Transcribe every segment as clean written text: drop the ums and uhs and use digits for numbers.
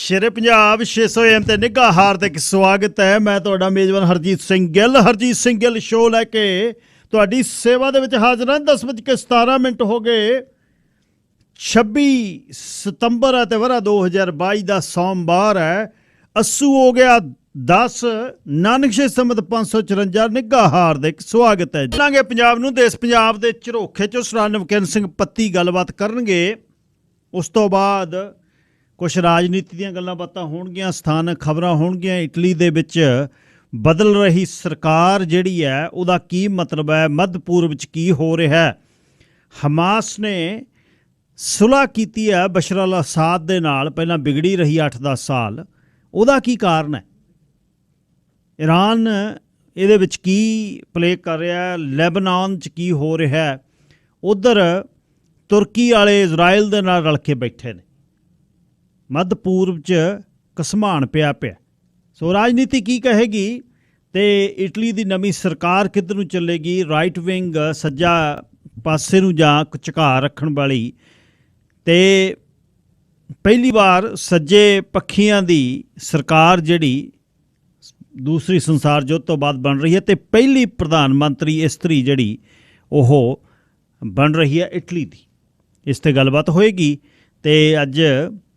ਸ਼ੇਰੇ Punjab 600 AM ਤੇ ਨਿੱਘਾ ਹਾਰਦਿਕ ਸਵਾਗਤ ਹੈ। ਮੈਂ ਤੁਹਾਡਾ ਮੇਜ਼ਬਾਨ ਹਰਜੀਤ ਸਿੰਘ ਗਿੱਲ ਸ਼ੋਅ ਲੈ ਕੇ ਤੁਹਾਡੀ ਸੇਵਾ ਦੇ ਵਿੱਚ ਹਾਜ਼ਰ ਹਾਂ। 10:17 ਹੋ ਗਏ। 26 ਸਤੰਬਰ ਹੈ ਤੇ ਵਰਾ 2022 ਦਾ ਸੋਮਵਾਰ ਹੈ। ਅੱਸੂ ਹੋ ਗਿਆ 10 ਨਾਨਕਸ਼ੇ ਸੰਮਤ 554 ਨਿੱਘਾ ਹਾਰਦਿਕ ਸਵਾਗਤ ਹੈ। ਜਾਣਾਂਗੇ ਪੰਜਾਬ ਨੂੰ ਦੇਸ਼ ਪੰਜਾਬ ਦੇ ਝਰੋਖੇ ਚੋਂ ਸਰਦਾਰ ਨਵਕਿਰਨ ਸਿੰਘ ਪੱਤੀ ਗੱਲਬਾਤ ਕਰਨਗੇ। ਉਸ ਤੋਂ ਬਾਅਦ ਕੁਛ ਰਾਜਨੀਤੀ ਦੀਆਂ ਗੱਲਾਂ ਬਾਤਾਂ ਹੋਣਗੀਆਂ, ਸਥਾਨਕ ਖਬਰਾਂ ਹੋਣਗੀਆਂ। ਇਟਲੀ ਦੇ ਵਿੱਚ ਬਦਲ ਰਹੀ ਸਰਕਾਰ ਜਿਹੜੀ ਹੈ ਉਹਦਾ ਕੀ ਮਤਲਬ ਹੈ, ਮੱਧ ਪੂਰਬ 'ਚ ਕੀ ਹੋ ਰਿਹਾ। ਹਮਾਸ ਨੇ ਸੁਲ੍ਹਾ ਕੀਤੀ ਹੈ ਬਸ਼ਰ ਅਲ ਅਸਾਦ ਦੇ ਨਾਲ, ਪਹਿਲਾਂ ਵਿਗੜੀ ਰਹੀ 8-10 ਸਾਲ। ਉਹਦਾ ਕੀ ਕਾਰਨ ਹੈ? ਈਰਾਨ ਇਹਦੇ ਵਿੱਚ ਕੀ ਪਲੇ ਕਰ ਰਿਹਾ, ਲੈਬਨਾਨ 'ਚ ਕੀ ਹੋ ਰਿਹਾ। ਉੱਧਰ ਤੁਰਕੀ ਵਾਲੇ ਇਜ਼ਰਾਈਲ ਦੇ ਨਾਲ ਰਲ ਕੇ ਬੈਠੇ ਨੇ। ਮੱਧ ਪੂਰਬ 'ਚ ਘਸਮਾਨ ਪਿਆ। ਸੋ ਰਾਜਨੀਤੀ ਕੀ ਕਹੇਗੀ ਅਤੇ ਇਟਲੀ ਦੀ ਨਵੀਂ ਸਰਕਾਰ ਕਿੱਧਰ ਨੂੰ ਚੱਲੇਗੀ। ਰਾਈਟ ਵਿੰਗ ਸੱਜਾ ਪਾਸੇ ਨੂੰ ਜਾਂ ਝੁਕਾ ਰੱਖਣ ਵਾਲੀ, ਅਤੇ ਪਹਿਲੀ ਵਾਰ ਸੱਜੇ ਪੱਖੀਆਂ ਦੀ ਸਰਕਾਰ ਜਿਹੜੀ ਦੂਸਰੀ ਸੰਸਾਰ ਯੁੱਧ ਤੋਂ ਬਾਅਦ ਬਣ ਰਹੀ ਹੈ, ਅਤੇ ਪਹਿਲੀ ਪ੍ਰਧਾਨ ਮੰਤਰੀ ਇਸਤਰੀ ਜਿਹੜੀ ਉਹ ਬਣ ਰਹੀ ਹੈ ਇਟਲੀ ਦੀ। ਇਸ 'ਤੇ ਗੱਲਬਾਤ ਹੋਏਗੀ। ਅਤੇ ਅੱਜ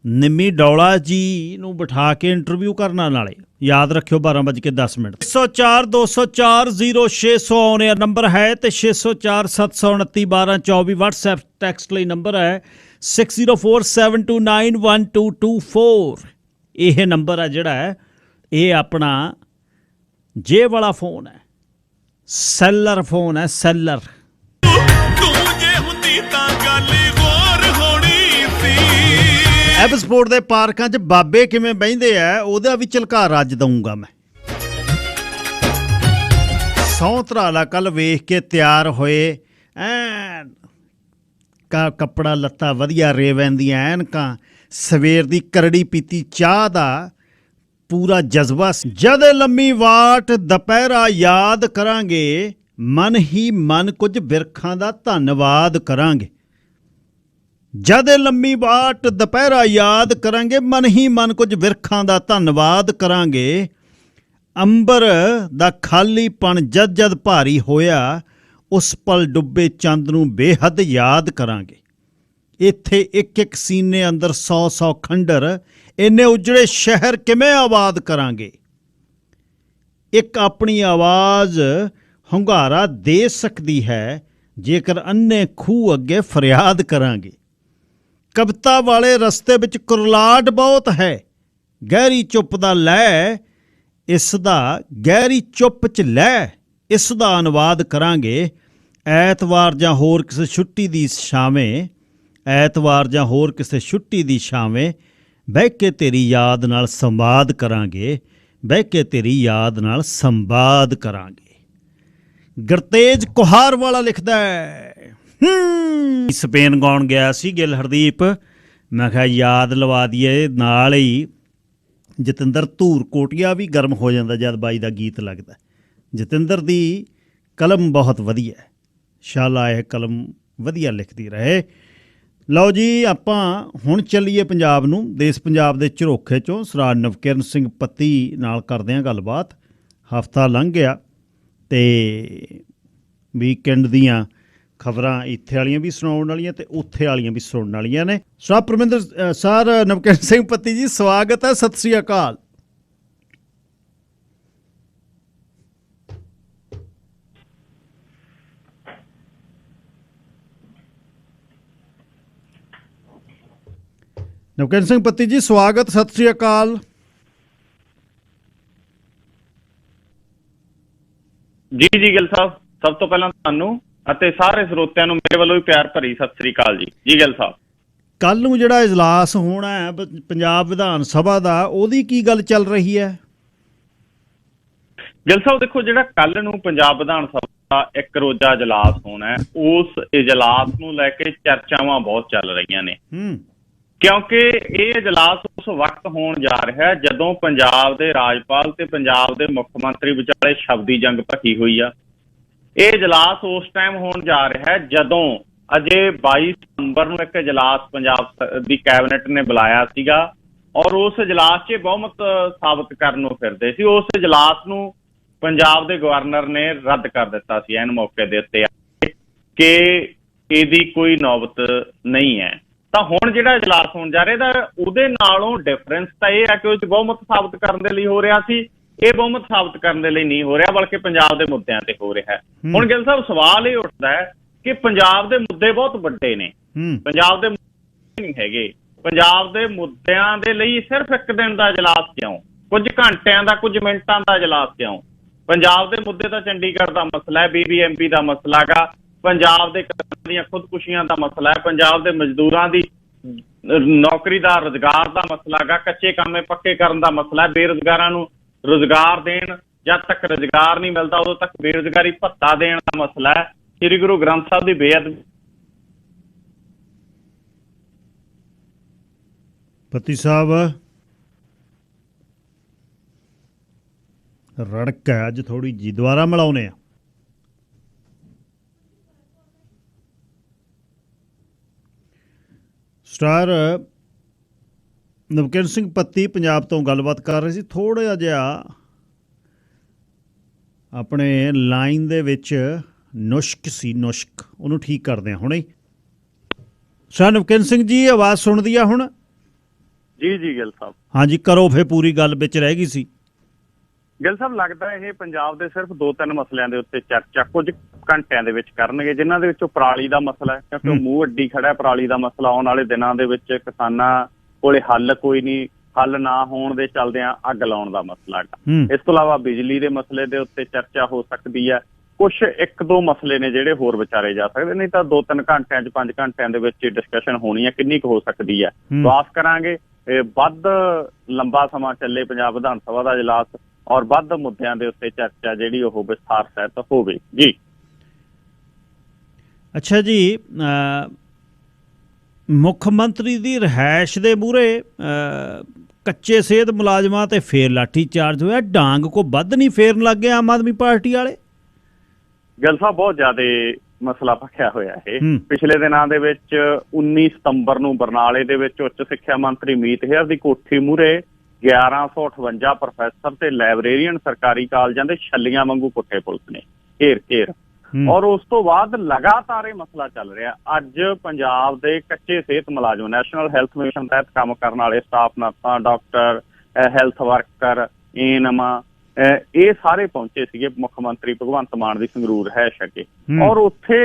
ਨਿੰਮੀ ਡੌਲਾ ਜੀ ਨੂੰ ਬਿਠਾ ਕੇ ਇੰਟਰਵਿਊ ਕਰਨ ਨਾਲੇ ਯਾਦ ਰੱਖਿਓ 12:10 104 204 0600 ਆਉਣੇ ਨੰਬਰ ਹੈ, ਅਤੇ 604 729 1224 ਵਟਸਐਪ ਟੈਕਸਟ ਲਈ ਨੰਬਰ ਹੈ। 6047291224 ਇਹ ਨੰਬਰ ਹੈ ਜਿਹੜਾ ਹੈ, ਇਹ ਆਪਣਾ ਜੇਬ ਵਾਲਾ ਫੋਨ ਹੈ, ਸੈਲਰ ਫੋਨ ਹੈ, ਸੈਲਰ। ਐਬਸਪੋਰਟ ਦੇ ਪਾਰਕਾਂ 'ਚ ਬਾਬੇ ਕਿਵੇਂ ਬਹਿੰਦੇ ਆ ਉਹਦਾ ਵੀ ਝਲਕਾਰ ਅੱਜ ਦਊਂਗਾ ਮੈਂ। ਸਹੁੰ ਧਰਾਲਾ ਕੱਲ੍ਹ ਵੇਖ ਕੇ ਤਿਆਰ ਹੋਏ, ਐਨ ਕੱਪੜਾ ਲੱਤਾ ਵਧੀਆ, ਰੇਵੈਨ ਦੀਆਂ ਐਨਕਾਂ, ਸਵੇਰ ਦੀ ਕਰੜੀ ਪੀਤੀ ਚਾਹ ਦਾ ਪੂਰਾ ਜਜ਼ਬਾ। ਜਦ ਲੰਮੀ ਵਾਟ ਦੁਪਹਿਰਾ ਯਾਦ ਕਰਾਂਗੇ, ਮਨ ਹੀ ਮਨ ਕੁਝ ਬਿਰਖਾਂ ਦਾ ਧੰਨਵਾਦ ਕਰਾਂਗੇ। ਜਦ ਲੰਮੀ ਵਾਟ ਦੁਪਹਿਰਾ ਯਾਦ ਕਰਾਂਗੇ, ਮਨ ਹੀ ਮਨ ਕੁਝ ਬਿਰਖਾਂ ਦਾ ਧੰਨਵਾਦ ਕਰਾਂਗੇ। ਅੰਬਰ ਦਾ ਖਾਲੀਪਣ ਜਦ ਜਦ ਭਾਰੀ ਹੋਇਆ, ਉਸ ਪਲ ਡੁੱਬੇ ਚੰਦ ਨੂੰ ਬੇਹੱਦ ਯਾਦ ਕਰਾਂਗੇ। ਇੱਥੇ ਇੱਕ ਇੱਕ ਸੀਨੇ ਅੰਦਰ 100-100 ਖੰਡਰ, ਇੰਨੇ ਉਜੜੇ ਸ਼ਹਿਰ ਕਿਵੇਂ ਆਬਾਦ ਕਰਾਂਗੇ। ਇੱਕ ਆਪਣੀ ਆਵਾਜ਼ ਹੁੰਗਾਰਾ ਦੇ ਸਕਦੀ ਹੈ, ਜੇਕਰ ਅੰਨੇ ਖੂਹ ਅੱਗੇ ਫਰਿਆਦ ਕਰਾਂਗੇ। ਕਵਿਤਾ ਵਾਲੇ ਰਸਤੇ ਵਿੱਚ ਕੁਰਲਾਟ ਬਹੁਤ ਹੈ, ਗਹਿਰੀ ਚੁੱਪ ਦਾ ਲੈ ਇਸ ਦਾ, ਗਹਿਰੀ ਚੁੱਪ 'ਚ ਲੈ ਇਸ ਦਾ ਅਨੁਵਾਦ ਕਰਾਂਗੇ। ਐਤਵਾਰ ਜਾਂ ਹੋਰ ਕਿਸੇ ਛੁੱਟੀ ਦੀ ਛਾਵੇਂ, ਐਤਵਾਰ ਜਾਂ ਹੋਰ ਕਿਸੇ ਛੁੱਟੀ ਦੀ ਛਾਵੇਂ ਬਹਿ ਕੇ ਤੇਰੀ ਯਾਦ ਨਾਲ ਸੰਵਾਦ ਕਰਾਂਗੇ, ਬਹਿ ਕੇ ਤੇਰੀ ਯਾਦ ਨਾਲ ਸੰਵਾਦ ਕਰਾਂਗੇ। ਗੁਰਤੇਜ ਕੁਹਾਰ ਵਾਲਾ ਲਿਖਦਾ ਹੈ, ਸਪੇਨ ਗਾਉਣ ਗਿਆ ਸੀ ਗਿੱਲ ਹਰਦੀਪ, ਮੈਂ ਕਿਹਾ ਯਾਦ ਲਵਾ ਦਈਏ। ਨਾਲ ਹੀ ਜਤਿੰਦਰ ਧੂਰ ਕੋਟੀਆ ਵੀ ਗਰਮ ਹੋ ਜਾਂਦਾ ਜਦ ਬਾਈ ਦਾ ਗੀਤ ਲੱਗਦਾ। ਜਤਿੰਦਰ ਦੀ ਕਲਮ ਬਹੁਤ ਵਧੀਆ ਹੈ, ਸ਼ਾਲਾ ਇਹ ਕਲਮ ਵਧੀਆ ਲਿਖਦੀ ਰਹੇ। ਲਓ ਜੀ, ਆਪਾਂ ਹੁਣ ਚੱਲੀਏ ਪੰਜਾਬ ਨੂੰ। ਦੇਸ਼ ਪੰਜਾਬ ਦੇ ਝਰੋਖੇ 'ਚੋਂ ਸਰਦਾਰ ਨਵਕਿਰਨ ਸਿੰਘ ਪੱਤੀ ਨਾਲ ਕਰਦੇ ਹਾਂ ਗੱਲਬਾਤ। ਹਫ਼ਤਾ ਲੰਘ ਗਿਆ ਅਤੇ ਵੀਕਐਂਡ ਦੀਆਂ ਖਬਰਾਂ ਇੱਥੇ ਵਾਲੀਆਂ ਵੀ ਸੁਣਾਉਣ ਵਾਲੀਆਂ ਅਤੇ ਉੱਥੇ ਵਾਲੀਆਂ ਵੀ ਸੁਣਨ ਵਾਲੀਆਂ ਨੇ। ਸਰ ਪਰਮਿੰਦਰ ਸਰ ਨਵਕਿਰਨ ਸਿੰਘ ਪੱਤੀ ਜੀ, ਸਵਾਗਤ ਹੈ, ਸਤਿ ਸ਼੍ਰੀ ਅਕਾਲ। ਨਵਕਿਰਨ ਸਿੰਘ ਪੱਤੀ ਜੀ ਸਵਾਗਤ, ਸਤਿ ਸ਼੍ਰੀ ਅਕਾਲ ਜੀ। ਗਿੱਲ ਸਾਹਿਬ, ਸਭ ਤੋਂ ਪਹਿਲਾਂ ਤੁਹਾਨੂੰ ਅਤੇ ਸਾਰੇ ਸਰੋਤਿਆਂ ਨੂੰ ਮੇਰੇ ਵੱਲੋਂ ਵੀ ਪਿਆਰ ਭਰੀ ਸਤਿ ਸ੍ਰੀ ਅਕਾਲ ਜੀ। ਗਿੱਲ ਸਾਹਿਬ, ਕੱਲ੍ਹ ਨੂੰ ਜਿਹੜਾ ਇਜਲਾਸ ਹੋਣਾ ਹੈ ਪੰਜਾਬ ਵਿਧਾਨ ਸਭਾ ਦਾ, ਉਹਦੀ ਕੀ ਗੱਲ ਚੱਲ ਰਹੀ ਹੈ? ਗਿੱਲ ਸਾਹਿਬ ਦੇਖੋ, ਜਿਹੜਾ ਕੱਲ੍ਹ ਨੂੰ ਪੰਜਾਬ ਵਿਧਾਨ ਸਭਾ ਦਾ ਇੱਕ ਰੋਜ਼ਾ ਇਜਲਾਸ ਹੋਣਾ ਹੈ, ਉਸ ਇਜਲਾਸ ਨੂੰ ਲੈ ਕੇ ਚਰਚਾਵਾਂ ਬਹੁਤ ਚੱਲ ਰਹੀਆਂ ਨੇ। ਕਿਉਂਕਿ ਇਹ ਇਜਲਾਸ ਉਸ ਵਕਤ ਹੋਣ ਜਾ ਰਿਹਾ ਜਦੋਂ ਪੰਜਾਬ ਦੇ ਰਾਜਪਾਲ ਤੇ ਪੰਜਾਬ ਦੇ ਮੁੱਖ ਮੰਤਰੀ ਵਿਚਾਲੇ ਸ਼ਬਦੀ ਜੰਗ ਭਖੀ ਹੋਈ ਆ। ਇਹ ਇਜਲਾਸ ਉਸ ਟਾਈਮ ਹੋਣ ਜਾ ਰਿਹਾ ਜਦੋਂ ਅਜੇ 22 ਸਤੰਬਰ ਨੂੰ ਇੱਕ ਇਜਲਾਸ ਪੰਜਾਬ ਦੀ ਕੈਬਨਿਟ ਨੇ ਬੁਲਾਇਆ ਸੀਗਾ, ਔਰ ਉਸ ਇਜਲਾਸ 'ਚ ਬਹੁਮਤ ਸਾਬਤ ਕਰਨ ਨੂੰ ਫਿਰਦੇ ਸੀ। ਉਸ ਇਜਲਾਸ ਨੂੰ ਪੰਜਾਬ ਦੇ ਗਵਰਨਰ ਨੇ ਰੱਦ ਕਰ ਦਿੱਤਾ ਸੀ ਐਨ ਮੌਕੇ ਦੇ ਉੱਤੇ ਕਿ ਇਹਦੀ ਕੋਈ ਨੌਬਤ ਨਹੀਂ ਹੈ। ਤਾਂ ਹੁਣ ਜਿਹੜਾ ਇਜਲਾਸ ਹੋਣ ਜਾ ਰਿਹਾ ਤਾਂ ਉਹਦੇ ਨਾਲੋਂ ਡਿਫਰੈਂਸ ਤਾਂ ਇਹ ਹੈ ਕਿ ਉਹ 'ਚ ਬਹੁਮਤ ਸਾਬਤ ਕਰਨ ਦੇ ਲਈ ਹੋ ਰਿਹਾ ਸੀ, ਇਹ ਬਹੁਮਤ ਸਾਬਤ ਕਰਨ ਦੇ ਲਈ ਨਹੀਂ ਹੋ ਰਿਹਾ, ਬਲਕਿ ਪੰਜਾਬ ਦੇ ਮੁੱਦਿਆਂ ਤੇ ਹੋ ਰਿਹਾ ਹੈ। ਹੁਣ ਗਿੱਲ ਸਾਹਿਬ ਸਵਾਲ ਇਹ ਉੱਠਦਾ ਹੈ ਕਿ ਪੰਜਾਬ ਦੇ ਮੁੱਦੇ ਬਹੁਤ ਵੱਡੇ ਨੇ, ਪੰਜਾਬ ਦੇ ਮੁੱਦੇ ਨਹੀਂ ਹੈਗੇ। ਪੰਜਾਬ ਦੇ ਮੁੱਦਿਆਂ ਦੇ ਲਈ ਸਿਰਫ ਇੱਕ ਦਿਨ ਦਾ ਇਜਲਾਸ ਕਿਉਂ, ਕੁਝ ਘੰਟਿਆਂ ਦਾ, ਕੁਝ ਮਿੰਟਾਂ ਦਾ ਇਜਲਾਸ ਕਿਉਂ? ਪੰਜਾਬ ਦੇ ਮੁੱਦੇ ਤਾਂ ਚੰਡੀਗੜ੍ਹ ਦਾ ਮਸਲਾ ਹੈ, BBMP ਦਾ ਮਸਲਾ ਹੈਗਾ, ਪੰਜਾਬ ਦੇ ਕਿਸਾਨਾਂ ਦੀਆਂ ਖੁਦਕੁਸ਼ੀਆਂ ਦਾ ਮਸਲਾ ਹੈ, ਪੰਜਾਬ ਦੇ ਮਜ਼ਦੂਰਾਂ ਦੀ ਨੌਕਰੀ ਦਾ, ਰੁਜ਼ਗਾਰ ਦਾ ਮਸਲਾ ਹੈਗਾ, ਕੱਚੇ ਕਾਮੇ ਪੱਕੇ ਕਰਨ ਦਾ ਮਸਲਾ ਹੈ, ਬੇਰੁਜ਼ਗਾਰਾਂ ਨੂੰ ਰੁਜ਼ਗਾਰ ਦੇਣ, ਜਦ ਤੱਕ ਰੁਜ਼ਗਾਰ ਨਹੀਂ ਮਿਲਦਾ ਉਦੋਂ ਤੱਕ ਬੇਰੁਜ਼ਗਾਰੀ ਭੱਤਾ ਦੇਣ ਦਾ ਮਸਲਾ ਹੈ, ਸ੍ਰੀ ਗੁਰੂ ਗ੍ਰੰਥ ਸਾਹਿਬ ਦੀ ਬੇਅਦਬੀ। ਪਤੀ ਸਾਹਿਬ ਰੜਕ ਹੈ ਅੱਜ ਥੋੜੀ ਜੀ, ਦੁਬਾਰਾ ਮਿਲਾਉਨੇ ਆ। ਸਟਾਰ ਨਵਕਿਰਨ ਸਿੰਘ ਪੱਤੀ ਪੰਜਾਬ ਤੋਂ ਗੱਲਬਾਤ ਕਰ ਰਹੇ ਸੀ। ਥੋੜ੍ਹਾ ਜਿਹਾ ਆਪਣੇ ਲਾਈਨ ਦੇ ਵਿੱਚ ਨੁਸ਼ਕ ਸੀ, ਨੁਸ਼ਕ, ਉਹਨੂੰ ਠੀਕ ਕਰਦੇ ਹਾਂ ਹੁਣੇ। ਸਟਾਰ ਨਵਕਿਰਨ ਸਿੰਘ ਜੀ ਆਵਾਜ਼ ਸੁਣਦੀ ਆ ਹੁਣ? ਜੀ ਜੀ ਗਿੱਲ ਸਾਹਿਬ। ਹਾਂਜੀ ਕਰੋ ਫਿਰ, ਪੂਰੀ ਗੱਲ ਵਿੱਚ ਰਹਿ ਗਈ ਸੀ। ਗਿੱਲ ਸਾਹਿਬ ਲੱਗਦਾ ਇਹ ਪੰਜਾਬ ਦੇ ਸਿਰਫ 2-3 ਮਸਲਿਆਂ ਦੇ ਉੱਤੇ ਚਰਚਾ ਕੁਝ ਘੰਟਿਆਂ ਦੇ ਵਿੱਚ ਕਰਨਗੇ, ਜਿਨ੍ਹਾਂ ਦੇ ਵਿੱਚੋਂ ਪਰਾਲੀ ਦਾ ਮਸਲਾ ਹੈ, ਕਿਉਂਕਿ ਉਹ ਮੂੰਹ ਅੱਡੀ ਖੜਾ ਹੈ। ਪਰਾਲੀ ਦਾ ਮਸਲਾ ਆਉਣ ਵਾਲੇ ਦਿਨਾਂ ਦੇ ਵਿੱਚ ਕਿਸਾਨਾਂ ਕੋਲੇ ਹੱਲ ਕੋਈ ਨਹੀਂ, ਹੱਲ ਨਾ ਹੋਣ ਦੇ ਚੱਲਦਿਆਂ ਅੱਗ ਲਾਉਣ ਦਾ ਮਸਲਾ ਹੈਗਾ। ਇਸ ਤੋਂ ਇਲਾਵਾ ਬਿਜਲੀ ਦੇ ਮਸਲੇ ਦੇ ਉੱਤੇ ਚਰਚਾ ਹੋ ਸਕਦੀ ਹੈ। ਕੁਛ 1-2 ਮਸਲੇ ਨੇ ਜਿਹੜੇ ਹੋਰ ਵਿਚਾਰੇ ਜਾ ਸਕਦੇ, ਨਹੀਂ ਤਾਂ 2-3 ਘੰਟਿਆਂ 'ਚ 5 ਘੰਟਿਆਂ ਦੇ ਵਿੱਚ ਡਿਸਕਸ਼ਨ ਹੋਣੀ ਹੈ। ਕਿੰਨੀ ਕੁ ਹੋ ਸਕਦੀ ਹੈ ਆਸ ਕਰਾਂਗੇ ਵੱਧ ਲੰਬਾ ਸਮਾਂ ਚੱਲੇ ਪੰਜਾਬ ਵਿਧਾਨ ਸਭਾ ਦਾ ਇਜਲਾਸ, ਔਰ ਵੱਧ ਮੁੱਦਿਆਂ ਦੇ ਉੱਤੇ ਚਰਚਾ ਜਿਹੜੀ ਉਹ ਵਿਸਥਾਰ ਸਹਿਤ ਹੋਵੇ ਜੀ। ਅੱਛਾ ਜੀ, ਮੁੱਖ ਮੰਤਰੀ ਦੀ ਰਿਹਾਇਸ਼ ਦੇ ਮੂਹਰੇ ਕੱਚੇ ਸਿਹਤ ਮੁਲਾਜ਼ਮਾਂ ਤੇ ਫੇਰ ਲਾਠੀ ਚਾਰਜ ਹੋਇਆ। ਡਾਂਗ ਕੋ ਵੱਧ ਨਹੀਂ ਫੇਰਨ ਲੱਗ ਗਏ ਆਮ ਆਦਮੀ ਪਾਰਟੀ ਵਾਲੇ? ਗਿੱਲ ਸਾਹਿਬ ਬਹੁਤ ਜ਼ਿਆਦਾ ਮਸਲਾ ਭਖਿਆ ਹੋਇਆ ਇਹ। ਪਿਛਲੇ ਦਿਨਾਂ ਦੇ ਵਿੱਚ 19 ਸਤੰਬਰ ਨੂੰ ਬਰਨਾਲੇ ਦੇ ਵਿੱਚ ਉੱਚ ਸਿੱਖਿਆ ਮੰਤਰੀ ਮੀਤ ਹੇਅਰ ਦੀ ਕੋਠੀ ਮੂਹਰੇ 1158 ਪ੍ਰੋਫੈਸਰ ਤੇ ਲਾਇਬ੍ਰੇਰੀਅਨ ਸਰਕਾਰੀ ਕਾਲਜਾਂ ਦੇ ਛੱਲੀਆਂ ਵਾਂਗੂ ਕੁੱਟੇ ਪੁਲਿਸ ਨੇ ਘੇਰ। ਔਰ ਉਸ ਤੋਂ ਬਾਅਦ ਲਗਾਤਾਰ ਇਹ ਮਸਲਾ ਚੱਲ ਰਿਹਾ। ਅੱਜ ਪੰਜਾਬ ਦੇ ਕੱਚੇ ਸਿਹਤ ਮੁਲਾਜ਼ਮ, ਨੈਸ਼ਨਲ ਹੈਲਥ ਮਿਸ਼ਨ ਤਹਿਤ ਕੰਮ ਕਰਨ ਵਾਲੇ ਸਟਾਫ ਨਰਸਾਂ, ਡਾਕਟਰ, ਹੈਲਥ ਵਰਕਰ, ANM, ਇਹ ਸਾਰੇ ਪਹੁੰਚੇ ਸੀਗੇ ਮੁੱਖ ਮੰਤਰੀ ਭਗਵੰਤ ਮਾਨ ਦੀ ਸੰਗਰੂਰ ਰਿਹਾਇਸ਼ ਅੱਗੇ, ਔਰ ਉੱਥੇ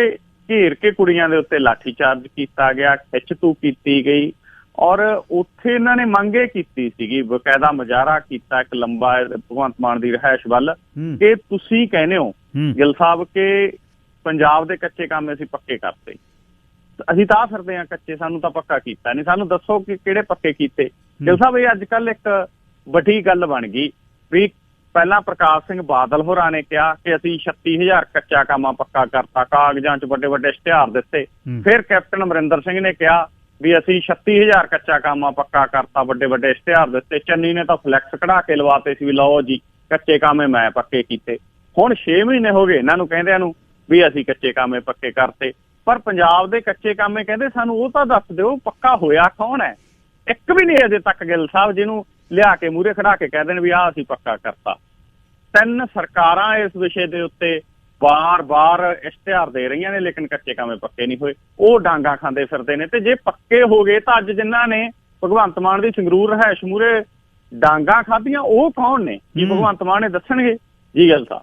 ਘੇਰ ਕੇ ਕੁੜੀਆਂ ਦੇ ਉੱਤੇ ਲਾਠੀ ਚਾਰਜ ਕੀਤਾ ਗਿਆ, ਖਿੱਚ-ਤੂ ਕੀਤੀ ਗਈ। ਔਰ ਉੱਥੇ ਇਹਨਾਂ ਨੇ ਮੰਗ ਇਹ ਕੀਤੀ ਸੀਗੀ, ਬਕਾਇਦਾ ਮੁਜ਼ਾਹਰਾ ਕੀਤਾ ਇੱਕ ਲੰਬਾ ਭਗਵੰਤ ਮਾਨ ਦੀ ਰਿਹਾਇਸ਼ ਵੱਲ, ਕਿ ਤੁਸੀਂ ਕਹਿੰਦੇ ਹੋ ਗਿੱਲ ਸਾਹਿਬ ਕਿ ਪੰਜਾਬ ਦੇ ਕੱਚੇ ਕੰਮ ਅਸੀਂ ਪੱਕੇ ਕਰਤੇ, ਅਸੀਂ ਤਾਂ ਫਿਰਦੇ ਹਾਂ ਕੱਚੇ, ਸਾਨੂੰ ਤਾਂ ਪੱਕਾ ਕੀਤਾ ਨਹੀਂ, ਸਾਨੂੰ ਦੱਸੋ ਕਿ ਕਿਹੜੇ ਪੱਕੇ ਕੀਤੇ। ਗਿੱਲ ਸਾਹਿਬ ਇਹ ਅੱਜ ਕੱਲ੍ਹ ਇੱਕ ਵੱਡੀ ਗੱਲ ਬਣ ਗਈ ਵੀ ਪਹਿਲਾਂ ਪ੍ਰਕਾਸ਼ ਸਿੰਘ ਬਾਦਲ ਹੋਰਾਂ ਨੇ ਕਿਹਾ ਕਿ ਅਸੀਂ 36,000 ਕੱਚਾ ਕੰਮ ਪੱਕਾ ਕਰਤਾ, ਕਾਗਜ਼ਾਂ 'ਚ ਵੱਡੇ ਵੱਡੇ ਇਸ਼ਤਿਹਾਰ ਦਿੱਤੇ। ਫਿਰ ਕੈਪਟਨ ਅਮਰਿੰਦਰ ਸਿੰਘ ਨੇ ਕਿਹਾ ਵੀ ਅਸੀਂ 36,000 ਕੱਚਾ ਕੰਮ ਪੱਕਾ ਕਰਤਾ, ਵੱਡੇ ਵੱਡੇ ਇਸ਼ਤਿਹਾਰ ਦਿੱਤੇ। ਚੰਨੀ ਨੇ ਤਾਂ ਫਲੈਕਸ ਕਢਾ ਕੇ ਲਵਾਤੇ ਸੀ ਵੀ ਲਓ ਜੀ ਕੱਚੇ ਕਾਮੇ ਮੈਂ ਪੱਕੇ ਕੀਤੇ। ਹੁਣ 6 ਮਹੀਨੇ ਹੋ ਗਏ ਇਹਨਾਂ ਨੂੰ ਕਹਿੰਦਿਆਂ ਨੂੰ ਵੀ ਅਸੀਂ ਕੱਚੇ ਕਾਮੇ ਪੱਕੇ ਕਰਤੇ, ਪਰ ਪੰਜਾਬ ਦੇ ਕੱਚੇ ਕਾਮੇ ਕਹਿੰਦੇ ਸਾਨੂੰ ਉਹ ਤਾਂ ਦੱਸ ਦਿਓ ਪੱਕਾ ਹੋਇਆ ਕੌਣ ਹੈ। ਇੱਕ ਵੀ ਨਹੀਂ ਅਜੇ ਤੱਕ ਗਿੱਲ ਸਾਹਿਬ ਜਿਹਨੂੰ ਲਿਆ ਕੇ ਮੂਹਰੇ ਖੜਾ ਕੇ ਕਹਿ ਦੇਣ ਵੀ ਆਹ ਅਸੀਂ ਪੱਕਾ ਕਰਤਾ। 3 ਸਰਕਾਰਾਂ ਇਸ ਵਿਸ਼ੇ ਦੇ ਉੱਤੇ ਬਾਰ-ਬਾਰ ਇਸ਼ਤਿਹਾਰ ਦੇ ਰਹੀਆਂ ਨੇ, ਲੇਕਿਨ ਕੱਚੇ ਕਾਮੇ ਪੱਕੇ ਨਹੀਂ ਹੋਏ। ਉਹ ਡਾਂਗਾ ਖਾਂਦੇ ਫਿਰਦੇ ਨੇ। ਤੇ ਜੇ ਪੱਕੇ ਹੋ ਗਏ ਤਾਂ ਅੱਜ ਜਿਨ੍ਹਾਂ ਨੇ ਭਗਵੰਤ ਮਾਨ ਦੀ ਸੰਗਰੂਰ ਰਿਹਾਇਸ਼ ਮੂਹਰੇ ਡਾਂਗਾ ਖਾਧੀਆਂ ਉਹ ਕੌਣ ਨੇ? ਕੀ ਭਗਵੰਤ ਮਾਨ ਨੇ ਦੱਸਣਗੇ ਜੀ ਗੱਲ ਸਾਹਿਬ?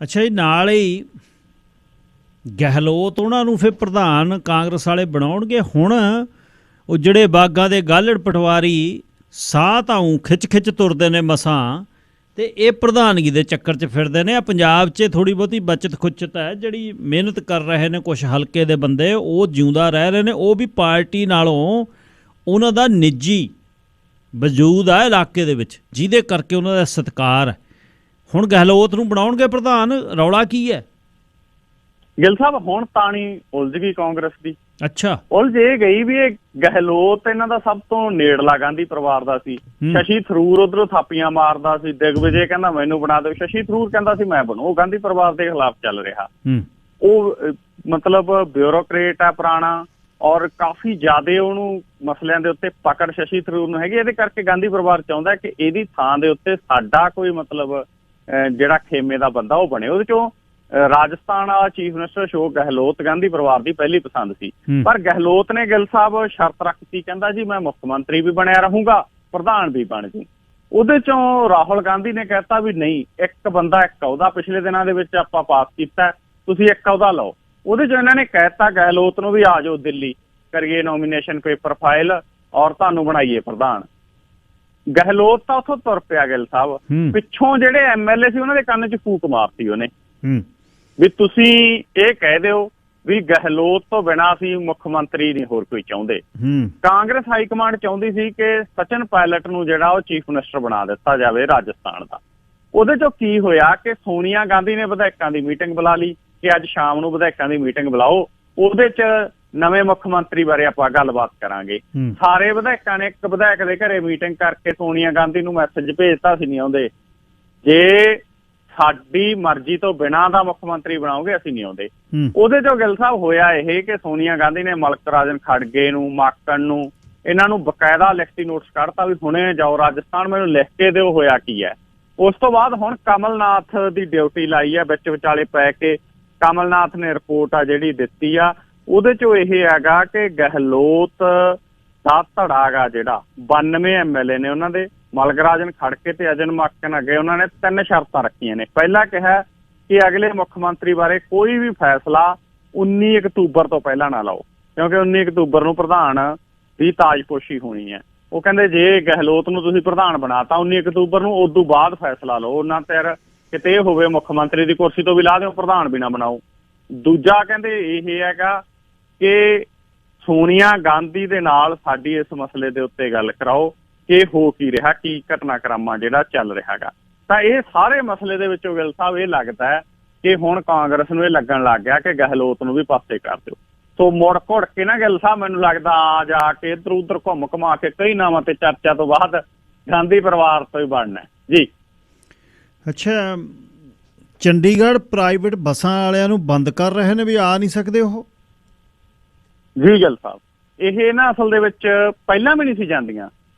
ਅੱਛਾ ਜੀ, ਨਾਲ ਹੀ ਗਹਿਲੋਤ ਉਹਨਾਂ ਨੂੰ ਫਿਰ ਪ੍ਰਧਾਨ ਕਾਂਗਰਸ ਵਾਲੇ ਬਣਾਉਣਗੇ। ਹੁਣ ਉਹ ਜਿਹੜੇ ਬਾਗਾਂ ਦੇ ਗਾਲੜ ਪਟਵਾਰੀ ਸਾਹ ਤਾਂ ਖਿੱਚ ਤੁਰਦੇ ਨੇ ਮਸਾਂ, ਤੇ ਇਹ ਪ੍ਰਧਾਨਗੀ ਦੇ ਚੱਕਰ 'ਚ ਫਿਰਦੇ ਨੇ। ਆ ਪੰਜਾਬ 'ਚ ਥੋੜ੍ਹੀ ਬਹੁਤੀ ਬੱਚਤ ਖੁੱਚਤ ਹੈ, ਜਿਹੜੀ ਮਿਹਨਤ ਕਰ ਰਹੇ ਨੇ ਕੁਛ ਹਲਕੇ ਦੇ ਬੰਦੇ, ਉਹ ਜਿਉਂਦਾ ਰਹਿ ਰਹੇ ਨੇ। ਉਹ ਵੀ ਪਾਰਟੀ ਨਾਲੋਂ ਉਹਨਾਂ ਦਾ ਨਿੱਜੀ ਵਜੂਦ ਆ ਇਲਾਕੇ ਦੇ ਵਿੱਚ, ਜਿਹਦੇ ਕਰਕੇ ਉਹਨਾਂ ਦਾ ਸਤਿਕਾਰ ਹੈ। ਹੁਣ ਗਹਿਲੋਤ ਨੂੰ ਬਣਾਉਣਗੇ ਪ੍ਰਧਾਨ, ਰੌਲਾ ਕੀ ਹੈ? ਗਿੱਲ ਸਾਹਿਬ ਹੁਣ ਤਾਣੀ ਉਲਝ ਗਈ ਕਾਂਗਰਸ ਦੀ। ਅੱਛਾ, ਉਲਝ ਇਹ ਗਈ ਵੀ ਇਹ ਗਹਿਲੋਤ ਇਹਨਾਂ ਦਾ ਸਭ ਤੋਂ ਨੇੜਲਾ ਗਾਂਧੀ ਪਰਿਵਾਰ ਦਾ ਸੀ। ਸ਼ਸ਼ੀ ਥਰੂਰ ਉਧਰੋਂ ਥਾਪੀਆਂ ਮਾਰਦਾ ਸੀ, ਦਿਗਵਿਜੇ ਕਹਿੰਦਾ ਮੈਨੂੰ ਬਣਾ ਦਿਓ, ਸ਼ਸ਼ੀ ਥਰੂਰ ਕਹਿੰਦਾ ਸੀ ਮੈਂ ਬਣੂ। ਉਹ ਗਾਂਧੀ ਪਰਿਵਾਰ ਦੇ ਖਿਲਾਫ ਚੱਲ ਰਿਹਾ। ਉਹ ਮਤਲਬ ਬਿਊਰੋਕਰੇਟ ਆ ਪੁਰਾਣਾ, ਔਰ ਕਾਫੀ ਜ਼ਿਆਦਾ ਉਹਨੂੰ ਮਸਲਿਆਂ ਦੇ ਉੱਤੇ ਪਕੜ ਸ਼ਸ਼ੀ ਥਰੂਰ ਨੂੰ ਹੈਗੀ। ਇਹਦੇ ਕਰਕੇ ਗਾਂਧੀ ਪਰਿਵਾਰ ਚਾਹੁੰਦਾ ਕਿ ਇਹਦੀ ਥਾਂ ਦੇ ਉੱਤੇ ਸਾਡਾ ਕੋਈ ਮਤਲਬ ਜਿਹੜਾ ਖੇਮੇ ਦਾ ਬੰਦਾ ਉਹ ਬਣੇ। ਉਹਦੇ ਚੋਂ ਰਾਜਸਥਾਨ ਵਾਲਾ ਚੀਫ ਮਿਨਿਸਟਰ ਅਸ਼ੋਕ ਗਹਿਲੋਤ ਗਾਂਧੀ ਪਰਿਵਾਰ ਦੀ ਪਹਿਲੀ ਪਸੰਦ ਸੀ, ਪਰ ਗਹਿਲੋਤ ਨੇ ਗਿੱਲ ਸਾਹਿਬ ਸ਼ਰਤ ਰੱਖਤੀ, ਕਹਿੰਦਾ ਜੀ ਮੈਂ ਮੁੱਖ ਮੰਤਰੀ ਵੀ ਬਣਿਆ ਰਹੂੰਗਾ, ਪ੍ਰਧਾਨ ਵੀ ਬਣ ਜੂ। ਉਹਦੇ ਚੋਂ ਰਾਹੁਲ ਗਾਂਧੀ ਨੇ ਕਹਿਤਾ ਵੀ ਨਹੀਂ, ਇੱਕ ਬੰਦਾ ਇੱਕ ਅਹੁਦਾ ਪਿਛਲੇ ਦਿਨਾਂ ਦੇ ਵਿੱਚ ਆਪਾਂ ਪਾਸ ਕੀਤਾ, ਤੁਸੀਂ ਇੱਕ ਅਹੁਦਾ ਲਓ। ਉਹਦੇ ਚੋਂ ਇਹਨਾਂ ਨੇ ਕਹਿਤਾ ਗਹਿਲੋਤ ਨੂੰ ਵੀ ਆ ਜਾਓ ਦਿੱਲੀ, ਕਰੀਏ ਨੋਮੀਨੇਸ਼ਨ ਪੇਪਰ ਫਾਈਲ ਔਰ ਤੁਹਾਨੂੰ ਬਣਾਈਏ ਪ੍ਰਧਾਨ। ਗਹਿਲੋਤ ਤਾਂ ਉੱਥੋਂ ਤੁਰ ਪਿਆ ਗਿੱਲ ਸਾਹਿਬ, ਪਿੱਛੋਂ ਜਿਹੜੇ MLA ਸੀ ਉਹਨਾਂ ਦੇ ਕੰਨ 'ਚ ਫੂਕ ਮਾਰਤੀ ਉਹਨੇ ਵੀ ਤੁਸੀਂ ਇਹ ਕਹਿ ਦਿਓ ਵੀ ਗਹਿਲੋਤ ਤੋਂ ਬਿਨਾਂ ਅਸੀਂ ਮੁੱਖ ਮੰਤਰੀ ਨਹੀਂ ਹੋਰ ਕੋਈ ਚਾਹੁੰਦੇ। ਕਾਂਗਰਸ ਹਾਈ ਕਮਾਂਡ ਚਾਹੁੰਦੀ ਸੀ ਕਿ ਸਚਿਨ ਪਾਇਲਟ ਨੂੰ ਜਿਹੜਾ ਉਹ ਚੀਫ ਮਿਨਿਸਟਰ ਬਣਾ ਦਿੱਤਾ ਜਾਵੇ ਰਾਜਸਥਾਨ ਦਾ। ਉਹਦੇ ਚੋਂ ਕੀ ਹੋਇਆ ਕਿ ਸੋਨੀਆ ਗਾਂਧੀ ਨੇ ਵਿਧਾਇਕਾਂ ਦੀ ਮੀਟਿੰਗ ਬੁਲਾ ਲਈ ਕਿ ਅੱਜ ਸ਼ਾਮ ਨੂੰ ਵਿਧਾਇਕਾਂ ਦੀ ਮੀਟਿੰਗ ਬੁਲਾਓ, ਉਹਦੇ 'ਚ ਨਵੇਂ ਮੁੱਖ ਮੰਤਰੀ ਬਾਰੇ ਆਪਾਂ ਗੱਲਬਾਤ ਕਰਾਂਗੇ। ਸਾਰੇ ਵਿਧਾਇਕਾਂ ਨੇ ਇੱਕ ਵਿਧਾਇਕ ਦੇ ਘਰੇ ਮੀਟਿੰਗ ਕਰਕੇ ਸੋਨੀਆ ਗਾਂਧੀ ਨੂੰ ਮੈਸੇਜ ਭੇਜਤਾ ਸੀ ਨਹੀਂ ਆਉਂਦੇ, ਜੇ ਸਾਡੀ ਮਰਜ਼ੀ ਤੋਂ ਬਿਨਾਂ ਦਾ ਮੁੱਖ ਮੰਤਰੀ ਬਣਾਓਗੇ ਅਸੀਂ ਨਹੀਂ ਆਉਂਦੇ। ਉਹਦੇ ਚੋਂ ਗਿੱਲ ਸਾਹਿਬ ਹੋਇਆ ਇਹ ਕਿ ਸੋਨੀਆ ਗਾਂਧੀ ਨੇ ਮਲਕ ਰਾਜਨ ਖੜਗੇ ਨੂੰ, ਮਾਕੜ ਨੂੰ, ਇਹਨਾਂ ਨੂੰ ਬਕਾਇਦਾ ਲਿਖਤੀ ਨੋਟਿਸ ਕੱਢਤਾ ਵੀ ਹੁਣੇ ਜਾਓ ਰਾਜਸਥਾਨ, ਮੈਨੂੰ ਲਿਖ ਕੇ ਦਿਓ ਹੋਇਆ ਕੀ ਹੈ। ਉਸ ਤੋਂ ਬਾਅਦ ਹੁਣ ਕਮਲਨਾਥ ਦੀ ਡਿਊਟੀ ਲਾਈ ਹੈ ਵਿੱਚ ਵਿਚਾਲੇ ਪੈ ਕੇ। ਕਮਲਨਾਥ ਨੇ ਰਿਪੋਰਟ ਆ ਜਿਹੜੀ ਦਿੱਤੀ ਆ, ਉਹਦੇ ਚੋਂ ਇਹ ਹੈਗਾ ਕਿ ਗਹਿਲੋਤ ਦਾ ਧੜਾ ਗਾ ਜਿਹੜਾ 92 MLA ਨੇ ਉਹਨਾਂ ਦੇ, ਮਲਕ ਰਾਜਨ ਖੜਕੇ ਤੇ ਅਜਨ ਮਾਕਨ ਅੱਗੇ ਉਹਨਾਂ ਨੇ 3 ਸ਼ਰਤਾਂ ਰੱਖੀਆਂ ਨੇ। ਪਹਿਲਾ ਕਿਹਾ ਕਿ ਅਗਲੇ ਮੁੱਖ ਮੰਤਰੀ ਬਾਰੇ ਕੋਈ ਵੀ ਫੈਸਲਾ 19 ਅਕਤੂਬਰ ਤੋਂ ਪਹਿਲਾਂ ਨਾ ਲਾਓ, ਕਿਉਂਕਿ 19 ਅਕਤੂਬਰ ਨੂੰ ਪ੍ਰਧਾਨ ਦੀ ਤਾਜਪੋਸ਼ੀ ਹੋਣੀ ਹੈ। ਉਹ ਕਹਿੰਦੇ ਜੇ ਗਹਿਲੋਤ ਨੂੰ ਤੁਸੀਂ ਪ੍ਰਧਾਨ ਬਣਾਤਾ 19 ਅਕਤੂਬਰ ਨੂੰ, ਉਦੋਂ ਬਾਅਦ ਫੈਸਲਾ ਲਓ, ਉਹਨਾਂ ਚਿਰ ਕਿਤੇ ਇਹ ਹੋਵੇ ਮੁੱਖ ਮੰਤਰੀ ਦੀ ਕੁਰਸੀ ਤੋਂ ਵੀ ਲਾ ਦਿਓ, ਪ੍ਰਧਾਨ ਵੀ ਨਾ ਬਣਾਓ। ਦੂਜਾ ਕਹਿੰਦੇ ਇਹ ਹੈਗਾ ਕਿ ਸੋਨੀਆ ਗਾਂਧੀ ਦੇ ਨਾਲ ਸਾਡੀ ਇਸ ਮਸਲੇ ਦੇ ਉੱਤੇ ਗੱਲ ਕਰਾਓ ਕਿ ਹੋ ਕੀ ਰਿਹਾ, ਕੀ ਘਟਨਾਕ੍ਰਮ ਜਿਹੜਾ ਚੱਲ ਰਿਹਾ ਹੈਗਾ। ਤਾਂ ਇਹ ਸਾਰੇ ਮਸਲੇ ਦੇ ਵਿੱਚੋਂ ਗਿੱਲ ਸਾਹਿਬ ਇਹ ਲੱਗਦਾ ਹੈ ਕਿ ਹੁਣ ਕਾਂਗਰਸ ਨੂੰ ਇਹ ਲੱਗਣ ਲੱਗ ਗਿਆ ਕਿ ਗਹਿਲੋਤ ਨੂੰ ਵੀ ਪਾਸੇ ਕਰ ਦਿਓ। ਸੋ ਮੁੜ ਘੁੜ ਕੇ ਨਾ ਗਿੱਲ ਸਾਹਿਬ ਮੈਨੂੰ ਲੱਗਦਾ ਆ ਜਾ ਕੇ ਇੱਧਰ ਉੱਧਰ ਘੁੰਮ ਘੁਮਾ ਕੇ ਕਈ ਨਾਵਾਂ ਤੇ ਚਰਚਾ ਤੋਂ ਬਾਅਦ ਗਾਂਧੀ ਪਰਿਵਾਰ ਤੋਂ ਹੀ ਬਣਨਾ ਜੀ। ਅੱਛਾ, ਚੰਡੀਗੜ੍ਹ ਪ੍ਰਾਈਵੇਟ ਬੱਸਾਂ ਵਾਲਿਆਂ ਨੂੰ ਬੰਦ ਕਰ ਰਹੇ ਨੇ ਵੀ ਆ ਨਹੀਂ ਸਕਦੇ ਉਹ? ਜੀ ਗਿੱਲ ਸਾਹਿਬ, ਇਹ ਨਾ ਅਸਲ ਦੇ ਵਿੱਚ ਪਹਿਲਾਂ ਵੀ ਨਹੀਂ ਸੀ ਜਾਂਦੀਆਂ।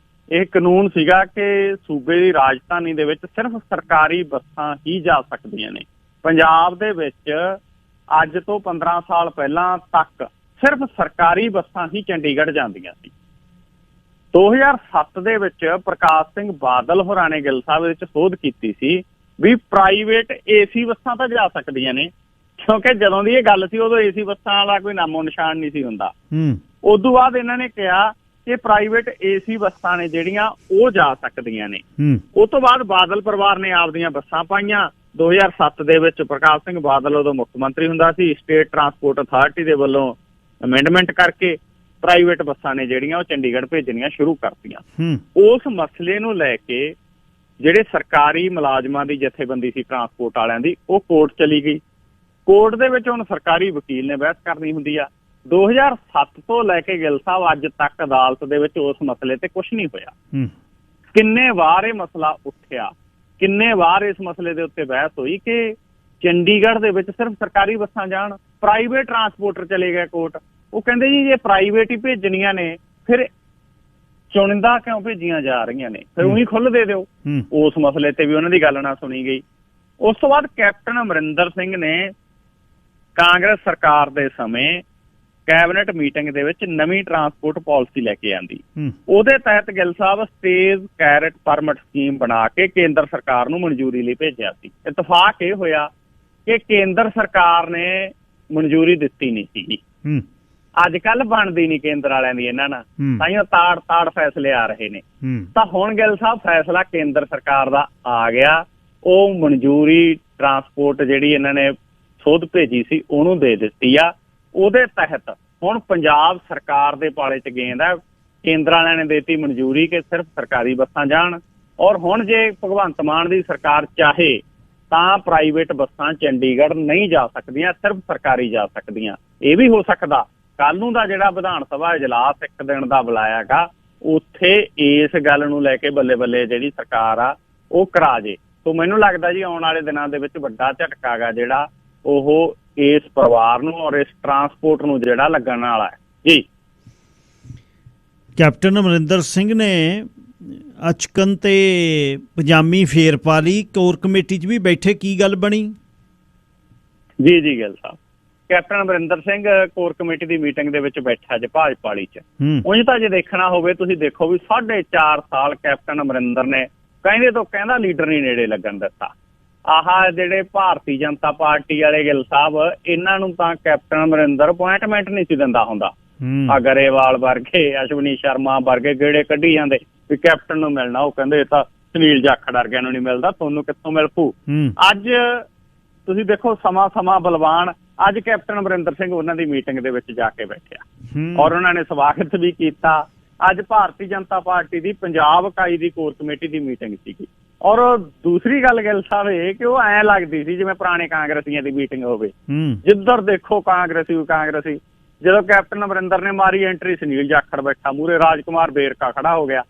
ਇਹ ਕਾਨੂੰਨ ਸੀਗਾ ਕਿ ਸੂਬੇ ਦੀ ਰਾਜਧਾਨੀ ਦੇ ਵਿੱਚ ਸਿਰਫ ਸਰਕਾਰੀ ਬੱਸਾਂ ਹੀ ਜਾ ਸਕਦੀਆਂ ਨੇ। ਪੰਜਾਬ ਦੇ ਵਿੱਚ ਅੱਜ ਤੋਂ 15 ਸਾਲ ਪਹਿਲਾਂ ਤੱਕ ਸਿਰਫ ਸਰਕਾਰੀ ਬੱਸਾਂ ਹੀ ਚੰਡੀਗੜ੍ਹ ਜਾਂਦੀਆਂ ਸੀ। 2007 ਦੇ ਵਿੱਚ ਪ੍ਰਕਾਸ਼ ਸਿੰਘ ਬਾਦਲ ਹੋਰਾਂ ਨੇ ਗਿੱਲ ਸਾਹਿਬ ਵਿੱਚ ਸੋਧ ਕੀਤੀ ਸੀ ਵੀ ਪ੍ਰਾਈਵੇਟ AC ਬੱਸਾਂ ਤਾਂ ਜਾ ਸਕਦੀਆਂ ਨੇ, ਕਿਉਂਕਿ ਜਦੋਂ ਦੀ ਇਹ ਗੱਲ ਸੀ ਉਦੋਂ AC ਬੱਸਾਂ ਵਾਲਾ ਕੋਈ ਨਾਮੋ ਨਿਸ਼ਾਨ ਨਹੀਂ ਸੀ ਹੁੰਦਾ। ਉਦੋਂ ਬਾਅਦ ਇਹਨਾਂ ਨੇ ਕਿਹਾ ਕਿ ਪ੍ਰਾਈਵੇਟ AC ਬੱਸਾਂ ਨੇ ਜਿਹੜੀਆਂ ਉਹ ਜਾ ਸਕਦੀਆਂ ਨੇ। ਉਸ ਤੋਂ ਬਾਅਦ ਬਾਦਲ ਪਰਿਵਾਰ ਨੇ ਆਪਦੀਆਂ ਬੱਸਾਂ ਪਾਈਆਂ। 2007 ਦੇ ਵਿੱਚ ਪ੍ਰਕਾਸ਼ ਸਿੰਘ ਬਾਦਲ ਉਦੋਂ ਮੁੱਖ ਮੰਤਰੀ ਹੁੰਦਾ ਸੀ, ਸਟੇਟ ਟਰਾਂਸਪੋਰਟ ਅਥਾਰਟੀ ਦੇ ਵੱਲੋਂ ਅਮੈਂਡਮੈਂਟ ਕਰਕੇ ਪ੍ਰਾਈਵੇਟ ਬੱਸਾਂ ਨੇ ਜਿਹੜੀਆਂ ਉਹ ਚੰਡੀਗੜ੍ਹ ਭੇਜਣੀਆਂ ਸ਼ੁਰੂ ਕਰਤੀਆਂ। ਉਸ ਮਸਲੇ ਨੂੰ ਲੈ ਕੇ ਜਿਹੜੇ ਸਰਕਾਰੀ ਮੁਲਾਜ਼ਮਾਂ ਦੀ ਜਥੇਬੰਦੀ ਸੀ ਟਰਾਂਸਪੋਰਟ ਵਾਲਿਆਂ ਦੀ, ਉਹ ਕੋਰਟ ਚਲੀ ਗਈ। ਕੋਰਟ ਦੇ ਵਿੱਚ ਹੁਣ ਸਰਕਾਰੀ ਵਕੀਲ ਨੇ ਬਹਿਸ ਕਰਨੀ ਹੁੰਦੀ ਆ। 2007 ਤੋਂ ਲੈ ਕੇ ਗਿੱਲ ਸਾਹਿਬ ਅੱਜ ਤੱਕ ਅਦਾਲਤ ਦੇ ਵਿੱਚ ਉਸ ਮਸਲੇ ਤੇ ਕੁਛ ਨਹੀਂ ਹੋਇਆ। ਕਿੰਨੇ ਵਾਰ ਇਹ ਮਸਲਾ ਉੱਠਿਆ, ਕਿੰਨੇ ਵਾਰ ਇਸ ਮਸਲੇ ਦੇ ਉੱਤੇ ਬਹਿਸ ਹੋਈ ਕਿ ਚੰਡੀਗੜ੍ਹ ਦੇ ਵਿੱਚ ਸਿਰਫ ਸਰਕਾਰੀ ਬੱਸਾਂ ਜਾਣ, ਪ੍ਰਾਈਵੇਟ ਟਰਾਂਸਪੋਰਟਰ ਚਲੇ ਗਏ ਕੋਰਟ। ਉਹ ਕਹਿੰਦੇ ਜੀ ਜੇ ਪ੍ਰਾਈਵੇਟ ਹੀ ਭੇਜਣੀਆਂ ਨੇ ਫਿਰ ਚੁਣਿੰਦਾ ਕਿਉਂ ਭੇਜੀਆਂ ਜਾ ਰਹੀਆਂ ਨੇ, ਫਿਰ ਉਹੀ ਖੁੱਲ੍ਹ ਦੇ ਦਿਓ। ਉਸ ਮਸਲੇ ਤੇ ਵੀ ਉਹਨਾਂ ਦੀ ਗੱਲ ਨਾ ਸੁਣੀ ਗਈ। ਉਸ ਤੋਂ ਬਾਅਦ ਕੈਪਟਨ ਅਮਰਿੰਦਰ ਸਿੰਘ ਨੇ ਕਾਂਗਰਸ ਸਰਕਾਰ ਦੇ ਸਮੇਂ ਕੈਬਨਿਟ ਮੀਟਿੰਗ ਦੇ ਵਿੱਚ ਨਵੀਂ ਟਰਾਂਸਪੋਰਟ ਪਾਲਿਸੀ ਲੈ ਕੇ ਆਂਦੀ। ਉਹਦੇ ਤਹਿਤ ਗਿੱਲ ਸਾਹਿਬ ਸਟੇਜ ਕੈਰਟ ਪਰਮਿਟ ਸਕੀਮ ਬਣਾ ਕੇ ਕੇਂਦਰ ਸਰਕਾਰ ਨੂੰ ਮਨਜ਼ੂਰੀ ਲਈ ਭੇਜਿਆ ਸੀ। ਇਤਫਾਕ ਇਹ ਹੋਇਆ ਕਿ ਕੇਂਦਰ ਸਰਕਾਰ ਨੇ ਮਨਜ਼ੂਰੀ ਦਿੱਤੀ ਨਹੀਂ ਸੀਗੀ। ਅੱਜ ਕੱਲ ਬਣਦੀ ਨਹੀਂ ਕੇਂਦਰ ਵਾਲਿਆਂ ਦੀ ਇਹਨਾਂ ਨਾਲ, ਤਾਂਹੀਓ ਤਾੜ ਫੈਸਲੇ ਆ ਰਹੇ ਨੇ। ਤਾਂ ਹੁਣ ਗਿੱਲ ਸਾਹਿਬ ਫੈਸਲਾ ਕੇਂਦਰ ਸਰਕਾਰ ਦਾ ਆ ਗਿਆ। ਉਹ ਮਨਜ਼ੂਰੀ ਟਰਾਂਸਪੋਰਟ ਜਿਹੜੀ ਇਹਨਾਂ ਨੇ ਸੋਧ ਭੇਜੀ ਸੀ ਉਹਨੂੰ ਦੇ ਦਿੱਤੀ ਆ। ਉਹਦੇ ਤਹਿਤ ਹੁਣ ਪੰਜਾਬ ਸਰਕਾਰ ਦੇ ਪਾਲੇ 'ਚ ਗੇਂਦ ਹੈ। ਕੇਂਦਰ ਵਾਲਿਆਂ ਨੇ ਦੇਤੀ ਮਨਜ਼ੂਰੀ ਕਿ ਸਿਰਫ ਸਰਕਾਰੀ ਬੱਸਾਂ ਜਾਣ, ਔਰ ਹੁਣ ਜੇ ਭਗਵੰਤ ਮਾਨ ਦੀ ਸਰਕਾਰ ਚਾਹੇ ਤਾਂ ਪ੍ਰਾਈਵੇਟ ਬੱਸਾਂ ਚੰਡੀਗੜ੍ਹ ਨਹੀਂ ਜਾ ਸਕਦੀਆਂ, ਸਿਰਫ ਸਰਕਾਰੀ ਜਾ ਸਕਦੀਆਂ। ਇਹ ਵੀ ਹੋ ਸਕਦਾ ਕੱਲ ਨੂੰ ਦਾ ਜਿਹੜਾ ਵਿਧਾਨ ਸਭਾ ਇਜਲਾਸ ਇੱਕ ਦਿਨ ਦਾ ਬੁਲਾਇਆ ਗਾ, ਉੱਥੇ ਇਸ ਗੱਲ ਨੂੰ ਲੈ ਕੇ ਬੱਲੇ ਬੱਲੇ ਜਿਹੜੀ ਸਰਕਾਰ ਆ ਉਹ ਕਰਾ ਜੇ। ਸੋ ਮੈਨੂੰ ਲੱਗਦਾ ਜੀ ਆਉਣ ਵਾਲੇ ਦਿਨਾਂ ਦੇ ਵਿੱਚ ਵੱਡਾ ਝਟਕਾ ਗਾ ਜਿਹੜਾ ਉਹ ਇਸ ਪਰਿਵਾਰ ਨੂੰ ਔਰ ਇਸ ਟਰਾਂਸਪੋਰਟ ਨੂੰ ਜਿਹੜਾ ਲੱਗਣ ਵਾਲਾ ਹੈ। ਜੀ। ਕੈਪਟਨ ਅਮਰਿੰਦਰ ਸਿੰਘ ਨੇ ਅਚਕਨ ਤੇ ਪਜਾਮੀ ਫੇਰ ਪਾ ਲਈ, ਕੋਰ ਕਮੇਟੀ 'ਚ ਵੀ ਬੈਠੇ, ਕੀ ਗੱਲ ਬਣੀ? ਜੀ ਜੀ Gill Sahib, captain Amarinder Singh core committee ਦੀ ਮੀਟਿੰਗ ਦੇ ਵਿੱਚ ਬੈਠਾ ਅੱਜ ਭਾਜਪਾ ਵਾਲੀ 'ਚ। ਉਂਝ ਤਾਂ ਜੇ ਦੇਖਣਾ ਹੋਵੇ, ਤੁਸੀਂ ਦੇਖੋ ਵੀ 4.5 ਸਾਲ ਕੈਪਟਨ ਅਮਰਿੰਦਰ ਨੇ ਕਹਿੰਦੇ ਤੋਂ ਕਹਿੰਦਾ ਲੀਡਰ ਨਹੀਂ ਨੇੜੇ ਲੱਗਣ ਦਿੱਤਾ। ਆਹ ਜਿਹੜੇ ਭਾਰਤੀ ਜਨਤਾ ਪਾਰਟੀ ਵਾਲੇ ਗਿੱਲ ਸਾਹਿਬ, ਇਹਨਾਂ ਨੂੰ ਤਾਂ ਕੈਪਟਨ ਅਮਰਿੰਦਰ ਅਪੁਆਇੰਟਮੈਂਟ ਨਹੀਂ ਸੀ ਦਿੰਦਾ ਹੁੰਦਾ। ਆ ਗਰੇਵਾਲ ਵਰਗੇ, ਅਸ਼ਵਨੀ ਸ਼ਰਮਾ ਵਰਗੇ ਗੇੜੇ ਕੱਢੀ ਜਾਂਦੇ ਵੀ ਕੈਪਟਨ ਨੂੰ ਮਿਲਣਾ, ਉਹ ਕਹਿੰਦੇ ਇਹ ਤਾਂ ਸੁਨੀਲ ਜਾਖੜ ਵਰਗਿਆਂ ਨੂੰ ਨਹੀਂ ਮਿਲਦਾ, ਤੁਹਾਨੂੰ ਕਿੱਥੋਂ ਮਿਲ ਪੂ। ਅੱਜ ਤੁਸੀਂ ਦੇਖੋ ਸਮਾਂ ਬਲਵਾਨ, ਅੱਜ ਕੈਪਟਨ ਅਮਰਿੰਦਰ ਸਿੰਘ ਉਹਨਾਂ ਦੀ ਮੀਟਿੰਗ ਦੇ ਵਿੱਚ ਜਾ ਕੇ ਬੈਠਿਆ ਔਰ ਉਹਨਾਂ ਨੇ ਸਵਾਗਤ ਵੀ ਕੀਤਾ। ਅੱਜ ਭਾਰਤੀ ਜਨਤਾ ਪਾਰਟੀ ਦੀ ਪੰਜਾਬ ਇਕਾਈ ਦੀ ਕੋਰ ਕਮੇਟੀ ਦੀ ਮੀਟਿੰਗ ਸੀਗੀ। ਔਰ ਦੂਸਰੀ ਗੱਲ ਗਿੱਲ ਸਾਹਿਬ ਇਹ ਕਿ ਉਹ ਐਂ ਲੱਗਦੀ ਸੀ ਜਿਵੇਂ ਪੁਰਾਣੇ ਕਾਂਗਰਸੀਆਂ ਦੀ ਮੀਟਿੰਗ ਹੋਵੇ, ਜਿੱਧਰ ਦੇਖੋ ਕਾਂਗਰਸੀ। ਜਦੋਂ ਕੈਪਟਨ ਅਮਰਿੰਦਰ ਨੇ ਮਾਰੀ ਐਂਟਰੀ, ਸੁਨੀਲ ਜਾਖੜ ਬੈਠਾ ਮੂਹਰੇ, ਰਾਜਕੁਮਾਰ ਵੇਰਕਾ ਖੜਾ ਹੋ ਗਿਆ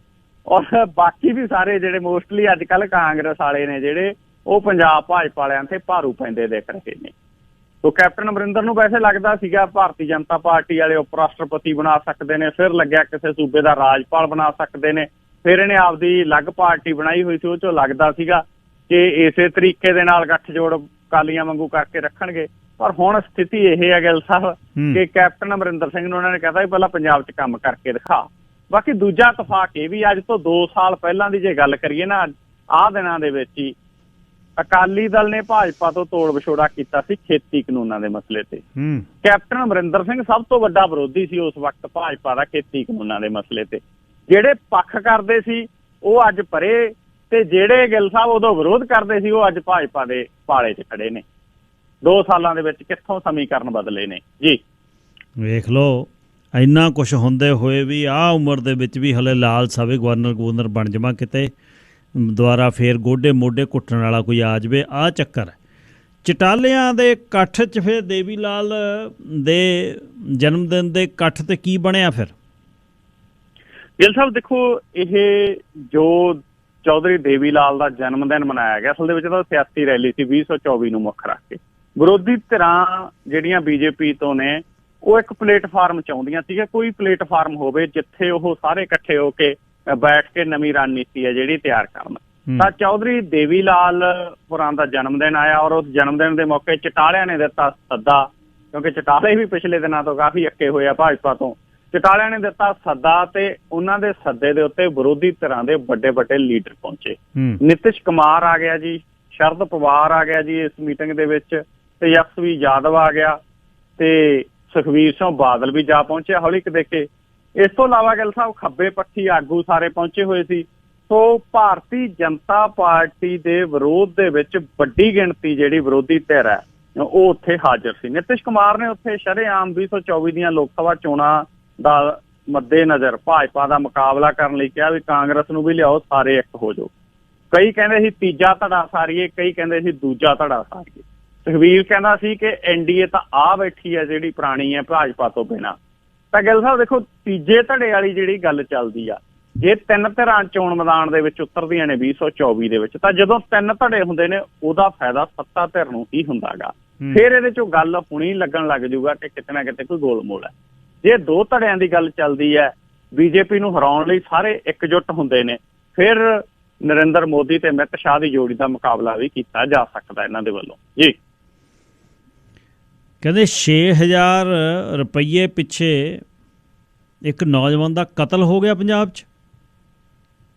ਔਰ ਬਾਕੀ ਵੀ ਸਾਰੇ ਜਿਹੜੇ ਮੋਸਟਲੀ ਅੱਜ ਕੱਲ੍ਹ ਕਾਂਗਰਸ ਵਾਲੇ ਨੇ ਜਿਹੜੇ, ਉਹ ਪੰਜਾਬ ਭਾਜਪਾ ਵਾਲਿਆਂ ਤੇ ਭਾਰੂ ਪੈਂਦੇ ਦਿਖ ਰਹੇ ਨੇ। ਤੋ ਕੈਪਟਨ ਅਮਰਿੰਦਰ ਨੂੰ ਵੈਸੇ ਲੱਗਦਾ ਸੀਗਾ ਭਾਰਤੀ ਜਨਤਾ ਪਾਰਟੀ ਵਾਲੇ ਉਪ ਰਾਸ਼ਟਰਪਤੀ ਬਣਾ ਸਕਦੇ ਨੇ, ਫਿਰ ਲੱਗਿਆ ਕਿਸੇ ਸੂਬੇ ਦਾ ਰਾਜਪਾਲ ਬਣਾ ਸਕਦੇ ਨੇ, ਫਿਰ ਇਹਨੇ ਆਪਦੀ ਅਲੱਗ ਪਾਰਟੀ ਬਣਾਈ ਹੋਈ ਸੀ, ਉਹ ਚੋਂ ਲੱਗਦਾ ਸੀਗਾ ਕਿ ਇਸੇ ਤਰੀਕੇ ਦੇ ਨਾਲ ਗੱਠਜੋੜ ਅਕਾਲੀਆਂ ਵਾਂਗੂ ਕਰਕੇ ਰੱਖਣਗੇ। ਪਰ ਹੁਣ ਸਥਿਤੀ ਇਹ ਹੈ ਗਿੱਲ ਸਾਹਿਬ ਕਿ ਕੈਪਟਨ ਅਮਰਿੰਦਰ ਸਿੰਘ ਨੂੰ ਉਹਨਾਂ ਨੇ ਕਹਿਤਾ ਵੀ ਪਹਿਲਾਂ ਪੰਜਾਬ 'ਚ ਕੰਮ ਕਰਕੇ ਦਿਖਾ। ਬਾਕੀ ਦੂਜਾ ਇਤਫਾਕ ਇਹ ਵੀ, ਅੱਜ ਤੋਂ 2 ਸਾਲ ਪਹਿਲਾਂ ਦੀ ਜੇ ਗੱਲ ਕਰੀਏ ਨਾ, ਆਹ ਦਿਨਾਂ ਦੇ ਵਿੱਚ ਹੀ ਅਕਾਲੀ ਦਲ ਨੇ ਭਾਜਪਾ ਤੋਂ ਤੋੜ ਵਿਛੋੜਾ ਕੀਤਾ ਸੀ ਖੇਤੀ ਕਾਨੂੰਨਾਂ ਦੇ ਮਸਲੇ ਤੇ। ਕੈਪਟਨ ਅਮਰਿੰਦਰ ਸਿੰਘ ਸਭ ਤੋਂ ਵੱਡਾ ਵਿਰੋਧੀ ਸੀ ਉਸ ਵਕਤ ਭਾਜਪਾ ਦਾ ਖੇਤੀ ਕਾਨੂੰਨਾਂ ਦੇ ਮਸਲੇ ਤੇ। ਜਿਹੜੇ ਪੱਖ ਕਰਦੇ ਸੀ ਉਹ ਅੱਜ ਪਰੇ, ਤੇ ਜਿਹੜੇ ਗਿੱਲ ਸਾਹਿਬ ਉਦੋਂ ਵਿਰੋਧ ਕਰਦੇ ਸੀ ਉਹ ਅੱਜ ਭਾਜਪਾ ਦੇ ਪਾਲੇ 'ਚ ਖੜੇ ਨੇ। 2 ਸਾਲਾਂ ਦੇ ਵਿੱਚ ਕਿੱਥੋਂ ਸਮੀਕਰਨ ਬਦਲੇ ਨੇ ਜੀ। ਵੇਖ ਲਓ, ਇੰਨਾ ਕੁਛ ਹੁੰਦੇ ਹੋਏ ਵੀ ਆਹ ਉਮਰ ਦੇ ਵਿੱਚ ਵੀ ਹਲੇ ਲਾਲਸਾ ਵੀ ਗਵਰਨਰ ਬਣ ਜਾਵਾਂ, ਕਿਤੇ ਦੁਬਾਰਾ ਫੇਰ ਗੋਡੇ ਮੋਢੇ ਘੁੱਟਣ ਵਾਲਾ ਕੋਈ ਆ ਜਾਵੇ, ਆਹ ਚੱਕਰ ਹੈ। ਚਟਾਲਿਆਂ ਦੇ ਇਕੱਠ 'ਚ ਫਿਰ ਦੇਵੀ ਲਾਲ ਦੇ ਜਨਮ ਦਿਨ ਦੇ ਇਕੱਠ 'ਤੇ ਕੀ ਬਣਿਆ ਫਿਰ? ਗਿੱਲ ਸਾਹਿਬ ਦੇਖੋ, ਇਹ ਜੋ ਚੌਧਰੀ ਦੇਵੀ ਲਾਲ ਦਾ ਜਨਮ ਦਿਨ ਮਨਾਇਆ ਗਿਆ, ਅਸਲ ਦੇ ਵਿੱਚ ਤਾਂ ਸਿਆਸੀ ਰੈਲੀ ਸੀ 2024 ਨੂੰ ਮੁੱਖ ਰੱਖ ਕੇ। ਵਿਰੋਧੀ ਧਿਰਾਂ ਜਿਹੜੀਆਂ ਬੀਜੇਪੀ ਤੋਂ ਨੇ, ਉਹ ਇੱਕ ਪਲੇਟਫਾਰਮ ਚਾਹੁੰਦੀਆਂ ਸੀਗੀਆਂ, ਕੋਈ ਪਲੇਟਫਾਰਮ ਹੋਵੇ ਜਿੱਥੇ ਉਹ ਸਾਰੇ ਇਕੱਠੇ ਹੋ ਕੇ ਬੈਠ ਕੇ ਨਵੀਂ ਰਣਨੀਤੀ ਹੈ ਜਿਹੜੀ ਤਿਆਰ ਕਰਨ। ਤਾਂ ਚੌਧਰੀ ਦੇਵੀ ਲਾਲ ਹੋਰਾਂ ਦਾ ਜਨਮ ਦਿਨ ਆਇਆ ਔਰ ਉਸ ਜਨਮ ਦਿਨ ਦੇ ਮੌਕੇ ਚਟਾਲਿਆਂ ਨੇ ਦਿੱਤਾ ਸੱਦਾ, ਕਿਉਂਕਿ ਚਟਾਲੇ ਵੀ ਪਿਛਲੇ ਦਿਨਾਂ ਤੋਂ ਕਾਫੀ ਅੱਕੇ ਹੋਏ ਆ ਭਾਜਪਾ ਤੋਂ। ਚਟਾਲਿਆਂ ਨੇ ਦਿੱਤਾ ਸੱਦਾ ਤੇ ਉਹਨਾਂ ਦੇ ਸੱਦੇ ਦੇ ਉੱਤੇ ਵਿਰੋਧੀ ਧਿਰਾਂ ਦੇ ਵੱਡੇ ਲੀਡਰ ਪਹੁੰਚੇ। ਨਿਤਿਸ਼ ਕੁਮਾਰ ਆ ਗਿਆ ਜੀ, ਸ਼ਰਦ ਪਵਾਰ ਆ ਗਿਆ ਜੀ ਇਸ ਮੀਟਿੰਗ ਦੇ ਵਿੱਚ, ਤੇਜਸਵੀ ਯਾਦਵ ਆ ਗਿਆ ਤੇ ਸੁਖਬੀਰ ਸਿੰਘ ਬਾਦਲ ਵੀ ਜਾ ਪਹੁੰਚੇ ਹੌਲੀ ਕਿ ਦੇਖੇ। ਇਸ ਤੋਂ ਇਲਾਵਾ ਗਿੱਲ ਸਾਹਿਬ ਖੱਬੇ ਪੱਖੀ ਆਗੂ ਸਾਰੇ ਪਹੁੰਚੇ ਹੋਏ ਸੀ। ਸੋ ਭਾਰਤੀ ਜਨਤਾ ਪਾਰਟੀ ਦੇ ਵਿਰੋਧ ਦੇ ਵਿੱਚ ਵੱਡੀ ਗਿਣਤੀ ਜਿਹੜੀ ਵਿਰੋਧੀ ਧਿਰ ਹੈ ਉਹ ਉੱਥੇ ਹਾਜ਼ਰ ਸੀ। ਨਿਤਿਸ਼ ਕੁਮਾਰ ਨੇ ਉੱਥੇ ਸ਼ਰੇਆਮ 2024 ਦੀਆਂ ਲੋਕ ਸਭਾ ਚੋਣਾਂ ਦਾ ਮੱਦੇਨਜ਼ਰ ਭਾਜਪਾ ਦਾ ਮੁਕਾਬਲਾ ਕਰਨ ਲਈ ਕਿਹਾ ਵੀ ਕਾਂਗਰਸ ਨੂੰ ਵੀ ਲਿਆਓ, ਸਾਰੇ ਇੱਕ ਹੋ ਜਾਓ। ਕਈ ਕਹਿੰਦੇ ਸੀ ਤੀਜਾ ਧੜਾ ਸਾਰੀਏ, ਕਈ ਕਹਿੰਦੇ ਸੀ ਦੂਜਾ ਧੜਾ ਸਾਰੀਏ। ਸੁਖਬੀਰ ਕਹਿੰਦਾ ਸੀ ਕਿ ਐਨਡੀਏ ਤਾਂ ਆ ਬੈਠੀ ਹੈ ਜਿਹੜੀ ਪੁਰਾਣੀ ਹੈ ਭਾਜਪਾ ਤੋਂ ਬਿਨਾਂ। ਤਾਂ ਗਿੱਲ ਸਾਹਿਬ ਦੇਖੋ, ਤੀਜੇ ਧੜੇ ਵਾਲੀ ਜਿਹੜੀ ਗੱਲ ਚੱਲਦੀ ਆ, ਜੇ 3 ਧਿਰਾਂ ਚੋਣ ਮੈਦਾਨ ਦੇ ਵਿੱਚ ਉਤਰਦੀਆਂ ਨੇ 2024 ਦੇ ਵਿੱਚ, ਤਾਂ ਜਦੋਂ 3 ਧੜੇ ਹੁੰਦੇ ਨੇ ਉਹਦਾ ਫਾਇਦਾ ਸੱਤਾ ਧਿਰ ਨੂੰ ਹੀ ਹੁੰਦਾ ਗਾ। ਫਿਰ ਇਹਦੇ ਚੋਂ ਗੱਲ ਹੁਣੀ ਲੱਗਣ ਲੱਗ ਜੂਗਾ ਕਿ ਕਿਤੇ ਨਾ ਕਿਤੇ ਕੋਈ ਗੋਲਮੋਲ ਹੈ। ਜੇ 2 ਧੜਿਆਂ ਦੀ ਗੱਲ ਚੱਲਦੀ ਹੈ, ਬੀਜੇਪੀ ਨੂੰ ਹਰਾਉਣ ਲਈ ਸਾਰੇ ਇਕਜੁੱਟ ਹੁੰਦੇ ਨੇ, ਫਿਰ ਨਰਿੰਦਰ ਮੋਦੀ ਤੇ ਅਮਿਤ ਸ਼ਾਹ ਦੀ ਜੋੜੀ ਦਾ ਮੁਕਾਬਲਾ ਵੀ ਕੀਤਾ ਜਾ ਸਕਦਾ ਇਹਨਾਂ ਦੇ ਵੱਲੋਂ ਜੀ। ਕਹਿੰਦੇ 6000 ਰੁਪਈਏ ਪਿੱਛੇ ਇੱਕ ਨੌਜਵਾਨ ਦਾ ਕਤਲ ਹੋ ਗਿਆ ਪੰਜਾਬ 'ਚ।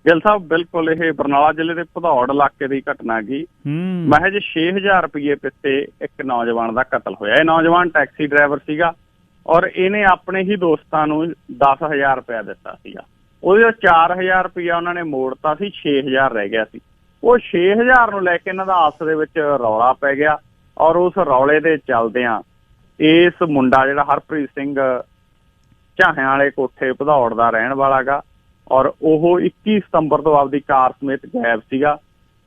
ਗਿੱਲ ਸਾਹਿਬ ਬਿਲਕੁਲ, ਇਹ ਬਰਨਾਲਾ ਜ਼ਿਲ੍ਹੇ ਦੇ ਭਦੌੜ ਇਲਾਕੇ ਦੀ ਘਟਨਾ ਗੀ। ਮਹਿਜ 6000 ਰੁਪਈਏ ਪਿੱਛੇ ਇੱਕ ਨੌਜਵਾਨ ਦਾ ਕਤਲ ਹੋਇਆ। ਇਹ ਨੌਜਵਾਨ ਟੈਕਸੀ ਡਰਾਈਵਰ ਸੀਗਾ ਔਰ ਇਹਨੇ ਆਪਣੇ ਹੀ ਦੋਸਤਾਂ ਨੂੰ 10,000 ਰੁਪਇਆ ਦਿੱਤਾ ਸੀਗਾ। ਉਹਦੇ 4000 ਰੁਪਇਆ ਉਹਨਾਂ ਨੇ ਮੋੜਤਾ ਸੀ, 6000 ਰਹਿ ਗਿਆ ਸੀ। ਉਹ 6000 ਨੂੰ ਲੈ ਕੇ ਇਹਨਾਂ ਦਾ ਆਪਸ ਦੇ ਵਿੱਚ ਰੌਲਾ ਪੈ ਗਿਆ ਔਰ ਉਸ ਰੌਲੇ ਦੇ ਚੱਲਦਿਆਂ ਇਸ ਮੁੰਡਾ ਜਿਹੜਾ ਹਰਪ੍ਰੀਤ ਸਿੰਘ ਝਾਹਿਆਂ ਵਾਲੇ ਕੋਠੇ ਭਦੌੜ ਦਾ ਰਹਿਣ ਵਾਲਾ ਗਾ ਔਰ ਉਹ 21 ਸਤੰਬਰ ਤੋਂ ਆਪਦੀ ਕਾਰ ਸਮੇਤ ਗਾਇਬ ਸੀਗਾ।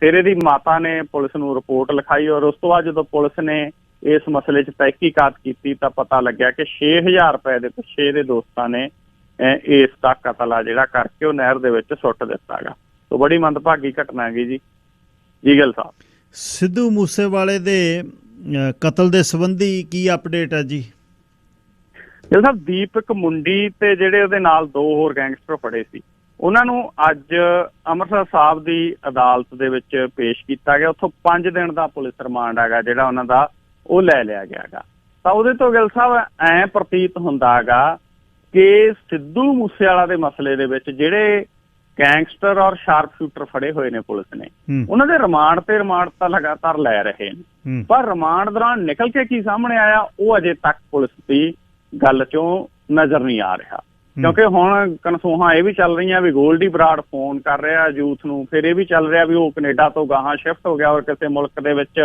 ਫਿਰ ਇਹਦੀ ਮਾਤਾ ਨੇ ਪੁਲਿਸ ਨੂੰ ਰਿਪੋਰਟ ਲਿਖਾਈ ਔਰ ਉਸ ਤੋਂ ਬਾਅਦ ਜਦੋਂ ਪੁਲਿਸ ਨੇ ਇਸ ਮਸਲੇ 'ਚ ਤਹਿਕੀਕਾਤ ਕੀਤੀ ਤਾਂ ਪਤਾ ਲੱਗਿਆ ਕਿ 6000 ਰੁਪਏ ਦੇ ਪਿੱਛੇ ਦੇ ਦੋਸਤਾਂ ਨੇ ਇਸ ਦਾ ਕਤਲ ਆ ਜਿਹੜਾ ਕਰਕੇ ਉਹ ਨਹਿਰ ਦੇ ਵਿੱਚ ਸੁੱਟ ਦਿੱਤਾ ਗਾ। ਸੋ ਬੜੀ ਮੰਦਭਾਗੀ ਘਟਨਾ ਹੈਗੀ ਜੀ ਗਿੱਲ ਸਾਹਿਬ। ਸਿੱਧੂ ਮੂਸੇਵਾਲੇ ਦੇ ਕਤਲ ਦੇ ਸੰਬੰਧੀ ਕੀ ਅਪਡੇਟ ਹੈ ਜੀ? ਗਿੱਲ ਸਾਹਿਬ ਦੀਪਕ ਮੁੰਡੀ ਤੇ ਜਿਹੜੇ ਉਹਦੇ ਨਾਲ 2 ਹੋਰ ਗੈਂਗਸਟਰ ਫੜੇ ਸੀ, ਉਹਨਾਂ ਨੂੰ ਅੱਜ ਅੰਮ੍ਰਿਤਸਰ ਸਾਹਿਬ ਦੀ ਅਦਾਲਤ ਦੇ ਵਿੱਚ ਪੇਸ਼ ਕੀਤਾ ਗਿਆ। ਉੱਥੋਂ 5 ਦਿਨ ਦਾ ਪੁਲਿਸ ਰਿਮਾਂਡ ਹੈਗਾ ਜਿਹੜਾ ਉਹਨਾਂ ਦਾ ਉਹ ਲੈ ਲਿਆ ਗਿਆ ਗਾ। ਤਾਂ ਉਹਦੇ ਤੋਂ ਗਿੱਲ ਸਾਹਿਬ ਐਂ ਪ੍ਰਤੀਤ ਹੁੰਦਾ ਹੈਗਾ ਕਿ ਸਿੱਧੂ ਮੂਸੇਵਾਲਾ ਦੇ ਮਸਲੇ ਦੇ ਵਿੱਚ ਜਿਹੜੇ ਗੈਂਗਸਟਰ ਔਰ ਸ਼ਾਰਪ ਸ਼ੂਟਰ ਫੜੇ ਹੋਏ ਨੇ ਪੁਲਿਸ ਨੇ, ਉਹਨਾਂ ਦੇ ਰਿਮਾਂਡ ਤੇ ਰਿਮਾਂਡ ਤਾਂ ਲਗਾਤਾਰ ਲੈ ਰਹੇ ਨੇ, ਪਰ ਰਿਮਾਂਡ ਦੌਰਾਨ ਨਿਕਲ ਕੇ ਕੀ ਸਾਹਮਣੇ ਆਇਆ ਉਹ ਅਜੇ ਤੱਕ ਪੁਲਿਸ ਦੀ ਗੱਲ ਚੋਂ ਨਜ਼ਰ ਨਹੀਂ ਆ ਰਿਹਾ। ਕਿਉਂਕਿ ਹੁਣ ਕਨਸੂਹਾਂ ਇਹ ਵੀ ਚੱਲ ਰਹੀਆਂ ਵੀ ਗੋਲਡੀ ਬਰਾੜ ਫੋਨ ਕਰ ਰਿਹਾ ਯੂਥ ਨੂੰ, ਫਿਰ ਇਹ ਵੀ ਚੱਲ ਰਿਹਾ ਵੀ ਉਹ ਕੈਨੇਡਾ ਤੋਂ ਗਾਹਾਂ ਸ਼ਿਫਟ ਹੋ ਗਿਆ ਔਰ ਕਿਸੇ ਮੁਲਕ ਦੇ ਵਿੱਚ।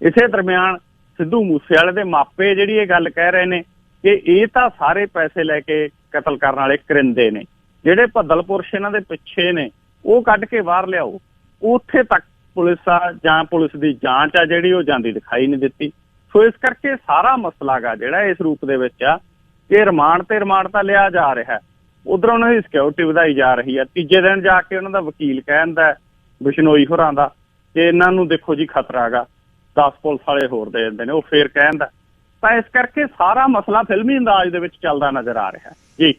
ਇਸੇ ਦਰਮਿਆਨ ਸਿੱਧੂ ਮੂਸੇਵਾਲੇ ਦੇ ਮਾਪੇ ਜਿਹੜੀ ਇਹ ਗੱਲ ਕਹਿ ਰਹੇ ਨੇ ਕਿ ਇਹ ਤਾਂ ਸਾਰੇ ਪੈਸੇ ਲੈ ਕੇ ਕਤਲ ਕਰਨ ਵਾਲੇ ਕਰਿੰਦੇ ਨੇ, ਜਿਹੜੇ ਭੱਦਲ ਪੁਰਸ਼ ਇਹਨਾਂ ਦੇ ਪਿੱਛੇ ਨੇ ਉਹ ਕੱਢ ਕੇ ਬਾਹਰ ਲਿਆਓ। ਉੱਥੇ ਤੱਕ ਪੁਲਿਸ ਆ ਜਾਂ ਪੁਲਿਸ ਦੀ ਜਾਂਚ ਆ ਜਿਹੜੀ ਉਹ ਜਾਂਦੀ ਦਿਖਾਈ ਨਹੀਂ ਦਿੱਤੀ। ਸੋ ਇਸ ਕਰਕੇ ਸਾਰਾ ਮਸਲਾ ਗਾ ਜਿਹੜਾ ਇਸ ਰੂਪ ਦੇ ਵਿੱਚ ਆ ਕਿ ਰਿਮਾਂਡ ਤੇ ਰਿਮਾਂਡ ਤਾਂ ਲਿਆ ਜਾ ਰਿਹਾ, ਉਧਰ ਉਹਨਾਂ ਦੀ ਸਿਕਿਉਰਿਟੀ ਵਧਾਈ ਜਾ ਰਹੀ ਹੈ। ਤੀਜੇ ਦਿਨ ਜਾ ਕੇ ਉਹਨਾਂ ਦਾ ਵਕੀਲ ਕਹਿੰਦਾ ਬਿਸ਼ਨੋਈ ਹੋਰਾਂ ਦਾ ਕਿ ਇਹਨਾਂ ਨੂੰ ਦੇਖੋ ਜੀ ਖਤਰਾ ਗਾ, 10 ਪੁਲਿਸ ਵਾਲੇ ਹੋਰ ਦੇ ਦਿੰਦੇ ਨੇ, ਉਹ ਫੇਰ ਕਹਿੰਦਾ। ਤਾਂ ਇਸ ਕਰਕੇ ਸਾਰਾ ਮਸਲਾ ਫਿਲਮੀ ਅੰਦਾਜ਼ ਦੇ ਵਿੱਚ ਚੱਲਦਾ ਨਜ਼ਰ ਆ ਰਿਹਾ ਜੀ।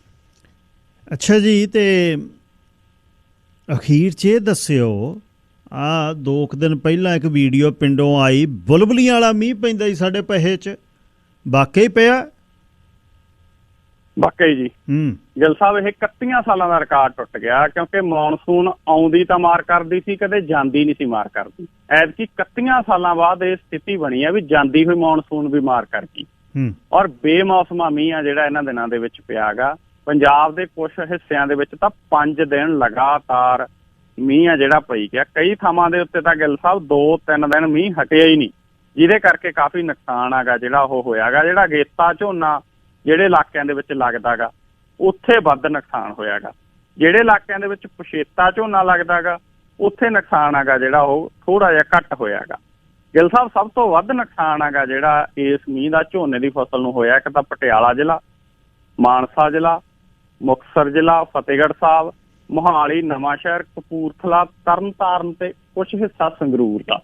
ਅੱਛਾ ਜੀ, ਤੇ ਅਖੀਰ 'ਚ ਇਹ ਦੱਸਿਓ, ਆਹ 2 ਦਿਨ ਪਹਿਲਾਂ ਇੱਕ ਵੀਡੀਓ ਪਿੰਡੋਂ ਆਈ, ਬੁਲਬੁਲੀਆਂ ਵਾਲਾ ਮੀਂਹ ਪੈਂਦਾ ਜੀ ਸਾਡੇ ਪਹੇ 'ਚ, ਵਾਕਈ ਪਿਆ? ਵਾਕਈ ਜੀ ਗਿੱਲ ਸਾਹਿਬ, ਇਹ 31 ਸਾਲਾਂ ਦਾ ਰਿਕਾਰਡ ਟੁੱਟ ਗਿਆ, ਕਿਉਂਕਿ ਮੌਨਸੂਨ ਆਉਂਦੀ ਤਾਂ ਮਾਰ ਕਰਦੀ ਸੀ, ਕਦੇ ਜਾਂਦੀ ਨਹੀਂ ਸੀ ਮਾਰ ਕਰਦੀ। ਐਤਕੀ 31 ਸਾਲਾਂ ਬਾਅਦ ਇਹ ਸਥਿਤੀ ਬਣੀ ਆ ਵੀ ਜਾਂਦੀ ਹੋਈ ਮੌਨਸੂਨ ਵੀ ਮਾਰ ਕਰ ਗਈ। ਔਰ ਬੇਮੌਸਮਾ ਮੀਂਹ ਆ ਜਿਹੜਾ ਇਹਨਾਂ ਦਿਨਾਂ ਦੇ ਵਿੱਚ ਪਿਆ ਗਾ। ਪੰਜਾਬ ਦੇ ਕੁਝ ਹਿੱਸਿਆਂ ਦੇ ਵਿੱਚ ਤਾਂ 5 ਦਿਨ ਲਗਾਤਾਰ ਮੀਂਹ ਆ ਜਿਹੜਾ ਪਈ ਗਿਆ। ਕਈ ਥਾਵਾਂ ਦੇ ਉੱਤੇ ਤਾਂ ਗਿੱਲ ਸਾਹਿਬ 2-3 ਦਿਨ ਮੀਂਹ ਹਟਿਆ ਹੀ ਨਹੀਂ, ਜਿਹਦੇ ਕਰਕੇ ਕਾਫੀ ਨੁਕਸਾਨ ਹੈਗਾ ਜਿਹੜਾ ਉਹ ਹੋਇਆ ਗਾ। ਜਿਹੜਾ ਅਗੇਤਾ ਝੋਨਾ ਜਿਹੜੇ ਇਲਾਕਿਆਂ ਦੇ ਵਿੱਚ ਲੱਗਦਾ ਗਾ ਉੱਥੇ ਵੱਧ ਨੁਕਸਾਨ ਹੋਇਆ ਗਾ। ਜਿਹੜੇ ਇਲਾਕਿਆਂ ਦੇ ਵਿੱਚ ਪਛੇਤਾ ਝੋਨਾ ਲੱਗਦਾ ਗਾ ਉੱਥੇ ਨੁਕਸਾਨ ਹੈਗਾ ਜਿਹੜਾ ਉਹ ਥੋੜਾ ਜਿਹਾ ਘੱਟ ਹੋਇਆ ਗਾ। ਗਿੱਲ ਸਾਹਿਬ, ਸਭ ਤੋਂ ਵੱਧ ਨੁਕਸਾਨ ਹੈਗਾ ਜਿਹੜਾ ਇਸ ਮੀਂਹ ਦਾ ਝੋਨੇ ਦੀ ਫਸਲ ਨੂੰ ਹੋਇਆ, ਇੱਕ ਤਾਂ ਪਟਿਆਲਾ ਜ਼ਿਲ੍ਹਾ, ਮਾਨਸਾ ਜ਼ਿਲ੍ਹਾ, ਮੁਕਤਸਰ ਜ਼ਿਲ੍ਹਾ, ਫਤਿਹਗੜ੍ਹ ਸਾਹਿਬ, ਮੋਹਾਲੀ, ਨਵਾਂਸ਼ਹਿਰ, ਕਪੂਰਥਲਾ, ਤਰਨਤਾਰਨ ਤੇ ਕੁਛ ਹਿੱਸਾ ਸੰਗਰੂਰ ਦਾ।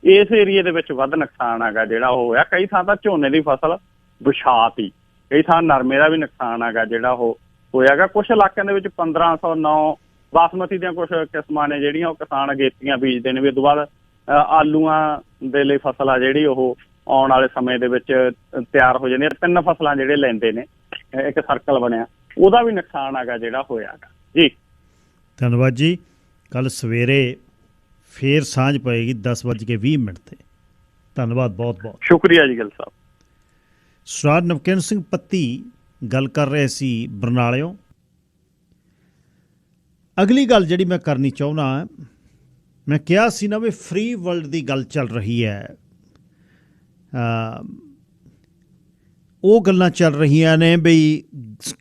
ਇਸ ਏਰੀਏ ਦੇ ਵਿੱਚ ਵੱਧ ਨੁਕਸਾਨ ਹੈਗਾ ਜਿਹੜਾ ਉਹ ਹੋਇਆ। ਕਈ ਥਾਂ ਤਾਂ ਝੋਨੇ ਦੀ ਫਸਲ ਵਿਛਾਤੀ, ਕਈ ਥਾਂ ਨਰਮੇ ਦਾ ਵੀ ਨੁਕਸਾਨ ਹੈਗਾ ਜਿਹੜਾ ਉਹ ਹੋਇਆਗਾ। ਕੁਛ ਇਲਾਕਿਆਂ ਦੇ ਵਿੱਚ 1509 ਬਾਸਮਤੀ ਦੀਆਂ ਕੁਛ ਕਿਸਮਾਂ ਨੇ ਜਿਹੜੀਆਂ ਉਹ ਕਿਸਾਨ ਅਗੇਤੀਆਂ ਬੀਜਦੇ ਨੇ ਵੀ ਉਦੋਂ ਬਾਅਦ ਆਲੂਆਂ ਦੇ ਲਈ ਫਸਲ ਆ ਜਿਹੜੀ ਉਹ ਆਉਣ ਵਾਲੇ ਸਮੇਂ ਦੇ ਵਿੱਚ ਤਿਆਰ ਹੋ ਜਾਂਦੀ ਹੈ। 3 ਫਸਲਾਂ ਜਿਹੜੇ ਲੈਂਦੇ ਨੇ, ਇੱਕ ਸਰਕਲ ਬਣਿਆ, ਉਹਦਾ ਵੀ ਨੁਕਸਾਨ ਹੈਗਾ ਜਿਹੜਾ ਹੋਇਆਗਾ ਜੀ। ਧੰਨਵਾਦ ਜੀ। ਕੱਲ ਸਵੇਰੇ ਫੇਰ ਸਾਂਝ ਪਏਗੀ 10:20 ਤੇ। ਧੰਨਵਾਦ ਬਹੁਤ ਬਹੁਤ। ਸ਼ੁਕਰੀਆ ਜੀ ਗਿੱਲ ਸਾਹਿਬ। ਸਰਦਾਰ ਨਵਕਿਰਨ ਸਿੰਘ ਪੱਤੀ ਗੱਲ ਕਰ ਰਹੇ ਸੀ ਬਰਨਾਲਿਓਂ। ਅਗਲੀ ਗੱਲ ਜਿਹੜੀ ਮੈਂ ਕਰਨੀ ਚਾਹੁੰਦਾ, ਮੈਂ ਕਿਹਾ ਸੀ ਨਾ ਵੀ ਫਰੀ ਵਰਲਡ ਦੀ ਗੱਲ ਚੱਲ ਰਹੀ ਹੈ, ਉਹ ਗੱਲਾਂ ਚੱਲ ਰਹੀਆਂ ਨੇ ਬਈ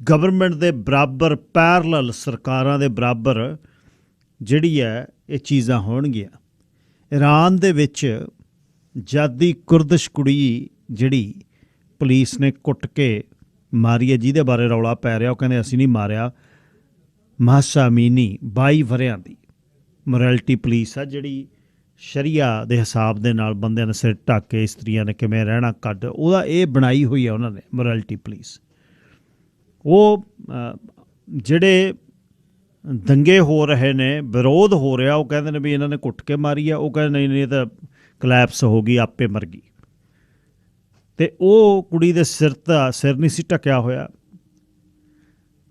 ਗਵਰਨਮੈਂਟ ਦੇ ਬਰਾਬਰ ਪੈਰਲਲ, ਸਰਕਾਰਾਂ ਦੇ ਬਰਾਬਰ ਜਿਹੜੀ ਹੈ ਇਹ ਚੀਜ਼ਾਂ ਹੋਣਗੀਆਂ। ਈਰਾਨ ਦੇ ਵਿੱਚ ਜਾਦੀ ਕੁਰਦਿਸ਼ ਕੁੜੀ ਜਿਹੜੀ ਪੁਲਿਸ ਨੇ ਕੁੱਟ ਕੇ ਮਾਰੀ ਹੈ, ਜਿਹਦੇ ਬਾਰੇ ਰੌਲਾ ਪੈ ਰਿਹਾ, ਉਹ ਕਹਿੰਦੇ ਅਸੀਂ ਨਹੀਂ ਮਾਰਿਆ, ਮਹਸਾ ਅਮੀਨੀ 22 ਵਰ੍ਹਿਆਂ ਦੀ ਮੋਰੈਲਿਟੀ ਪੁਲਿਸ ਆ ਜਿਹੜੀ ਸ਼ਰੀਆ ਦੇ ਹਿਸਾਬ ਦੇ ਨਾਲ ਬੰਦਿਆਂ ਨੇ ਸਿਰ ਢੱਕ ਕੇ ਇਸਤਰੀਆਂ ਨੇ ਕਿਵੇਂ ਰਹਿਣਾ ਕੱਢ, ਉਹਦਾ ਇਹ ਬਣਾਈ ਹੋਈ ਹੈ ਉਹਨਾਂ ਨੇ ਮੋਰੈਲਿਟੀ ਪੁਲਿਸ। ਉਹ ਜਿਹੜੇ ਦੰਗੇ ਹੋ ਰਹੇ ਨੇ, ਵਿਰੋਧ ਹੋ ਰਿਹਾ, ਉਹ ਕਹਿੰਦੇ ਨੇ ਵੀ ਇਹਨਾਂ ਨੇ ਕੁੱਟ ਕੇ ਮਾਰੀ ਆ, ਉਹ ਕਹਿੰਦੇ ਨਹੀਂ ਇਹ ਤਾਂ ਕਲੈਪਸ ਹੋ ਗਈ, ਆਪੇ ਮਰ ਗਈ। ਅਤੇ ਉਹ ਕੁੜੀ ਦੇ ਸਿਰ ਨਹੀਂ ਸੀ ਢੱਕਿਆ ਹੋਇਆ।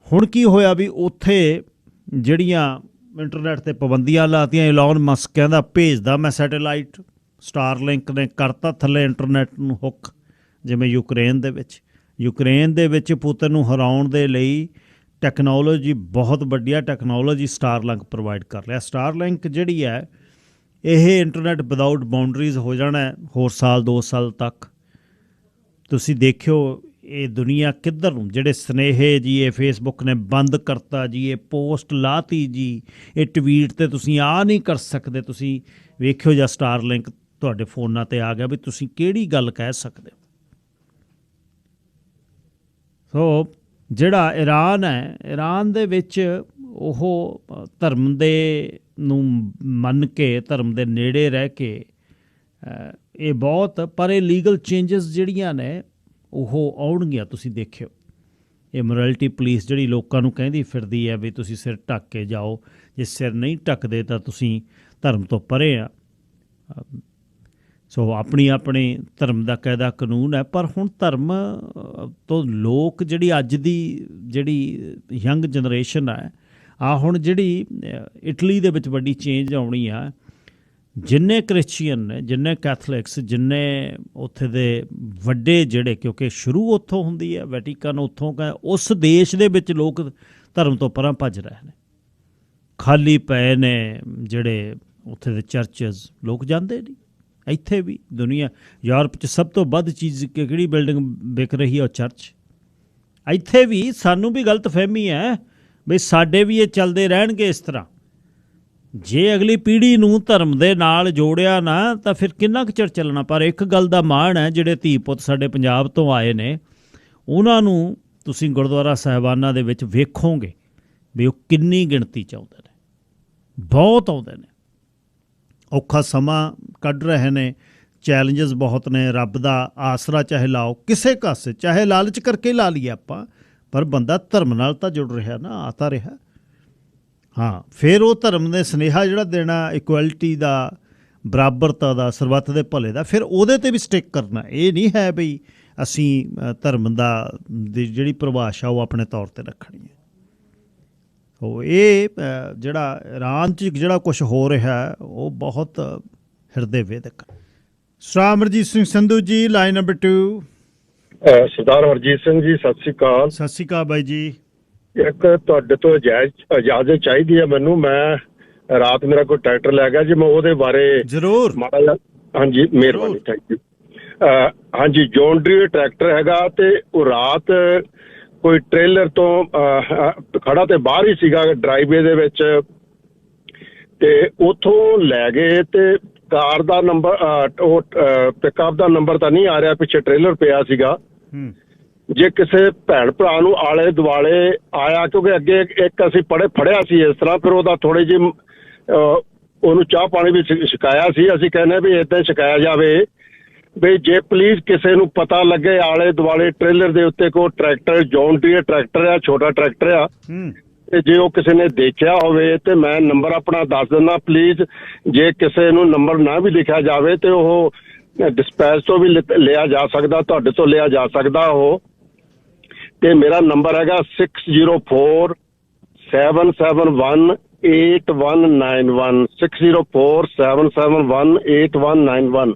ਹੁਣ ਕੀ ਹੋਇਆ ਵੀ ਉੱਥੇ ਜਿਹੜੀਆਂ ਇੰਟਰਨੈਟ 'ਤੇ ਪਾਬੰਦੀਆਂ ਲਾਤੀਆਂ, ਇਲੌਨ ਮਸਕ ਕਹਿੰਦਾ ਭੇਜਦਾ ਮੈਂ ਸੈਟੇਲਾਈਟ, ਸਟਾਰਲਿੰਕ ਨੇ ਕਰਤਾ ਥੱਲੇ ਇੰਟਰਨੈਟ ਨੂੰ ਹੁੱਕ, ਜਿਵੇਂ ਯੂਕਰੇਨ ਦੇ ਵਿੱਚ ਪੁਤਿਨ ਨੂੰ ਹਰਾਉਣ ਦੇ ਲਈ ਟੈਕਨੋਲੋਜੀ, ਬਹੁਤ ਵੱਡੀਆ ਟੈਕਨੋਲੋਜੀ ਸਟਾਰਲਿੰਕ ਪ੍ਰੋਵਾਈਡ ਕਰ ਰਿਹਾ। ਸਟਾਰਲਿੰਕ ਜਿਹੜੀ ਹੈ ਇਹ ਇੰਟਰਨੈਟ ਵਿਦਾਊਟ ਬਾਊਂਡਰੀਜ਼ ਹੋ ਜਾਣਾ ਹੋਰ ਸਾਲ 2 ਸਾਲ ਤੱਕ। ਤੁਸੀਂ ਦੇਖਿਓ ਇਹ ਦੁਨੀਆ ਕਿੱਧਰ ਨੂੰ, ਜਿਹੜੇ ਸੁਨੇਹੇ ਜੀ ਇਹ ਫੇਸਬੁੱਕ ਨੇ ਬੰਦ ਕਰਤਾ ਜੀ, ਇਹ ਪੋਸਟ ਲਾਤੀ ਜੀ, ਇਹ ਟਵੀਟ 'ਤੇ ਤੁਸੀਂ ਆ ਨਹੀਂ ਕਰ ਸਕਦੇ, ਤੁਸੀਂ ਵੇਖਿਓ ਜਾਂ ਸਟਾਰਲਿੰਕ ਤੁਹਾਡੇ ਫੋਨਾਂ 'ਤੇ ਆ ਗਿਆ ਵੀ ਤੁਸੀਂ ਕਿਹੜੀ ਗੱਲ ਕਹਿ ਸਕਦੇ ਹੋ। ਸੋ ਜਿਹੜਾ ਈਰਾਨ ਹੈ, ਈਰਾਨ ਦੇ ਵਿੱਚ ਉਹ ਧਰਮ ਦੇ ਨੂੰ ਮੰਨ ਕੇ, ਧਰਮ ਦੇ ਨੇੜੇ ਰਹਿ ਕੇ ਇਹ ਬਹੁਤ, ਪਰ ਇਹ ਲੀਗਲ ਚੇਂਜਸ ਜਿਹੜੀਆਂ ਨੇ ਉਹ ਆਉਣਗੀਆਂ। ਤੁਸੀਂ ਦੇਖਿਓ ਇਹ ਮੋਰੈਲਿਟੀ ਪੁਲਿਸ ਜਿਹੜੀ ਲੋਕਾਂ ਨੂੰ ਕਹਿੰਦੀ ਫਿਰਦੀ ਹੈ ਵੀ ਤੁਸੀਂ ਸਿਰ ਢੱਕ ਕੇ ਜਾਓ, ਜੇ ਸਿਰ ਨਹੀਂ ਢੱਕਦੇ ਤਾਂ ਤੁਸੀਂ ਧਰਮ ਤੋਂ ਪਰੇ ਆ। ਸੋ ਆਪਣੀ ਆਪਣੇ ਧਰਮ ਦਾ ਕਾਇਦਾ ਕਾਨੂੰਨ ਹੈ, ਪਰ ਹੁਣ ਧਰਮ ਤੋਂ ਲੋਕ ਜਿਹੜੀ ਅੱਜ ਦੀ ਜਿਹੜੀ ਯੰਗ ਜਨਰੇਸ਼ਨ ਹੈ, ਹੁਣ ਜਿਹੜੀ ਇਟਲੀ ਦੇ ਵਿੱਚ ਵੱਡੀ ਚੇਂਜ ਆਉਣੀ ਆ, ਜਿੰਨੇ ਕ੍ਰਿਸਚੀਅਨ ਨੇ, ਜਿੰਨੇ ਕੈਥਲਿਕਸ, ਜਿੰਨੇ ਉੱਥੇ ਦੇ ਵੱਡੇ ਜਿਹੜੇ, ਕਿਉਂਕਿ ਸ਼ੁਰੂ ਉੱਥੋਂ ਹੁੰਦੀ ਹੈ, ਵੈਟੀਕਨ ਉੱਥੋਂ ਦਾ, ਉਸ ਦੇਸ਼ ਦੇ ਵਿੱਚ ਲੋਕ ਧਰਮ ਤੋਂ ਪਰਾਂ ਭੱਜ ਰਹੇ ਨੇ। ਖਾਲੀ ਪਏ ਨੇ ਜਿਹੜੇ ਉੱਥੇ ਦੇ ਚਰਚਜ਼, ਲੋਕ ਜਾਂਦੇ ਨਹੀਂ। ਇੱਥੇ ਵੀ ਦੁਨੀਆ, ਯੂਰਪ 'ਚ ਸਭ ਤੋਂ ਵੱਧ ਚੀਜ਼ ਕਿਹੜੀ ਬਿਲਡਿੰਗ ਵਿਕ ਰਹੀ ਹੈ? ਉਹ ਚਰਚ। ਇੱਥੇ ਵੀ ਸਾਨੂੰ ਵੀ ਗਲਤਫਹਿਮੀ ਹੈ ਬਈ ਸਾਡੇ ਵੀ ਇਹ ਚੱਲਦੇ ਰਹਿਣਗੇ ਇਸ ਤਰ੍ਹਾਂ। ਜੇ ਅਗਲੀ ਪੀੜ੍ਹੀ ਨੂੰ ਧਰਮ ਦੇ ਨਾਲ ਜੋੜਿਆ ਨਾ ਤਾਂ ਫਿਰ ਕਿੰਨਾ ਕੁ ਚਿਰ ਚੱਲਣਾ। ਪਰ ਇੱਕ ਗੱਲ ਦਾ ਮਾਣ ਹੈ, ਜਿਹੜੇ ਧੀ ਪੁੱਤ ਸਾਡੇ ਪੰਜਾਬ ਤੋਂ ਆਏ ਨੇ, ਉਹਨਾਂ ਨੂੰ ਤੁਸੀਂ ਗੁਰਦੁਆਰਾ ਸਾਹਿਬਾਨਾਂ ਦੇ ਵਿੱਚ ਵੇਖੋਗੇ ਵੀ ਉਹ ਕਿੰਨੀ ਗਿਣਤੀ 'ਚ ਆਉਂਦੇ ਨੇ, ਬਹੁਤ ਆਉਂਦੇ ਨੇ। ਔਖਾ ਸਮਾਂ ਕੱਢ ਰਹੇ ਨੇ, ਚੈਲੰਜਸ ਬਹੁਤ ਨੇ। ਰੱਬ ਦਾ ਆਸਰਾ ਚਾਹੇ ਲਾਓ ਕਿਸੇ ਕਾਸੇ, ਚਾਹੇ ਲਾਲਚ ਕਰਕੇ ਲਾ ਲਈਏ ਆਪਾਂ, ਪਰ ਬੰਦਾ ਧਰਮ ਨਾਲ ਤਾਂ ਜੁੜ ਰਿਹਾ ਨਾ, ਆਤਾ ਰਿਹਾ। ਹਾਂ, ਫਿਰ ਉਹ ਧਰਮ ਦੇ ਸੁਨੇਹਾ ਜਿਹੜਾ ਦੇਣਾ, ਇਕੁਐਲਿਟੀ ਦਾ, ਬਰਾਬਰਤਾ ਦਾ, ਸਰਬੱਤ ਦੇ ਭਲੇ ਦਾ, ਫਿਰ ਉਹਦੇ 'ਤੇ ਵੀ ਸਟਿਕ ਕਰਨਾ। ਇਹ ਨਹੀਂ ਹੈ ਬਈ ਅਸੀਂ ਧਰਮ ਦੀ ਜਿਹੜੀ ਪਰਿਭਾਸ਼ਾ ਉਹ ਆਪਣੇ ਤੌਰ 'ਤੇ ਰੱਖਣੀ ਹੈ। ਉਹ ਇਹ ਜਿਹੜਾ ਇਰਾਨ 'ਚ ਜਿਹੜਾ ਕੁਛ ਹੋ ਰਿਹਾ ਉਹ ਬਹੁਤ ਹਿਰਦੇ ਵੇਦਕ। ਸਰਦਾਰ ਅਮਰਜੀਤ ਸਿੰਘ ਸੰਧੂ ਜੀ, ਲਾਈਨ ਨੰਬਰ 2। ਸਰਦਾਰ ਹਰਜੀਤ ਸਿੰਘ ਜੀ, ਸਤਿ ਸ੍ਰੀ ਅਕਾਲ। ਸਤਿ ਸ਼੍ਰੀ ਅਕਾਲ ਬਾਈ ਜੀ। ਇੱਕ ਤੁਹਾਡੇ ਤੋਂ ਇਜਾਜ਼ਤ ਚਾਹੀਦੀ ਹੈ ਮੈਨੂੰ। ਮੈਂ ਰਾਤ ਮੇਰਾ ਕੋਈ ਟਰੈਕਟਰ ਲੈ ਗਿਆ ਜੀ, ਮੈਂ ਉਹਦੇ ਬਾਰੇ ਜ਼ਰੂਰ ਮਾੜਾ ਜਿਹਾ। ਹਾਂਜੀ, ਮਿਹਰਬਾਨੀ, ਥੈਂਕ ਯੂ। ਹਾਂਜੀ, ਜੌਨ ਡੀਰੇ ਟਰੈਕਟਰ ਹੈਗਾ ਤੇ ਉਹ ਰਾਤ ਕੋਈ ਟ੍ਰੇਲਰ ਤੋਂ ਖੜਾ ਤੇ ਬਾਹਰ ਹੀ ਸੀਗਾ ਡਰਾਈਵੇ ਦੇ ਵਿੱਚ, ਤੇ ਉੱਥੋਂ ਲੈ ਗਏ ਤੇ ਕਾਰ ਦਾ ਨੰਬਰ, ਉਹ ਪਿਕਅਪ ਦਾ ਨੰਬਰ ਤਾਂ ਨਹੀਂ ਆ ਰਿਹਾ, ਪਿੱਛੇ ਟ੍ਰੇਲਰ ਪਿਆ ਸੀਗਾ। ਜੇ ਕਿਸੇ ਭੈਣ ਭਰਾ ਨੂੰ ਆਲੇ ਦੁਆਲੇ ਆਇਆ, ਕਿਉਂਕਿ ਅੱਗੇ ਇੱਕ ਅਸੀਂ ਫੜਿਆ ਸੀ ਇਸ ਤਰ੍ਹਾਂ, ਫਿਰ ਉਹਦਾ ਥੋੜੀ ਜਿਹੀ ਉਹਨੂੰ ਚਾਹ ਪਾਣੀ ਵੀ ਛਕਾਇਆ ਸੀ। ਅਸੀਂ ਕਹਿੰਦੇ ਵੀ ਏਦਾਂ ਛਕਾਇਆ ਜਾਵੇ ਵੀ ਜੇ ਪਲੀਜ਼ ਕਿਸੇ ਨੂੰ ਪਤਾ ਲੱਗੇ ਆਲੇ ਦੁਆਲੇ ਟ੍ਰੇਲਰ ਦੇ ਉੱਤੇ ਕੋਈ ਟਰੈਕਟਰ, ਜੌਨ ਡੀਰੇ ਟਰੈਕਟਰ ਆ, ਛੋਟਾ ਟਰੈਕਟਰ ਆ, ਤੇ ਜੇ ਉਹ ਕਿਸੇ ਨੇ ਦੇਖਿਆ ਹੋਵੇ ਤੇ ਮੈਂ ਨੰਬਰ ਆਪਣਾ ਦੱਸ ਦਿੰਦਾ ਪਲੀਜ਼। ਜੇ ਕਿਸੇ ਨੂੰ ਨੰਬਰ ਨਾ ਵੀ ਲਿਖਿਆ ਜਾਵੇ ਤੇ ਉਹ ਡਿਸਪੈਚ ਤੋਂ ਵੀ ਲਿਆ ਜਾ ਸਕਦਾ, ਤੁਹਾਡੇ ਤੋਂ ਲਿਆ ਜਾ ਸਕਦਾ ਉਹ। ਤੇ ਮੇਰਾ ਨੰਬਰ ਹੈਗਾ 6047718191, 6047718191।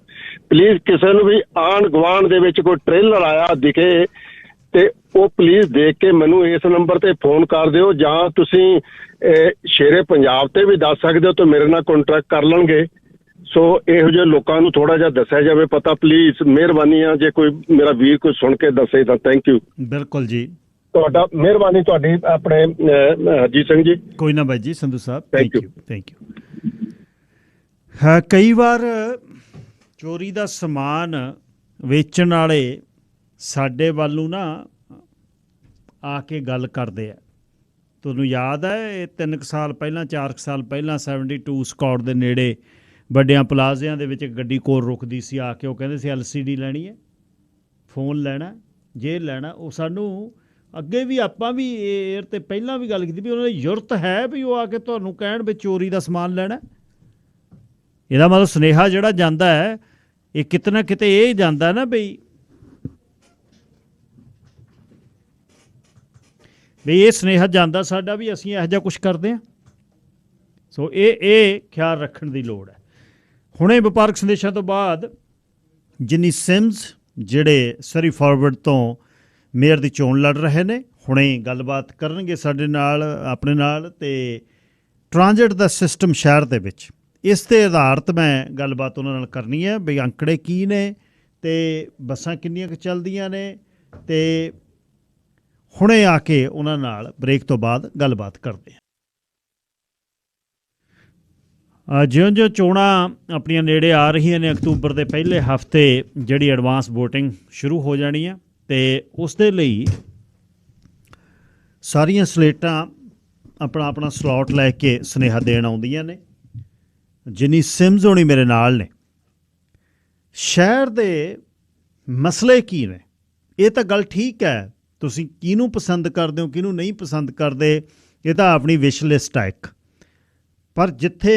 ਪਲੀਜ਼ ਕਿਸੇ ਨੂੰ ਵੀ ਆਂਢ ਗੁਆਂਢ ਦੇ ਵਿੱਚ ਕੋਈ ਟ੍ਰੇਲਰ ਆਇਆ ਦਿਖੇ ਤੇ ਉਹ ਪਲੀਜ਼ ਦੇਖ ਕੇ ਮੈਨੂੰ ਇਸ ਨੰਬਰ ਤੇ ਫੋਨ ਕਰ ਦਿਓ, ਜਾਂ ਤੁਸੀਂ ਸ਼ੇਰੇ ਪੰਜਾਬ ਤੇ ਵੀ ਦੱਸ ਸਕਦੇ ਹੋ ਤੇ ਮੇਰੇ ਨਾਲ ਕੰਟੈਕਟ ਕਰ ਲੈਣਗੇ। ਸੋ ਇਹੋ ਜਿਹੇ ਲੋਕਾਂ ਨੂੰ ਥੋੜਾ ਜਿਹਾ ਦੱਸਿਆ ਜਾਵੇ ਪਤਾ, ਪਲੀਜ਼, ਮਿਹਰਬਾਨੀ ਆ। ਜੇ ਕੋਈ ਮੇਰਾ ਵੀਰ ਕੋਈ ਸੁਣ ਕੇ ਦੱਸੇ ਤਾਂ ਥੈਂਕ ਯੂ। ਬਿਲਕੁਲ ਜੀ, ਤੁਹਾਡਾ ਮਿਹਰਬਾਨੀ, ਤੁਹਾਡੀ ਆਪਣੇ ਹਰਜੀਤ ਸਿੰਘ ਜੀ। ਕੋਈ ਨਾ ਬਾਈ ਜੀ, ਸੰਧੂ ਸਾਹਿਬ, ਥੈਂਕ ਯੂ, ਥੈਂਕ ਯੂ। ਹਾਂ, ਕਈ ਵਾਰ ਚੋਰੀ ਦਾ ਸਮਾਨ ਵੇਚਣ ਵਾਲੇ ਸਾਡੇ ਵੱਲ ਨੂੰ ਨਾ ਆ ਕੇ ਗੱਲ ਕਰਦੇ ਆ। ਤੁਹਾਨੂੰ ਯਾਦ ਹੈ ਇਹ 3 ਸਾਲ ਪਹਿਲਾਂ, 4 ਸਾਲ ਪਹਿਲਾਂ 72 ਸਕਾਟ ਦੇ ਨੇੜੇ ਵੱਡਿਆਂ ਪਲਾਜ਼ਿਆਂ ਦੇ ਵਿੱਚ ਗੱਡੀ ਕੋਲ ਰੁਕਦੀ ਸੀ, ਆ ਕੇ ਉਹ ਕਹਿੰਦੇ ਸੀ LCD ਲੈਣੀ ਹੈ, ਫੋਨ ਲੈਣਾ, ਜੇ ਲੈਣਾ। ਉਹ ਸਾਨੂੰ ਅੱਗੇ ਵੀ, ਆਪਾਂ ਵੀ ਏਅਰ 'ਤੇ ਪਹਿਲਾਂ ਵੀ ਗੱਲ ਕੀਤੀ ਵੀ ਉਹਨਾਂ ਦੀ ਜ਼ਰੂਰਤ ਹੈ ਵੀ ਉਹ ਆ ਕੇ ਤੁਹਾਨੂੰ ਕਹਿਣ ਵੀ ਚੋਰੀ ਦਾ ਸਮਾਨ ਲੈਣਾ। ਇਹਦਾ ਮਤਲਬ ਸੁਨੇਹਾ ਜਿਹੜਾ ਜਾਂਦਾ ਹੈ ਇਹ ਕਿਤੇ ਨਾ ਕਿਤੇ ਇਹ ਜਾਂਦਾ ਨਾ ਬਈ ਇਹ ਸੁਨੇਹਾ ਜਾਂਦਾ ਸਾਡਾ ਵੀ ਅਸੀਂ ਇਹੋ ਜਿਹਾ ਕੁਛ ਕਰਦੇ ਹਾਂ। ਸੋ ਇਹ ਖਿਆਲ ਰੱਖਣ ਦੀ ਲੋੜ ਹੈ। ਹੁਣੇ ਵਪਾਰਕ ਸੰਦੇਸ਼ਾਂ ਤੋਂ ਬਾਅਦ ਜਿੰਨੀ ਸਿਮਜ਼ ਜਿਹੜੇ ਸਰੀ ਫਾਰਵਰਡ ਤੋਂ ਮੇਅਰ ਦੀ ਚੋਣ ਲੜ ਰਹੇ ਨੇ, ਹੁਣੇ ਗੱਲਬਾਤ ਕਰਨਗੇ ਸਾਡੇ ਨਾਲ, ਆਪਣੇ ਨਾਲ, ਤੇ ਟਰਾਂਜਿਟ ਦਾ ਸਿਸਟਮ ਸ਼ਹਿਰ ਦੇ ਵਿੱਚ, ਇਸ ਦੇ ਆਧਾਰਿਤ ਮੈਂ ਗੱਲਬਾਤ ਉਹਨਾਂ ਨਾਲ ਕਰਨੀ ਹੈ ਬਈ ਅੰਕੜੇ ਕੀ ਨੇ ਅਤੇ ਬੱਸਾਂ ਕਿੰਨੀਆਂ ਕੁ ਚੱਲਦੀਆਂ ਨੇ, ਅਤੇ ਹੁਣੇ ਆ ਕੇ ਉਹਨਾਂ ਨਾਲ ਬ੍ਰੇਕ ਤੋਂ ਬਾਅਦ ਗੱਲਬਾਤ ਕਰਦੇ ਹਾਂ। ਜਿਉਂ-ਜਿਉਂ ਚੋਣਾਂ ਆਪਣੀਆਂ ਨੇੜੇ ਆ ਰਹੀਆਂ ਨੇ, ਅਕਤੂਬਰ ਦੇ ਪਹਿਲੇ ਹਫ਼ਤੇ ਜਿਹੜੀ ਐਡਵਾਂਸ ਵੋਟਿੰਗ ਸ਼ੁਰੂ ਹੋ ਜਾਣੀ ਆ, ਅਤੇ ਉਸ ਦੇ ਲਈ ਸਾਰੀਆਂ ਸਲੇਟਾਂ ਆਪਣਾ ਆਪਣਾ ਸਲੋਟ ਲੈ ਕੇ ਸੁਨੇਹਾ ਦੇਣ ਆਉਂਦੀਆਂ ਨੇ। ਜਿੰਨੀ ਸਿਮਜ਼ ਹੋਣੀ ਮੇਰੇ ਨਾਲ ਨੇ, ਸ਼ਹਿਰ ਦੇ ਮਸਲੇ ਕੀ ਨੇ, ਇਹ ਤਾਂ ਗੱਲ ਠੀਕ ਹੈ, ਤੁਸੀਂ ਕਿਹਨੂੰ ਪਸੰਦ ਕਰਦੇ ਹੋ ਕਿਹਨੂੰ ਨਹੀਂ ਪਸੰਦ ਕਰਦੇ, ਇਹ ਤਾਂ ਆਪਣੀ ਵਿਸ਼ ਲਿਸਟ ਹੈ ਇੱਕ। ਪਰ ਜਿੱਥੇ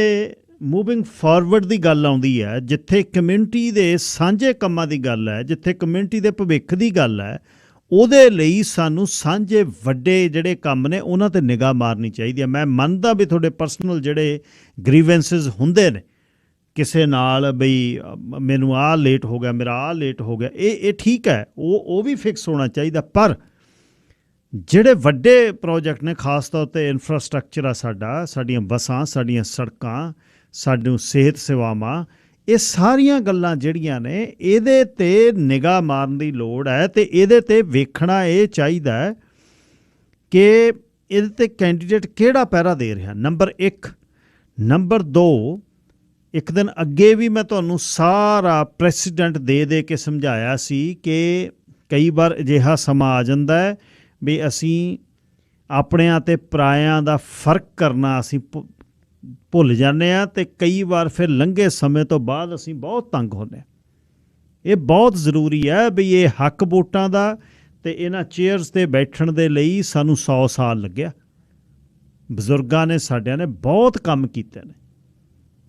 ਮੂਵਿੰਗ ਫਾਰਵਰਡ ਦੀ ਗੱਲ ਆਉਂਦੀ ਹੈ, ਜਿੱਥੇ ਕਮਿਊਨਿਟੀ ਦੇ ਸਾਂਝੇ ਕੰਮਾਂ ਦੀ ਗੱਲ ਹੈ, ਜਿੱਥੇ ਕਮਿਊਨਿਟੀ ਦੇ ਭਵਿੱਖ ਦੀ ਗੱਲ ਹੈ, ਉਹਦੇ ਲਈ ਸਾਨੂੰ ਸਾਂਝੇ ਵੱਡੇ ਜਿਹੜੇ ਕੰਮ ਨੇ ਉਹਨਾਂ 'ਤੇ ਨਿਗਾਹ ਮਾਰਨੀ ਚਾਹੀਦੀ ਹੈ। ਮੈਂ ਮੰਨਦਾ ਵੀ ਤੁਹਾਡੇ ਪਰਸਨਲ ਜਿਹੜੇ ਗ੍ਰੀਵੈਂਸਿਸ ਹੁੰਦੇ ਨੇ ਕਿਸੇ ਨਾਲ, ਬਈ ਮੈਨੂੰ ਆਹ ਲੇਟ ਹੋ ਗਿਆ, ਮੇਰਾ ਆਹ ਲੇਟ ਹੋ ਗਿਆ, ਇਹ ਠੀਕ ਹੈ, ਉਹ ਵੀ ਫਿਕਸ ਹੋਣਾ ਚਾਹੀਦਾ। ਪਰ ਜਿਹੜੇ ਵੱਡੇ ਪ੍ਰੋਜੈਕਟ ਨੇ, ਖਾਸ ਤੌਰ 'ਤੇ ਇਨਫਰਾਸਟਰਕਚਰ ਆ ਸਾਡਾ, ਸਾਡੀਆਂ ਬੱਸਾਂ, ਸਾਡੀਆਂ ਸੜਕਾਂ, ਸਾਨੂੰ ਸਿਹਤ ਸੇਵਾਵਾਂ, ਇਹ ਸਾਰੀਆਂ ਗੱਲਾਂ ਜਿਹੜੀਆਂ ਨੇ ਇਹਦੇ 'ਤੇ ਨਿਗਾਹ ਮਾਰਨ ਦੀ ਲੋੜ ਹੈ ਅਤੇ ਇਹਦੇ 'ਤੇ ਵੇਖਣਾ ਇਹ ਚਾਹੀਦਾ ਹੈ ਕਿ ਇਹਦੇ 'ਤੇ ਕੈਂਡੀਡੇਟ ਕਿਹੜਾ ਪਹਿਰਾ ਦੇ ਰਿਹਾ, ਨੰਬਰ 1। ਨੰਬਰ 2, ਇੱਕ ਦਿਨ ਅੱਗੇ ਵੀ ਮੈਂ ਤੁਹਾਨੂੰ ਸਾਰਾ ਪ੍ਰੈਸੀਡੈਂਟ ਦੇ ਕੇ ਸਮਝਾਇਆ ਸੀ ਕਿ ਕਈ ਵਾਰ ਅਜਿਹਾ ਸਮਾਂ ਆ ਜਾਂਦਾ ਹੈ ਵੀ ਅਸੀਂ ਆਪਣਿਆਂ ਅਤੇ ਪਰਾਇਆਂ ਦਾ ਫਰਕ ਕਰਨਾ ਅਸੀਂ ਭੁੱਲ ਜਾਂਦੇ ਹਾਂ ਅਤੇ ਕਈ ਵਾਰ ਫਿਰ ਲੰਘੇ ਸਮੇਂ ਤੋਂ ਬਾਅਦ ਅਸੀਂ ਬਹੁਤ ਤੰਗ ਹੁੰਦੇ ਹਾਂ। ਇਹ ਬਹੁਤ ਜ਼ਰੂਰੀ ਹੈ ਵੀ ਇਹ ਹੱਕ ਵੋਟਾਂ ਦਾ ਅਤੇ ਇਹਨਾਂ ਚੇਅਰਸ 'ਤੇ ਬੈਠਣ ਦੇ ਲਈ ਸਾਨੂੰ 100 ਸਾਲ ਲੱਗਿਆ। ਬਜ਼ੁਰਗਾਂ ਨੇ ਸਾਡਿਆਂ ਨੇ ਬਹੁਤ ਕੰਮ ਕੀਤੇ ਨੇ।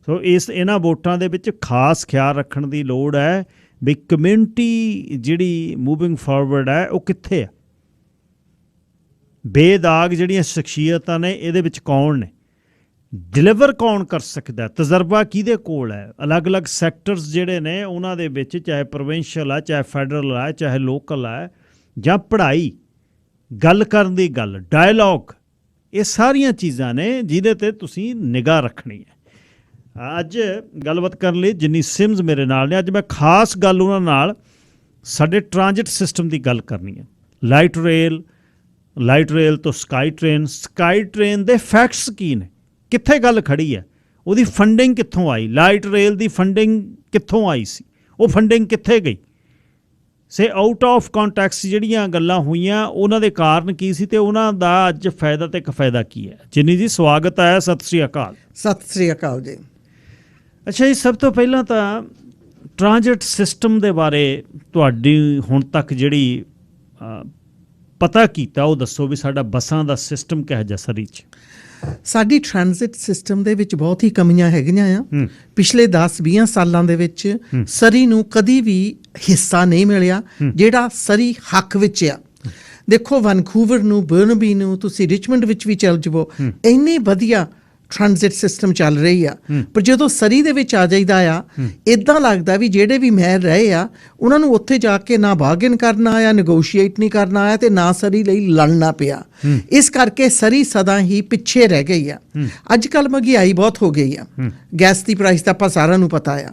ਸੋ ਇਹਨਾਂ ਵੋਟਾਂ ਦੇ ਵਿੱਚ ਖਾਸ ਖਿਆਲ ਰੱਖਣ ਦੀ ਲੋੜ ਹੈ ਵੀ ਕਮਿਊਨਿਟੀ ਜਿਹੜੀ ਮੂਵਿੰਗ ਫਾਰਵਰਡ ਹੈ ਉਹ ਕਿੱਥੇ ਹੈ, ਬੇਦਾਗ ਜਿਹੜੀਆਂ ਸ਼ਖਸੀਅਤਾਂ ਨੇ ਇਹਦੇ ਵਿੱਚ ਕੌਣ ਨੇ, ਡਿਲੀਵਰ ਕੌਣ ਕਰ ਸਕਦਾ, ਤਜਰਬਾ ਕਿਹਦੇ ਕੋਲ ਹੈ। ਅਲੱਗ-ਅਲੱਗ ਸੈਕਟਰਸ ਜਿਹੜੇ ਨੇ ਉਹਨਾਂ ਦੇ ਵਿੱਚ, ਚਾਹੇ ਪ੍ਰੋਵਿੰਸ਼ੀਅਲ ਹੈ, ਚਾਹੇ ਫੈਡਰਲ ਹੈ, ਚਾਹੇ ਲੋਕਲ ਹੈ, ਜਾਂ ਪੜ੍ਹਾਈ, ਗੱਲ ਕਰਨ ਦੀ ਗੱਲ, ਡਾਇਲੌਗ, ਇਹ ਸਾਰੀਆਂ ਚੀਜ਼ਾਂ ਨੇ ਜਿਹਦੇ 'ਤੇ ਤੁਸੀਂ ਨਿਗਾਹ ਰੱਖਣੀ ਹੈ। ਅੱਜ ਗੱਲਬਾਤ ਕਰਨ ਲਈ ਜਿੰਨੀ ਸਿਮਜ਼ ਮੇਰੇ ਨਾਲ ਨੇ, ਅੱਜ ਮੈਂ ਖਾਸ ਗੱਲ ਉਹਨਾਂ ਨਾਲ ਸਾਡੇ ਟ੍ਰਾਂਜਿਟ ਸਿਸਟਮ ਦੀ ਗੱਲ ਕਰਨੀ ਹੈ। ਲਾਈਟ ਰੇਲ ਤੋਂ ਸਕਾਈ ਟ੍ਰੇਨ ਦੇ ਫੈਕਟਸ ਕੀ ਨੇ, ਕਿੱਥੇ ਗੱਲ ਖੜੀ ਹੈ, ਉਹਦੀ ਫੰਡਿੰਗ ਕਿੱਥੋਂ ਆਈ, ਲਾਈਟ ਰੇਲ ਦੀ ਫੰਡਿੰਗ ਕਿੱਥੋਂ ਆਈ ਸੀ, ਉਹ ਫੰਡਿੰਗ ਕਿੱਥੇ ਗਈ, ਸੇ ਆਊਟ ਆਫ ਕੰਟੈਕਸਟ ਜਿਹੜੀਆਂ ਗੱਲਾਂ ਹੋਈਆਂ ਉਹਨਾਂ ਦੇ ਕਾਰਨ ਕੀ ਸੀ ਅਤੇ ਉਹਨਾਂ ਦਾ ਅੱਜ ਫਾਇਦਾ ਅਤੇ ਕਫਾਇਦਾ ਕੀ ਹੈ। ਜਿੰਨੀ ਜੀ ਸਵਾਗਤ ਹੈ, ਸਤਿ ਸ਼੍ਰੀ ਅਕਾਲ। ਸਤਿ ਸ਼੍ਰੀ ਅਕਾਲ ਜੀ। ਅੱਛਾ ਜੀ, ਸਭ ਤੋਂ ਪਹਿਲਾਂ ਤਾਂ ਟ੍ਰਾਂਜਿਟ ਸਿਸਟਮ ਦੇ ਬਾਰੇ ਤੁਹਾਡੀ ਹੁਣ ਤੱਕ ਜਿਹੜੀ ਪਤਾ ਕੀਤਾ ਉਹ ਦੱਸੋ ਵੀ ਸਾਡਾ ਬੱਸਾਂ ਦਾ ਸਿਸਟਮ ਕਿਹੋ ਜਿਹਾ ਸਰੀ 'ਚ। ਸਾਡੀ ਟ੍ਰਾਂਜ਼ਿਟ ਸਿਸਟਮ ਦੇ ਵਿੱਚ ਬਹੁਤ ਹੀ ਕਮੀਆਂ ਹੈਗੀਆਂ ਆ। ਪਿਛਲੇ 10-20 ਸਾਲਾਂ ਦੇ ਵਿੱਚ ਸਰੀ ਨੂੰ ਕਦੀ ਵੀ ਹਿੱਸਾ ਨਹੀਂ ਮਿਲਿਆ ਜਿਹੜਾ ਸਰੀ ਹੱਕ ਵਿੱਚ ਆ। ਦੇਖੋ, ਵੈਨਕੂਵਰ ਨੂੰ, ਬਰਨਬੀ ਨੂੰ, ਤੁਸੀਂ ਰਿਚਮੰਡ ਵਿੱਚ ਵੀ ਚੱਲ ਜਾਵੋ, ਇੰਨੀ ਵਧੀਆ ਟ੍ਰਾਂਜ਼ਿਟ ਸਿਸਟਮ ਚੱਲ ਰਹੀ ਆ। ਪਰ ਜਦੋਂ ਸਰੀ ਦੇ ਵਿੱਚ ਆ ਜਾਈਦਾ ਆ, ਇੱਦਾਂ ਲੱਗਦਾ ਵੀ ਜਿਹੜੇ ਵੀ ਮੈਰ ਰਹੇ ਆ ਉਹਨਾਂ ਨੂੰ ਉੱਥੇ ਜਾ ਕੇ ਨਾ ਬਾਰਗੇਨ ਕਰਨਾ ਆਇਆ, ਨੈਗੋਸ਼ੀਏਟ ਨਹੀਂ ਕਰਨਾ ਆਇਆ ਅਤੇ ਨਾ ਸਰੀ ਲਈ ਲੜਨਾ ਪਿਆ। ਇਸ ਕਰਕੇ ਸਰੀ ਸਦਾ ਹੀ ਪਿੱਛੇ ਰਹਿ ਗਈ ਆ। ਅੱਜ ਕੱਲ੍ਹ ਮਹਿੰਗਾਈ ਬਹੁਤ ਹੋ ਗਈ ਆ, ਗੈਸ ਦੀ ਪ੍ਰਾਈਸ ਤਾਂ ਆਪਾਂ ਸਾਰਿਆਂ ਨੂੰ ਪਤਾ ਆ,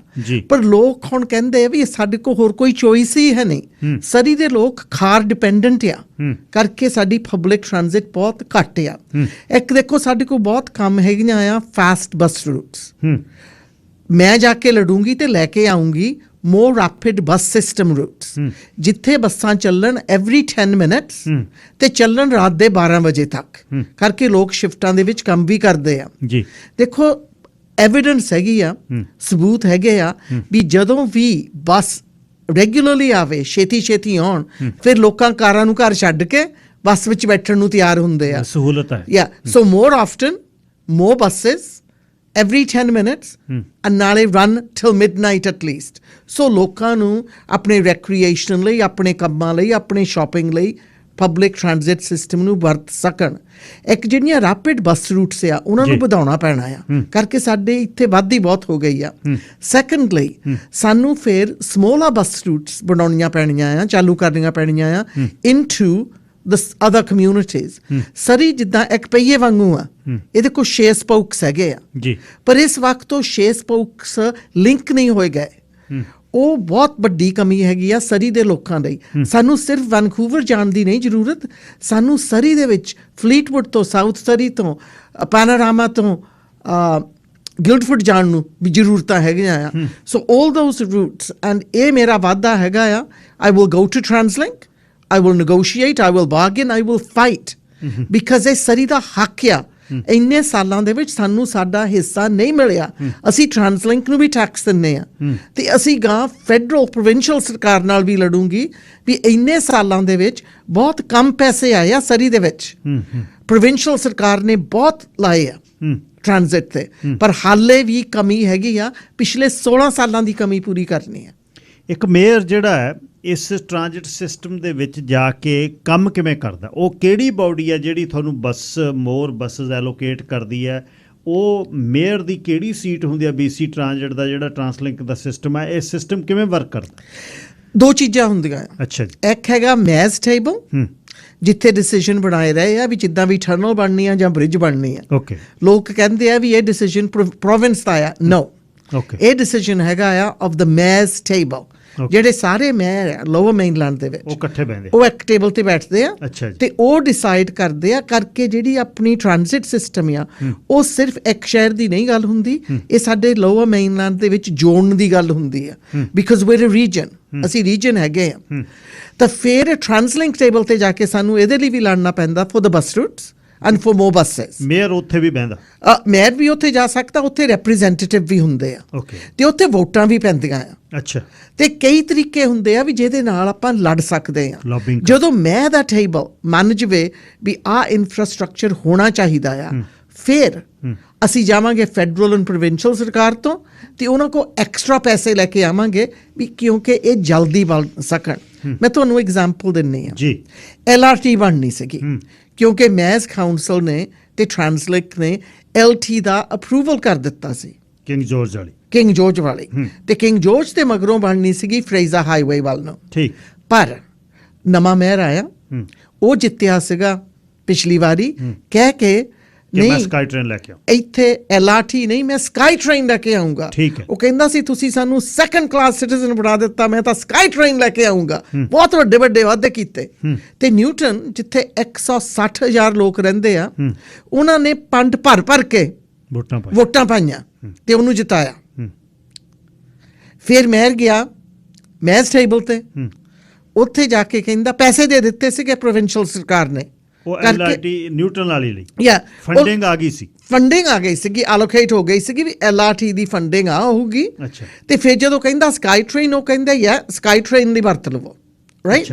ਪਰ ਲੋਕ ਹੁਣ ਕਹਿੰਦੇ ਆ ਵੀ ਸਾਡੇ ਕੋਲ ਹੋਰ ਕੋਈ ਚੋਇਸ ਹੀ ਹੈ ਨਹੀਂ। ਸਰੀ ਦੇ ਲੋਕ ਖਾਰ ਡਿਪੈਂਡੈਂਟ ਆ ਕਰਕੇ ਸਾਡੀ ਪਬਲਿਕ ਟ੍ਰਾਂਜ਼ਿਟ ਬਹੁਤ ਘੱਟ ਆ। ਇੱਕ ਦੇਖੋ, ਸਾਡੇ ਕੋਲ ਬਹੁਤ ਕੰਮ ਹੈਗੀਆਂ ਆ ਫਾਸਟ ਬੱਸ ਰੂਟਸ। ਮੈਂ ਜਾ ਕੇ ਲੜੂੰਗੀ ਤੇ ਲੈ ਕੇ ਆਉਂਗੀ ਮੋਰ ਰੈਪਿਡ ਬੱਸ ਸਿਸਟਮ ਰੂਟਸ, ਜਿੱਥੇ ਬੱਸਾਂ ਚੱਲਣ ਐਵਰੀ 10 ਮਿੰਟਸ ਤੇ ਚੱਲਣ ਰਾਤ ਦੇ 12 ਵਜੇ ਤੱਕ, ਕਰਕੇ ਲੋਕ ਸ਼ਿਫਟਾਂ ਦੇ ਵਿੱਚ ਕੰਮ ਵੀ ਕਰਦੇ ਆ ਜੀ। ਦੇਖੋ, ਐਵੀਡੈਂਸ ਹੈਗੀ ਆ, ਸਬੂਤ ਹੈਗੇ ਆ ਵੀ ਜਦੋਂ ਵੀ ਬੱਸ ਰੈਗੂਲਰਲੀ ਆਵੇ, ਛੇਤੀ ਆਉਣ, ਫਿਰ ਲੋਕਾਂ ਕਾਰਾਂ ਨੂੰ ਘਰ ਛੱਡ ਕੇ ਬੱਸ ਵਿੱਚ ਬੈਠਣ ਨੂੰ ਤਿਆਰ ਹੁੰਦੇ ਆ। ਸਹੂਲਤ ਹੈ। ਯਾ, ਸੋ ਮੋਰ often, more buses every 10 minutes and ਨਾਲੇ run till midnight at least। ਸੋ ਲੋਕਾਂ ਨੂੰ ਆਪਣੇ ਰੈਕਰੀਏਸ਼ਨ ਲਈ, ਆਪਣੇ ਕੰਮਾਂ ਲਈ, ਆਪਣੇ ਸ਼ਾਪਿੰਗ ਲਈ ਪਬਲਿਕ ਟ੍ਰਾਂਜ਼ਿਟ ਸਿਸਟਮ ਨੂੰ ਵਰਤ ਸਕਣ। ਇੱਕ ਜਿਹੜੀਆਂ ਰੈਪਿਡ ਬੱਸ ਰੂਟਸ ਆ ਉਹਨਾਂ ਨੂੰ ਵਧਾਉਣਾ ਪੈਣਾ ਆ, ਕਰਕੇ ਸਾਡੇ ਇੱਥੇ ਵਾਧੀ ਬਹੁਤ ਹੋ ਗਈ ਆ। ਸੈਕੰਡਲੀ, ਸਾਨੂੰ ਫਿਰ ਸਮੋਲਾ ਬੱਸ ਰੂਟਸ ਬਣਾਉਣੀਆਂ ਪੈਣੀਆਂ ਆ, ਚਾਲੂ ਕਰਨੀਆਂ ਪੈਣੀਆਂ ਆ ਇਨਟੂ the other communities। ਸਰੀ ਜਿੱਦਾਂ ਇੱਕ ਪਹੀਏ ਵਾਂਗੂ ਆ, ਇਹਦੇ ਕੋਲ 6 ਸਪੋਕਸ ਹੈਗੇ ਆ ਜੀ, ਪਰ ਇਸ ਵਕਤ ਉਹ 6 ਸਪੋਕਸ ਲਿੰਕ ਨਹੀਂ ਹੋਏ ਗਏ। ਉਹ ਬਹੁਤ ਵੱਡੀ ਕਮੀ ਹੈਗੀ ਆ ਸਰੀ ਦੇ ਲੋਕਾਂ ਲਈ। ਸਾਨੂੰ ਸਿਰਫ ਵੈਨਕੂਵਰ ਜਾਣ ਦੀ ਨਹੀਂ ਜ਼ਰੂਰਤ, ਸਾਨੂੰ ਸਰੀ ਦੇ ਵਿੱਚ ਫਲੀਟਵੁੱਡ ਤੋਂ, ਸਾਊਥ ਸਰੀ ਤੋਂ, ਪੈਨਾਰਾਮਾ ਤੋਂ ਗਿਲਡਫੁੱਡ ਜਾਣ ਨੂੰ ਵੀ ਜ਼ਰੂਰਤਾਂ ਹੈਗੀਆਂ ਆ। So all those routes, and ਇਹ ਮੇਰਾ ਵਾਅਦਾ ਹੈਗਾ ਆ, I will go to TransLink, I will negotiate, I will bargain, I will fight, because ਇਹ ਸਰੀ ਦਾ ਹੱਕ ਆ ਇੰਨੇ ਸਾਲਾਂ ਦੇ ਵਿੱਚ ਸਾਨੂੰ ਸਾਡਾ ਹਿੱਸਾ ਨਹੀਂ ਮਿਲਿਆ। ਅਸੀਂ ਟਰਾਂਸਲਿੰਕ ਨੂੰ ਵੀ ਟੈਕਸ ਦਿੰਦੇ ਆ ਤੇ ਅਸੀਂ ਗਾਂ ਫੈਡਰਲ ਪ੍ਰੋਵਿੰਸ਼ੀਅਲ ਸਰਕਾਰ ਨਾਲ ਵੀ ਲੜੂੰਗੀ ਵੀ ਇੰਨੇ ਸਾਲਾਂ ਦੇ ਵਿੱਚ ਬਹੁਤ ਕਮ ਪੈਸੇ ਆਏ ਆ ਸਰੀ ਦੇ ਵਿੱਚ। ਪ੍ਰੋਵਿੰਸ਼ੀਅਲ ਸਰਕਾਰ ਨੇ ਬਹੁਤ ਲਾਏ ਆ ਟ੍ਰਾਂਜ਼ਿਟ ਤੇ, ਪਰ ਹਾਲੇ ਵੀ ਕਮੀ ਹੈਗੀ ਆ। ਪਿਛਲੇ 16 ਸਾਲਾਂ ਦੀ ਕਮੀ ਪੂਰੀ ਕਰਨੀ ਆ। ਇੱਕ ਮੇਅਰ ਜਿਹੜਾ ਹੈ ਇਸ ਟ੍ਰਾਂਜ਼ਿਟ ਸਿਸਟਮ ਦੇ ਵਿੱਚ ਜਾ ਕੇ ਕੰਮ ਕਿਵੇਂ ਕਰਦਾ? ਉਹ ਕਿਹੜੀ ਬਾਡੀ ਹੈ ਜਿਹੜੀ ਤੁਹਾਨੂੰ ਮੋਰ ਬੱਸਸ ਐਲੋਕੇਟ ਕਰਦੀ ਹੈ? ਉਹ ਮੇਅਰ ਦੀ ਕਿਹੜੀ ਸੀਟ ਹੁੰਦੀ ਹੈ? BC ਟ੍ਰਾਂਜ਼ਿਟ ਦਾ ਜਿਹੜਾ ਟਰਾਂਸਲਿੰਕ ਦਾ ਸਿਸਟਮ ਹੈ, ਇਹ ਸਿਸਟਮ ਕਿਵੇਂ ਵਰਕ ਕਰਦਾ? ਦੋ ਚੀਜ਼ਾਂ ਹੁੰਦੀਆਂ ਆ। ਅੱਛਾ ਜੀ। ਇੱਕ ਹੈਗਾ ਮੈਜ਼ ਟੇਬਲ, ਜਿੱਥੇ ਡਿਸੀਜਨ ਬਣਾਏ ਰਹੇ ਆ ਵੀ ਜਿੱਦਾਂ ਵੀ ਟਨਲ ਬਣਨੀ ਆ ਜਾਂ ਬ੍ਰਿਜ ਬਣਨੀ ਆ। ਓਕੇ। ਲੋਕ ਕਹਿੰਦੇ ਆ ਵੀ ਇਹ ਡਿਸੀਜਨ ਪ੍ਰੋਵਿੰਸ ਦਾ ਆ। ਨੋ, ਇਹ ਡਿਸੀਜਨ ਹੈਗਾ ਆ ਆਫ ਦ ਮੈਜ਼ ਟੇਬਲ। ਜਿਹੜੇ ਸਾਰੇ ਮੇਅਰ ਆ ਲੋਅਰ ਮੇਨਲੈਂਡ ਦੇ ਵਿੱਚ, ਉਹ ਇਕੱਠੇ ਬੈਠਦੇ, ਉਹ ਇੱਕ ਟੇਬਲ ਤੇ ਬੈਠਦੇ ਆ ਤੇ ਉਹ ਡਿਸਾਈਡ ਕਰਦੇ ਆ ਕਰਕੇ ਜਿਹੜੀ ਆਪਣੀ ਟ੍ਰਾਂਜ਼ਿਟ ਸਿਸਟਮ ਆ ਉਹ ਸਿਰਫ ਇੱਕ ਸ਼ਹਿਰ ਦੀ ਨਹੀਂ ਗੱਲ ਹੁੰਦੀ, ਇਹ ਸਾਡੇ ਲੋਅਰ ਮੇਨਲੈਂਡ ਦੇ ਵਿੱਚ ਜੋੜਨ ਦੀ ਗੱਲ ਹੁੰਦੀ ਆ। ਬਿਕਾਜ਼ ਵੀਰ ਅ ਰੀਜਨ, ਅਸੀਂ ਰੀਜਨ ਹੈਗੇ ਆ। ਤਾਂ ਫਿਰ ਟ੍ਰਾਂਸਲਿੰਕ ਟੇਬਲ ਤੇ ਜਾ ਕੇ ਸਾਨੂੰ ਇਹਦੇ ਲਈ ਵੀ ਲੜਨਾ ਪੈਂਦਾ for the bus routes and for more buses. Mayor ਉੱਥੇ ਵੀ ਬਹਿੰਦਾ? ਮੇਅਰ ਵੀ ਉੱਥੇ ਜਾ ਸਕਦਾ, ਉੱਥੇ ਰਿਪਰੈਜ਼ੈਂਟੇਟਿਵ ਵੀ ਹੁੰਦੇ ਆ। ਓਕੇ। ਤੇ ਉੱਥੇ ਵੋਟਾਂ ਵੀ ਪੈਂਦੀਆਂ ਆ। ਅੱਛਾ। ਤੇ ਕਈ ਤਰੀਕੇ ਹੁੰਦੇ ਆ ਵੀ ਜਿਹਦੇ ਨਾਲ ਆਪਾਂ ਲੜ ਸਕਦੇ ਆ। ਜਦੋਂ ਮੈਂ ਦਾ ਟੇਬਲ ਮੰਨ ਜਵੇ ਵੀ ਆਹ ਇਨਫਰਾਸਟ੍ਰਕਚਰ ਹੋਣਾ ਚਾਹੀਦਾ ਆ, ਫਿਰ ਅਸੀਂ ਜਾਵਾਂਗੇ ਫੈਡਰਲ ਐਂਡ ਪ੍ਰੋਵਿੰਸ਼ੀਅਲ ਸਰਕਾਰ ਤੋਂ ਤੇ ਉਹਨਾਂ ਕੋਲ ਐਕਸਟਰਾ ਪੈਸੇ ਲੈ ਕੇ ਆਵਾਂਗੇ ਵੀ ਕਿਉਂਕਿ ਇਹ ਜਲਦੀ ਬਣ ਸਕਣ। ਮੈਂ ਤੁਹਾਨੂੰ ਐਗਜ਼ਾਮਪਲ ਦਿੰਨੀ ਆ ਜੀ। LRT ਬਣਨੀ ਸੀਗੀ ਕਿਉਂਕਿ ਮੈਜ਼ ਕਾਉਂਸਲ ਨੇ ਤੇ ਟ੍ਰਾਂਸਲਿੰਕ ਨੇ LT ਦਾ ਅਪਰੂਵਲ ਕਰ ਦਿੱਤਾ ਸੀ, ਕਿੰਗ ਜੋਰਜ ਵਾਲੀ ਤੇ ਕਿੰਗ ਜੋਰਜ ਤੇ ਮਗਰੋਂ ਬਣਨੀ ਸੀਗੀ ਫਰੇਜ਼ਰ ਹਾਈਵੇ ਵੱਲ ਨੂੰ। ਠੀਕ। ਪਰ ਨਵਾਂ ਮੇਅਰ ਆਇਆ, ਉਹ ਜਿੱਤਿਆ ਸੀਗਾ ਪਿਛਲੀ ਵਾਰੀ ਕਹਿ ਕੇ ਨਹੀਂ ਮੈਂ ਸਕਾਈ ਟ੍ਰੇਨ ਲੈ ਕੇ ਆਉਂ, ਇੱਥੇ LRT ਨਹੀਂ ਮੈਂ ਸਕਾਈ ਟ੍ਰੇਨ ਲੈ ਕੇ ਆਉਂਗਾ। ਉਹ ਕਹਿੰਦਾ ਸੀ ਤੁਸੀਂ ਸਾਨੂੰ ਸੈਕੰਡ ਕਲਾਸ ਸਿਟੀਜ਼ਨ ਬਣਾ ਦਿੱਤਾ, ਮੈਂ ਤਾਂ ਸਕਾਈ ਟ੍ਰੇਨ ਲੈ ਕੇ ਆਉਂਗਾ। ਬਹੁਤ ਵੱਡੇ ਵੱਡੇ ਵਾਅਦੇ ਕੀਤੇ। ਤੇ ਨਿਊਟਨ ਜਿੱਥੇ 160,000 ਲੋਕ ਰਹਿੰਦੇ ਆ, ਉਹਨਾਂ ਨੇ ਪੰਡ ਭਰ ਕੇ ਵੋਟਾਂ ਪਾਈਆਂ ਤੇ ਉਹਨੂੰ ਜਿਤਾਇਆ। ਫਿਰ ਮੇਅਰ ਗਿਆ ਮੈਜ਼ ਟੇਬਲ ਤੇ, ਉੱਥੇ ਜਾ ਕੇ ਕਹਿੰਦਾ ਪੈਸੇ ਦੇ ਦਿੱਤੇ ਸੀਗੇ ਪ੍ਰੋਵਿੰਸ਼ੀਅਲ ਸਰਕਾਰ ਨੇ। ਉਹ LRT ਨਿਊਟਨ ਵਾਲੀ ਲਈ ਫੰਡਿੰਗ ਆ ਗਈ ਸੀਗੀ, ਐਲੋਕੇਟ ਹੋ ਗਈ ਸੀਗੀ ਵੀ LRT ਦੀ ਫੰਡਿੰਗ ਆ ਹੋਊਗੀ। ਤੇ ਫਿਰ ਜਦੋਂ ਕਹਿੰਦਾ ਸਕਾਈ ਟ੍ਰੇਨ, ਉਹ ਕਹਿੰਦਾ ਸਕਾਈ ਟ੍ਰੇਨ ਦੀ ਵਰਤ ਲਵੋ, ਰਾਈਟ।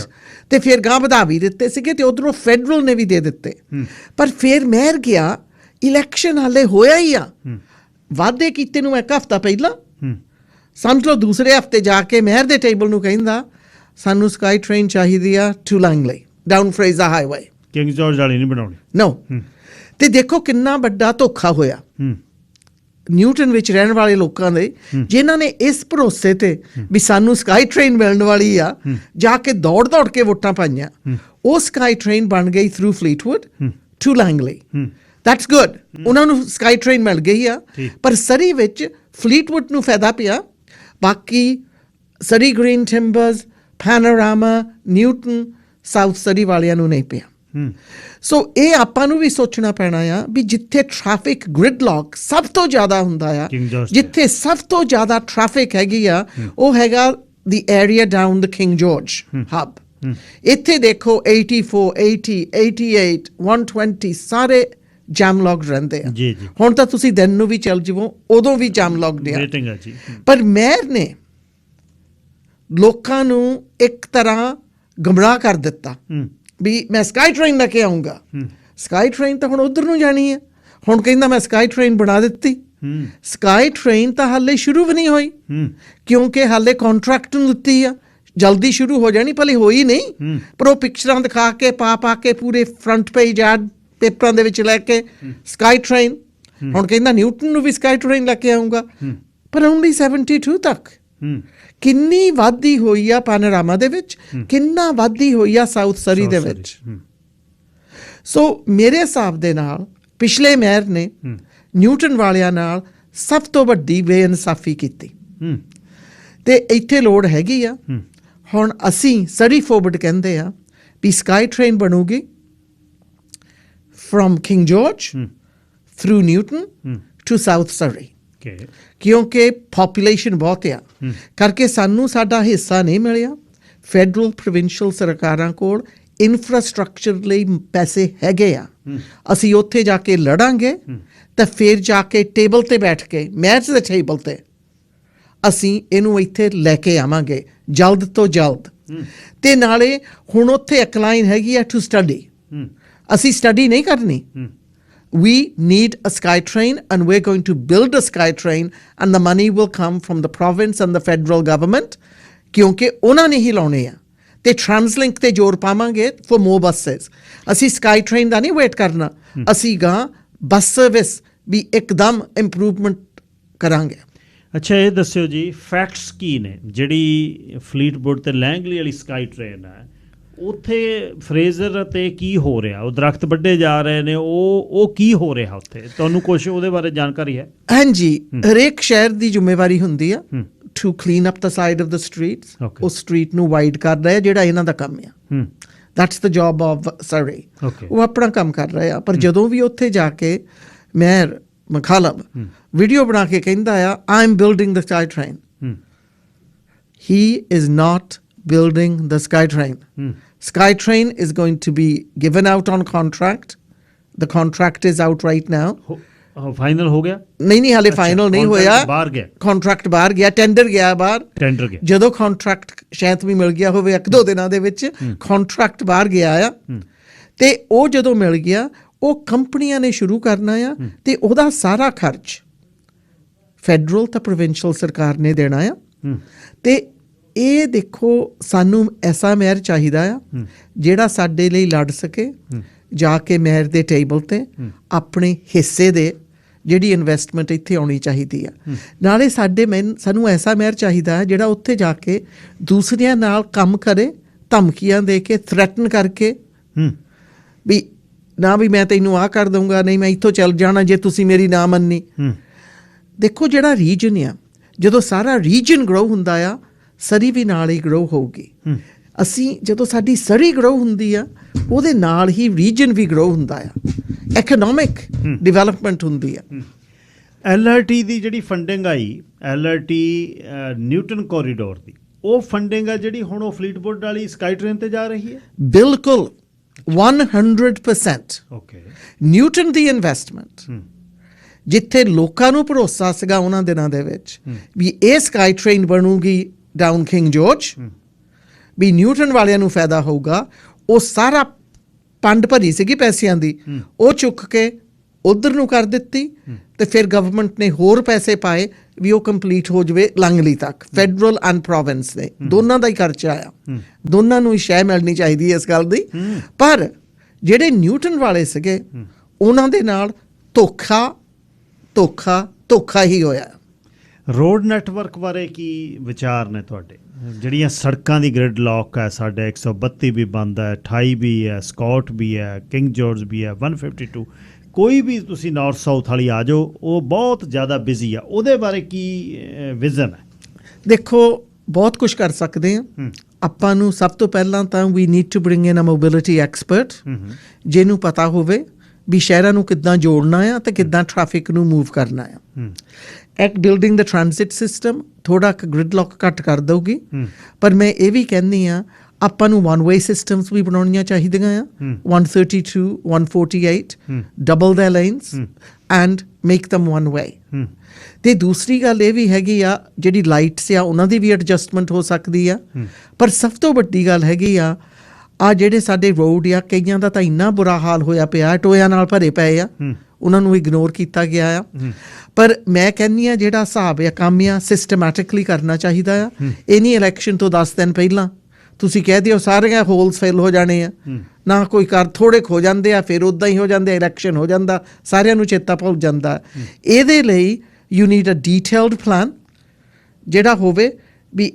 ਤੇ ਫਿਰ ਗਾਂ ਵਧਾ ਵੀ ਦਿੱਤੇ ਸੀਗੇ ਤੇ ਉਧਰੋਂ ਫੈਡਰਲ ਨੇ ਵੀ ਦੇ ਦਿੱਤੇ। ਪਰ ਫਿਰ ਮੇਅਰ ਗਿਆ, ਇਲੈਕਸ਼ਨ ਹਾਲੇ ਹੋਇਆ ਹੀ ਆ, ਵਾਅਦੇ ਕੀਤੇ ਨੂੰ ਇੱਕ ਹਫ਼ਤਾ ਪਹਿਲਾਂ ਸਮਝ ਲਓ ਦੂਸਰੇ ਹਫ਼ਤੇ ਜਾ ਕੇ ਮੇਅਰ ਦੇ ਟੇਬਲ ਨੂੰ ਕਹਿੰਦਾ ਸਾਨੂੰ ਸਕਾਈ ਟ੍ਰੇਨ ਚਾਹੀਦੀ ਆ to Langley down Fraser highway, King George ਵਾਲੀ ਨਹੀਂ ਬਣਾਉਣੀ। ਨੋ। ਤੇ ਦੇਖੋ ਕਿੰਨਾ ਵੱਡਾ ਧੋਖਾ ਹੋਇਆ ਨਿਊਟਨ ਵਿੱਚ ਰਹਿਣ ਵਾਲੇ ਲੋਕਾਂ ਦੇ, ਜਿਨ੍ਹਾਂ ਨੇ ਇਸ ਭਰੋਸੇ ਤੇ ਵੀ ਸਾਨੂੰ ਸਕਾਈ ਟ੍ਰੇਨ ਮਿਲਣ ਵਾਲੀ ਆ ਜਾ ਕੇ ਦੌੜ ਕੇ ਵੋਟਾਂ ਪਾਈਆਂ। ਉਹ ਸਕਾਈ ਟ੍ਰੇਨ ਬਣ ਗਈ through Fleetwood to ਲੈਂਗਲੇ। That's good, ਉਹਨਾਂ ਨੂੰ ਸਕਾਈ ਟ੍ਰੇਨ ਮਿਲ ਗਈ ਆ। ਪਰ ਸਰੀ ਵਿੱਚ ਫਲੀਟਵੁੱਡ ਨੂੰ ਫਾਇਦਾ ਪਿਆ, ਬਾਕੀ ਸਰੀ ਗ੍ਰੀਨ ਟਿੰਬਰਸ, ਪੈਨੋਰਾਮਾ, ਨਿਊਟਨ, ਸਾਊਥ ਸਰੀ ਵਾਲਿਆਂ ਨੂੰ ਨਹੀਂ ਪਿਆ। ਸੋ ਇਹ ਆਪਾਂ ਨੂੰ ਵੀ ਸੋਚਣਾ ਪੈਣਾ ਆ ਵੀ ਜਿੱਥੇ ਟ੍ਰੈਫਿਕ ਗ੍ਰਿਡਲੌਕ ਸਭ ਤੋਂ ਜ਼ਿਆਦਾ ਹੁੰਦਾ ਆ, ਜਿੱਥੇ ਸਭ ਤੋਂ ਜ਼ਿਆਦਾ ਟ੍ਰੈਫਿਕ ਹੈਗੀ ਆ, ਉਹ ਹੈਗਾ the area down the King George hub. ਇੱਥੇ ਦੇਖੋ 84, 80, 88, 120 ਸਾਰੇ ਜਾਮ ਲੌਗ ਰਹਿੰਦੇ ਆ। ਹੁਣ ਤਾਂ ਤੁਸੀਂ ਦਿਨ ਨੂੰ ਵੀ ਚੱਲ ਜਾਵੋ, ਉਦੋਂ ਵੀ ਜਾਮ ਲੌਗਡ ਆ। ਪਰ ਮੇਅਰ ਨੇ ਲੋਕਾਂ ਨੂੰ ਇੱਕ ਤਰ੍ਹਾਂ ਗੁੰਮਰਾਹ ਕਰ ਦਿੱਤਾ ਵੀ ਮੈਂ ਸਕਾਈ ਟ੍ਰੇਨ ਲੈ ਕੇ ਆਉਂਗਾ। ਸਕਾਈ ਟ੍ਰੇਨ ਤਾਂ ਹੁਣ ਉਧਰ ਨੂੰ ਜਾਣੀ ਹੈ। ਹੁਣ ਕਹਿੰਦਾ ਮੈਂ ਸਕਾਈ ਟ੍ਰੇਨ ਬਣਾ ਦਿੱਤੀ। ਸਕਾਈ ਟ੍ਰੇਨ ਤਾਂ ਹਾਲੇ ਸ਼ੁਰੂ ਵੀ ਨਹੀਂ ਹੋਈ ਕਿਉਂਕਿ ਹਾਲੇ ਕੰਟਰੈਕਟ ਨੂੰ ਦਿੱਤੀ ਆ, ਜਲਦੀ ਸ਼ੁਰੂ ਹੋ ਜਾਣੀ, ਭਲੇ ਹੋਈ ਨਹੀਂ। ਪਰ ਉਹ ਪਿਕਚਰਾਂ ਦਿਖਾ ਕੇ ਪਾ ਕੇ ਪੂਰੇ ਫਰੰਟ ਪੇਜ ਐਡ ਪੇਪਰਾਂ ਦੇ ਵਿੱਚ ਲੈ ਕੇ ਸਕਾਈ ਟ੍ਰੇਨ। ਹੁਣ ਕਹਿੰਦਾ ਨਿਊਟਨ ਨੂੰ ਵੀ ਸਕਾਈ ਟ੍ਰੇਨ ਲੈ ਕੇ ਆਉਂਗਾ, ਪਰ ਓਨਲੀ 72 ਤੱਕ। ਕਿੰਨੀ ਵਾਧੀ ਹੋਈ ਆ ਪੈਨੋਰਾਮਾ ਦੇ ਵਿੱਚ, ਕਿੰਨਾ ਵਾਧੀ ਹੋਈ ਆ ਸਾਊਥ ਸਰੀ ਦੇ ਵਿੱਚ। ਸੋ ਮੇਰੇ ਹਿਸਾਬ ਦੇ ਨਾਲ ਪਿਛਲੇ ਮੇਅਰ ਨੇ ਨਿਊਟਨ ਵਾਲਿਆਂ ਨਾਲ ਸਭ ਤੋਂ ਵੱਡੀ ਬੇਇਨਸਾਫੀ ਕੀਤੀ ਤੇ ਇੱਥੇ ਲੋੜ ਹੈਗੀ ਆ। ਹੁਣ ਅਸੀਂ ਸਰੀ ਫੋਰਵਰਡ ਕਹਿੰਦੇ ਆ ਵੀ ਸਕਾਈ ਟ੍ਰੇਨ ਬਣੂਗੀ from King George through Newton to South Surrey, ਕਿਉਂਕਿ ਪੋਪੂਲੇਸ਼ਨ ਬਹੁਤ ਆ ਕਰਕੇ ਸਾਨੂੰ ਸਾਡਾ ਹਿੱਸਾ ਨਹੀਂ ਮਿਲਿਆ। ਫੈਡਰਲ ਪ੍ਰੋਵਿੰਸ਼ੀਅਲ ਸਰਕਾਰਾਂ ਕੋਲ ਇਨਫਰਾਸਟ੍ਰਕਚਰ ਲਈ ਪੈਸੇ ਹੈਗੇ ਆ, ਅਸੀਂ ਉੱਥੇ ਜਾ ਕੇ ਲੜਾਂਗੇ ਤਾਂ ਫਿਰ ਜਾ ਕੇ ਟੇਬਲ ਤੇ ਬੈਠ ਕੇ ਮੈਚ ਦੇ ਟੇਬਲ ਤੇ ਅਸੀਂ ਇਹਨੂੰ ਇੱਥੇ ਲੈ ਕੇ ਆਵਾਂਗੇ ਜਲਦ ਤੋਂ ਜਲਦ। ਤੇ ਨਾਲੇ ਹੁਣ ਉੱਥੇ ਇੱਕ ਲਾਈਨ ਹੈਗੀ ਆ ਟੂ ਸਟੱਡੀ, ਅਸੀਂ ਸਟੱਡੀ ਨਹੀਂ ਕਰਨੀ। We need a SkyTrain and we're going to build a SkyTrain and the money will come from the province and the federal government ਕਿਉਂਕਿ ਉਹਨਾਂ ਨੇ ਹੀ ਲਾਉਣੇ ਆ। ਤੇ ਟਰਾਂਸਲਿੰਕ ਤੇ ਜ਼ੋਰ ਪਾਵਾਂਗੇ for more buses। ਅਸੀਂ SkyTrain ਦਾ ਨਹੀਂ ਵੇਟ ਕਰਨਾ, ਅਸੀਂ ਗਾਂ ਬੱਸ ਸਰਵਿਸ ਵੀ ਇੱਕਦਮ ਇੰਪਰੂਵਮੈਂਟ ਕਰਾਂਗੇ। ਅੱਛਾ ਇਹ ਦੱਸਿਓ ਜੀ ਫੈਕਟਸ ਕੀ ਨੇ ਜਿਹੜੀ ਫਲੀਟਵੁੱਡ ਤੇ ਲੈਂਗਲੀ ਵਾਲੀ ਸਕਾਈ ਟ੍ਰੇਨ ਹੈ ਉੱਥੇ ਫਰੇਜ਼ਰ ਤੇ ਕੀ ਹੋ ਰਿਹਾ? ਉਹ ਦਰਖਤ ਵੱਢੇ ਜਾ ਰਹੇ ਨੇ, ਉਹ ਕੀ ਹੋ ਰਿਹਾ ਉੱਥੇ? ਤੁਹਾਨੂੰ ਕੁਝ ਉਹਦੇ ਬਾਰੇ ਜਾਣਕਾਰੀ ਹੈ? ਹਾਂਜੀ, ਹਰੇਕ ਸ਼ਹਿਰ ਦੀ ਜ਼ਿੰਮੇਵਾਰੀ ਹੁੰਦੀ ਆ to clean up the side of the streets. ਉਹ ਸਟਰੀਟ ਨੂੰ ਵਾਈਡ ਕਰ ਰਿਹਾ ਜਿਹੜਾ ਇਹਨਾਂ ਦਾ ਕੰਮ ਆ। That's the job of survey. ਉਹ ਆਪਣਾ ਕੰਮ ਕਰ ਰਹੇ ਆ। ਪਰ ਜਦੋਂ ਵੀ ਉੱਥੇ ਜਾ ਕੇ ਮੇਅਰ ਮਖਾਲਬ ਵੀਡੀਓ ਬਣਾ ਕੇ ਕਹਿੰਦਾ ਆ I am building the sky train, he is not building the SkyTrain. SkyTrain is going to be given out on contract. The contract is out right now. Final हो गया? नहीं हाले फाइनल नहीं होया। बाहर गया contract बाहर गया, टेंडर गया बाहर। टेंडर गया ਜਦੋਂ contract ਸ਼ਾਇਦ ਵੀ ਮਿਲ ਗਿਆ ਹੋਵੇ ਇੱਕ ਦੋ ਦਿਨਾਂ ਦੇ ਵਿੱਚ contract ਬਾਹਰ ਗਿਆ ਆ ਤੇ ਉਹ ਜਦੋਂ ਮਿਲ ਗਿਆ ਉਹ ਕੰਪਨੀਆਂ ਨੇ ਸ਼ੁਰੂ ਕਰਨਾ ਆ ਤੇ ਉਹਦਾ ਸਾਰਾ ਖਰਚ ਫੈਡਰਲ ਤੇ ਪ੍ਰੋਵਿੰਸ਼ੀਅਲ ਸਰਕਾਰ ਨੇ ਦੇਣਾ ਆ। ਤੇ ਇਹ ਦੇਖੋ ਸਾਨੂੰ ਐਸਾ ਮੇਅਰ ਚਾਹੀਦਾ ਆ ਜਿਹੜਾ ਸਾਡੇ ਲਈ ਲੜ ਸਕੇ, ਜਾ ਕੇ ਮੇਅਰ ਦੇ ਟੇਬਲ ਤੇ ਆਪਣੇ ਹਿੱਸੇ ਦੇ ਜਿਹੜੀ ਇਨਵੈਸਟਮੈਂਟ ਇੱਥੇ ਆਉਣੀ ਚਾਹੀਦੀ ਆ। ਨਾਲੇ ਸਾਨੂੰ ਐਸਾ ਮੇਅਰ ਚਾਹੀਦਾ ਹੈ ਜਿਹੜਾ ਉੱਥੇ ਜਾ ਕੇ ਦੂਸਰਿਆਂ ਨਾਲ ਕੰਮ ਕਰੇ, ਧਮਕੀਆਂ ਦੇ ਕੇ ਥ੍ਰੈਟਨ ਕਰਕੇ ਵੀ ਨਾ ਵੀ ਮੈਂ ਤੈਨੂੰ ਆਹ ਕਰ ਦਊਂਗਾ, ਨਹੀਂ ਮੈਂ ਇੱਥੋਂ ਚੱਲ ਜਾਣਾ ਜੇ ਤੁਸੀਂ ਮੇਰੀ ਨਾ ਮੰਨੀ। ਦੇਖੋ ਜਿਹੜਾ ਰੀਜਨ ਆ, ਜਦੋਂ ਸਾਰਾ ਰੀਜਨ ਗਰੋ ਹੁੰਦਾ ਆ ਸਰੀ ਵੀ ਨਾਲ ਹੀ ਗਰੋ ਹੋਊਗੀ। ਅਸੀਂ ਜਦੋਂ ਸਾਡੀ ਸਰੀ ਗਰੋ ਹੁੰਦੀ ਆ ਉਹਦੇ ਨਾਲ ਹੀ ਰੀਜਨ ਵੀ ਗਰੋ ਹੁੰਦਾ ਆ, ਇਕਨੋਮਿਕ ਡਿਵੈਲਪਮੈਂਟ ਹੁੰਦੀ ਆ। LRT ਦੀ ਜਿਹੜੀ ਫੰਡਿੰਗ ਆਈ, LRT ਨਿਊਟਨ ਕੋਰੀਡੋਰ ਦੀ, ਉਹ ਫੰਡਿੰਗ ਆ ਜਿਹੜੀ ਹੁਣ ਉਹ ਫਲੀਟਵੁੱਡ ਵਾਲੀ ਸਕਾਈ ਟ੍ਰੇਨ ਤੇ ਜਾ ਰਹੀ ਹੈ? ਬਿਲਕੁਲ 100%। ਓਕੇ, ਨਿਊਟਨ ਦੀ ਇਨਵੈਸਟਮੈਂਟ ਜਿੱਥੇ ਲੋਕਾਂ ਨੂੰ ਭਰੋਸਾ ਸੀਗਾ ਉਹਨਾਂ ਦਿਨਾਂ ਦੇ ਵਿੱਚ ਵੀ ਇਹ ਸਕਾਈ ਟ੍ਰੇਨ ਬਣੂਗੀ ਡਾਊਨ ਕਿੰਗ ਜੋਰਜ, ਵੀ ਨਿਊਟਨ ਵਾਲਿਆਂ ਨੂੰ ਫਾਇਦਾ ਹੋਊਗਾ, ਉਹ ਸਾਰਾ ਪੰਡ ਭਰੀ ਸੀਗੀ ਪੈਸਿਆਂ ਦੀ, ਉਹ ਚੁੱਕ ਕੇ ਉਧਰ ਨੂੰ ਕਰ ਦਿੱਤੀ ਤੇ ਫਿਰ ਗਵਰਨਮੈਂਟ ਨੇ ਹੋਰ ਪੈਸੇ ਪਾਏ ਵੀ ਉਹ ਕੰਪਲੀਟ ਹੋ ਜਾਵੇ ਲੰਗਲੀ ਤੱਕ। ਫੈਡਰਲ ਐਂਡ ਪ੍ਰੋਵਿੰਸ ਦੇ ਦੋਨਾਂ ਦਾ ਹੀ ਖਰਚਾ ਆਇਆ, ਦੋਨਾਂ ਨੂੰ ਹੀ ਸ਼ੈ ਮਿਲਣੀ ਚਾਹੀਦੀ ਹੈ ਇਸ ਗੱਲ ਦੀ। ਪਰ ਜਿਹੜੇ ਨਿਊਟਨ ਵਾਲੇ ਸੀਗੇ ਉਹਨਾਂ ਦੇ ਨਾਲ ਧੋਖਾ ਹੀ ਹੋਇਆ। ਰੋਡ ਨੈਟਵਰਕ ਬਾਰੇ ਕੀ ਵਿਚਾਰ ਨੇ ਤੁਹਾਡੇ? ਜਿਹੜੀਆਂ ਸੜਕਾਂ ਦੀ ਗ੍ਰਿਡ ਲੌਕ ਹੈ, ਸਾਡੇ 132 ਵੀ ਬੰਦ ਹੈ, 28 ਵੀ ਹੈ, ਸਕਾਟ ਵੀ ਹੈ, ਕਿੰਗ ਜੋਰਜ ਵੀ ਹੈ, 152, ਕੋਈ ਵੀ ਤੁਸੀਂ ਨਾਰਥ ਸਾਊਥ ਵਾਲੀ ਆ ਜਾਓ ਉਹ ਬਹੁਤ ਜ਼ਿਆਦਾ ਬਿਜ਼ੀ ਆ। ਉਹਦੇ ਬਾਰੇ ਕੀ ਵਿਜ਼ਨ ਹੈ? ਦੇਖੋ ਬਹੁਤ ਕੁਝ ਕਰ ਸਕਦੇ ਹਾਂ ਆਪਾਂ ਨੂੰ। ਸਭ ਤੋਂ ਪਹਿਲਾਂ ਤਾਂ ਵੀ need to bring in a mobility expert ਜਿਹਨੂੰ ਪਤਾ ਹੋਵੇ ਵੀ ਸ਼ਹਿਰਾਂ ਨੂੰ ਕਿੱਦਾਂ ਜੋੜਨਾ ਆ ਤੇ ਕਿੱਦਾਂ ਟ੍ਰੈਫਿਕ ਨੂੰ ਮੂਵ ਕਰਨਾ ਆ। At building the transit system ਥੋੜਾ ਗ੍ਰਿਡ ਲੌਕ ਘੱਟ ਕਰ ਦਊਗੀ, ਪਰ ਮੈਂ ਇਹ ਵੀ ਕਹਿੰਦੀ ਆ ਆਪਾਂ ਨੂੰ ਵਨ ਵੇ ਸਿਸਟਮਸ ਵੀ ਬਣਾਉਣੀਆਂ ਚਾਹੀਦੀਆਂ ਆ। 132 148 double the lines and make ਦਮ ਵਨ ਵੇ। ਤੇ ਦੂਸਰੀ ਗੱਲ ਇਹ ਵੀ ਹੈਗੀ ਆ ਜਿਹੜੀ ਲਾਈਟਸ ਆ ਉਹਨਾਂ ਦੀ ਵੀ ਐਡਜਸਟਮੈਂਟ ਹੋ ਸਕਦੀ ਆ। ਪਰ ਸਭ ਤੋਂ ਵੱਡੀ ਗੱਲ ਹੈਗੀ ਆ ਜਿਹੜੇ ਸਾਡੇ ਰੋਡ ਆ ਕਈਆਂ ਦਾ ਤਾਂ ਇੰਨਾ ਬੁਰਾ ਹਾਲ ਹੋਇਆ ਪਿਆ, ਟੋਇਆਂ ਨਾਲ ਭਰੇ ਪਏ ਆ, ਉਹਨਾਂ ਨੂੰ ਇਗਨੋਰ ਕੀਤਾ ਗਿਆ ਆ। ਪਰ ਮੈਂ ਕਹਿੰਦੀ ਆ ਜਿਹੜਾ ਹਿਸਾਬ ਆ ਕੰਮ ਆ ਸਿਸਟਮੈਟਿਕਲੀ ਕਰਨਾ ਚਾਹੀਦਾ ਆ। ਇਹ ਨਹੀਂ ਇਲੈਕਸ਼ਨ ਤੋਂ 10 ਦਿਨ ਪਹਿਲਾਂ ਤੁਸੀਂ ਕਹਿ ਦਿਓ ਸਾਰੀਆਂ ਹੋਲਸ ਫਿਲ ਹੋ ਜਾਣੇ ਆ, ਨਾ ਕੋਈ ਕਰ ਥੋੜੇ ਖੋ ਜਾਂਦੇ ਆ, ਫਿਰ ਉੱਦਾਂ ਹੀ ਹੋ ਜਾਂਦੇ, ਇਲੈਕਸ਼ਨ ਹੋ ਜਾਂਦਾ, ਸਾਰਿਆਂ ਨੂੰ ਚੇਤਾ ਭੁੱਲ ਜਾਂਦਾ। ਇਹਦੇ ਲਈ you need a detailed plan ਜਿਹੜਾ ਹੋਵੇ ਵੀ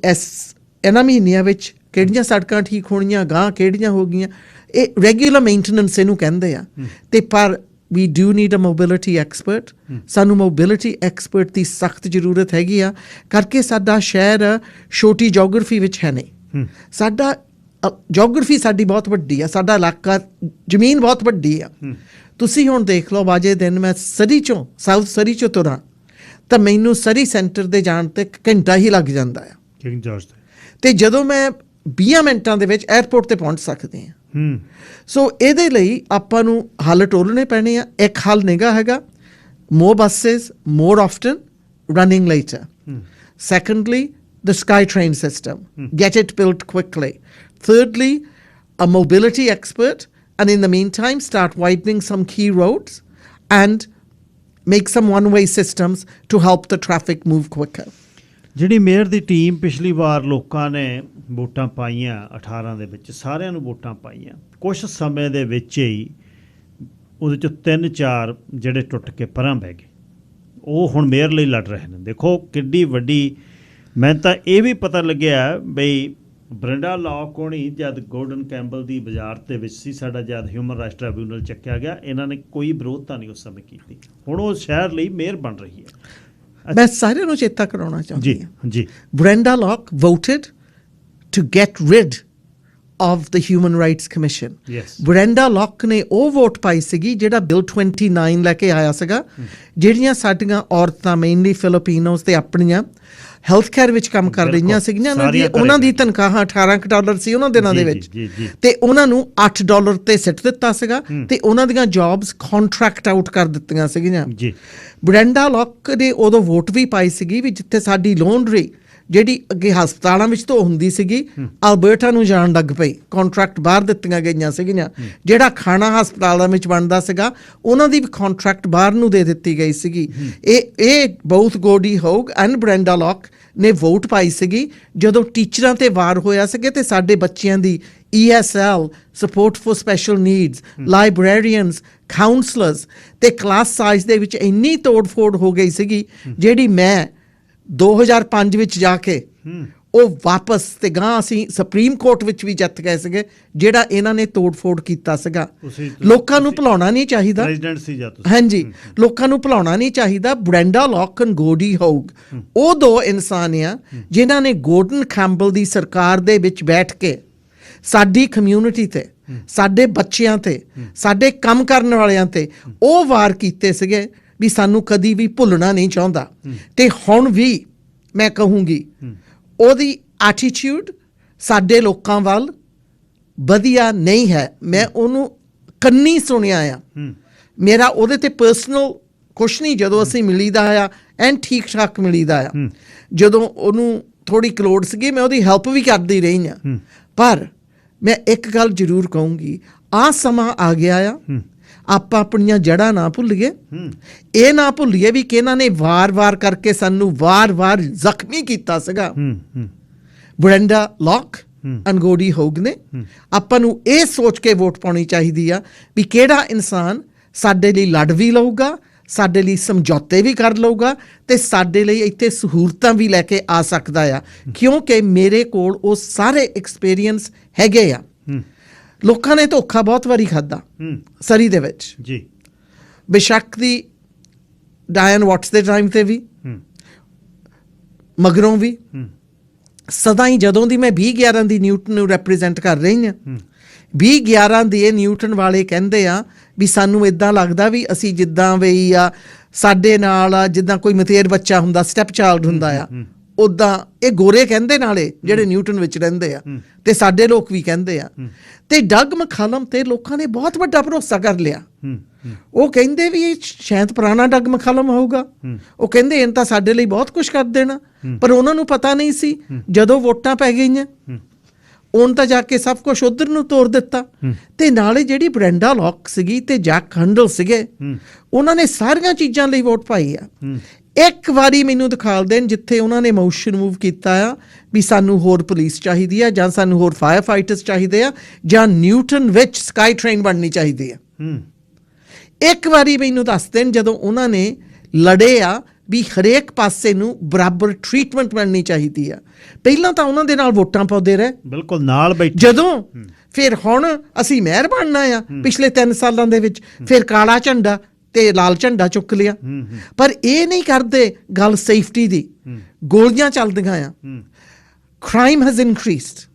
ਇਹਨਾਂ ਮਹੀਨਿਆਂ ਵਿੱਚ ਕਿਹੜੀਆਂ ਸੜਕਾਂ ਠੀਕ ਹੋਣੀਆਂ, ਗਾਂ ਕਿਹੜੀਆਂ ਹੋ ਗਈਆਂ। ਇਹ ਰੈਗੂਲਰ ਮੇਨਟੇਨੈਂਸ ਇਹਨੂੰ ਕਹਿੰਦੇ ਆ। ਤੇ ਪਰ we do need a mobility expert. ਸਾਨੂੰ ਮੋਬਿਲਿਟੀ ਐਕਸਪਰਟ ਦੀ ਸਖਤ ਜ਼ਰੂਰਤ ਹੈਗੀ ਆ ਕਰਕੇ ਸਾਡਾ ਸ਼ਹਿਰ ਛੋਟੀ ਜੋਗ੍ਰਾਫੀ ਵਿੱਚ ਹੈ ਨਹੀਂ। ਸਾਡਾ ਜੋਗ੍ਰਾਫੀ ਸਾਡੀ ਬਹੁਤ ਵੱਡੀ ਆ, ਸਾਡਾ ਇਲਾਕਾ ਜ਼ਮੀਨ ਬਹੁਤ ਵੱਡੀ ਆ। ਤੁਸੀਂ ਹੁਣ ਦੇਖ ਲਓ ਬਾਜੇ ਦਿਨ ਮੈਂ ਸਰੀ ਚੋਂ ਸਾਊਥ ਸਰੀ ਚੋਂ ਤੁਰਾਂ ਤਾਂ ਮੈਨੂੰ ਸਰੀ ਸੈਂਟਰ ਦੇ ਜਾਣ ਤੇ ਘੰਟਾ ਹੀ ਲੱਗ ਜਾਂਦਾ ਆ ਕਿੰਗ ਜਾਰਜ ਤੇ ਜਦੋਂ ਮੈਂ 20 ਮਿੰਟਾਂ ਦੇ ਵਿੱਚ 에ਅਰਪੋਰਟ ਤੇ ਪਹੁੰਚ ਸਕਦੇ ਹਾਂ। ਸੋ ਇਹਦੇ ਲਈ ਆਪਾਂ ਨੂੰ ਹੱਲ ਟੋਲਣੇ ਪੈਣੇ ਆ। ਇੱਕ ਹੱਲ ਨਿਗਾ ਹੈਗਾ more buses more often, running later. Secondly, the SkyTrain system. Get it built quickly. Thirdly, a mobility expert, and in the meantime start widening some key roads and make some one-way systems to help the traffic move quicker. ਜਿਹੜੀ mayor ਦੀ team ਪਿਛਲੀ ਵਾਰ ਲੋਕਾਂ ਨੇ ਵੋਟਾਂ ਪਾਈਆਂ 18 ਦੇ ਵਿੱਚ, ਸਾਰਿਆਂ ਨੂੰ ਵੋਟਾਂ ਪਾਈਆਂ, ਕੁਛ ਸਮੇਂ ਦੇ ਵਿੱਚ ਹੀ ਉਹਦੇ 'ਚੋਂ 3-4 ਜਿਹੜੇ ਟੁੱਟ ਕੇ ਪਰਾਂ ਬਹਿ ਗਏ, ਉਹ ਹੁਣ ਮੇਅਰ ਲਈ ਲੜ ਰਹੇ ਨੇ। ਦੇਖੋ ਕਿੱਡੀ ਵੱਡੀ, ਮੈਨੂੰ ਤਾਂ ਇਹ ਵੀ ਪਤਾ ਲੱਗਿਆ ਬਈ ਬ੍ਰਿੰਡਾ ਲੌਕ ਹੋਣੀ ਜਦ ਗੋਰਡਨ ਕੈਂਪਬੈਲ ਦੀ ਬਾਜ਼ਾਰ ਦੇ ਵਿੱਚ ਸੀ, ਸਾਡਾ ਜਦ ਹਿਊਮਨ ਰਾਈਟਸ ਟ੍ਰਿਬਿਊਨਲ ਚੱਕਿਆ ਗਿਆ, ਇਹਨਾਂ ਨੇ ਕੋਈ ਵਿਰੋਧਤਾ ਨਹੀਂ ਉਸ ਸਮੇਂ ਕੀਤੀ। ਹੁਣ ਉਹ ਸ਼ਹਿਰ ਲਈ ਮੇਅਰ ਬਣ ਰਹੀ ਹੈ। ਮੈਂ ਸਾਰਿਆਂ ਨੂੰ ਚੇਤਾ ਕਰਾਉਣਾ ਚਾਹੁੰਦੀ ਹਾਂ, ਜੀ ਬ੍ਰਿੰਡਾ lock voted to get rid of the Human Rights Commission. Yes. Brenda Locke ਨੇ ਉਹ ਵੋਟ ਪਾਈ ਸੀਗੀ ਜਿਹੜਾ ਬਿਲ 29 ਲੈ ਕੇ ਆਇਆ ਸੀਗਾ, ਜਿਹੜੀਆਂ ਸਾਡੀਆਂ ਔਰਤਾਂ ਮੇਨਲੀ ਫਿਲੀਪੀਨੋਸ ਤੇ ਆਪਣੀਆਂ ਹੈਲਥ ਕੇਅਰ ਵਿੱਚ ਕੰਮ ਕਰ ਰਹੀਆਂ ਸੀਗੀਆਂ, ਉਹਨਾਂ ਦੀ ਤਨਖਾਹਾਂ $18 ਸੀ ਉਹਨਾਂ ਦਿਨਾਂ ਦੇ ਵਿੱਚ, ਤੇ ਉਹਨਾਂ ਨੂੰ $8 ਤੇ ਸਿੱਟ ਦਿੱਤਾ ਸੀਗਾ ਤੇ ਉਹਨਾਂ ਦੀਆਂ ਜੌਬਸ ਕੰਟਰੈਕਟ ਆਊਟ ਕਰ ਦਿੱਤੀਆਂ ਸੀਗੀਆਂ। ਬ੍ਰਿੰਡਾ ਲੌਕ ਨੇ ਉਦੋਂ ਵੋਟ ਵੀ ਪਾਈ ਸੀਗੀ ਵੀ ਜਿੱਥੇ ਸਾਡੀ ਲਾਂਡਰੀ ਜਿਹੜੀ ਅੱਗੇ ਹਸਪਤਾਲਾਂ ਵਿੱਚ ਧੋ ਹੁੰਦੀ ਸੀਗੀ, ਅਲਬਰਟਾ ਨੂੰ ਜਾਣ ਲੱਗ ਪਈ, ਕੰਟਰੈਕਟ ਬਾਹਰ ਦਿੱਤੀਆਂ ਗਈਆਂ ਸੀਗੀਆਂ। ਜਿਹੜਾ ਖਾਣਾ ਹਸਪਤਾਲਾਂ ਵਿੱਚ ਬਣਦਾ ਸੀਗਾ ਉਹਨਾਂ ਦੀ ਵੀ ਕੰਟਰੈਕਟ ਬਾਹਰ ਨੂੰ ਦੇ ਦਿੱਤੀ ਗਈ ਸੀਗੀ। ਇਹ ਬੋਥ ਗੋਡੀ ਹੋਗ ਐਂਡ ਬ੍ਰਿੰਡਾ ਲੌਕ ਨੇ ਵੋਟ ਪਾਈ ਸੀਗੀ ਜਦੋਂ ਟੀਚਰਾਂ ਤੇ ਵਾਰ ਹੋਇਆ ਸੀਗੇ ਤੇ ਸਾਡੇ ਬੱਚਿਆਂ ਦੀ ESL support for special needs, librarians, counsellors ਤੇ ਕਲਾਸ ਸਾਈਜ਼ ਦੇ ਵਿੱਚ ਇੰਨੀ ਤੋੜ ਫੋੜ ਹੋ ਗਈ ਸੀਗੀ, ਜਿਹੜੀ ਮੈਂ 2005 ਵਿੱਚ ਜਾ ਕੇ ਉਹ ਵਾਪਸ ਤੇ ਗਾਂ ਅਸੀਂ ਸੁਪਰੀਮ ਕੋਰਟ ਵਿੱਚ ਵੀ ਜਿੱਤ ਗਏ ਸੀਗੇ, ਜਿਹੜਾ ਇਹਨਾਂ ਨੇ ਤੋੜ ਫੋੜ ਕੀਤਾ ਸੀਗਾ। ਲੋਕਾਂ ਨੂੰ ਭੁਲਾਉਣਾ ਨਹੀਂ ਚਾਹੀਦਾ, ਹਾਂਜੀ, ਲੋਕਾਂ ਨੂੰ ਭੁਲਾਉਣਾ ਨਹੀਂ ਚਾਹੀਦਾ। ਬ੍ਰਿੰਡਾ ਲੌਕ ਐਂਡ ਗੋਡੀ ਹੋਗ ਉਹ ਦੋ ਇਨਸਾਨ ਆ ਜਿਨ੍ਹਾਂ ਨੇ ਗੋਰਡਨ ਕੈਂਪਬੈਲ ਦੀ ਸਰਕਾਰ ਦੇ ਵਿੱਚ ਬੈਠ ਕੇ ਸਾਡੀ ਕਮਿਊਨਿਟੀ ਤੇ, ਸਾਡੇ ਬੱਚਿਆਂ ਤੇ, ਸਾਡੇ ਕੰਮ ਕਰਨ ਵਾਲਿਆਂ ਤੇ ਉਹ ਵਾਰ ਕੀਤੇ ਸੀਗੇ ਵੀ ਸਾਨੂੰ ਕਦੀ ਵੀ ਭੁੱਲਣਾ ਨਹੀਂ ਚਾਹੁੰਦਾ। ਤੇ ਹੁਣ ਵੀ ਮੈਂ ਕਹੂੰਗੀ ਉਹਦੀ ਐਟੀਟਿਊਡ ਸਾਡੇ ਲੋਕਾਂ ਵੱਲ ਵਧੀਆ ਨਹੀਂ ਹੈ। ਮੈਂ ਉਹਨੂੰ ਕੰਨੀ ਸੁਣਿਆ ਆ, ਮੇਰਾ ਉਹਦੇ ਤੇ ਪਰਸਨਲ ਕੁਛ ਨਹੀਂ, ਜਦੋਂ ਅਸੀਂ ਮਿਲੀਦਾ ਆ ਐਨ ਠੀਕ ਠਾਕ ਮਿਲੀਦਾ ਆ। ਜਦੋਂ ਉਹਨੂੰ ਥੋੜ੍ਹੀ ਲੋੜ ਸੀਗੀ ਮੈਂ ਉਹਦੀ ਹੈਲਪ ਵੀ ਕਰਦੀ ਰਹੀ ਹਾਂ। ਪਰ ਮੈਂ ਇੱਕ ਗੱਲ ਜ਼ਰੂਰ ਕਹੂੰਗੀ, ਆਹ ਸਮਾਂ ਆ ਗਿਆ ਆ, ਆਪਾਂ ਆਪਣੀਆਂ ਜੜ੍ਹਾਂ ਨਾ ਭੁੱਲੀਏ, ਇਹ ਨਾ ਭੁੱਲੀਏ ਵੀ ਕਿ ਇਹਨਾਂ ਨੇ ਵਾਰ-ਵਾਰ ਕਰਕੇ ਸਾਨੂੰ ਵਾਰ-ਵਾਰ ਜ਼ਖਮੀ ਕੀਤਾ ਸੀਗਾ। ਬ੍ਰਿੰਡਾ ਲੌਕ ਐਂਡ ਗੋਡੀ ਹੋਗ ਨੇ ਆਪਾਂ ਨੂੰ ਇਹ ਸੋਚ ਕੇ ਵੋਟ ਪਾਉਣੀ ਚਾਹੀਦੀ ਆ ਵੀ ਕਿਹੜਾ ਇਨਸਾਨ ਸਾਡੇ ਲਈ ਲੜ ਵੀ ਲਊਗਾ, ਸਾਡੇ ਲਈ ਸਮਝੌਤੇ ਵੀ ਕਰ ਲਊਗਾ ਤੇ ਸਾਡੇ ਲਈ ਇੱਥੇ ਸਹੂਲਤਾਂ ਵੀ ਲੈ ਕੇ ਆ ਸਕਦਾ ਆ, ਕਿਉਂਕਿ ਮੇਰੇ ਕੋਲ ਉਹ ਸਾਰੇ ਐਕਸਪੀਰੀਅੰਸ ਹੈਗੇ ਆ। ਲੋਕਾਂ ਨੇ ਧੋਖਾ ਬਹੁਤ ਵਾਰੀ ਖਾਧਾ ਸਰੀ ਦੇ ਵਿੱਚ ਜੀ, ਬੇਸ਼ੱਕ ਦੀ ਡਾਇਨ ਵਾਟਸ ਦੇ ਟਾਈਮ ਤੇ ਵੀ, ਮਗਰੋਂ ਵੀ, ਸਦਾ ਹੀ ਜਦੋਂ ਦੀ ਮੈਂ 2011 ਦੀ ਨਿਊਟਨ ਨੂੰ ਰੈਪਰੈਜ਼ੈਂਟ ਕਰ ਰਹੀ ਹਾਂ, 2011 ਦੀ ਇਹ ਨਿਊਟਨ ਵਾਲੇ ਕਹਿੰਦੇ ਆ ਵੀ ਸਾਨੂੰ ਇੱਦਾਂ ਲੱਗਦਾ ਵੀ ਅਸੀਂ ਜਿੱਦਾਂ ਵੀ ਆ ਸਾਡੇ ਨਾਲ ਜਿੱਦਾਂ ਕੋਈ ਮਤੇਰ ਬੱਚਾ ਹੁੰਦਾ, ਸਟੈਪ ਚਾਈਲਡ ਹੁੰਦਾ ਆ, ਉੱਦਾਂ ਇਹ ਗੋਰੇ ਕਹਿੰਦੇ ਨਾਲੇ ਜਿਹੜੇ ਨਿਊਟਨ ਵਿੱਚ ਰਹਿੰਦੇ ਆ ਤੇ ਸਾਡੇ ਲੋਕ ਵੀ ਕਹਿੰਦੇ ਆ। ਤੇ ਡਗ ਮਖਾਲਮ ਤੇ ਲੋਕਾਂ ਨੇ ਬਹੁਤ ਵੱਡਾ ਭਰੋਸਾ ਕਰ ਲਿਆ। ਉਹ ਕਹਿੰਦੇ ਵੀ ਇਹ ਸ਼ਾਇਦ ਪੁਰਾਣਾ ਡਗ ਮਖਾਲਮ ਹੋਊਗਾ, ਉਹ ਕਹਿੰਦੇ ਇਹਨਾਂ ਤਾਂ ਸਾਡੇ ਲਈ ਬਹੁਤ ਕੁਝ ਕਰ ਦੇਣਾ, ਪਰ ਉਹਨਾਂ ਨੂੰ ਪਤਾ ਨਹੀਂ ਸੀ ਜਦੋਂ ਵੋਟਾਂ ਪੈ ਗਈਆਂ ਉਹਨ ਤਾਂ ਜਾ ਕੇ ਸਭ ਕੁਝ ਉਧਰ ਨੂੰ ਤੋੜ ਦਿੱਤਾ। ਤੇ ਨਾਲੇ ਜਿਹੜੀ ਬ੍ਰਿੰਡਾ ਲੌਕ ਸੀਗੀ ਤੇ ਜੈਕ ਹੰਡਲ ਸੀਗੇ, ਉਹਨਾਂ ਨੇ ਸਾਰੀਆਂ ਚੀਜ਼ਾਂ ਲਈ ਵੋਟ ਪਾਈ ਆ। ਇੱਕ ਵਾਰੀ ਮੈਨੂੰ ਦਿਖਾ ਦੇਣ ਜਿੱਥੇ ਉਹਨਾਂ ਨੇ ਮੋਸ਼ਨ ਮੂਵ ਕੀਤਾ ਆ ਵੀ ਸਾਨੂੰ ਹੋਰ ਪੁਲਿਸ ਚਾਹੀਦੀ ਆ, ਜਾਂ ਸਾਨੂੰ ਹੋਰ ਫਾਇਰ ਫਾਈਟਰਸ ਚਾਹੀਦੇ ਆ, ਜਾਂ ਨਿਊਟਨ ਵਿੱਚ ਸਕਾਈ ਟ੍ਰੇਨ ਬਣਨੀ ਚਾਹੀਦੀ ਆ। ਇੱਕ ਵਾਰੀ ਮੈਨੂੰ ਦੱਸ ਦੇਣ ਜਦੋਂ ਉਹਨਾਂ ਨੇ ਲੜੇ ਆ ਵੀ ਹਰੇਕ ਪਾਸੇ ਨੂੰ ਬਰਾਬਰ ਟ੍ਰੀਟਮੈਂਟ ਮਿਲਣੀ ਚਾਹੀਦੀ ਆ। ਪਹਿਲਾਂ ਤਾਂ ਉਹਨਾਂ ਦੇ ਨਾਲ ਵੋਟਾਂ ਪਾਉਂਦੇ ਰਹੇ, ਬਿਲਕੁਲ ਨਾਲ ਬੈਠੇ, ਜਦੋਂ ਫਿਰ ਹੁਣ ਅਸੀਂ ਮੇਅਰ ਬਣਨਾ ਆ ਪਿਛਲੇ 3 ਸਾਲਾਂ ਦੇ ਵਿੱਚ, ਫਿਰ ਕਾਲਾ ਝੰਡਾ ਤੇ ਲਾਲ ਝੰਡਾ ਚੁੱਕ ਲਿਆ। ਪਰ ਇਹ ਨਹੀਂ ਕਰਦੇ ਗੱਲ ਸੇਫਟੀ ਦੀ, ਗੋਲੀਆਂ ਚੱਲਦੀਆਂ ਆ, crime has increased,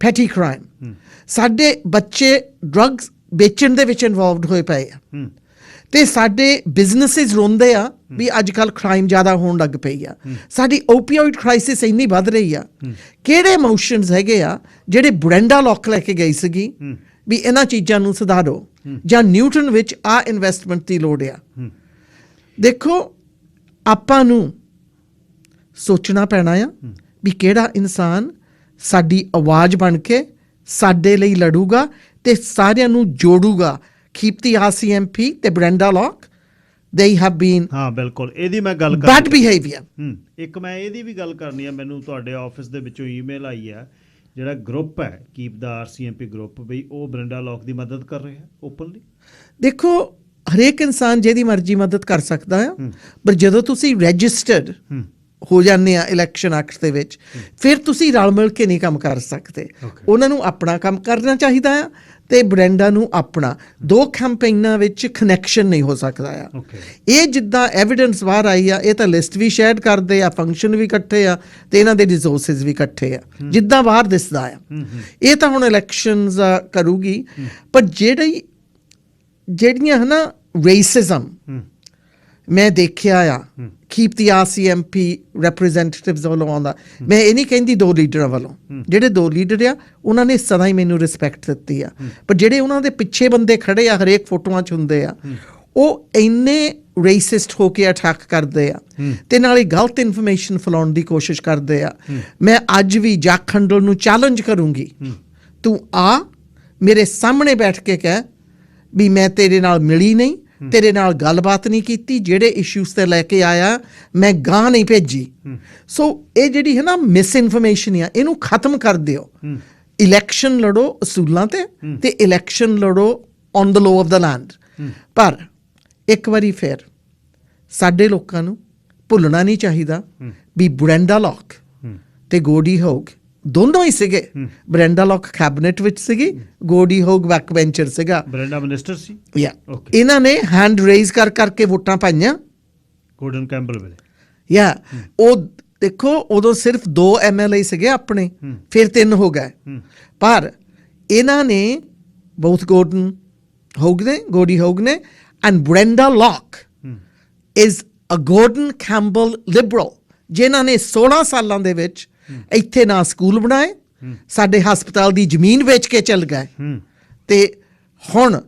patty crime, ਸਾਡੇ ਬੱਚੇ ਡਰੱਗਸ ਵੇਚਣ ਦੇ ਵਿੱਚ ਇਨਵੋਲਵਡ ਹੋਏ ਪਏ ਆ ਤੇ ਸਾਡੇ ਬਿਜ਼ਨਸਿਸ ਰੋਂਦੇ ਆ ਵੀ ਅੱਜ ਕੱਲ੍ਹ ਕ੍ਰਾਈਮ ਜ਼ਿਆਦਾ ਹੋਣ ਲੱਗ ਪਈ ਆ, ਸਾਡੀ ਓਪੀਓਇਡ ਕ੍ਰਾਈਸਿਸ ਇੰਨੀ ਵੱਧ ਰਹੀ ਆ। ਕਿਹੜੇ ਇਮੋਸ਼ਨਸ ਹੈਗੇ ਆ ਜਿਹੜੇ ਬ੍ਰਿੰਡਾ ਲੌਕ ਲੈ ਕੇ ਗਈ ਸੀਗੀ, ਵੀ ਇਹਨਾਂ ਚੀਜ਼ਾਂ ਨੂੰ ਸੁਧਾਰੋ ਜਾਂ ਨਿਊਟਨ ਵਿੱਚ ਆ ਇਨਵੈਸਟਮੈਂਟ ਦੀ ਲੋੜ ਆ। ਦੇਖੋ ਆਪਾਂ ਨੂੰ ਸੋਚਣਾ ਪੈਣਾ ਆ ਵੀ ਕਿਹੜਾ ਇਨਸਾਨ ਸਾਡੀ ਆਵਾਜ਼ ਬਣ ਕੇ ਸਾਡੇ ਲਈ ਲੜੂਗਾ ਤੇ ਸਾਰਿਆਂ ਨੂੰ ਜੋੜੂਗਾ। ਕੀਪਤੀ RCMP ਤੇ Brenda lock they have been ਹਾਂ ਬਿਲਕੁਲ ਇਹਦੀ ਮੈਂ ਗੱਲ bad behavior। ਇੱਕ ਮੈਂ ਇਹਦੀ ਵੀ ਗੱਲ ਕਰਨੀ ਆ, ਮੈਨੂੰ ਤੁਹਾਡੇ ਆਫਿਸ ਦੇ ਵਿੱਚੋਂ ਈਮੇਲ ਆਈ ਆ, ਜਿਹੜਾ ਗਰੁੱਪ ਹੈ ਕੀਪ ਦਾ RCMP ਗਰੁੱਪ, ਬਈ ਉਹ ਬ੍ਰੈਂਡਾ ਲੌਕ ਦੀ ਮਦਦ ਕਰ ਰਿਹਾ ਓਪਨਲੀ। ਦੇਖੋ ਹਰੇਕ ਇਨਸਾਨ ਜਿਹਦੀ ਮਰਜ਼ੀ ਮਦਦ ਕਰ ਸਕਦਾ ਆ, ਪਰ ਜਦੋਂ ਤੁਸੀਂ ਰਜਿਸਟਰਡ ਹੋ ਜਾਂਦੇ ਆ ਇਲੈਕਸ਼ਨ ਐਕਟ ਦੇ ਵਿੱਚ, ਫਿਰ ਤੁਸੀਂ ਰਲ ਮਿਲ ਕੇ ਨਹੀਂ ਕੰਮ ਕਰ ਸਕਦੇ। ਉਹਨਾਂ ਨੂੰ ਆਪਣਾ ਕੰਮ ਕਰਨਾ ਚਾਹੀਦਾ ਆ ਤੇ ਬ੍ਰੈਂਡਾ ਨੂੰ ਆਪਣਾ। ਦੋ ਕੈਂਪੇਨਾਂ ਵਿੱਚ ਕਨੈਕਸ਼ਨ ਨਹੀਂ ਹੋ ਸਕਦਾ ਆ। ਇਹ ਜਿੱਦਾਂ ਐਵੀਡੈਂਸ ਬਾਹਰ ਆਈ ਆ, ਇਹ ਤਾਂ ਲਿਸਟ ਵੀ ਸ਼ੇਅਰ ਕਰਦੇ ਆ, ਫੰਕਸ਼ਨ ਵੀ ਇਕੱਠੇ ਆ ਤੇ ਇਹਨਾਂ ਦੇ ਰਿਸੋਰਸਿਸ ਵੀ ਇਕੱਠੇ ਆ, ਜਿੱਦਾਂ ਬਾਹਰ ਦਿਸਦਾ ਆ। ਇਹ ਤਾਂ ਹੁਣ ਇਲੈਕਸ਼ਨਸ ਕਰੂਗੀ, ਪਰ ਜਿਹੜੀਆਂ ਹੈ ਨਾ ਰੇਸਿਜ਼ਮ ਮੈਂ ਦੇਖਿਆ ਆ ਕੀਪ ਦੀ RCMP ਰੈਪਰੈਜ਼ੈਂਟੇਟਿਵਸ ਵੱਲੋਂ ਆਉਂਦਾ। ਮੈਂ ਇਹ ਨਹੀਂ ਕਹਿੰਦੀ ਦੋ ਲੀਡਰਾਂ ਵੱਲੋਂ, ਜਿਹੜੇ ਦੋ ਲੀਡਰ ਆ ਉਹਨਾਂ ਨੇ ਸਦਾ ਹੀ ਮੈਨੂੰ ਰਿਸਪੈਕਟ ਦਿੱਤੀ ਆ, ਪਰ ਜਿਹੜੇ ਉਹਨਾਂ ਦੇ ਪਿੱਛੇ ਬੰਦੇ ਖੜੇ ਆ ਹਰੇਕ ਫੋਟੋਆਂ 'ਚ ਹੁੰਦੇ ਆ, ਉਹ ਇੰਨੇ ਰੇਸਿਸਟ ਹੋ ਕੇ ਅਟੈਕ ਕਰਦੇ ਆ ਤੇ ਨਾਲੇ ਗਲਤ ਇਨਫੋਰਮੇਸ਼ਨ ਫੈਲਾਉਣ ਦੀ ਕੋਸ਼ਿਸ਼ ਕਰਦੇ ਆ। ਮੈਂ ਅੱਜ ਵੀ ਜੈਕ ਖੰਡਲ ਨੂੰ ਚੈਲੰਜ ਕਰੂੰਗੀ, ਤੂੰ ਆ ਮੇਰੇ ਸਾਹਮਣੇ ਬੈਠ ਕੇ ਕਹਿ ਵੀ ਮੈਂ ਤੇਰੇ ਨਾਲ ਮਿਲੀ ਨਹੀਂ, ਤੇਰੇ ਨਾਲ ਗੱਲਬਾਤ ਨਹੀਂ ਕੀਤੀ, ਜਿਹੜੇ ਇਸ਼ੂਜ਼ ਤੇ ਲੈ ਕੇ ਆਇਆ ਮੈਂ ਗਾਂ ਨਹੀਂ ਭੇਜੀ। ਸੋ ਇਹ ਜਿਹੜੀ ਹੈ ਨਾ ਮਿਸ ਇਨਫੋਰਮੇਸ਼ਨ ਆ, ਇਹਨੂੰ ਖਤਮ ਕਰ ਦਿਓ। ਇਲੈਕਸ਼ਨ ਲੜੋ ਅਸੂਲਾਂ ਤੇ ਇਲੈਕਸ਼ਨ ਲੜੋ on the law of the land. ਪਰ ਇੱਕ ਵਾਰੀ ਫਿਰ ਸਾਡੇ ਲੋਕਾਂ ਨੂੰ ਭੁੱਲਣਾ ਨਹੀਂ ਚਾਹੀਦਾ ਵੀ ਬ੍ਰੈਂਡਾ ਲੌਕ ਤੇ ਗੋਡੀ ਹੋਗ ਦੋਨੋਂ ਹੀ ਸੀਗੇ। ਬ੍ਰੈਂਡਾ ਲੌਕ ਕੈਬਨਿਟ ਵਿੱਚ ਸੀਗੀ, ਗੋਡੀ ਹੋਗ ਬੈਕ ਵੈਂਚਰ ਸੀਗਾ। ਬ੍ਰੈਂਡਾ ਮਿਨਿਸਟਰ ਸੀ। ਇਹਨਾਂ ਨੇ ਹੈਂਡ ਰੇਜ਼ ਕਰਕੇ ਵੋਟਾਂ ਪਾਈਆਂ ਗੋਰਡਨ ਕੈਂਪਬੈਲ ਵੇਲੇ। ਉਹ ਦੇਖੋ ਉਦੋਂ ਸਿਰਫ 2 MLA ਸੀਗੇ ਆਪਣੇ, ਫਿਰ 3 ਹੋ ਗਏ। ਪਰ ਇਹਨਾਂ ਨੇ ਬਹੁਤ ਗੋਡੀ ਹੋਗ ਨੇ and Brenda Locke is a Gordon Campbell Liberal, ਜਿਨ੍ਹਾਂ ਨੇ 16 ਸਾਲਾਂ ਦੇ ਵਿੱਚ ਇੱਥੇ ਨਾ ਸਕੂਲ ਬਣਾਏ, ਸਾਡੇ ਹਸਪਤਾਲ ਦੀ ਜ਼ਮੀਨ ਵੇਚ ਕੇ ਚੱਲ ਗਏ, ਤੇ ਹੁਣ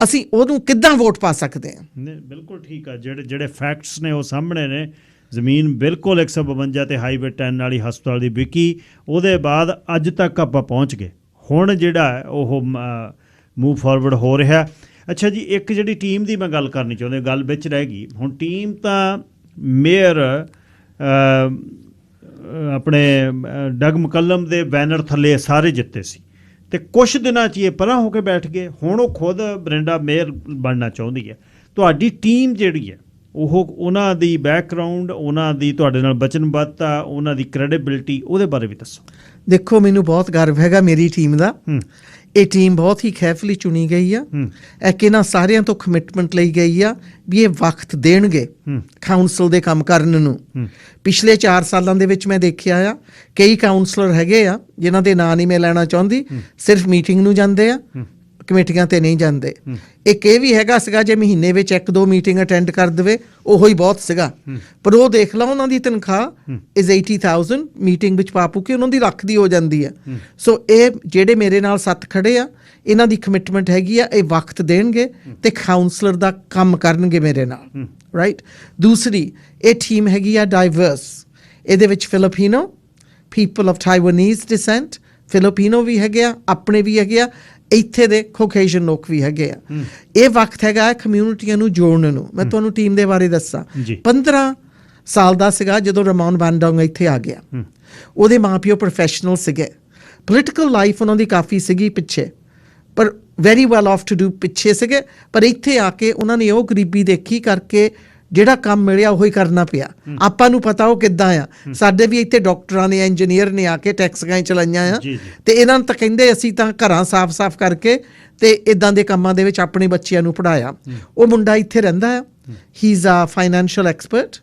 ਅਸੀਂ ਉਹਨੂੰ ਕਿੱਦਾਂ ਵੋਟ ਪਾ ਸਕਦੇ ਹਾਂ? ਬਿਲਕੁਲ ਠੀਕ ਆ। ਜਿਹੜੇ ਫੈਕਟਸ ਨੇ ਉਹ ਸਾਹਮਣੇ ਨੇ। ਜ਼ਮੀਨ ਬਿਲਕੁਲ 152 ਤੇ ਹਾਈਵੇ 10 ਵਾਲੀ ਹਸਪਤਾਲ ਦੀ ਵਿਕੀ, ਉਹਦੇ ਬਾਅਦ ਅੱਜ ਤੱਕ ਆਪਾਂ ਪਹੁੰਚ ਗਏ। ਹੁਣ ਜਿਹੜਾ ਹੈ ਉਹ ਮੂਵ ਫਾਰਵਰਡ ਹੋ ਰਿਹਾ। ਅੱਛਾ ਜੀ, ਇੱਕ ਜਿਹੜੀ ਟੀਮ ਦੀ ਮੈਂ ਗੱਲ ਕਰਨੀ ਚਾਹੁੰਦਾ, ਗੱਲ ਵਿੱਚ ਰਹਿ ਗਈ। ਹੁਣ ਟੀਮ ਤਾਂ ਮੇਅਰ ਆਪਣੇ ਡਗ ਮਕੱਲਮ ਦੇ ਬੈਨਰ ਥੱਲੇ ਸਾਰੇ ਜਿੱਤੇ ਸੀ, ਤੇ ਕੁਛ ਦਿਨਾਂ 'ਚ ਇਹ ਪਰਾਂ ਹੋ ਕੇ ਬੈਠ ਗਏ। ਹੁਣ ਉਹ ਖੁਦ ਬ੍ਰੈਂਡਾ ਮੇਅਰ ਬਣਨਾ ਚਾਹੁੰਦੀ ਹੈ। ਤੁਹਾਡੀ ਟੀਮ ਜਿਹੜੀ ਹੈ ਉਹਨਾਂ ਦੀ ਬੈਕਗਰਾਊਂਡ, ਉਹਨਾਂ ਦੀ ਤੁਹਾਡੇ ਨਾਲ ਵਚਨਬੱਧਤਾ, ਉਹਨਾਂ ਦੀ ਕ੍ਰੈਡੀਬਿਲਿਟੀ, ਉਹਦੇ ਬਾਰੇ ਵੀ ਦੱਸੋ। ਦੇਖੋ ਮੈਨੂੰ ਬਹੁਤ ਗਰਵ ਹੈਗਾ ਮੇਰੀ ਟੀਮ ਦਾ। ਇਹ ਟੀਮ ਬਹੁਤ ਹੀ ਕੇਅਰਫੁਲੀ ਚੁਣੀ ਗਈ ਆ। ਇਹ ਕਿਹਨਾਂ ਸਾਰਿਆਂ ਤੋਂ ਕਮਿਟਮੈਂਟ ਲਈ ਗਈ ਆ ਵੀ ਇਹ ਵਕਤ ਦੇਣਗੇ ਕਾਉਂਸਲ ਦੇ ਕੰਮ ਕਰਨ ਨੂੰ। ਪਿਛਲੇ 4 ਸਾਲਾਂ ਦੇ ਵਿੱਚ ਮੈਂ ਦੇਖਿਆ ਆ ਕਈ ਕਾਉਂਸਲਰ ਹੈਗੇ ਆ ਜਿਨ੍ਹਾਂ ਦੇ ਨਾਂ ਨਹੀਂ ਮੈਂ ਲੈਣਾ ਚਾਹੁੰਦੀ, ਸਿਰਫ ਮੀਟਿੰਗ ਨੂੰ ਜਾਂਦੇ ਆ, ਕਮੇਟੀਆਂ ਤੇ ਨਹੀਂ ਜਾਂਦੇ। ਇੱਕ ਇਹ ਵੀ ਹੈਗਾ ਸੀਗਾ ਜੇ ਮਹੀਨੇ ਵਿੱਚ 1-2 ਮੀਟਿੰਗ ਅਟੈਂਡ ਕਰ ਦੇਵੇ ਉਹੋ ਹੀ ਬਹੁਤ ਸੀਗਾ, ਪਰ ਉਹ ਦੇਖ ਲਾ ਉਹਨਾਂ ਦੀ ਤਨਖਾਹ ਇਜ਼ 80,000 ਮੀਟਿੰਗ ਵਿੱਚ ਪਾਪੂ ਕੇ ਉਹਨਾਂ ਦੀ ਲੱਖ ਦੀ ਹੋ ਜਾਂਦੀ ਹੈ। ਸੋ ਇਹ ਜਿਹੜੇ ਮੇਰੇ ਨਾਲ 7 ਖੜੇ ਆ, ਇਹਨਾਂ ਦੀ ਕਮਿਟਮੈਂਟ ਹੈਗੀ ਆ ਇਹ ਵਕਤ ਦੇਣਗੇ ਤੇ ਕਾਉਂਸਲਰ ਦਾ ਕੰਮ ਕਰਨਗੇ ਮੇਰੇ ਨਾਲ, ਰਾਈਟ। ਦੂਸਰੀ ਇਹ ਟੀਮ ਹੈਗੀ ਆ ਡਾਈਵਰਸ। ਇਹਦੇ ਵਿੱਚ Filipino, people of ਟਾਈਵਾਨੀਜ਼ dissent, Filipino ਵੀ ਹੈਗੇ ਆ, ਆਪਣੇ ਵੀ ਹੈਗੇ ਆ, ਇੱਥੇ ਦੇ ਕੋਕੇਸ਼ਨ ਲੋਕ ਵੀ ਹੈਗੇ ਆ। ਇਹ ਵਕਤ ਹੈਗਾ ਕਮਿਊਨਿਟੀਆਂ ਨੂੰ ਜੋੜਨ ਨੂੰ। ਮੈਂ ਤੁਹਾਨੂੰ ਟੀਮ ਦੇ ਬਾਰੇ ਦੱਸਾਂ। 15 ਸਾਲ ਦਾ ਸੀਗਾ ਜਦੋਂ ਰਮਨ ਵਾਂਡੋਂਗ ਇੱਥੇ ਆ ਗਿਆ। ਉਹਦੇ ਮਾਂ-ਪਿਓ ਪ੍ਰੋਫੈਸ਼ਨਲ ਸੀਗੇ, ਪੋਲੀਟੀਕਲ ਲਾਈਫ ਉਹਨਾਂ ਦੀ ਕਾਫੀ ਸੀਗੀ ਪਿੱਛੇ, ਪਰ very well off to do ਪਿੱਛੇ ਸੀਗੇ। ਪਰ ਇੱਥੇ ਆ ਕੇ ਉਹਨਾਂ ਨੇ ਉਹ ਗਰੀਬੀ ਦੇਖੀ ਕਰਕੇ ਜਿਹੜਾ ਕੰਮ ਮਿਲਿਆ ਉਹੀ ਕਰਨਾ ਪਿਆ। ਆਪਾਂ ਨੂੰ ਪਤਾ ਉਹ ਕਿੱਦਾਂ ਆ। ਸਾਡੇ ਵੀ ਇੱਥੇ ਡਾਕਟਰਾਂ ਨੇ, ਇੰਜੀਨੀਅਰ ਨੇ ਆ ਕੇ ਟੈਕਸ ਗਾਂ ਚਲਾਈਆਂ ਆ, ਤੇ ਇਹਨਾਂ ਨੂੰ ਤਾਂ ਕਹਿੰਦੇ ਅਸੀਂ ਤਾਂ ਘਰਾਂ ਸਾਫ਼ ਕਰਕੇ ਤੇ ਇਦਾਂ ਦੇ ਕੰਮਾਂ ਦੇ ਵਿੱਚ ਆਪਣੇ ਬੱਚਿਆਂ ਨੂੰ ਪੜ੍ਹਾਇਆ। ਉਹ ਮੁੰਡਾ ਇੱਥੇ ਰਹਿੰਦਾ ਆ। He is a financial expert,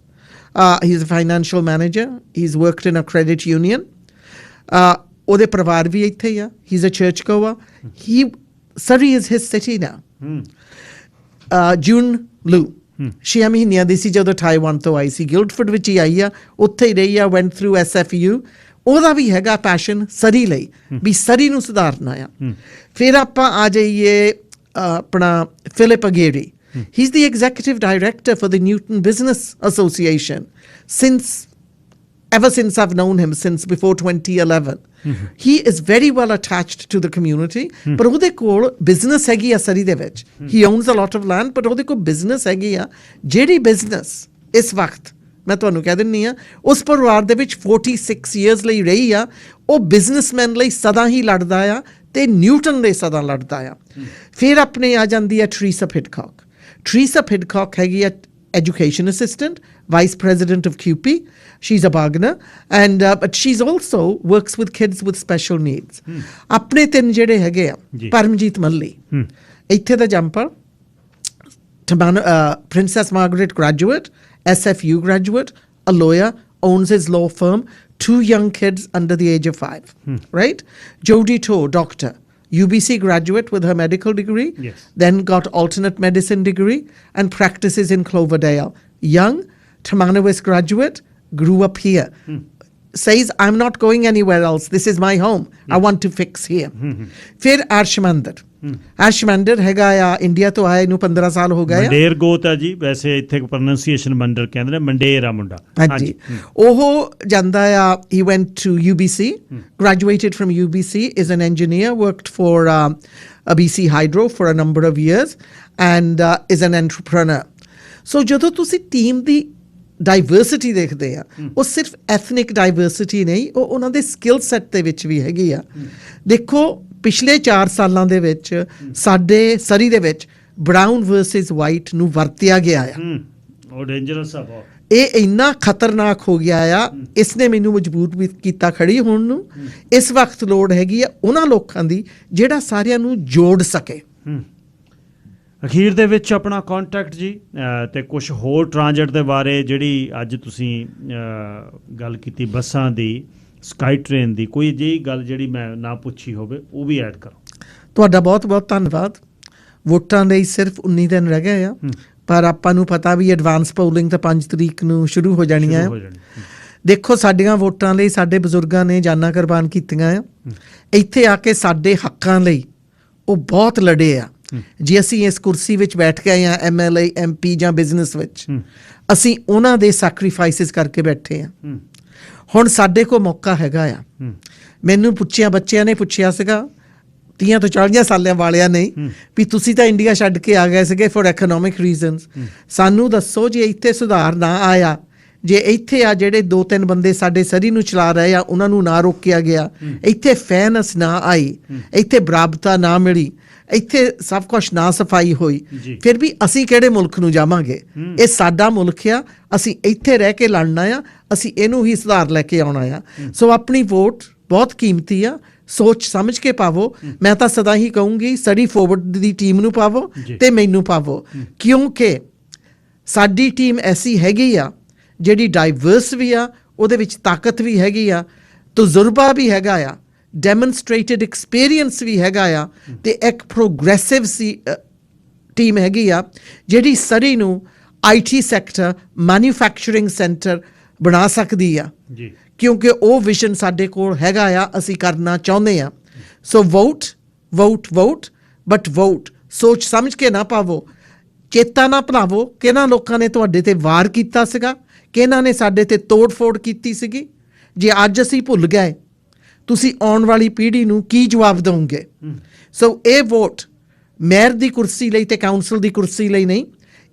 he is a financial manager, he is worked in a credit union. ਉਹਦੇ ਪਰਿਵਾਰ ਵੀ ਇੱਥੇ ਹੀ ਆ। He is a churchgoer. Surrey is his city now. June Lu 6 ਮਹੀਨਿਆਂ ਦੀ ਸੀ ਜਦੋਂ 28 ਤੋਂ ਆਈ ਸੀ। ਗਿਲਡਫੋਰਡ ਵਿੱਚ ਹੀ ਆਈ ਆ, ਉੱਥੇ ਹੀ ਰਹੀ ਆ, went through SFU, ਉਹਦਾ ਵੀ ਹੈਗਾ ਪੈਸ਼ਨ ਸਰੀ ਲਈ ਵੀ ਸਰੀ ਨੂੰ ਸੁਧਾਰਨਾ ਆ। ਫਿਰ ਆਪਾਂ ਆ ਜਾਈਏ ਆਪਣਾ Philip ਅਗੇਰੀ, he's the executive director for the Newton Business Association ever since I've known him, since before 2011. He is very well attached to the community, ਪਰ ਉਹਦੇ ਕੋਲ ਬਿਜ਼ਨਸ ਹੈਗੀ ਆ ਸਰੀ ਦੇ ਵਿੱਚ। he owns a lot of land, but ਉਹਦੇ ਕੋਲ business ਹੈਗੀ ਆ, ਜਿਹੜੀ ਬਿਜ਼ਨਸ ਇਸ ਵਕਤ ਮੈਂ ਤੁਹਾਨੂੰ ਕਹਿ ਦਿੰਦੀ ਹਾਂ ਉਸ ਪਰਿਵਾਰ ਦੇ ਵਿੱਚ 46 years ਲਈ ਰਹੀ ਆ, ਉਹ ਬਿਜ਼ਨਸਮੈਨ ਲਈ ਸਦਾ ਹੀ ਲੜਦਾ ਆ ਤੇ ਨਿਊਟਨ ਲਈ ਸਦਾ ਲੜਦਾ ਆ। ਫਿਰ ਆਪਣੇ ਆ ਜਾਂਦੀ ਆ ਟਰੀਸਾ ਪਿਡਕੌਕ। ਟਰੀਸਾ ਪਿਡਕੌਕ ਹੈਗੀ ਆ education assistant, vice president of QP. She's a bargainer, and but she's also works with kids with special needs. ਆਪਣੇ ਤਿੰਨ ਜਿਹੜੇ ਹੈਗੇ ਆ, ਪਰਮਜੀਤ ਮੱਲੀ ਇੱਥੇ ਦਾ jumper, Princess Margaret graduate, SFU graduate, a lawyer, owns his law firm, 2 young kids under the age of 5, right? Jodie Toh, doctor, UBC graduate with her medical degree, then got alternate medicine degree and practices in Cloverdale. Young, Tamanawis graduate, grew up here. Says, I'm not going anywhere else. This is my home. I want to fix here. Fir Arshmandir. Arshmandir ਹੈਗਾ ਆ India ਤੋਂ ਆਇਆ, ਇਹਨੂੰ 15 ਸਾਲ ਹੋ ਗਏ ਆ। ਮੰਡੇਰ ਗੋਤ ਹੈ ਜੀ, ਵੈਸੇ ਇੱਥੇ ਪ੍ਰੋਨੰਸੀਏਸ਼ਨ ਮੰਡਰ ਕਹਿੰਦੇ ਨੇ, ਮੰਡੇਰ ਆ ਮੁੰਡਾ। ਹਾਂਜੀ, ਉਹ ਜਾਂਦਾ ਆ, he went to UBC, graduated from UBC, is an engineer, worked for BC Hydro for a number of years, and is an entrepreneur. So ਜਦੋਂ ਤੁਸੀਂ ਟੀਮ ਦੀ ਡਾਈਵਰਸਿਟੀ ਦੇਖਦੇ ਆ, ਉਹ ਸਿਰਫ ਐਥਨਿਕ ਡਾਈਵਰਸਿਟੀ ਨਹੀਂ, ਉਹ ਉਹਨਾਂ ਦੇ ਸਕਿੱਲ ਸੈੱਟ ਦੇ ਵਿੱਚ ਵੀ ਹੈਗੀ ਆ। ਦੇਖੋ ਪਿਛਲੇ 4 ਸਾਲਾਂ ਦੇ ਵਿੱਚ ਸਾਡੇ ਸਰੀ ਦੇ ਵਿੱਚ ਬਰਾਊਨ ਵਰਸਸ ਵਾਈਟ ਨੂੰ ਵਰਤਿਆ ਗਿਆ ਆ। ਉਹ ਡੇਂਜਰਸ ਆ ਬਹੁਤ। ਇਹ ਇੰਨਾ ਖਤਰਨਾਕ ਹੋ ਗਿਆ ਆ, ਇਸ ਨੇ ਮੈਨੂੰ ਮਜਬੂਰ ਵੀ ਕੀਤਾ ਖੜੀ ਹੋਣ ਨੂੰ। ਇਸ ਵਕਤ ਲੋੜ ਹੈਗੀ ਆ ਉਹਨਾਂ ਲੋਕਾਂ ਦੀ ਜਿਹੜਾ ਸਾਰਿਆਂ ਨੂੰ ਜੋੜ ਸਕੇ। ਅਖੀਰ ਦੇ ਵਿੱਚ ਆਪਣਾ ਕੰਟੈਕਟ ਜੀ ਤੇ ਕੁਝ ਹੋਰ ਟ੍ਰਾਂਜਿਟ ਦੇ ਬਾਰੇ ਜਿਹੜੀ ਅੱਜ ਤੁਸੀਂ ਗੱਲ ਕੀਤੀ, ਬੱਸਾਂ ਦੀ, ਸਕਾਈ ਟ੍ਰੇਨ ਦੀ, ਕੋਈ ਅਜਿਹੀ ਗੱਲ ਜਿਹੜੀ ਮੈਂ ਨਾ ਪੁੱਛੀ ਹੋਵੇ ਉਹ ਵੀ ਐਡ ਕਰੋ। ਤੁਹਾਡਾ ਬਹੁਤ ਬਹੁਤ ਧੰਨਵਾਦ। ਵੋਟਾਂ ਲਈ ਸਿਰਫ 19 ਦਿਨ ਰਹਿ ਗਏ ਆ, ਪਰ ਆਪਾਂ ਨੂੰ ਪਤਾ ਵੀ ਐਡਵਾਂਸ ਪੋਲਿੰਗ ਤਾਂ 5 ਤਰੀਕ ਨੂੰ ਸ਼ੁਰੂ ਹੋ ਜਾਣੀਆਂ ਆ। ਦੇਖੋ ਸਾਡੀਆਂ ਵੋਟਾਂ ਲਈ ਸਾਡੇ ਬਜ਼ੁਰਗਾਂ ਨੇ ਜਾਨਾਂ ਕੁਰਬਾਨ ਕੀਤੀਆਂ ਆ। ਇੱਥੇ ਆ ਕੇ ਸਾਡੇ ਹੱਕਾਂ ਲਈ ਉਹ ਬਹੁਤ ਲੜੇ ਆ। ਜੇ ਅਸੀਂ ਇਸ ਕੁਰਸੀ ਵਿੱਚ ਬੈਠ ਕੇ ਆਏ ਹਾਂ, MLA, MP ਜਾਂ ਬਿਜ਼ਨਸ ਵਿੱਚ, ਅਸੀਂ ਉਹਨਾਂ ਦੇ ਸੈਕਰੀਫਾਈਸਿਸ ਕਰਕੇ ਬੈਠੇ ਹਾਂ। ਹੁਣ ਸਾਡੇ ਕੋਲ ਮੌਕਾ ਹੈਗਾ ਆ। ਮੈਨੂੰ ਪੁੱਛਿਆ, ਬੱਚਿਆਂ ਨੇ ਪੁੱਛਿਆ ਸੀਗਾ, 30 ਤੋਂ 40 ਸਾਲਾਂ ਵਾਲਿਆਂ ਨੇ, ਵੀ ਤੁਸੀਂ ਤਾਂ ਇੰਡੀਆ ਛੱਡ ਕੇ ਆ ਗਏ ਸੀਗੇ ਫॉर ਇਕਨੋਮਿਕ ਰੀਜ਼ਨਸ, ਸਾਨੂੰ ਦੱਸੋ ਜੇ ਇੱਥੇ ਸੁਧਾਰ ਨਾ ਆਇਆ, ਜੇ ਇੱਥੇ ਆ ਜਿਹੜੇ 2-3 ਬੰਦੇ ਸਾਡੇ ਸਰੀ ਨੂੰ ਚਲਾ ਰਹੇ ਆ ਉਹਨਾਂ ਨੂੰ ਨਾ ਰੋਕਿਆ ਗਿਆ, ਇੱਥੇ ਫੇਅਰਨੈਸ ਨਾ ਆਈ, ਇੱਥੇ ਬਰਾਬਰਤਾ ਨਾ ਮਿਲੀ, ਇੱਥੇ ਸਭ ਕੁਛ ਨਾ ਸਫਾਈ ਹੋਈ, ਫਿਰ ਵੀ ਅਸੀਂ ਕਿਹੜੇ ਮੁਲਕ ਨੂੰ ਜਾਵਾਂਗੇ? ਇਹ ਸਾਡਾ ਮੁਲਕ ਆ, ਅਸੀਂ ਇੱਥੇ ਰਹਿ ਕੇ ਲੜਨਾ ਆ, ਅਸੀਂ ਇਹਨੂੰ ਹੀ ਸੁਧਾਰ ਲੈ ਕੇ ਆਉਣਾ ਆ। ਸੋ ਆਪਣੀ ਵੋਟ ਬਹੁਤ ਕੀਮਤੀ ਆ, ਸੋਚ ਸਮਝ ਕੇ ਪਾਵੋ। ਮੈਂ ਤਾਂ ਸਦਾ ਹੀ ਕਹੂੰਗੀ ਸਰੀ ਫੋਰਵਰਡ ਦੀ ਟੀਮ ਨੂੰ ਪਾਵੋ ਤੇ ਮੈਨੂੰ ਪਾਵੋ, ਕਿਉਂਕਿ ਸਾਡੀ ਟੀਮ ਐਸੀ ਹੈਗੀ ਆ ਜਿਹੜੀ ਡਾਈਵਰਸ ਵੀ ਆ, ਉਹਦੇ ਵਿੱਚ ਤਾਕਤ ਵੀ ਹੈਗੀ ਆ, ਤਜਰਬਾ ਵੀ ਹੈਗਾ ਆ, ਡੈਮੋਨਸਟ੍ਰੇਟਡ ਐਕਸਪੀਰੀਅੰਸ ਵੀ ਹੈਗਾ ਆ, ਤੇ ਇੱਕ ਪ੍ਰੋਗਰੈਸਿਵ ਟੀਮ ਹੈਗੀ ਆ ਜਿਹੜੀ ਸਰੀ ਨੂੰ IT ਸੈਕਟਰ, ਮੈਨੂਫੈਕਚਰਿੰਗ ਸੈਂਟਰ ਬਣਾ ਸਕਦੀ ਆ, ਕਿਉਂਕਿ ਉਹ ਵਿਜ਼ਨ ਸਾਡੇ ਕੋਲ ਹੈਗਾ ਆ, ਅਸੀਂ ਕਰਨਾ ਚਾਹੁੰਦੇ ਆ। So vote vote vote, but vote ਸੋਚ ਸਮਝ ਕੇ ਨਾ ਪਾਵੋ। ਚੇਤਾ ਨਾ ਭੁਲਾਵੋ ਕਿਹਨਾਂ ਲੋਕਾਂ ਨੇ ਤੁਹਾਡੇ ਤੇ ਵਾਰ ਕੀਤਾ ਸੀਗਾ, ਕਿਹਨਾਂ ਨੇ ਸਾਡੇ ਤੇ ਤੋੜ ਫੋੜ ਕੀਤੀ ਸੀਗੀ। ਜੇ ਅੱਜ ਅਸੀਂ ਭੁੱਲ ਗਏ, ਤੁਸੀਂ ਆਉਣ ਵਾਲੀ ਪੀੜ੍ਹੀ ਨੂੰ ਕੀ ਜਵਾਬ ਦਿਓਗੇ? ਸੋ ਇਹ ਵੋਟ ਮੇਅਰ ਦੀ ਕੁਰਸੀ ਲਈ ਤੇ ਕਾਉਂਸਲ ਦੀ ਕੁਰਸੀ ਲਈ ਨਹੀਂ,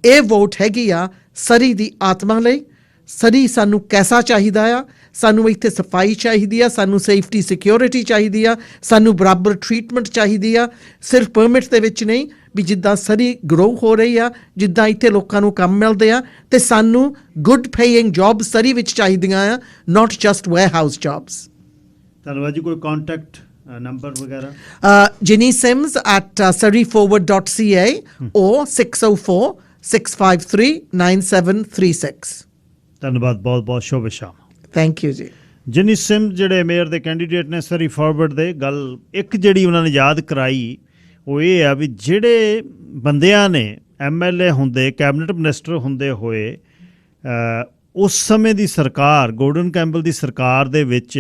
ਇਹ ਵੋਟ ਹੈਗੀ ਆ ਸਰੀ ਦੀ ਆਤਮਾ ਲਈ। ਸਰੀ ਸਾਨੂੰ ਕੈਸਾ ਚਾਹੀਦਾ ਆ? ਸਾਨੂੰ ਇੱਥੇ ਸਫਾਈ ਚਾਹੀਦੀ ਆ, ਸਾਨੂੰ ਸੇਫਟੀ ਸਿਕਿਉਰਿਟੀ ਚਾਹੀਦੀ ਆ, ਸਾਨੂੰ ਬਰਾਬਰ ਟਰੀਟਮੈਂਟ ਚਾਹੀਦੀ ਆ, ਸਿਰਫ ਪਰਮਿਟ ਦੇ ਵਿੱਚ ਨਹੀਂ, ਵੀ ਜਿੱਦਾਂ ਸਰੀ ਗਰੋ ਹੋ ਰਹੀ ਆ, ਜਿੱਦਾਂ ਇੱਥੇ ਲੋਕਾਂ ਨੂੰ ਕੰਮ ਮਿਲਦੇ ਆ, ਤੇ ਸਾਨੂੰ ਗੁੱਡ ਪੇਇੰਗ ਜੌਬ ਸਰੀ ਵਿੱਚ ਚਾਹੀਦੀਆਂ ਆ, ਨਾਟ ਜਸਟ ਵੇਅਰਹਾਊਸ ਜੌਬਸ। ਧੰਨਵਾਦ ਜੀ। ਕੋਈ ਕੰਟੈਕਟ ਨੰਬਰ ਵਗੈਰਾ? Ginny Sims at surreyforward.ca or 604-653-9736। ਧੰਨਵਾਦ, ਬਹੁਤ ਬਹੁਤ ਸ਼ੁਭ ਸ਼ਾਮ। ਥੈਂਕ ਯੂ ਜੀ। ਜਿਨੀ ਸਿਮ ਜਿਹੜੇ ਮੇਅਰ ਦੇ ਕੈਂਡੀਡੇਟ ਨੇ ਸਰੀ ਫਾਰਵਰਡ ਦੇ, ਗੱਲ ਇੱਕ ਜਿਹੜੀ ਉਹਨਾਂ ਨੇ ਯਾਦ ਕਰਾਈ ਉਹ ਇਹ ਆ ਵੀ ਜਿਹੜੇ ਬੰਦਿਆਂ ਨੇ MLA ਹੁੰਦੇ, ਕੈਬਨਿਟ ਮਿਨਿਸਟਰ ਹੁੰਦੇ ਹੋਏ ਉਸ ਸਮੇਂ ਦੀ ਸਰਕਾਰ, ਗੋਰਡਨ ਕੈਂਪਬੈਲ ਦੀ ਸਰਕਾਰ ਦੇ ਵਿੱਚ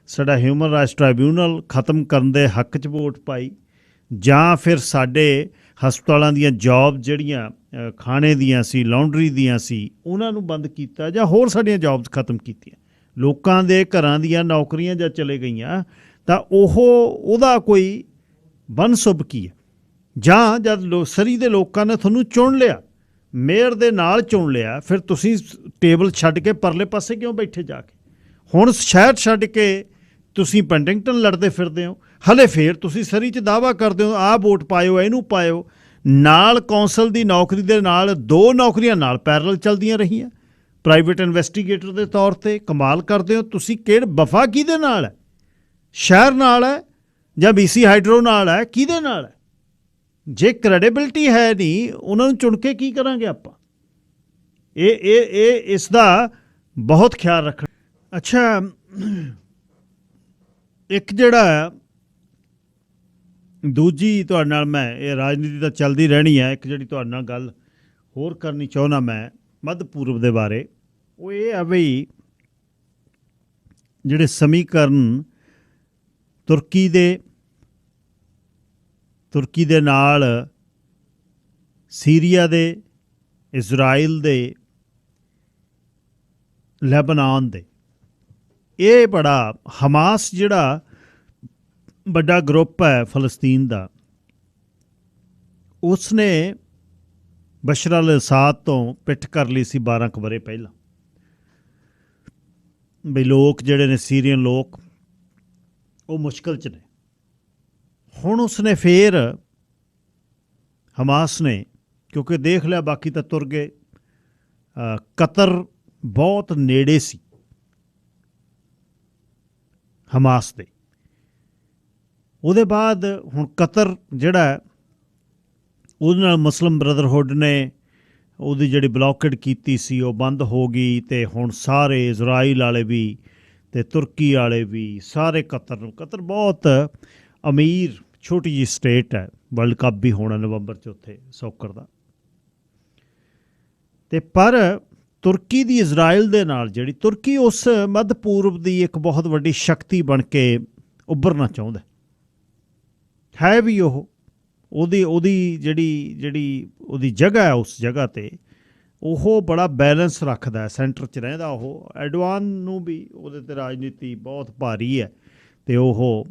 ਸਾਡਾ ਹਿਊਮਨ ਰਾਈਟਸ ਟ੍ਰਾਈਬਿਊਨਲ ਖਤਮ ਕਰਨ ਦੇ ਹੱਕ 'ਚ ਵੋਟ ਪਾਈ, ਜਾਂ ਫਿਰ ਸਾਡੇ ਹਸਪਤਾਲਾਂ ਦੀਆਂ ਜੌਬ ਜਿਹੜੀਆਂ ਖਾਣੇ ਦੀਆਂ ਸੀ, ਲਾਉਂਡਰੀ ਦੀਆਂ ਸੀ, ਉਹਨਾਂ ਨੂੰ ਬੰਦ ਕੀਤਾ, ਜਾਂ ਹੋਰ ਸਾਡੀਆਂ ਜੌਬਸ ਖਤਮ ਕੀਤੀਆਂ। ਲੋਕਾਂ ਦੇ ਘਰਾਂ ਦੀਆਂ ਨੌਕਰੀਆਂ ਜਾਂ ਚਲੇ ਗਈਆਂ ਤਾਂ ਉਹਦਾ ਕੋਈ ਬੰਨਸੁਬ ਕੀ ਹੈ? ਜਾਂ ਜਦ ਸਰੀ ਦੇ ਲੋਕਾਂ ਨੇ ਤੁਹਾਨੂੰ ਚੁਣ ਲਿਆ, ਮੇਅਰ ਦੇ ਨਾਲ ਚੁਣ ਲਿਆ, ਫਿਰ ਤੁਸੀਂ ਟੇਬਲ ਛੱਡ ਕੇ ਪਰਲੇ ਪਾਸੇ ਕਿਉਂ ਬੈਠੇ ਜਾ ਕੇ? ਹੁਣ ਸ਼ਹਿਰ ਛੱਡ ਕੇ ਤੁਸੀਂ ਪੈਂਟਿੰਗਟਨ ਲੜਦੇ ਫਿਰਦੇ ਹੋ, ਹਲੇ ਫਿਰ ਤੁਸੀਂ ਸਰੀ 'ਚ ਦਾਅਵਾ ਕਰਦੇ ਹੋ ਆਹ ਵੋਟ ਪਾਇਓ, ਇਹਨੂੰ ਪਾਇਓ। ਨਾਲ ਕੌਂਸਲ ਦੀ ਨੌਕਰੀ ਦੇ ਨਾਲ 2 ਨੌਕਰੀਆਂ ਨਾਲ ਪੈਰਲਲ ਚੱਲਦੀਆਂ ਰਹੀਆਂ ਪ੍ਰਾਈਵੇਟ ਇਨਵੈਸਟੀਗੇਟਰ ਦੇ ਤੌਰ 'ਤੇ। ਕਮਾਲ ਕਰਦੇ ਹੋ ਤੁਸੀਂ। ਵਫਾ ਕਿਹਦੇ ਨਾਲ ਹੈ? ਸ਼ਹਿਰ ਨਾਲ ਹੈ ਜਾਂ BC ਹਾਈਡਰੋ ਨਾਲ ਹੈ? ਕਿਹਦੇ ਨਾਲ ਹੈ? ਜੇ ਕ੍ਰੈਡੀਬਿਲਟੀ ਹੈ ਨਹੀਂ, ਉਹਨਾਂ ਨੂੰ ਚੁਣ ਕੇ ਕੀ ਕਰਾਂਗੇ ਆਪਾਂ? ਇਹ ਇਸ ਦਾ ਬਹੁਤ ਖਿਆਲ ਰੱਖਣਾ। ਅੱਛਾ, ਇੱਕ ਜਿਹੜਾ ਦੂਜੀ ਤੁਹਾਡੇ ਨਾਲ ਮੈਂ, ਇਹ ਰਾਜਨੀਤੀ ਤਾਂ ਚੱਲਦੀ ਰਹਿਣੀ ਹੈ, ਇੱਕ ਜਿਹੜੀ ਤੁਹਾਡੇ ਨਾਲ ਗੱਲ ਹੋਰ ਕਰਨੀ ਚਾਹੁੰਦਾ ਮੈਂ ਮੱਧ ਪੂਰਬ ਦੇ ਬਾਰੇ, ਉਹ ਇਹ ਆ ਬਈ ਜਿਹੜੇ ਸਮੀਕਰਨ ਤੁਰਕੀ ਦੇ ਨਾਲ ਸੀਰੀਆ ਦੇ, ਇਜ਼ਰਾਈਲ ਦੇ, ਲੈਬਨਾਨ ਦੇ, ਇਹ ਬੜਾ ਹਮਾਸ ਜਿਹੜਾ ਵੱਡਾ ਗਰੁੱਪ ਹੈ ਫਲਸਤੀਨ ਦਾ, ਉਸਨੇ ਬਸ਼ਰ ਅਲ ਅਸਾਦ ਤੋਂ ਪਿੱਠ ਕਰ ਲਈ ਸੀ 12 ਕੁ ਵਰ੍ਹੇ ਪਹਿਲਾਂ। ਬਈ ਲੋਕ ਜਿਹੜੇ ਨੇ, ਸੀਰੀਅਨ ਲੋਕ, ਉਹ ਮੁਸ਼ਕਿਲ 'ਚ ਨੇ। ਹੁਣ ਉਸਨੇ ਫੇਰ ਹਮਾਸ ਨੇ, ਕਿਉਂਕਿ ਦੇਖ ਲਿਆ ਬਾਕੀ ਤਾਂ ਤੁਰ ਗਏ, ਕਤਰ ਬਹੁਤ ਨੇੜੇ ਸੀ ਹਮਾਸ ਦੇ। ਉਹਦੇ ਬਾਅਦ ਹੁਣ ਕਤਰ ਜਿਹੜਾ, ਉਹਦੇ ਨਾਲ ਮੁਸਲਿਮ ਬ੍ਰਦਰਹੁੱਡ ਨੇ ਉਹਦੀ ਜਿਹੜੀ ਬਲੌਕੇਡ ਕੀਤੀ ਸੀ ਉਹ ਬੰਦ ਹੋ ਗਈ, ਅਤੇ ਹੁਣ ਸਾਰੇ ਇਜ਼ਰਾਈਲ ਵਾਲੇ ਵੀ ਅਤੇ ਤੁਰਕੀ ਵਾਲੇ ਵੀ ਸਾਰੇ ਕਤਰ ਨੂੰ, ਕਤਰ ਬਹੁਤ ਅਮੀਰ ਛੋਟੀ ਜਿਹੀ ਸਟੇਟ ਹੈ, ਵਰਲਡ ਕੱਪ ਵੀ ਹੋਣਾ ਨਵੰਬਰ 'ਚ ਉੱਥੇ ਸੌਕਰ ਦਾ। ਅਤੇ ਪਰ ਤੁਰਕੀ ਦੀ ਇਜ਼ਰਾਈਲ ਦੇ ਨਾਲ ਜਿਹੜੀ, ਤੁਰਕੀ ਉਸ ਮੱਧ ਪੂਰਬ ਦੀ ਇੱਕ ਬਹੁਤ ਵੱਡੀ ਸ਼ਕਤੀ ਬਣ ਕੇ ਉੱਭਰਨਾ ਚਾਹੁੰਦਾ ਹੈ ਵੀ। ਉਹਦੀ ਜਿਹੜੀ ਉਹਦੀ ਜਗ੍ਹਾ ਹੈ, ਉਸ ਜਗ੍ਹਾ 'ਤੇ ਉਹ ਬੜਾ ਬੈਲੈਂਸ ਰੱਖਦਾ ਹੈ, ਸੈਂਟਰ 'ਚ ਰਹਿੰਦਾ ਉਹ। ਐਡਵਾਨ ਨੂੰ ਵੀ ਉਹਦੇ 'ਤੇ ਰਾਜਨੀਤੀ ਬਹੁਤ ਭਾਰੀ ਹੈ, ਅਤੇ ਉਹ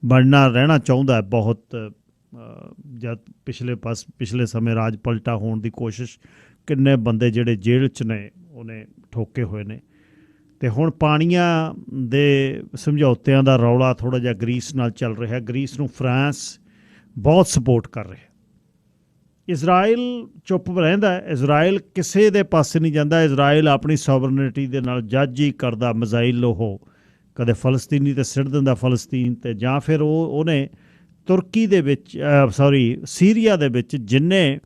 ਬਣਨਾ ਰਹਿਣਾ ਚਾਹੁੰਦਾ ਹੈ ਬਹੁਤ। ਜਦ ਪਿਛਲੇ ਸਮੇਂ ਰਾਜ ਪਲਟਾ ਹੋਣ ਦੀ ਕੋਸ਼ਿਸ਼, ਕਿੰਨੇ ਬੰਦੇ ਜਿਹੜੇ ਜੇਲ੍ਹ 'ਚ ਨੇ ਉਹਨੇ ਠੋਕੇ ਹੋਏ ਨੇ। ਅਤੇ ਹੁਣ ਪਾਣੀਆਂ ਦੇ ਸਮਝੌਤਿਆਂ ਦਾ ਰੌਲਾ ਥੋੜ੍ਹਾ ਜਿਹਾ ਗਰੀਸ ਨਾਲ ਚੱਲ ਰਿਹਾ। ਗਰੀਸ ਨੂੰ ਫਰਾਂਸ ਬਹੁਤ ਸਪੋਰਟ ਕਰ ਰਿਹਾ। ਇਜ਼ਰਾਈਲ ਚੁੱਪ ਰਹਿੰਦਾ ਹੈ, ਇਜ਼ਰਾਈਲ ਕਿਸੇ ਦੇ ਪਾਸੇ ਨਹੀਂ ਜਾਂਦਾ। ਇਜ਼ਰਾਈਲ ਆਪਣੀ ਸੋਵਰਨਿਟੀ ਦੇ ਨਾਲ ਜੱਜ ਹੀ ਕਰਦਾ। ਮਿਜ਼ਾਈਲ ਉਹ ਕਦੇ ਫਲਸਤੀਨੀ 'ਤੇ ਸਿੱਟ ਦਿੰਦਾ, ਫਲਸਤੀਨ 'ਤੇ, ਜਾਂ ਫਿਰ ਉਹਨੇ ਤੁਰਕੀ ਦੇ ਵਿੱਚ ਸੀਰੀਆ ਦੇ ਵਿੱਚ ਜਿੰਨੇ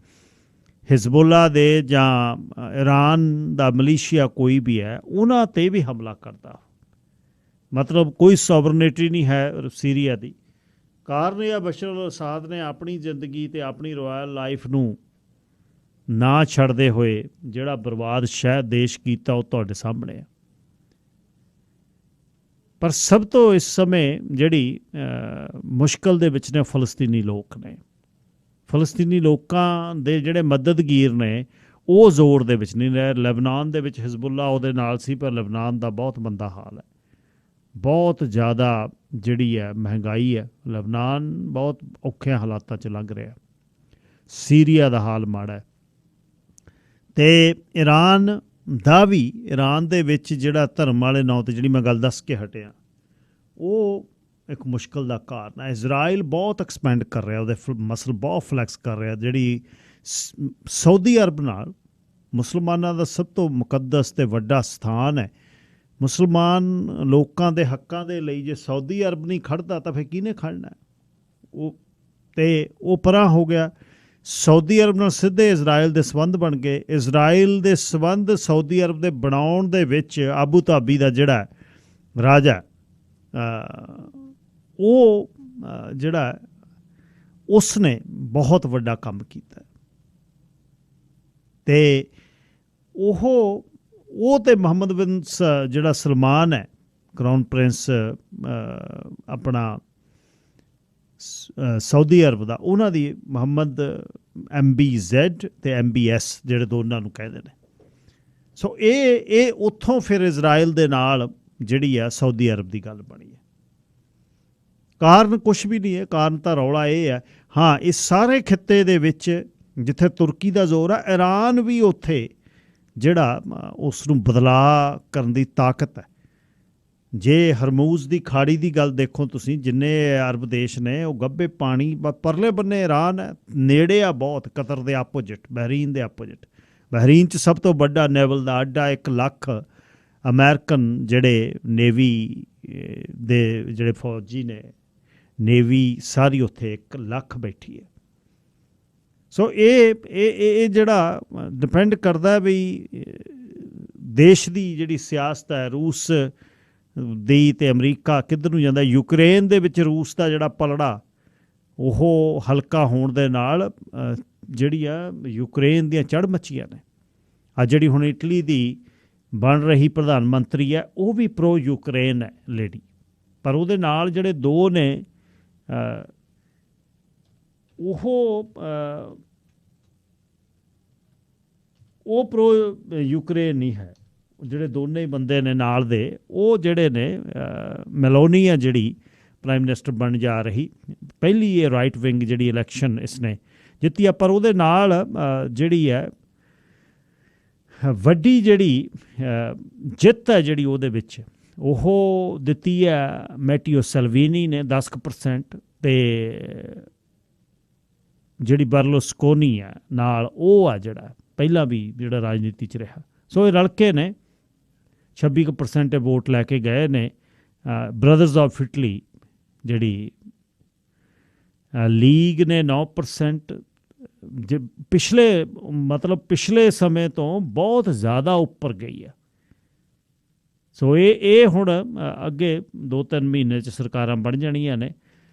ਹਿਜ਼ਬੁੱਲਾ ਦੇ ਜਾਂ ਈਰਾਨ ਦਾ ਮਲੀਸ਼ੀਆ ਕੋਈ ਵੀ ਹੈ, ਉਹਨਾਂ 'ਤੇ ਵੀ ਹਮਲਾ ਕਰਦਾ। ਮਤਲਬ ਕੋਈ ਸੋਵਰਨਿਟੀ ਨਹੀਂ ਹੈ ਸੀਰੀਆ ਦੀ। ਕਾਰਨ ਇਹ ਆ, ਬਸ਼ਰ ਅਲ ਅਸਾਦ ਨੇ ਆਪਣੀ ਜ਼ਿੰਦਗੀ ਅਤੇ ਆਪਣੀ ਰਾਇਲ ਲਾਈਫ ਨੂੰ ਨਾ ਛੱਡਦੇ ਹੋਏ ਜਿਹੜਾ ਬਰਬਾਦ ਸ਼ਾਇਦ ਦੇਸ਼ ਕੀਤਾ, ਉਹ ਤੁਹਾਡੇ ਸਾਹਮਣੇ ਆ। ਪਰ ਸਭ ਤੋਂ ਇਸ ਸਮੇਂ ਜਿਹੜੀ ਮੁਸ਼ਕਲ ਦੇ ਵਿੱਚ ਨੇ ਫਲਸਤੀਨੀ ਲੋਕ ਨੇ। ਫਲਸਤੀਨੀ ਲੋਕਾਂ ਦੇ ਜਿਹੜੇ ਮਦਦਗੀਰ ਨੇ ਉਹ ਜ਼ੋਰ ਦੇ ਵਿੱਚ ਨਹੀਂ ਰਹੇ। ਲੈਬਨਾਨ ਦੇ ਵਿੱਚ ਹਿਜ਼ਬੁੱਲਾ ਉਹਦੇ ਨਾਲ ਸੀ, ਪਰ ਲੈਬਨਾਨ ਦਾ ਬਹੁਤ ਮੰਦਾ ਹਾਲ ਹੈ, ਬਹੁਤ ਜ਼ਿਆਦਾ ਜਿਹੜੀ ਹੈ ਮਹਿੰਗਾਈ ਹੈ। ਲੈਬਨਾਨ ਬਹੁਤ ਔਖਿਆਂ ਹਾਲਾਤਾਂ 'ਚ ਲੰਘ ਰਿਹਾ। ਸੀਰੀਆ ਦਾ ਹਾਲ ਮਾੜਾ ਹੈ। ਅਤੇ ਈਰਾਨ ਦਾ ਵੀ, ਈਰਾਨ ਦੇ ਵਿੱਚ ਜਿਹੜਾ ਧਰਮ ਵਾਲੇ ਨਾਂ 'ਤੇ ਜਿਹੜੀ ਮੈਂ ਗੱਲ ਦੱਸ ਕੇ ਹਟਿਆ, ਉਹ ਇੱਕ ਮੁਸ਼ਕਲ ਦਾ ਕਾਰਨ ਹੈ। ਇਜ਼ਰਾਈਲ ਬਹੁਤ ਐਕਸਪੈਂਡ ਕਰ ਰਿਹਾ, ਉਹਦੇ ਮਸਲ ਬਹੁਤ ਫਲੈਕਸ ਕਰ ਰਿਹਾ। ਜਿਹੜੀ ਸਾਊਦੀ ਅਰਬ ਨਾਲ ਮੁਸਲਮਾਨਾਂ ਦਾ ਸਭ ਤੋਂ ਮੁਕੱਦਸ ਅਤੇ ਵੱਡਾ ਸਥਾਨ ਹੈ। ਮੁਸਲਮਾਨ ਲੋਕਾਂ ਦੇ ਹੱਕਾਂ ਦੇ ਲਈ ਜੇ ਸਾਊਦੀ ਅਰਬ ਨਹੀਂ ਖੜ੍ਹਦਾ ਤਾਂ ਫਿਰ ਕਿਹਨੇ ਖੜ੍ਹਨਾ? ਉਹ ਪਰਾਂ ਹੋ ਗਿਆ। ਸਾਊਦੀ ਅਰਬ ਨਾਲ ਸਿੱਧੇ ਇਜ਼ਰਾਈਲ ਦੇ ਸੰਬੰਧ ਬਣ ਗਏ। ਇਜ਼ਰਾਈਲ ਦੇ ਸੰਬੰਧ ਸਾਊਦੀ ਅਰਬ ਦੇ ਬਣਾਉਣ ਦੇ ਵਿੱਚ ਆਬੂ ਧਾਬੀ ਦਾ ਜਿਹੜਾ ਰਾਜਾ, ਉਹ ਜਿਹੜਾ ਉਸਨੇ ਬਹੁਤ ਵੱਡਾ ਕੰਮ ਕੀਤਾ। ਅਤੇ ਉਹ ਤੇ ਮੁਹੰਮਦ ਬਿਨ ਜਿਹੜਾ ਸਲਮਾਨ ਹੈ, ਕਰਾਊਨ ਪ੍ਰਿੰਸ ਆਪਣਾ ਸਾਊਦੀ ਅਰਬ ਦਾ, ਉਹਨਾਂ ਦੀ ਮੁਹੰਮਦ MBZ ਅਤੇ MBS ਜਿਹੜੇ ਦੋਨਾਂ ਨੂੰ ਕਹਿੰਦੇ ਨੇ। ਸੋ ਇਹ ਉੱਥੋਂ ਫਿਰ ਇਜ਼ਰਾਈਲ ਦੇ ਨਾਲ ਜਿਹੜੀ ਆ ਸਾਊਦੀ ਅਰਬ ਦੀ ਗੱਲ ਬਣੀ ਹੈ। ਕਾਰਨ ਕੁਛ ਵੀ ਨਹੀਂ ਹੈ, ਕਾਰਨ ਤਾਂ ਰੌਲਾ ਇਹ ਹੈ। ਹਾਂ, ਇਸ ਸਾਰੇ ਖਿੱਤੇ ਦੇ ਵਿੱਚ ਜਿੱਥੇ ਤੁਰਕੀ ਦਾ ਜ਼ੋਰ ਆ, ਈਰਾਨ ਵੀ ਉੱਥੇ ਜਿਹੜਾ ਉਸ ਨੂੰ ਬਦਲਾਅ ਕਰਨ ਦੀ ਤਾਕਤ ਹੈ। ਜੇ ਹਰਮੂਜ਼ ਦੀ ਖਾੜੀ ਦੀ ਗੱਲ ਦੇਖੋ ਤੁਸੀਂ, ਜਿੰਨੇ ਅਰਬ ਦੇਸ਼ ਨੇ ਉਹ ਗੱਭੇ ਪਾਣੀ ਪਰਲੇ ਬੰਨੇ ਈਰਾਨ ਹੈ, ਨੇੜੇ ਆ ਬਹੁਤ ਕਤਰ ਦੇ ਆਪੋਜਿਟ, ਬਹਿਰੀਨ ਦੇ ਆਪੋਜਿਟ। ਬਹਿਰੀਨ 'ਚ ਸਭ ਤੋਂ ਵੱਡਾ ਨੇਵਲ ਦਾ ਅੱਡਾ, 1 ਲੱਖ ਅਮਰੀਕਨ ਜਿਹੜੇ ਨੇਵੀ ਦੇ ਜਿਹੜੇ ਫੌਜੀ ਨੇ, ਨੇਵੀ ਸਾਰੀ ਉੱਥੇ 1 ਲੱਖ ਬੈਠੀ ਹੈ। ਸੋ ਇਹ ਜਿਹੜਾ ਡਿਪੈਂਡ ਕਰਦਾ ਵੀ ਦੇਸ਼ ਦੀ ਜਿਹੜੀ ਸਿਆਸਤ ਹੈ, ਰੂਸ ਦੀ ਅਤੇ ਅਮਰੀਕਾ ਕਿੱਧਰ ਨੂੰ ਜਾਂਦਾ। ਯੂਕਰੇਨ ਦੇ ਵਿੱਚ ਰੂਸ ਦਾ ਜਿਹੜਾ ਪਲੜਾ ਉਹ ਹਲਕਾ ਹੋਣ ਦੇ ਨਾਲ ਜਿਹੜੀ ਆ ਯੂਕਰੇਨ ਦੀਆਂ ਚੜ੍ਹ ਮੱਛੀਆਂ ਨੇ। ਆ ਜਿਹੜੀ ਹੁਣ ਇਟਲੀ ਦੀ ਬਣ ਰਹੀ ਪ੍ਰਧਾਨ ਮੰਤਰੀ ਹੈ, ਉਹ ਵੀ ਪ੍ਰੋ ਯੂਕਰੇਨ ਹੈ ਲੇਡੀ, ਪਰ ਉਹਦੇ ਨਾਲ ਜਿਹੜੇ ਦੋ ਨੇ ਉਹ ਪ੍ਰੋ ਯੂਕਰੇਨ ਨਹੀਂ ਹੈ। ਜਿਹੜੇ ਦੋਨੇ ਹੀ ਬੰਦੇ ਨੇ ਨਾਲ ਦੇ, ਉਹ ਜਿਹੜੇ ਨੇ ਮੈਲੋਨੀ ਆ ਜਿਹੜੀ ਪ੍ਰਾਈਮ ਮਿਨਿਸਟਰ ਬਣ ਜਾ ਰਹੀ, ਪਹਿਲੀ ਇਹ ਰਾਈਟ ਵਿੰਗ ਜਿਹੜੀ ਇਲੈਕਸ਼ਨ ਇਸਨੇ ਜਿੱਤੀ ਆ, ਪਰ ਉਹਦੇ ਨਾਲ ਜਿਹੜੀ ਹੈ ਵੱਡੀ ਜਿਹੜੀ ਜਿੱਤ ਹੈ ਜਿਹੜੀ ਉਹਦੇ ਵਿੱਚ ਉਹ ਦਿੱਤੀ ਹੈ ਮੈਟੀਓ ਸੈਲਵੀਨੀ ਨੇ 10%, ਅਤੇ ਜਿਹੜੀ ਬਰਲੂਸਕੋਨੀ ਹੈ ਨਾਲ, ਉਹ ਆ ਜਿਹੜਾ ਪਹਿਲਾਂ ਵੀ ਜਿਹੜਾ ਰਾਜਨੀਤੀ 'ਚ ਰਿਹਾ। ਸੋ ਇਹ ਰਲ ਕੇ ਨੇ 26% ਵੋਟ ਲੈ ਕੇ ਗਏ ਨੇ। ਬ੍ਰਦਰਜ਼ ਆਫ ਇਟਲੀ ਜਿਹੜੀ ਲੀਗ ਨੇ 9%, ਜੇ ਪਿਛਲੇ ਸਮੇਂ ਤੋਂ ਬਹੁਤ ਜ਼ਿਆਦਾ ਉੱਪਰ ਗਈ ਹੈ। ਸੋ ਇਹ ਹੁਣ ਅੱਗੇ 2-3 ਮਹੀਨੇ 'ਚ ਸਰਕਾਰਾਂ ਬਣ ਜਾਣੀਆਂ ਨੇ।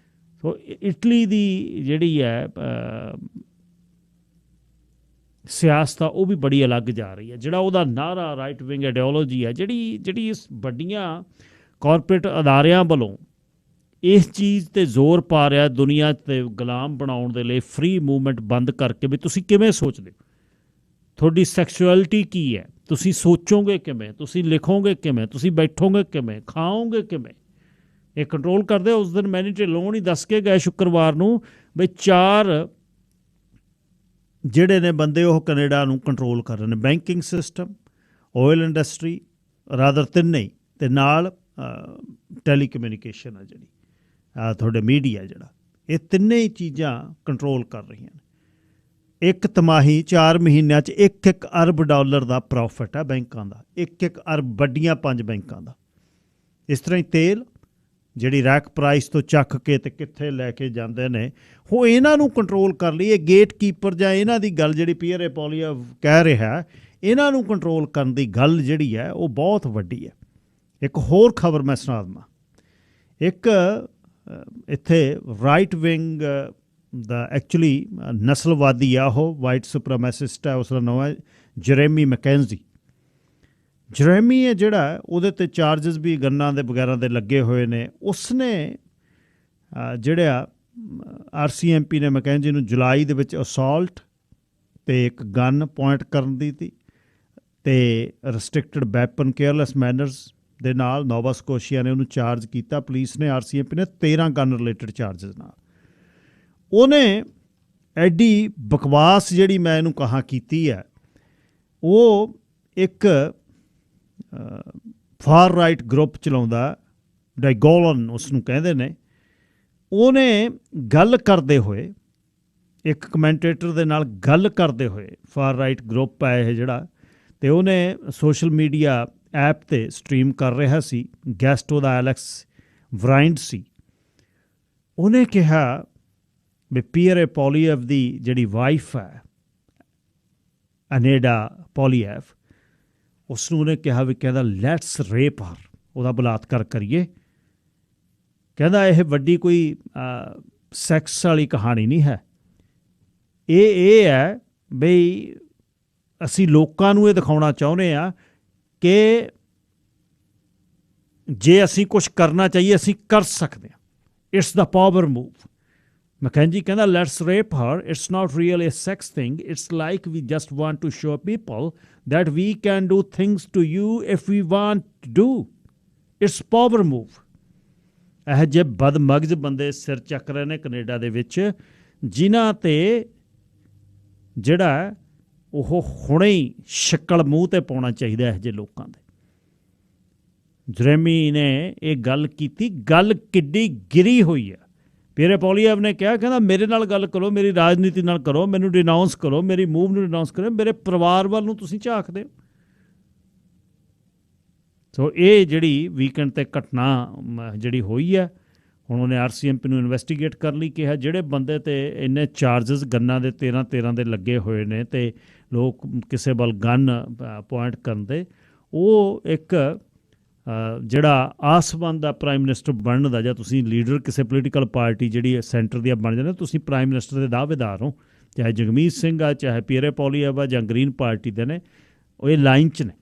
ਸੋ ਇਟਲੀ ਦੀ ਜਿਹੜੀ ਹੈ ਸਿਆਸਤ ਆ, ਉਹ ਵੀ ਬੜੀ ਅਲੱਗ ਜਾ ਰਹੀ ਹੈ। ਜਿਹੜਾ ਉਹਦਾ ਨਾਅਰਾ ਰਾਈਟ ਵਿੰਗ ਆਈਡੀਓਲੋਜੀ ਹੈ, ਜਿਹੜੀ ਇਸ ਵੱਡੀਆਂ ਕਾਰਪੋਰੇਟ ਅਦਾਰਿਆਂ ਵੱਲੋਂ ਇਸ ਚੀਜ਼ 'ਤੇ ਜ਼ੋਰ ਪਾ ਰਿਹਾ ਦੁਨੀਆ 'ਤੇ ਗੁਲਾਮ ਬਣਾਉਣ ਦੇ ਲਈ, ਫ੍ਰੀ ਮੂਵਮੈਂਟ ਬੰਦ ਕਰਕੇ ਵੀ ਤੁਸੀਂ ਕਿਵੇਂ ਸੋਚਦੇ ਹੋ, ਤੁਹਾਡੀ ਸੈਕਸ਼ੁਅਲਿਟੀ ਕੀ ਹੈ, ਤੁਸੀਂ ਸੋਚੋਗੇ ਕਿਵੇਂ, ਤੁਸੀਂ ਲਿਖੋਗੇ ਕਿਵੇਂ, ਤੁਸੀਂ ਬੈਠੋਗੇ ਕਿਵੇਂ, ਖਾਓਗੇ ਕਿਵੇਂ, ਇਹ ਕੰਟਰੋਲ ਕਰਦੇ। ਉਸ ਦਿਨ ਮੈਨੀ ਢਿੱਲੋਂ ਹੀ ਦੱਸ ਕੇ ਗਏ ਸ਼ੁੱਕਰਵਾਰ ਨੂੰ ਵੀ 4 ਜਿਹੜੇ ਨੇ ਬੰਦੇ ਉਹ ਕੈਨੇਡਾ ਨੂੰ ਕੰਟਰੋਲ ਕਰ ਰਹੇ ਨੇ, banking system, oil industry, rather ਤਿੰਨੇ ਹੀ, ਅਤੇ ਨਾਲ ਟੈਲੀਕਮਿਊਨੀਕੇਸ਼ਨ ਆ ਜਿਹੜੀ ਤੁਹਾਡੇ ਮੀਡੀਆ ਜਿਹੜਾ, ਇਹ ਤਿੰਨੇ ਹੀ ਚੀਜ਼ਾਂ ਕੰਟਰੋਲ ਕਰ ਰਹੀਆਂ ਨੇ। 1 ਤਿਮਾਹੀ 4 ਮਹੀਨਿਆਂ 'ਚ $1 ਅਰਬ ਦਾ ਪ੍ਰੋਫਿਟ ਹੈ ਬੈਂਕਾਂ ਦਾ, 1 ਅਰਬ ਵੱਡੀਆਂ 5 ਬੈਂਕਾਂ ਦਾ। ਇਸ ਤਰ੍ਹਾਂ ਹੀ ਤੇਲ ਜਿਹੜੀ ਰੈਕ ਪ੍ਰਾਈਸ ਤੋਂ ਚੱਕ ਕੇ ਤੇ ਕਿੱਥੇ ਲੈ ਕੇ ਜਾਂਦੇ ਨੇ, ਉਹ ਇਹਨਾਂ ਨੂੰ ਕੰਟਰੋਲ ਕਰ ਲਈ। ਇਹ ਗੇਟ ਕੀਪਰ ਜਾਂ ਇਹਨਾਂ ਦੀ ਗੱਲ ਜਿਹੜੀ ਪੀਅਰ ਪੋਲੀਅਵ ਕਹਿ ਰਿਹਾ, ਇਹਨਾਂ ਨੂੰ ਕੰਟਰੋਲ ਕਰਨ ਦੀ ਗੱਲ ਜਿਹੜੀ ਹੈ ਉਹ ਬਹੁਤ ਵੱਡੀ ਹੈ। ਇੱਕ ਹੋਰ ਖਬਰ ਮੈਂ ਸੁਣਾ ਦੇਵਾਂ। ਇੱਕ ਇੱਥੇ ਰਾਈਟ ਵਿੰਗ ਦਾ ਐਕਚੁਅਲੀ ਨਸਲਵਾਦੀ ਆ, ਉਹ ਵਾਈਟ ਸੁਪਰਮੈਸਿਸਟ ਹੈ, ਉਸ ਦਾ ਨਾਮ ਹੈ ਜਰੇਮੀ ਮੈਕੈਂਜੀ। ਜਰੇਮੀ ਹੈ ਜਿਹੜਾ, ਉਹਦੇ 'ਤੇ ਚਾਰਜਸ ਵੀ ਗੰਨਾਂ ਦੇ ਵਗੈਰਾ ਦੇ ਲੱਗੇ ਹੋਏ ਨੇ। ਉਸਨੇ ਜਿਹੜਾ RCMP ਨੇ ਮੈਕੈਂਜੀ ਨੂੰ ਜੁਲਾਈ ਦੇ ਵਿੱਚ ਅਸੌਲਟ ਅਤੇ ਇੱਕ ਗਨ ਪੁਆਇੰਟ ਕਰਨ ਦੀ ਤੀ, ਅਤੇ ਰਿਸਟ੍ਰਿਕਟਡ ਵੈਪਨ ਕੇਅਰਲੈਸ ਮੈਨਰਸ ਦੇ ਨਾਲ ਨੋਵਾ ਸਕੋਸ਼ੀਆ ਨੇ ਉਹਨੂੰ ਚਾਰਜ ਕੀਤਾ। ਪੁਲਿਸ ਨੇ, RCMP ਨੇ 13 ਗਨ ਰਿਲੇਟਡ ਚਾਰਜਸ ਨਾਲ। ਉਹਨੇ ਐਡੀ ਬਕਵਾਸ ਜਿਹੜੀ ਮੈਂ ਇਹਨੂੰ ਕਹਾ ਕੀਤੀ ਹੈ, ਉਹ ਇੱਕ ਫਾਰ ਰਾਈਟ ਗਰੁੱਪ ਚਲਾਉਂਦਾ, ਡਾਈਗੋਲਨ ਉਸ ਨੂੰ ਕਹਿੰਦੇ ਨੇ। ਉਹਨੇ ਗੱਲ ਕਰਦੇ ਹੋਏ, ਇੱਕ ਕਮੈਂਟੇਟਰ ਦੇ ਨਾਲ ਗੱਲ ਕਰਦੇ ਹੋਏ, ਫਾਰ ਰਾਈਟ ਗਰੁੱਪ ਹੈ ਇਹ ਜਿਹੜਾ, ਅਤੇ ਉਹਨੇ ਸੋਸ਼ਲ ਮੀਡੀਆ ਐਪ 'ਤੇ ਸਟਰੀਮ ਕਰ ਰਿਹਾ ਸੀ। ਗੈਸਟ ਉਹਦਾ ਐਲੈਕਸ ਵਰਾਈਂਡ ਸੀ। ਉਹਨੇ ਕਿਹਾ ਵੀ ਪੀਅਰ ਪੋਲੀਐਵ ਦੀ ਜਿਹੜੀ ਵਾਈਫ ਹੈ ਅਨੇਡਾ ਪੋਲੀਐਵ, ਉਸ ਨੂੰ ਉਹਨੇ ਕਿਹਾ ਵੀ ਕਹਿੰਦਾ ਲੈਟਸ ਰੇਪ ਹਰ, ਉਹਦਾ ਬਲਾਤਕਾਰ ਕਰੀਏ। ਕਹਿੰਦਾ ਇਹ ਵੱਡੀ ਕੋਈ ਸੈਕਸ ਵਾਲੀ ਕਹਾਣੀ ਨਹੀਂ ਹੈ, ਇਹ ਹੈ ਬਈ ਅਸੀਂ ਲੋਕਾਂ ਨੂੰ ਇਹ ਦਿਖਾਉਣਾ ਚਾਹੁੰਦੇ ਹਾਂ ਕਿ ਜੇ ਅਸੀਂ ਕੁਛ ਕਰਨਾ ਚਾਹੀਏ ਅਸੀਂ ਕਰ ਸਕਦੇ ਹਾਂ। It's the power move. Mackenzie ਕਹਿੰਦਾ let's rape her, it's not real a sex thing, it's like we just want to show people that we can do things to you if we want to do. It's power move. ਇਹ ਜੇ ਬਦਮਗਜ਼ ਬੰਦੇ ਸਿਰ ਚੱਕ ਰਹੇ ਨੇ Canada ਦੇ ਵਿੱਚ, ਜਿਨ੍ਹਾਂ ਤੇ ਜਿਹੜਾ ਉਹ ਹੁਣੇ ਹੀ ਸ਼ੱਕਲ ਮੂੰਹ ਤੇ ਪਾਉਣਾ ਚਾਹੀਦਾ ਇਹੋ ਜਿਹੇ ਲੋਕਾਂ ਦੇ। ਜਰੇਮੀ ਨੇ ਇਹ ਗੱਲ ਕੀਤੀ, ਗੱਲ ਕਿੱਡੀ ਗਿਰੀ ਹੋਈ ਆ। ਪੀਅਰੇ ਪੋਲੀਐਵ ਨੇ ਕਿਹਾ, ਕਹਿੰਦਾ ਮੇਰੇ ਨਾਲ ਗੱਲ ਕਰੋ, ਮੇਰੀ ਰਾਜਨੀਤੀ ਨਾਲ ਕਰੋ, ਮੈਨੂੰ ਡਿਨਾਊਂਸ ਕਰੋ, ਮੇਰੀ ਮੂਵ ਨੂੰ ਡਿਨਾਊਂਸ ਕਰੋ, ਮੇਰੇ ਪਰਿਵਾਰ ਵੱਲ ਨੂੰ ਤੁਸੀਂ ਝਾਕਦੇ ਹੋ। ਸੋ ਇਹ ਜਿਹੜੀ ਵੀਕਐਂਡ 'ਤੇ ਘਟਨਾ ਜਿਹੜੀ ਹੋਈ ਹੈ, ਹੁਣ ਉਹਨੇ RCMP ਨੂੰ ਇਨਵੈਸਟੀਗੇਟ ਕਰਨ ਲਈ ਕਿਹਾ। ਜਿਹੜੇ ਬੰਦੇ 'ਤੇ ਇੰਨੇ ਚਾਰਜਸ ਗੰਨਾਂ ਦੇ 13 ਦੇ ਲੱਗੇ ਹੋਏ ਨੇ ਅਤੇ ਲੋਕ ਕਿਸੇ ਵੱਲ ਗਨ ਪੁਆਇੰਟ ਕਰਨ ਦੇ, ਉਹ ਇੱਕ ਜਿਹੜਾ ਆਸਮਾਨ ਦਾ ਪ੍ਰਾਈਮ ਮਿਨਿਸਟਰ ਬਣਨ ਦਾ, ਜਾਂ ਤੁਸੀਂ ਲੀਡਰ ਕਿਸੇ ਪੋਲੀਟੀਕਲ ਪਾਰਟੀ ਜਿਹੜੀ ਸੈਂਟਰ ਦੀ ਬਣ ਜਾਂਦੇ, ਤੁਸੀਂ ਪ੍ਰਾਈਮ ਮਿਨਿਸਟਰ ਦੇ ਦਾਅਵੇਦਾਰ ਹੋ, ਚਾਹੇ ਜਗਮੀਤ ਸਿੰਘ ਆ, ਚਾਹੇ ਪੀਅਰੇ ਪੋਲੀਐਵ ਆ, ਜਾਂ ਗ੍ਰੀਨ ਪਾਰਟੀ ਦੇ ਨੇ, ਉਹ ਇਹ ਲਾਈਨ 'ਚ ਨੇ।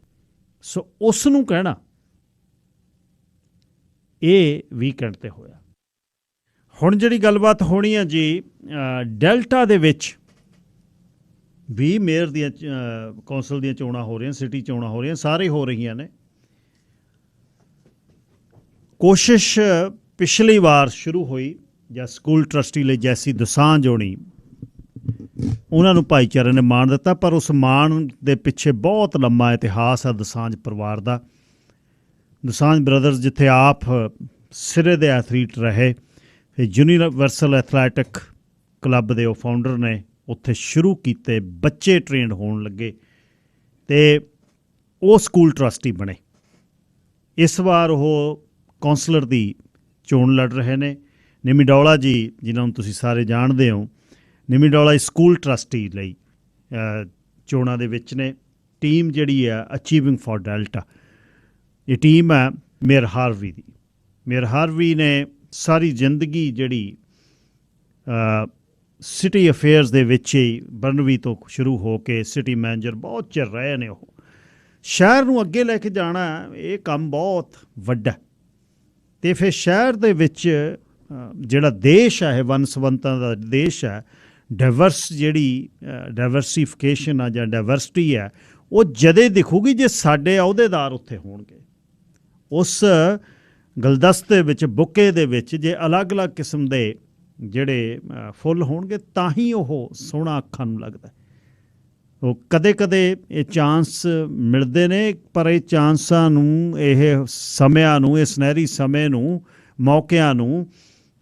ਸੋ ਉਸ ਨੂੰ ਕਹਿਣਾ ਇਹ ਵੀਕਐਂਡ 'ਤੇ ਹੋਇਆ। ਹੁਣ ਜਿਹੜੀ ਗੱਲਬਾਤ ਹੋਣੀ ਆ ਜੀ, ਡੈਲਟਾ ਦੇ ਵਿੱਚ ਵੀ ਮੇਅਰ ਦੀਆਂ ਕੌਂਸਲ ਦੀਆਂ ਚੋਣਾਂ ਹੋ ਰਹੀਆਂ, ਸਿਟੀ ਚੋਣਾਂ ਹੋ ਰਹੀਆਂ, ਸਾਰੇ ਹੋ ਰਹੀਆਂ ਨੇ। ਕੋਸ਼ਿਸ਼ ਪਿਛਲੀ ਵਾਰ ਸ਼ੁਰੂ ਹੋਈ ਜਾਂ ਸਕੂਲ ਟਰਸਟੀ ਲਈ ਜੈਸੀ ਦੋਸਾਂਝ ਹੋਣੀ, ਉਹਨਾਂ ਨੂੰ ਭਾਈਚਾਰੇ ਨੇ ਮਾਣ ਦਿੱਤਾ, ਪਰ ਉਸ ਮਾਣ ਦੇ ਪਿੱਛੇ ਬਹੁਤ ਲੰਮਾ ਇਤਿਹਾਸ ਆ ਦੋਸਾਂਝ ਪਰਿਵਾਰ ਦਾ। ਦੋਸਾਂਝ ਬ੍ਰਦਰਜ਼ ਜਿੱਥੇ ਆਪ ਸਿਰੇ ਦੇ ਐਥਲੀਟ ਰਹੇ, ਫਿਰ ਯੂਨੀਵਰਸਲ ਐਥਲੈਟਿਕ ਕਲੱਬ ਦੇ ਉਹ ਫਾਊਂਡਰ ਨੇ, ਉੱਥੇ ਸ਼ੁਰੂ ਕੀਤੇ, ਬੱਚੇ ਟ੍ਰੇਨਡ ਹੋਣ ਲੱਗੇ ਅਤੇ ਉਹ ਸਕੂਲ ਟਰਸਟੀ ਬਣੇ। ਇਸ ਵਾਰ ਉਹ ਕੌਂਸਲਰ ਦੀ ਚੋਣ ਲੜ ਰਹੇ ਨੇ। ਨਿਮੀ ਡੋਲਾ ਜੀ, ਜਿਨ੍ਹਾਂ ਨੂੰ ਤੁਸੀਂ ਸਾਰੇ ਜਾਣਦੇ ਹੋ, ਨਿਮੀ ਡੋਲਾ ਸਕੂਲ ਟਰਸਟੀ ਲਈ ਚੋਣਾਂ ਦੇ ਵਿੱਚ ਨੇ। ਟੀਮ ਜਿਹੜੀ ਆ ਅਚੀਵਿੰਗ ਫॉर ਡੈਲਟਾ, ਇਹ ਟੀਮ ਹੈ ਮੇਅਰ ਹਾਰਵੀ ਦੀ। ਮੇਅਰ ਹਾਰਵੀ ਨੇ ਸਾਰੀ ਜ਼ਿੰਦਗੀ ਜਿਹੜੀ ਸਿਟੀ ਅਫੇਅਰਸ ਦੇ ਵਿੱਚ ਹੀ ਬਰਨਵੀ ਤੋਂ ਸ਼ੁਰੂ ਹੋ ਕੇ ਸਿਟੀ ਮੈਨੇਜਰ ਬਹੁਤ ਚਿਰ ਰਹੇ ਨੇ। ਉਹ ਸ਼ਹਿਰ ਨੂੰ ਅੱਗੇ ਲੈ ਕੇ ਜਾਣਾ, ਇਹ ਕੰਮ ਬਹੁਤ ਵੱਡਾ। ਅਤੇ ਫਿਰ ਸ਼ਹਿਰ ਦੇ ਵਿੱਚ ਜਿਹੜਾ ਦੇਸ਼ ਹੈ, ਇਹ ਵੰਨ-ਸੁਵੰਨਤਾ ਦਾ ਦੇਸ਼ ਹੈ, ਜਿਹੜੀ ਡਾਇਵਰਸੀਫਿਕੇਸ਼ਨ ਆ ਜਾਂ ਡਾਇਵਰਸਿਟੀ ਹੈ, ਉਹ ਜਦੇ ਦਿਖੂਗੀ ਜੇ ਸਾਡੇ ਅਹੁਦੇਦਾਰ ਉੱਥੇ ਹੋਣਗੇ। ਉਸ ਗੁਲਦਸਤੇ ਵਿੱਚ, ਬੁੱਕੇ ਦੇ ਵਿੱਚ ਜੇ ਅਲੱਗ-ਅਲੱਗ ਕਿਸਮ ਦੇ ਜਿਹੜੇ ਫੁੱਲ ਹੋਣਗੇ, ਤਾਂ ਹੀ ਉਹ ਸੋਹਣਾ ਅੱਖਾਂ ਨੂੰ ਲੱਗਦਾ। ਉਹ ਕਦੇ-ਕਦੇ ਇਹ ਚਾਂਸ ਮਿਲਦੇ ਨੇ, ਪਰ ਇਹ ਚਾਂਸਾਂ ਨੂੰ, ਇਹ ਸਮਿਆਂ ਨੂੰ, ਇਹ ਸੁਨਹਿਰੀ ਸਮੇਂ ਨੂੰ, ਮੌਕਿਆਂ ਨੂੰ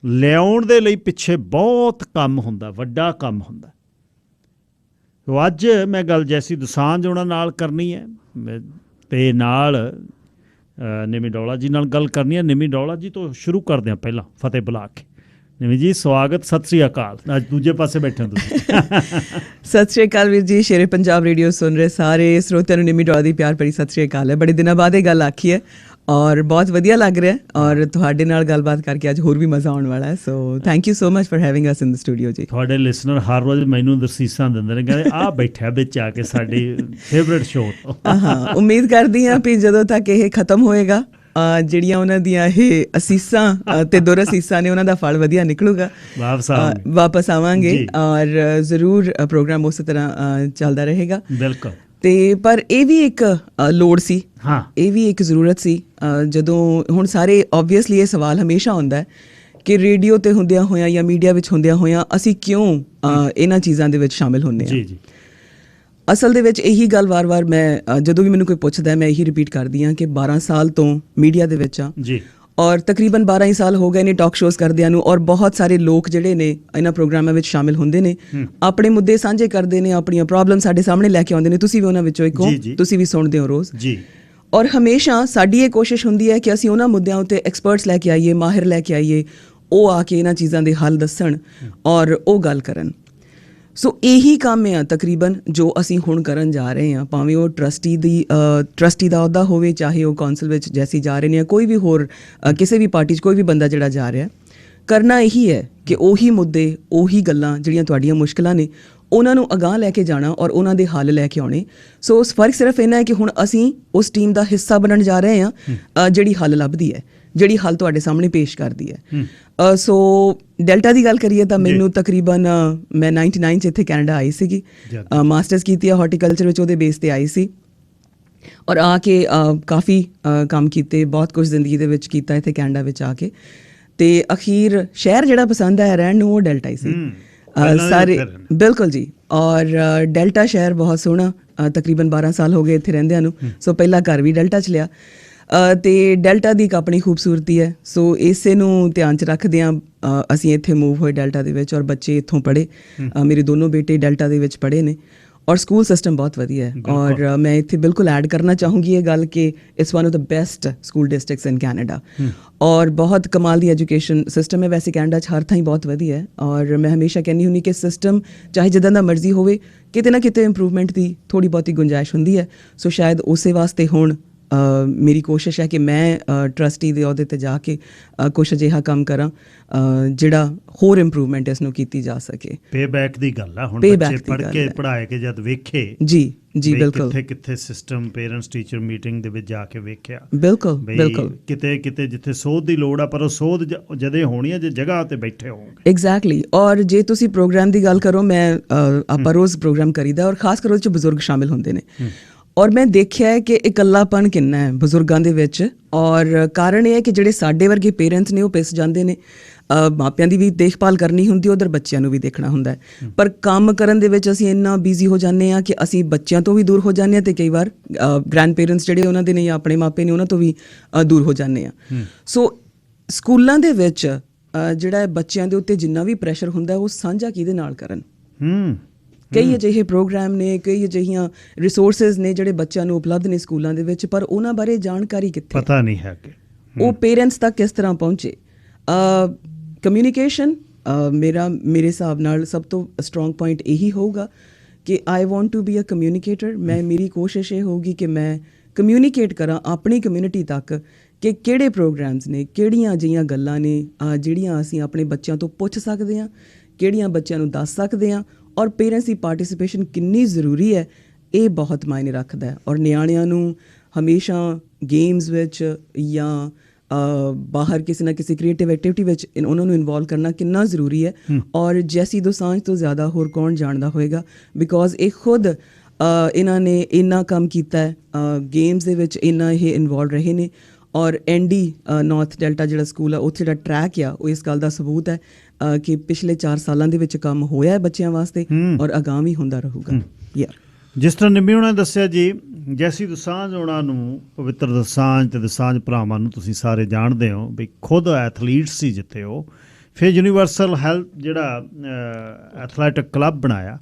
ਲਿਆਉਣ ਦੇ ਲਈ ਪਿੱਛੇ ਬਹੁਤ ਕੰਮ ਹੁੰਦਾ, ਵੱਡਾ ਕੰਮ ਹੁੰਦਾ। ਸੋ ਅੱਜ ਮੈਂ ਗੱਲ ਜੈਸੀ ਦੋਸਾਂਝ ਉਹਨਾਂ ਨਾਲ ਕਰਨੀ ਹੈ, ਅਤੇ ਨਾਲ ਨਿਮੀ ਡੋਲਾ ਜੀ ਨਾਲ ਗੱਲ ਕਰਨੀ ਹੈ। ਨਿਮੀ ਡੋਲਾ ਜੀ ਤੋਂ ਸ਼ੁਰੂ ਕਰਦੇ ਹਾਂ ਪਹਿਲਾਂ, ਫਤਿਹ ਬੁਲਾ ਕੇ। ਨਿਮੀ ਜੀ ਸਵਾਗਤ, ਸਤਿ ਸ਼੍ਰੀ ਅਕਾਲ। ਅੱਜ ਦੂਜੇ ਪਾਸੇ ਬੈਠੇ ਹੋ ਤੁਸੀਂ। ਸਤਿ ਸ਼੍ਰੀ ਅਕਾਲ ਵੀਰ ਜੀ। ਸ਼ੇਰੇ ਪੰਜਾਬ ਰੇਡੀਓ ਸੁਣ ਰਹੇ ਸਾਰੇ ਸਰੋਤਿਆਂ ਨੂੰ ਨਿਮੀ ਡੋਲਾ ਦੀ ਪਿਆਰ ਭਰੀ ਸਤਿ ਸ਼੍ਰੀ ਅਕਾਲ ਹੈ। ਬੜੇ ਦਿਨਾਂ ਬਾਅਦ ਇਹ ਗੱਲ ਆਖੀ ਹੈ ਔਰ ਬਹੁਤ ਵਧੀਆ ਲੱਗ ਰਿਹਾ, ਔਰ ਤੁਹਾਡੇ ਨਾਲ ਗੱਲਬਾਤ ਕਰਕੇ ਅੱਜ ਹੋਰ ਵੀ ਮਜ਼ਾ ਆਉਣ ਵਾਲਾ ਹੈ। So thank you so much for having us in the studio ਜੀ। ਤੁਹਾਡੇ ਲਿਸਨਰ ਹਰ ਰੋਜ਼ ਮੈਨੂੰ ਦਰਸੀਸਾਂ ਦਿੰਦੇ ਨੇ, ਕਹਿੰਦੇ ਆਹ ਬੈਠਿਆ ਵਿੱਚ ਆ ਕੇ ਸਾਡੀ ਫੇਵਰੇਟ ਸ਼ੋਅ ਤੋਂ। ਹਾਂ, ਉਮੀਦ ਕਰਦੀ ਹਾਂ ਵੀ ਜਦੋਂ ਤੱਕ ਇਹ ਖਤਮ ਹੋਏਗਾ, ਜਿਹੜੀਆਂ ਉਹਨਾਂ ਦੀਆਂ ਇਹ ਅਸੀਸਾਂ ਤੇ ਦੁਰ ਅਸੀਸਾਂ ਨੇ, ਉਹਨਾਂ ਦਾ ਫਲ ਵਧੀਆ ਨਿਕਲੂਗਾ। ਵਾਪਸ ਆਵਾਂਗੇ ਔਰ ਜ਼ਰੂਰ ਪ੍ਰੋਗਰਾਮ ਉਸੇ ਤਰ੍ਹਾਂ ਚੱਲਦਾ ਰਹੇਗਾ। ਬਿਲਕੁਲ। ਤੇ ਪਰ ਇਹ ਵੀ ਇੱਕ ਲੋੜ ਸੀ, ਹਾਂ, ਇਹ ਵੀ ਇੱਕ ਜ਼ਰੂਰਤ ਸੀ। ਜਦੋਂ ਹੁਣ ਸਾਰੇ ਓਬਵੀਅਸਲੀ ਇਹ ਸਵਾਲ ਹਮੇਸ਼ਾ ਹੁੰਦਾ ਹੈ ਕਿ ਰੇਡੀਓ 'ਤੇ ਹੁੰਦਿਆਂ ਹੋਇਆਂ ਜਾਂ ਮੀਡੀਆ ਵਿੱਚ ਹੁੰਦਿਆਂ ਹੋਇਆਂ ਅਸੀਂ ਕਿਉਂ ਇਹਨਾਂ ਚੀਜ਼ਾਂ ਦੇ ਵਿੱਚ ਸ਼ਾਮਿਲ ਹੁੰਦੇ ਹਾਂ। ਜੀ। ਅਸਲ ਦੇ ਵਿੱਚ ਇਹੀ ਗੱਲ ਵਾਰ-ਵਾਰ ਮੈਂ ਜਦੋਂ ਵੀ ਮੈਨੂੰ ਕੋਈ ਪੁੱਛਦਾ ਮੈਂ ਇਹੀ ਰਿਪੀਟ ਕਰਦੀ ਹਾਂ ਕਿ 12 ਸਾਲ ਤੋਂ ਮੀਡੀਆ ਦੇ ਵਿੱਚ ਆ ਜੀ, ਔਰ ਤਕਰੀਬਨ 12 ਹੀ ਸਾਲ ਹੋ ਗਏ ਨੇ ਟਾਕ ਸ਼ੋਜ਼ ਕਰਦਿਆਂ ਨੂੰ, ਔਰ ਬਹੁਤ ਸਾਰੇ ਲੋਕ ਜਿਹੜੇ ਨੇ ਇਹਨਾਂ ਪ੍ਰੋਗਰਾਮਾਂ ਵਿੱਚ ਸ਼ਾਮਿਲ ਹੁੰਦੇ ਨੇ, ਆਪਣੇ ਮੁੱਦੇ ਸਾਂਝੇ ਕਰਦੇ ਨੇ, ਆਪਣੀਆਂ ਪ੍ਰੋਬਲਮ ਸਾਡੇ ਸਾਹਮਣੇ ਲੈ ਕੇ ਆਉਂਦੇ ਨੇ। ਤੁਸੀਂ ਵੀ ਉਹਨਾਂ ਵਿੱਚੋਂ ਇੱਕ ਹੋ, ਤੁਸੀਂ ਵੀ ਸੁਣਦੇ ਹੋ ਰੋਜ਼ ਜੀ। ਔਰ ਹਮੇਸ਼ਾ ਸਾਡੀ ਇਹ ਕੋਸ਼ਿਸ਼ ਹੁੰਦੀ ਹੈ ਕਿ ਅਸੀਂ ਉਹਨਾਂ ਮੁੱਦਿਆਂ ਉੱਤੇ ਐਕਸਪਰਟਸ ਲੈ ਕੇ ਆਈਏ, ਮਾਹਿਰ ਲੈ ਕੇ ਆਈਏ, ਉਹ ਆ ਕੇ ਇਹਨਾਂ ਚੀਜ਼ਾਂ ਦੇ ਹੱਲ ਦੱਸਣ ਔਰ ਉਹ ਗੱਲ ਕਰਨ। ਸੋ ਇਹੀ ਕੰਮ ਆ ਤਕਰੀਬਨ ਜੋ ਅਸੀਂ ਹੁਣ ਕਰਨ ਜਾ ਰਹੇ ਹਾਂ, ਭਾਵੇਂ ਉਹ ਟਰਸਟੀ ਦਾ ਅਹੁਦਾ ਹੋਵੇ, ਚਾਹੇ ਉਹ ਕੌਂਸਲ ਵਿੱਚ ਜੈਸੀ ਜਾ ਰਹੇ ਨੇ, ਕੋਈ ਵੀ ਹੋਰ ਕਿਸੇ ਵੀ ਪਾਰਟੀ 'ਚ ਕੋਈ ਵੀ ਬੰਦਾ ਜਿਹੜਾ ਜਾ ਰਿਹਾ, ਕਰਨਾ ਇਹੀ ਹੈ ਕਿ ਉਹੀ ਮੁੱਦੇ, ਉਹੀ ਗੱਲਾਂ ਜਿਹੜੀਆਂ ਤੁਹਾਡੀਆਂ ਮੁਸ਼ਕਿਲਾਂ ਨੇ, ਉਹਨਾਂ ਨੂੰ ਅਗਾਂਹ ਲੈ ਕੇ ਜਾਣਾ ਔਰ ਉਹਨਾਂ ਦੇ ਹੱਲ ਲੈ ਕੇ ਆਉਣੇ। ਸੋ ਫਰਕ ਸਿਰਫ ਇੰਨਾ ਹੈ ਕਿ ਹੁਣ ਅਸੀਂ ਉਸ ਟੀਮ ਦਾ ਹਿੱਸਾ ਬਣਨ ਜਾ ਰਹੇ ਹਾਂ ਜਿਹੜੀ ਹੱਲ ਲੱਭਦੀ ਹੈ, ਜਿਹੜੀ ਹੱਲ ਤੁਹਾਡੇ ਸਾਹਮਣੇ ਪੇਸ਼ ਕਰਦੀ ਹੈ। ਸੋ ਡੈਲਟਾ ਦੀ ਗੱਲ ਕਰੀਏ ਤਾਂ ਮੈਨੂੰ ਤਕਰੀਬਨ ਮੈਂ 99 'ਚ ਇੱਥੇ ਕੈਨੇਡਾ ਆਈ ਸੀਗੀ, ਮਾਸਟਰਸ ਕੀਤੀ ਹੈ ਹਾਰਟੀਕਲਚਰ ਵਿੱਚ, ਉਹਦੇ ਬੇਸ ਤੇ ਆਈ ਸੀ ਔਰ ਆ ਕੇ ਕਾਫੀ ਕੰਮ ਕੀਤੇ, ਬਹੁਤ ਕੁਝ ਜ਼ਿੰਦਗੀ ਦੇ ਵਿੱਚ ਕੀਤਾ ਇੱਥੇ ਕੈਨੇਡਾ ਵਿੱਚ ਆ ਕੇ, ਤੇ ਅਖੀਰ ਸ਼ਹਿਰ ਜਿਹੜਾ ਪਸੰਦ ਆਇਆ ਰਹਿਣ ਨੂੰ ਉਹ ਡੈਲਟਾ ਹੀ ਸੀ ਸਾਰੇ। ਬਿਲਕੁਲ ਜੀ, ਔਰ ਡੈਲਟਾ ਸ਼ਹਿਰ ਬਹੁਤ ਸੋਹਣਾ, ਤਕਰੀਬਨ 12 ਸਾਲ ਹੋ ਗਏ ਇੱਥੇ ਰਹਿੰਦਿਆਂ ਨੂੰ। ਸੋ ਪਹਿਲਾ ਘਰ ਵੀ ਡੈਲਟਾ 'ਚ ਲਿਆ ਤੇ ਡੈਲਟਾ ਦੀ ਇੱਕ ਆਪਣੀ ਖੂਬਸੂਰਤੀ ਹੈ। ਸੋ ਇਸੇ ਨੂੰ ਧਿਆਨ 'ਚ ਰੱਖਦਿਆਂ ਅਸੀਂ ਇੱਥੇ ਮੂਵ ਹੋਏ ਡੈਲਟਾ ਦੇ ਵਿੱਚ, ਔਰ ਬੱਚੇ ਇੱਥੋਂ ਪੜ੍ਹੇ। ਮੇਰੇ ਦੋਨੋਂ ਬੇਟੇ ਡੈਲਟਾ ਦੇ ਵਿੱਚ ਪੜ੍ਹੇ ਨੇ ਔਰ ਸਕੂਲ ਸਿਸਟਮ ਬਹੁਤ ਵਧੀਆ ਹੈ। ਔਰ ਮੈਂ ਇੱਥੇ ਬਿਲਕੁਲ ਐਡ ਕਰਨਾ ਚਾਹੂੰਗੀ ਇਹ ਗੱਲ ਕਿ it's one of the best school districts in Canada ਔਰ ਬਹੁਤ ਕਮਾਲ ਦੀ ਐਜੂਕੇਸ਼ਨ ਸਿਸਟਮ ਹੈ। ਵੈਸੇ ਕੈਨੇਡਾ 'ਚ ਹਰ ਥਾਂ ਹੀ ਬਹੁਤ ਵਧੀਆ ਹੈ ਔਰ ਮੈਂ ਹਮੇਸ਼ਾ ਕਹਿੰਦੀ ਹੁੰਦੀ ਕਿ ਸਿਸਟਮ ਚਾਹੇ ਜਿੱਦਾਂ ਦਾ ਮਰਜ਼ੀ ਹੋਵੇ, ਕਿਤੇ ਨਾ ਕਿਤੇ ਇੰਪਰੂਵਮੈਂਟ ਦੀ ਥੋੜ੍ਹੀ ਬਹੁਤੀ ਗੁੰਜਾਇਸ਼ ਹੁੰਦੀ ਹੈ। ਸੋ ਸ਼ਾਇਦ ਉਸੇ ਵਾਸਤੇ ਹੁਣ ਮੇਰੀ ਕੋਸ਼ਿਸ਼ ਹੈ ਕਿ ਮੈਂ ਟਰਸਟੀ ਦੇ ਅਹੁਦੇ 'ਤੇ ਜਾ ਕੇ ਕੁਛ ਅਜਿਹਾ ਕੰਮ ਕਰਾਂ ਜਿਹੜਾ ਹੋਰ ਇੰਪਰੂਵਮੈਂਟ ਇਸ ਨੂੰ ਕੀਤੀ ਜਾ ਸਕੇ। ਪੇ ਬੈਕ ਦੀ ਗੱਲ ਆ, ਹੁਣ ਬੱਚੇ ਪੜ੍ਹ ਕੇ ਪੜ੍ਹਾਏ ਕੇ ਜਦ ਵੇਖੇ ਜੀ ਬਿਲਕੁਲ, ਕਿੱਥੇ ਸਿਸਟਮ ਪੇਰੈਂਟਸ ਟੀਚਰ ਮੀਟਿੰਗ ਦੇ ਵਿੱਚ ਜਾ ਕੇ ਵੇਖਿਆ, ਬਿਲਕੁਲ ਕਿਤੇ ਜਿੱਥੇ ਸੋਧ ਦੀ ਲੋੜ ਆ, ਪਰ ਉਹ ਸੋਧ ਜਦੇ ਹੋਣੀ ਆ ਜੇ ਜਗ੍ਹਾ ਤੇ ਬੈਠੇ ਹੋਵੋਗੇ। ਐਗਜ਼ੈਕਟਲੀ। ਔਰ ਜੇ ਤੁਸੀਂ ਪ੍ਰੋਗਰਾਮ ਦੀ ਗੱਲ ਕਰੋ, ਮੈਂ ਆਪਾਂ ਰੋਜ਼ ਪ੍ਰੋਗਰਾਮ ਕਰੀਦਾ ਔਰ ਖਾਸ ਕਰ ਉਹਦੇ 'ਚ ਬਜ਼ੁਰਗ ਸ਼ਾਮਿਲ ਹੁੰਦੇ ਨੇ ਔਰ ਮੈਂ ਦੇਖਿਆ ਹੈ ਕਿ ਇਕੱਲਾਪਨ ਕਿੰਨਾ ਹੈ ਬਜ਼ੁਰਗਾਂ ਦੇ ਵਿੱਚ। ਔਰ ਕਾਰਨ ਇਹ ਹੈ ਕਿ ਜਿਹੜੇ ਸਾਡੇ ਵਰਗੇ ਪੇਰੈਂਟਸ ਨੇ ਉਹ ਪਿਸ ਜਾਂਦੇ ਨੇ, ਮਾਪਿਆਂ ਦੀ ਵੀ ਦੇਖਭਾਲ ਕਰਨੀ ਹੁੰਦੀ, ਉਧਰ ਬੱਚਿਆਂ ਨੂੰ ਵੀ ਦੇਖਣਾ ਹੁੰਦਾ ਹੈ, ਪਰ ਕੰਮ ਕਰਨ ਦੇ ਵਿੱਚ ਅਸੀਂ ਇੰਨਾ ਬਿਜ਼ੀ ਹੋ ਜਾਂਦੇ ਹਾਂ ਕਿ ਅਸੀਂ ਬੱਚਿਆਂ ਤੋਂ ਵੀ ਦੂਰ ਹੋ ਜਾਂਦੇ ਹਾਂ ਤੇ ਕਈ ਵਾਰ ਗ੍ਰੈਂਡ ਪੇਰੈਂਟਸ ਜਿਹੜੇ ਉਹਨਾਂ ਦੇ ਨੇ ਜਾਂ ਆਪਣੇ ਮਾਪੇ ਨੇ ਉਹਨਾਂ ਤੋਂ ਵੀ ਦੂਰ ਹੋ ਜਾਂਦੇ ਹਾਂ। ਸੋ ਸਕੂਲਾਂ ਦੇ ਵਿੱਚ ਜਿਹੜਾ ਬੱਚਿਆਂ ਦੇ ਉੱਤੇ ਜਿੰਨਾ ਵੀ ਪ੍ਰੈਸ਼ਰ ਹੁੰਦਾ ਉਹ ਸਾਂਝਾ ਕਿਹਦੇ ਨਾਲ ਕਰਨ। ਕਈ ਅਜਿਹੇ ਪ੍ਰੋਗਰਾਮ ਨੇ, ਕਈ ਅਜਿਹੀਆਂ ਰਿਸੋਰਸਿਸ ਨੇ ਜਿਹੜੇ ਬੱਚਿਆਂ ਨੂੰ ਉਪਲਬਧ ਨੇ ਸਕੂਲਾਂ ਦੇ ਵਿੱਚ, ਪਰ ਉਹਨਾਂ ਬਾਰੇ ਜਾਣਕਾਰੀ ਕਿੱਥੇ, ਪਤਾ ਨਹੀਂ ਹੈ ਕਿ ਉਹ ਪੇਰੈਂਟਸ ਤੱਕ ਕਿਸ ਤਰ੍ਹਾਂ ਪਹੁੰਚੇ। ਕਮਿਊਨੀਕੇਸ਼ਨ ਮੇਰੇ ਹਿਸਾਬ ਨਾਲ ਸਭ ਤੋਂ ਸਟਰੋਂਗ ਪੁਆਇੰਟ ਇਹੀ ਹੋਊਗਾ ਕਿ I want to be a communicator. ਮੇਰੀ ਕੋਸ਼ਿਸ਼ ਇਹ ਹੋਊਗੀ ਕਿ ਮੈਂ ਕਮਿਊਨੀਕੇਟ ਕਰਾਂ ਆਪਣੀ ਕਮਿਊਨਿਟੀ ਤੱਕ ਕਿ ਕਿਹੜੇ ਪ੍ਰੋਗਰਾਮਸ ਨੇ, ਕਿਹੜੀਆਂ ਅਜਿਹੀਆਂ ਗੱਲਾਂ ਨੇ ਜਿਹੜੀਆਂ ਅਸੀਂ ਆਪਣੇ ਬੱਚਿਆਂ ਤੋਂ ਪੁੱਛ ਸਕਦੇ ਹਾਂ, ਕਿਹੜੀਆਂ ਬੱਚਿਆਂ ਨੂੰ ਦੱਸ ਸਕਦੇ ਹਾਂ, ਔਰ ਪੇਰੈਂਟਸ ਦੀ ਪਾਰਟਿਸਿਪੇਸ਼ਨ ਕਿੰਨੀ ਜ਼ਰੂਰੀ ਹੈ ਇਹ ਬਹੁਤ ਮਾਇਨੇ ਰੱਖਦਾ ਹੈ। ਔਰ ਨਿਆਣਿਆਂ ਨੂੰ ਹਮੇਸ਼ਾ ਗੇਮਸ ਵਿੱਚ ਜਾਂ ਬਾਹਰ ਕਿਸੇ ਨਾ ਕਿਸੇ ਕ੍ਰੀਏਟਿਵ ਐਕਟੀਵਿਟੀ ਵਿੱਚ ਉਹਨਾਂ ਨੂੰ ਇਨਵੋਲਵ ਕਰਨਾ ਕਿੰਨਾ ਜ਼ਰੂਰੀ ਹੈ। ਔਰ ਜੈਸੀ ਦੋਸਾਂਝ ਤੋਂ ਜ਼ਿਆਦਾ ਹੋਰ ਕੌਣ ਜਾਣਦਾ ਹੋਏਗਾ, ਬਿਕੋਜ਼ ਇਹ ਖੁਦ ਇਹਨਾਂ ਨੇ ਇੰਨਾ ਕੰਮ ਕੀਤਾ ਹੈ, ਗੇਮਸ ਦੇ ਵਿੱਚ ਇੰਨਾ ਇਹ ਇਨਵੋਲਵ ਰਹੇ ਨੇ। ਔਰ ND ਨਾਰਥ ਡੈਲਟਾ ਜਿਹੜਾ ਸਕੂਲ ਆ ਉੱਥੇ ਜਿਹੜਾ ਟਰੈਕ ਆ ਉਹ ਇਸ ਗੱਲ ਦਾ ਸਬੂਤ ਹੈ ਕਿ ਪਿਛਲੇ 4 ਸਾਲਾਂ ਦੇ ਵਿੱਚ ਕੰਮ ਹੋਇਆ ਹੈ ਬੱਚਿਆਂ ਵਾਸਤੇ ਔਰ ਅਗਾਂਹ ਵੀ ਹੁੰਦਾ ਰਹੂਗਾ। ਜਿਸ ਤਰ੍ਹਾਂ ਨਿੰਮੀ ਹੋਣਾ ਨੇ ਦੱਸਿਆ ਜੀ, ਜੈਸੀ ਦੋਸਾਂਝ ਉਹਨਾਂ ਨੂੰ, ਪਵਿੱਤਰ ਦੋਸਾਂਝ ਤੇ ਦੋਸਾਂਝ ਭਰਾਵਾਂ ਨੂੰ ਤੁਸੀਂ ਸਾਰੇ ਜਾਣਦੇ ਹੋ ਵੀ ਖੁਦ ਐਥਲੀਟ ਸੀ ਜਿੱਥੇ ਉਹ, ਫਿਰ ਯੂਨੀਵਰਸਲ ਹੈਲਥ ਜਿਹੜਾ ਐਥਲੈਟਿਕ ਕਲੱਬ ਬਣਾਇਆ,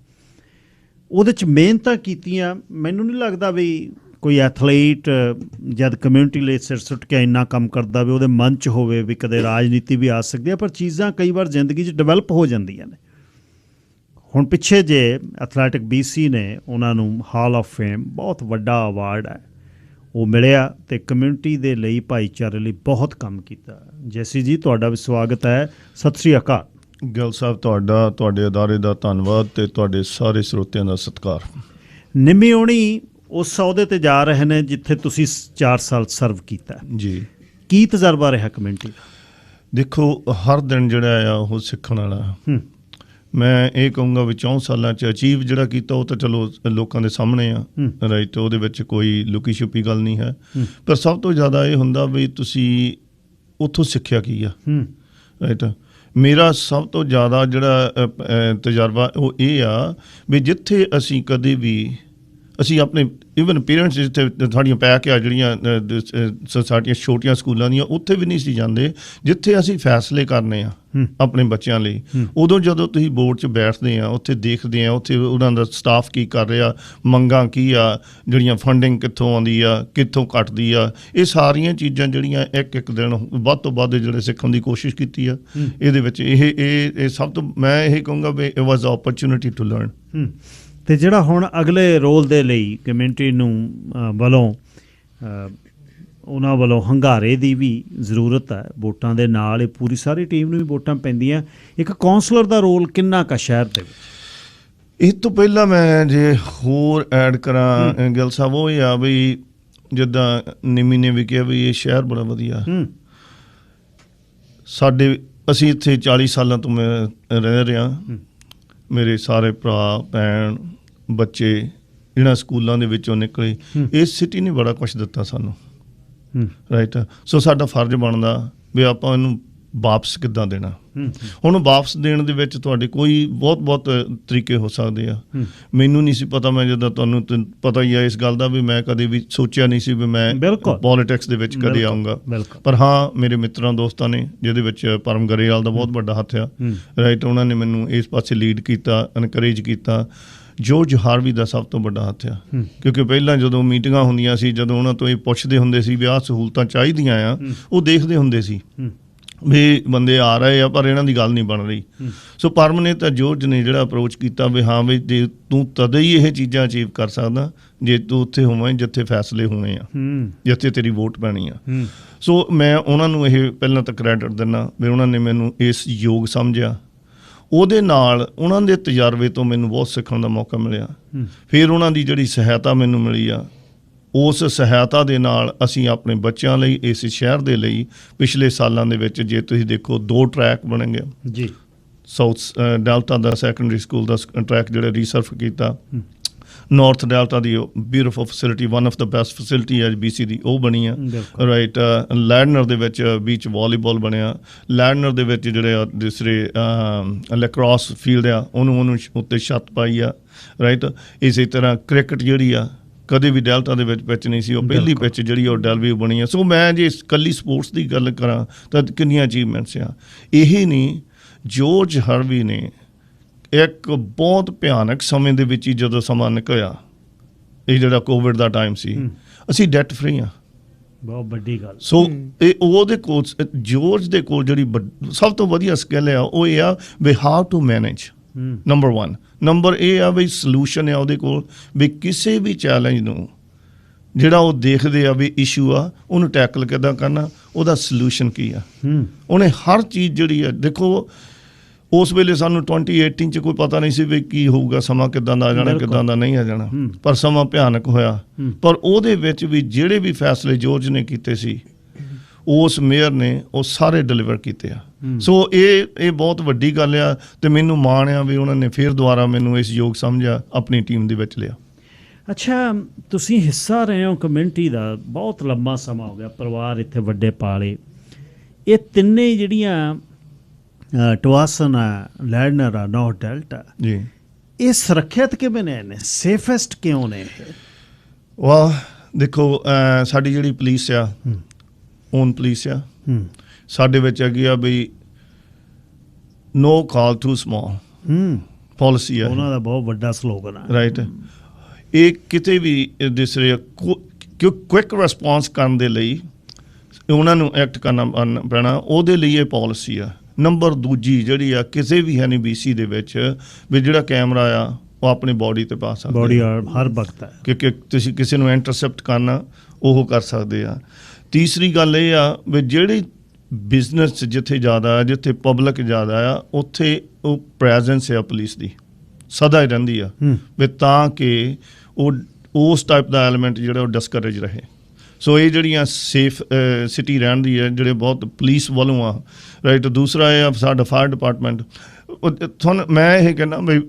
ਉਹਦੇ 'ਚ ਮਿਹਨਤਾਂ ਕੀਤੀਆਂ। ਮੈਨੂੰ ਨਹੀਂ ਲੱਗਦਾ ਵੀ ਕੋਈ ਐਥਲੀਟ ਜਦ ਕਮਿਊਨਿਟੀ ਲਈ ਸਿਰ ਸੁੱਟ ਕੇ ਇੰਨਾ ਕੰਮ ਕਰਦਾ ਵੀ ਉਹਦੇ ਮਨ 'ਚ ਹੋਵੇ ਵੀ ਕਦੇ ਰਾਜਨੀਤੀ ਵੀ ਆ ਸਕਦੀ ਹੈ, ਪਰ ਚੀਜ਼ਾਂ ਕਈ ਵਾਰ ਜ਼ਿੰਦਗੀ 'ਚ ਡਿਵੈਲਪ ਹੋ ਜਾਂਦੀਆਂ ਨੇ। ਹੁਣ ਪਿੱਛੇ ਜੇ ਐਥਲੈਟਿਕ BC ਨੇ ਉਹਨਾਂ ਨੂੰ ਹਾਲ ਆਫ ਫੇਮ, ਬਹੁਤ ਵੱਡਾ ਅਵਾਰਡ ਹੈ, ਉਹ ਮਿਲਿਆ ਤੇ ਕਮਿਊਨਿਟੀ ਦੇ ਲਈ, ਭਾਈਚਾਰੇ ਲਈ ਬਹੁਤ ਕੰਮ ਕੀਤਾ। ਜੈਸੀ ਜੀ ਤੁਹਾਡਾ ਵੀ ਸਵਾਗਤ ਹੈ, ਸਤਿ ਸ੍ਰੀ ਅਕਾਲ। ਗਿੱਲ ਸਾਹਿਬ ਤੁਹਾਡਾ, ਤੁਹਾਡੇ ਅਦਾਰੇ ਦਾ ਧੰਨਵਾਦ ਤੇ ਤੁਹਾਡੇ ਸਾਰੇ ਸਰੋਤਿਆਂ ਦਾ ਸਤਿਕਾਰ। ਨਿੰਮੀ ਹੋਣੀ ਉਸ ਅਹੁਦੇ ਤੇ ਜਾ ਰਹੇ ਨੇ ਜਿੱਥੇ ਤੁਸੀਂ 4 ਸਾਲ ਸਰਵ ਕੀਤਾ ਜੀ। ਕੀ ਤਜਰਬਾ ਰਿਹਾ ਕਮਿਊਨਿਟੀ ਦਾ? ਦੇਖੋ, ਹਰ ਦਿਨ ਜਿਹੜਾ ਆ ਉਹ ਸਿੱਖਣ ਵਾਲਾ। ਮੈਂ ਇਹ ਕਹੂੰਗਾ ਵੀ 4 ਸਾਲਾਂ 'ਚ ਅਚੀਵ ਜਿਹੜਾ ਕੀਤਾ ਉਹ ਤਾਂ ਚਲੋ ਲੋਕਾਂ ਦੇ ਸਾਹਮਣੇ ਆ, ਰਾਈਟ, ਉਹਦੇ ਵਿੱਚ ਕੋਈ ਲੁਕੀ ਛੁਪੀ ਗੱਲ ਨਹੀਂ ਹੈ। ਪਰ ਸਭ ਤੋਂ ਜ਼ਿਆਦਾ ਇਹ ਹੁੰਦਾ ਵੀ ਤੁਸੀਂ ਉੱਥੋਂ ਸਿੱਖਿਆ ਕੀ ਆ, ਰਾਈਟ। ਮੇਰਾ ਸਭ ਤੋਂ ਜ਼ਿਆਦਾ ਜਿਹੜਾ ਤਜਰਬਾ ਉਹ ਇਹ ਆ ਵੀ ਜਿੱਥੇ ਅਸੀਂ ਕਦੇ ਵੀ ਅਸੀਂ ਆਪਣੇ ਈਵਨ ਪੇਰੈਂਟਸ ਜਿੱਥੇ ਸਾਡੀਆਂ ਪੈਕ ਆ ਜਿਹੜੀਆਂ ਸਾਡੀਆਂ ਛੋਟੀਆਂ ਸਕੂਲਾਂ ਦੀਆਂ, ਉੱਥੇ ਵੀ ਨਹੀਂ ਸੀ ਜਾਂਦੇ ਜਿੱਥੇ ਅਸੀਂ ਫੈਸਲੇ ਕਰਨੇ ਆ ਆਪਣੇ ਬੱਚਿਆਂ ਲਈ। ਉਦੋਂ ਜਦੋਂ ਤੁਸੀਂ ਬੋਰਡ 'ਚ ਬੈਠਦੇ ਆ, ਉੱਥੇ ਦੇਖਦੇ ਆ ਉੱਥੇ ਉਹਨਾਂ ਦਾ ਸਟਾਫ ਕੀ ਕਰ ਰਿਹਾ, ਮੰਗਾਂ ਕੀ ਆ, ਜਿਹੜੀਆਂ ਫੰਡਿੰਗ ਕਿੱਥੋਂ ਆਉਂਦੀ ਆ, ਕਿੱਥੋਂ ਘੱਟਦੀ ਆ, ਇਹ ਸਾਰੀਆਂ ਚੀਜ਼ਾਂ ਜਿਹੜੀਆਂ ਇੱਕ ਦਿਨ ਵੱਧ ਤੋਂ ਵੱਧ ਜਿਹੜੇ ਸਿੱਖਣ ਦੀ ਕੋਸ਼ਿਸ਼ ਕੀਤੀ ਆ। ਇਹਦੇ ਵਿੱਚ ਇਹ ਸਭ ਤੋਂ ਮੈਂ ਇਹ ਕਹੂੰਗਾ ਵੀ it was opportunity to learn. ਅਤੇ ਜਿਹੜਾ ਹੁਣ ਅਗਲੇ ਰੋਲ ਦੇ ਲਈ ਕਮਿਊਨਿਟੀ ਨੂੰ ਵੱਲੋਂ ਉਹਨਾਂ ਵੱਲੋਂ ਹੰਗਾਰੇ ਦੀ ਵੀ ਜ਼ਰੂਰਤ ਹੈ, ਵੋਟਾਂ ਦੇ ਨਾਲ ਇਹ ਪੂਰੀ ਸਾਰੀ ਟੀਮ ਨੂੰ ਵੀ ਵੋਟਾਂ ਪੈਂਦੀਆਂ। ਇੱਕ ਕੌਂਸਲਰ ਦਾ ਰੋਲ ਕਿੰਨਾ ਕੁ ਸ਼ਹਿਰ ਦੇ ਵਿੱਚ? ਇਸ ਤੋਂ ਪਹਿਲਾਂ ਮੈਂ ਜੇ ਹੋਰ ਐਡ ਕਰਾਂ ਗਿੱਲ ਸਾਹਿਬ, ਉਹ ਇਹ ਆ ਵੀ ਜਿੱਦਾਂ ਨਿਮੀ ਨੇ ਵੀ ਕਿਹਾ ਵੀ ਇਹ ਸ਼ਹਿਰ ਬੜਾ ਵਧੀਆ। ਅਸੀਂ ਇੱਥੇ 40 ਸਾਲਾਂ ਤੋਂ ਮੈਂ ਰਹਿ ਰਿਹਾ। ਮੇਰੇ ਸਾਰੇ ਭਰਾ ਭੈਣ ਬੱਚੇ ਇਹਨਾਂ ਸਕੂਲਾਂ ਦੇ ਵਿੱਚੋਂ ਨਿਕਲੇ, ਇਸ ਸਿਟੀ ਨੇ ਬੜਾ ਕੁਛ ਦਿੱਤਾ ਸਾਨੂੰ, ਰਾਈਟ। ਸੋ ਸਾਡਾ ਫਰਜ਼ ਬਣਦਾ ਵੀ ਆਪਾਂ ਇਹਨੂੰ ਵਾਪਸ ਕਿੱਦਾਂ ਦੇਣਾ। ਹੁਣ ਵਾਪਸ ਦੇਣ ਦੇ ਵਿੱਚ ਤੁਹਾਡੇ ਕੋਈ ਬਹੁਤ ਤਰੀਕੇ ਹੋ ਸਕਦੇ ਆ। ਮੈਨੂੰ ਨਹੀਂ ਸੀ ਪਤਾ, ਮੈਂ ਜਦੋਂ ਤੁਹਾਨੂੰ ਪਤਾ ਹੀ ਆ ਇਸ ਗੱਲ ਦਾ ਵੀ ਮੈਂ ਕਦੇ ਵੀ ਸੋਚਿਆ ਨਹੀਂ ਸੀ ਵੀ ਮੈਂ ਪੋਲੀਟਿਕਸ ਦੇ ਵਿੱਚ ਕਦੇ ਆਊਂਗਾ। ਪਰ ਹਾਂ, ਮੇਰੇ ਮਿੱਤਰਾਂ ਦੋਸਤਾਂ ਨੇ, ਜਿਹਦੇ ਵਿੱਚ ਪਰਮ ਗਰੇਵਾਲ ਦਾ ਬਹੁਤ ਵੱਡਾ ਹੱਥ ਆ, ਰਾਈਟ, ਉਹਨਾਂ ਨੇ ਮੈਨੂੰ ਇਸ ਪਾਸੇ ਲੀਡ ਕੀਤਾ, ਐਨਕਰੇਜ ਕੀਤਾ। ਜੋਰਜ ਹਾਰਵੀ ਦਾ ਸਭ ਤੋਂ ਵੱਡਾ ਹੱਥ ਆ, ਕਿਉਂਕਿ ਪਹਿਲਾਂ ਜਦੋਂ ਮੀਟਿੰਗਾਂ ਹੁੰਦੀਆਂ ਸੀ, ਜਦੋਂ ਉਹਨਾਂ ਤੋਂ ਇਹ ਪੁੱਛਦੇ ਹੁੰਦੇ ਸੀ ਵੀ ਆਹ ਸਹੂਲਤਾਂ ਚਾਹੀਦੀਆਂ ਆ, ਉਹ ਦੇਖਦੇ ਹੁੰਦੇ ਸੀ ਵੀ ਬੰਦੇ ਆ ਰਹੇ ਆ ਪਰ ਇਹਨਾਂ ਦੀ ਗੱਲ ਨਹੀਂ ਬਣ ਰਹੀ। ਸੋ ਪਰਮ ਨੇ ਤਾਂ ਜੋਰਜ ਨੇ ਜਿਹੜਾ ਅਪਰੋਚ ਕੀਤਾ ਵੀ ਹਾਂ ਵੀ ਜੇ ਤੂੰ ਤਦੇ ਹੀ ਇਹ ਚੀਜ਼ਾਂ ਅਚੀਵ ਕਰ ਸਕਦਾ ਜੇ ਤੂੰ ਉੱਥੇ ਹੋਵੇਂ ਜਿੱਥੇ ਫੈਸਲੇ ਹੋਣੇ ਆ, ਜਿੱਥੇ ਤੇਰੀ ਵੋਟ ਪੈਣੀ ਆ। ਸੋ ਮੈਂ ਉਹਨਾਂ ਨੂੰ ਇਹ ਪਹਿਲਾਂ ਤਾਂ ਕ੍ਰੈਡਿਟ ਦਿੰਦਾ ਵੀ ਉਹਨਾਂ ਨੇ ਮੈਨੂੰ ਇਸ ਯੋਗ ਸਮਝਿਆ। ਉਹਦੇ ਨਾਲ ਉਹਨਾਂ ਦੇ ਤਜਰਬੇ ਤੋਂ ਮੈਨੂੰ ਬਹੁਤ ਸਿੱਖਣ ਦਾ ਮੌਕਾ ਮਿਲਿਆ। ਫਿਰ ਉਹਨਾਂ ਦੀ ਜਿਹੜੀ ਸਹਾਇਤਾ ਮੈਨੂੰ ਮਿਲੀ ਆ, ਉਸ ਸਹਾਇਤਾ ਦੇ ਨਾਲ ਅਸੀਂ ਆਪਣੇ ਬੱਚਿਆਂ ਲਈ, ਇਸ ਸ਼ਹਿਰ ਦੇ ਲਈ ਪਿਛਲੇ ਸਾਲਾਂ ਦੇ ਵਿੱਚ ਜੇ ਤੁਸੀਂ ਦੇਖੋ 2 ਟਰੈਕ ਬਣ ਗਏ ਜੀ। ਸਾਊਥ ਡੈਲਟਾ ਦਾ ਸੈਕੰਡਰੀ ਸਕੂਲ ਦਾ ਟਰੈਕ ਜਿਹੜਾ ਰੀਸਰਫ ਕੀਤਾ, north delta the beautiful facility, one of the best facility ਹੈ BC ਦੀ, ਉਹ ਬਣੀ ਆ, ਰਾਈਟ। ਲੈਡਨਰ ਦੇ ਵਿੱਚ ਬੀਚ ਵਾਲੀਬਾਲ ਬਣਿਆ। ਲੈਡਨਰ ਦੇ ਵਿੱਚ ਜਿਹੜੇ ਦੂਸਰੇ ਲੈਕਰੋਸ ਫੀਲਡ ਆ, ਉਹਨੂੰ ਉੱਤੇ ਛੱਤ ਪਾਈ ਆ, ਰਾਈਟ। ਇਸੇ ਤਰ੍ਹਾਂ ਕ੍ਰਿਕਟ ਜਿਹੜੀ ਆ, ਕਦੇ ਵੀ ਡੈਲਟਾ ਦੇ ਵਿੱਚ ਪਿੱਚ ਨਹੀਂ ਸੀ, ਉਹ ਪਹਿਲੀ ਪਿੱਚ ਜਿਹੜੀ ਉਹ ਡੈਲਵੀਊ ਬਣੀ ਆ। ਸੋ ਮੈਂ ਜੇ ਇਕੱਲੀ ਸਪੋਰਟਸ ਦੀ ਗੱਲ ਕਰਾਂ ਤਾਂ ਕਿੰਨੀਆਂ ਅਚੀਵਮੈਂਟਸ ਆ। ਇਹੀ ਨਹੀਂ, ਜੋਰਜ ਹਾਰਵੀ ਨੇ ਇੱਕ ਬਹੁਤ ਭਿਆਨਕ ਸਮੇਂ ਦੇ ਵਿੱਚ ਹੀ ਜਦੋਂ ਸਮਾਂ ਨਿਕਲਿਆ, ਇਹ ਜਿਹੜਾ ਕੋਵਿਡ ਦਾ ਟਾਈਮ ਸੀ, ਅਸੀਂ ਡੈਟ ਫਰੀ ਆ। ਬਹੁਤ ਵੱਡੀ ਗੱਲ। ਸੋ ਇਹ ਉਹਦੇ ਕੋਲ, ਜੋਰਜ ਦੇ ਕੋਲ ਜਿਹੜੀ ਸਭ ਤੋਂ ਵਧੀਆ ਸਕਿੱਲ ਆ ਉਹ ਇਹ ਆ ਵੀ how to manage, number 1। Number ਇਹ ਆ ਵੀ ਸਲੂਸ਼ਨ ਆ ਉਹਦੇ ਕੋਲ, ਵੀ ਕਿਸੇ ਵੀ ਚੈਲੰਜ ਨੂੰ ਜਿਹੜਾ ਉਹ ਦੇਖਦੇ ਆ ਵੀ ਇਸ਼ੂ ਆ, ਉਹਨੂੰ ਟੈਕਲ ਕਿੱਦਾਂ ਕਰਨਾ, ਉਹਦਾ ਸਲੂਸ਼ਨ ਕੀ ਆ। ਉਹਨੇ ਹਰ ਚੀਜ਼ ਜਿਹੜੀ ਆ, ਦੇਖੋ ਉਸ ਵੇਲੇ ਸਾਨੂੰ 2018 'ਚ ਕੋਈ ਪਤਾ ਨਹੀਂ ਸੀ ਵੀ ਕੀ ਹੋਊਗਾ, ਸਮਾਂ ਕਿੱਦਾਂ ਦਾ ਆ ਜਾਣਾ, ਕਿੱਦਾਂ ਦਾ ਨਹੀਂ ਆ ਜਾਣਾ, ਪਰ ਸਮਾਂ ਭਿਆਨਕ ਹੋਇਆ। ਪਰ ਉਹਦੇ ਵਿੱਚ ਵੀ ਜਿਹੜੇ ਵੀ ਫੈਸਲੇ ਜੋਰਜ ਨੇ ਕੀਤੇ ਸੀ, ਉਸ ਮੇਅਰ ਨੇ ਉਹ ਸਾਰੇ ਡਿਲੀਵਰ ਕੀਤੇ ਆ। ਸੋ ਇਹ ਬਹੁਤ ਵੱਡੀ ਗੱਲ ਆ ਤੇ ਮੈਨੂੰ ਮਾਣ ਆ ਵੀ ਉਹਨਾਂ ਨੇ ਫਿਰ ਦੁਬਾਰਾ ਮੈਨੂੰ ਇਸ ਯੋਗ ਸਮਝਿਆ, ਆਪਣੀ ਟੀਮ ਦੇ ਵਿੱਚ ਲਿਆ। ਅੱਛਾ, ਤੁਸੀਂ ਹਿੱਸਾ ਰਹੇ ਹੋ ਕਮਿਊਨਿਟੀ ਦਾ, ਬਹੁਤ ਲੰਬਾ ਸਮਾਂ ਹੋ ਗਿਆ, ਪਰਿਵਾਰ ਇੱਥੇ ਵੱਡੇ ਪਾਲੇ, ਇਹ ਤਿੰਨੇ ਜਿਹੜੀਆਂ ਟਵਾਸਨ ਆ, ਲੈਡਨਰ ਆ, ਨਾਰਥ ਡੈਲਟਾ ਜੀ, ਇਹ ਸੁਰੱਖਿਅਤ ਕਿਵੇਂ ਨੇ, ਸੇਫੈਸਟ ਕਿਉਂ ਨੇ ਇਹ? ਵਾਹ, ਦੇਖੋ ਸਾਡੀ ਜਿਹੜੀ ਪੁਲਿਸ ਆ, ਓਨ ਪੁਲਿਸ ਆ, ਸਾਡੇ ਵਿੱਚ ਹੈਗੀ ਆ ਵੀ ਨੋ ਕਾਲ ਟੂ ਸਮਾਲ ਪਾਲਿਸੀ ਆ, ਉਹਨਾਂ ਦਾ ਬਹੁਤ ਵੱਡਾ ਸਲੋਗਨ ਆ, ਰਾਈਟ। ਇਹ ਕਿਤੇ ਵੀ ਦੂਸਰੇ ਕੁਇਕ ਰਿਸਪੌਂਸ ਕਰਨ ਦੇ ਲਈ ਉਹਨਾਂ ਨੂੰ ਐਕਟ ਕਰਨਾ ਪੈਣਾ, ਉਹਦੇ ਲਈ ਇਹ ਪਾਲਿਸੀ ਆ। ਨੰਬਰ ਦੂਜੀ ਜਿਹੜੀ ਆ, ਕਿਸੇ ਵੀ ਹੈ ਨਹੀਂ BC ਦੇ ਵਿੱਚ ਵੀ ਜਿਹੜਾ ਕੈਮਰਾ ਆ ਉਹ ਆਪਣੀ ਬੋਡੀ ਤੇ ਪਾ ਸਕਦੇ, ਬੋਡੀ ਹਰ ਵਕਤ ਹੈ, ਕਿਉਂਕਿ ਤੁਸੀਂ ਕਿਸੇ ਨੂੰ ਇੰਟਰਸੈਪਟ ਕਰਨਾ ਉਹ ਕਰ ਸਕਦੇ ਆ। ਤੀਸਰੀ ਗੱਲ ਇਹ ਆ ਵੀ ਜਿਹੜੀ ਬਿਜ਼ਨਸ ਜਿੱਥੇ ਜ਼ਿਆਦਾ, ਜਿੱਥੇ ਪਬਲਿਕ ਜ਼ਿਆਦਾ ਆ, ਉੱਥੇ ਉਹ ਪ੍ਰੈਜ਼ੈਂਸ ਆ ਪੁਲਿਸ ਦੀ ਸਦਾ ਹੀ ਰਹਿੰਦੀ ਆ, ਵੀ ਤਾਂ ਕਿ ਉਹ ਉਸ ਟਾਈਪ ਦਾ ਐਲੀਮੈਂਟ ਜਿਹੜਾ ਉਹ ਡਿਸਕਰੇਜ ਰਹੇ। ਸੋ ਇਹ ਜਿਹੜੀਆਂ ਸੇਫ ਸਿਟੀ ਰਹਿਣ ਦੀ ਹੈ, ਜਿਹੜੇ ਬਹੁਤ ਪੁਲਿਸ ਵੱਲੋਂ ਆ, ਰਾਈਟ। ਦੂਸਰਾ ਇਹ ਆ ਸਾਡਾ ਫਾਇਰ ਡਿਪਾਰਟਮੈਂਟ। ਤੁਹਾਨੂੰ ਮੈਂ ਇਹ ਕਹਿੰਦਾ ਵੀ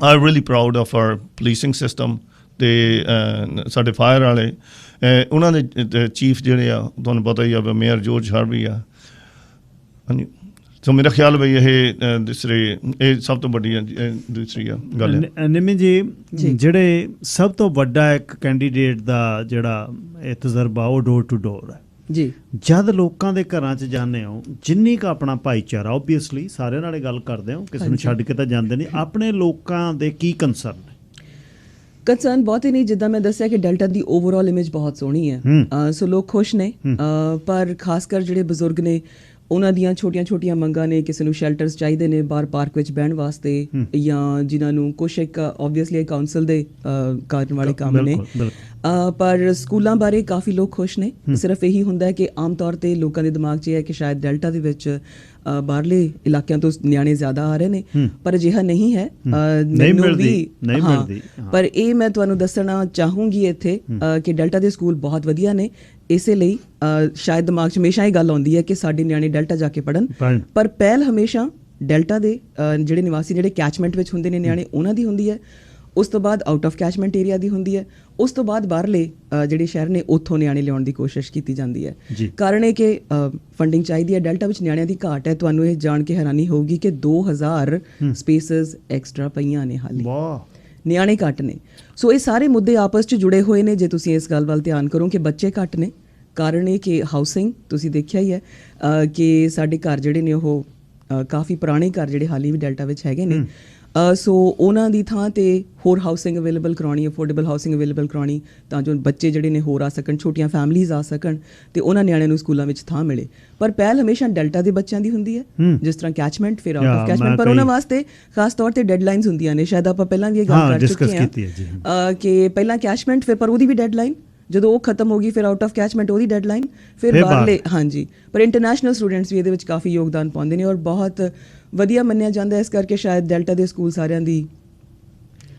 I really proud of our policing system. ਅਤੇ ਸਾਡੇ ਫਾਇਰ ਵਾਲੇ, ਉਹਨਾਂ ਦੇ ਚੀਫ ਜਿਹੜੇ ਆ, ਤੁਹਾਨੂੰ ਪਤਾ ਹੀ ਆ, ਮੇਅਰ ਜੋਰਜ ਹਾਰਵੀ ਆ। ਹਾਂਜੀ, ਸੋ ਮੇਰਾ ਖਿਆਲ ਬਈ ਇਹ ਸਭ ਤੋਂ ਵੱਡੀ ਦੂਸਰੀ ਗੱਲ ਹੈ। ਨਿਮੀ ਜੀ, ਜਿਹੜੇ ਸਭ ਤੋਂ ਵੱਡਾ ਇੱਕ ਕੈਂਡੀਡੇਟ ਦਾ ਜਿਹੜਾ ਇਹ ਤਜਰਬਾ, ਉਹ ਡੋਰ ਟੂ ਡੋਰ ਹੈ ਜੀ। ਜਦ ਲੋਕਾਂ ਦੇ ਘਰਾਂ 'ਚ ਜਾਂਦੇ ਹੋ, ਜਿੰਨੀ ਕੁ ਆਪਣਾ ਭਾਈਚਾਰਾ, ਓਬਵੀਅਸਲੀ ਸਾਰਿਆਂ ਨਾਲ ਗੱਲ ਕਰਦੇ ਹੋ, ਕਿਸੇ ਨੂੰ ਛੱਡ ਕੇ ਤਾਂ ਜਾਂਦੇ ਨਹੀਂ, ਆਪਣੇ ਲੋਕਾਂ ਦੇ ਕੀ ਕੰਸਰਨ ਨੇ? ਕੰਸਰਨ ਬਹੁਤ ਹੀ ਨਹੀਂ, ਜਿੱਦਾਂ ਮੈਂ ਦੱਸਿਆ ਕਿ ਡੈਲਟਾ ਦੀ ਓਵਰਆਲ ਇਮੇਜ ਬਹੁਤ ਸੋਹਣੀ ਹੈ। ਸੋ ਲੋਕ ਖੁਸ਼ ਨੇ, ਪਰ ਖਾਸ ਕਰ ਜਿਹੜੇ ਬਜ਼ੁਰਗ ਨੇ, ਉਹਨਾਂ ਦੀਆਂ ਛੋਟੀਆਂ ਮੰਗਾਂ ਨੇ। ਕਿਸੇ ਨੂੰ ਸ਼ੈਲਟਰਸ ਚਾਹੀਦੇ ਨੇ ਬਾਹਰ ਪਾਰਕ ਵਿੱਚ ਬਹਿਣ ਵਾਸਤੇ, ਜਾਂ ਜਿਨ੍ਹਾਂ ਨੂੰ ਕੁਛ ਇੱਕ ਓਬਵੀਅਸਲੀ ਕਾਉਂਸਲ ਦੇ ਕਰਨ ਵਾਲੇ ਕੰਮ ਨੇ। ਪਰ ਸਕੂਲਾਂ ਬਾਰੇ ਕਾਫੀ ਲੋਕ ਖੁਸ਼ ਨੇ। ਸਿਰਫ ਇਹੀ ਹੁੰਦਾ ਹੈ ਕਿ ਆਮ ਤੌਰ 'ਤੇ ਲੋਕਾਂ ਦੇ ਦਿਮਾਗ 'ਚ ਇਹ ਹੈ ਕਿ ਸ਼ਾਇਦ ਡੈਲਟਾ ਦੇ ਵਿੱਚ ਬਾਹਰਲੇ ਇਲਾਕਿਆਂ ਤੋਂ ਨਿਆਣੇ ਜ਼ਿਆਦਾ ਆ ਰਹੇ ਨੇ, ਪਰ ਅਜਿਹਾ ਨਹੀਂ ਹੈ। ਨਹੀਂ ਮਿਲਦੀ। ਪਰ ਇਹ ਮੈਂ ਤੁਹਾਨੂੰ ਦੱਸਣਾ ਚਾਹੂੰਗੀ ਇੱਥੇ ਕਿ ਡੈਲਟਾ ਦੇ ਸਕੂਲ ਬਹੁਤ ਵਧੀਆ ਨੇ। ਇਸੇ ਲਈ ਸ਼ਾਇਦ ਦਿਮਾਗ 'ਚ ਹਮੇਸ਼ਾ ਇਹ ਗੱਲ ਆਉਂਦੀ ਹੈ ਕਿ ਸਾਡੇ ਨਿਆਣੇ ਡੈਲਟਾ ਜਾ ਕੇ ਪੜ੍ਹਨ, ਪਰ ਪਹਿਲ ਹਮੇਸ਼ਾ ਡੈਲਟਾ ਦੇ ਜਿਹੜੇ ਨਿਵਾਸੀ ਜਿਹੜੇ ਕੈਚਮੈਂਟ ਵਿੱਚ ਹੁੰਦੇ ਨੇ ਨਿਆਣੇ ਉਹਨਾਂ ਦੀ ਹੁੰਦੀ ਹੈ। ਉਸ ਤੋਂ ਬਾਅਦ ਆਊਟ ਆਫ ਕੈਚਮੈਂਟ ਏਰੀਆ ਦੀ ਹੁੰਦੀ ਹੈ। ਉਸ ਤੋਂ ਬਾਅਦ ਬਾਹਰਲੇ ਜਿਹੜੇ ਸ਼ਹਿਰ ਨੇ ਉੱਥੋਂ ਨਿਆਣੇ ਲਿਆਉਣ ਦੀ ਕੋਸ਼ਿਸ਼ ਕੀਤੀ ਜਾਂਦੀ ਹੈ। ਕਾਰਨ ਇਹ ਕਿ ਫੰਡਿੰਗ ਚਾਹੀਦੀ ਹੈ। ਡੈਲਟਾ ਵਿੱਚ ਨਿਆਣਿਆਂ ਦੀ ਘਾਟ ਹੈ। ਤੁਹਾਨੂੰ ਇਹ ਜਾਣ ਕੇ ਹੈਰਾਨੀ ਹੋਊਗੀ ਕਿ 2000 ਸਪੇਸਿਸ ਐਕਸਟਰਾ ਪਈਆਂ ਨੇ ਹਾਲੇ, ਨਿਆਣੇ ਘੱਟ ਨੇ। ਸੋ ਇਹ ਸਾਰੇ ਮੁੱਦੇ ਆਪਸ 'ਚ ਜੁੜੇ ਹੋਏ ਨੇ। ਜੇ ਤੁਸੀਂ ਇਸ ਗੱਲ ਵੱਲ ਧਿਆਨ ਕਰੋ ਕਿ ਬੱਚੇ ਘੱਟ ਨੇ, ਕਾਰਨ ਇਹ ਕਿ ਹਾਊਸਿੰਗ ਤੁਸੀਂ ਦੇਖਿਆ ਹੀ ਹੈ ਕਿ ਸਾਡੇ ਘਰ ਜਿਹੜੇ ਨੇ ਉਹ ਕਾਫੀ ਪੁਰਾਣੇ ਘਰ ਜਿਹੜੇ ਹਾਲੀ ਵੀ ਡੈਲਟਾ ਵਿੱਚ ਹੈਗੇ ਨੇ। ਸੋ ਉਹਨਾਂ ਦੀ ਥਾਂ ਤੇ ਹੋਰ ਹਾਊਸਿੰਗ ਅਵੇਲੇਬਲ ਕਰਾਉਣੀ, ਅਫੋਰਡੇਬਲ ਹਾਊਸਿੰਗ ਅਵੇਲੇਬਲ ਕਰਾਉਣੀ, ਤਾਂ ਜੋ ਬੱਚੇ ਜਿਹੜੇ ਨੇ ਹੋਰ ਆ ਸਕਣ, ਛੋਟੀਆਂ ਫੈਮਲੀਜ਼ ਆ ਸਕਣ ਤੇ ਉਹਨਾਂ ਨਿਆਣਿਆਂ ਨੂੰ ਸਕੂਲਾਂ ਵਿੱਚ ਥਾਂ ਮਿਲੇ। ਪਰ ਪਹਿਲ ਹਮੇਸ਼ਾ ਡੈਲਟਾ ਦੇ ਬੱਚਿਆਂ ਦੀ ਹੁੰਦੀ ਹੈ, ਜਿਸ ਤਰ੍ਹਾਂ ਕੈਚਮੈਂਟ ਫਿਰ ਆਊਟ ਆਫ ਕੈਚਮੈਂਟ। ਪਰ ਉਹਨਾਂ ਵਾਸਤੇ ਖਾਸ ਤੌਰ ਤੇ ਡੈਡਲਾਈਨਸ ਹੁੰਦੀਆਂ ਨੇ। ਸ਼ਾਇਦ ਆਪਾਂ ਪਹਿਲਾਂ ਵੀ ਇਹ ਗੱਲ ਕਰ ਚੁੱਕੇ ਹਾਂ ਕਿ ਪਹਿਲਾਂ ਕੈਚਮੈਂਟ, ਫਿਰ ਪਰ ਉਹਦੀ ਵੀ ਡੈਡਲਾਈਨ, ਜਦੋਂ ਉਹ ਖਤਮ ਹੋ ਗਈ ਫਿਰ ਆਊਟ ਆਫ ਕੈਚਮੈਂਟ ਉਹਦੀ ਡੈਡਲਾਈਨ, ਫਿਰ ਬਾਹਰਲੇ। ਹਾਂਜੀ, ਪਰ ਇੰਟਰਨੈਸ਼ਨਲ ਸਟੂਡੈਂਟਸ ਵੀ ਇਹਦੇ ਵਿੱਚ ਕਾਫੀ ਯੋਗਦਾਨ ਪਾਉਂਦੇ ਨੇ ਔਰ ਬਹੁਤ ਵਧੀਆ ਮੰਨਿਆ ਜਾਂਦਾ। ਇਸ ਕਰਕੇ ਸ਼ਾਇਦ ਡੈਲਟਾ ਦੇ ਸਕੂਲ ਸਾਰਿਆਂ ਦੀ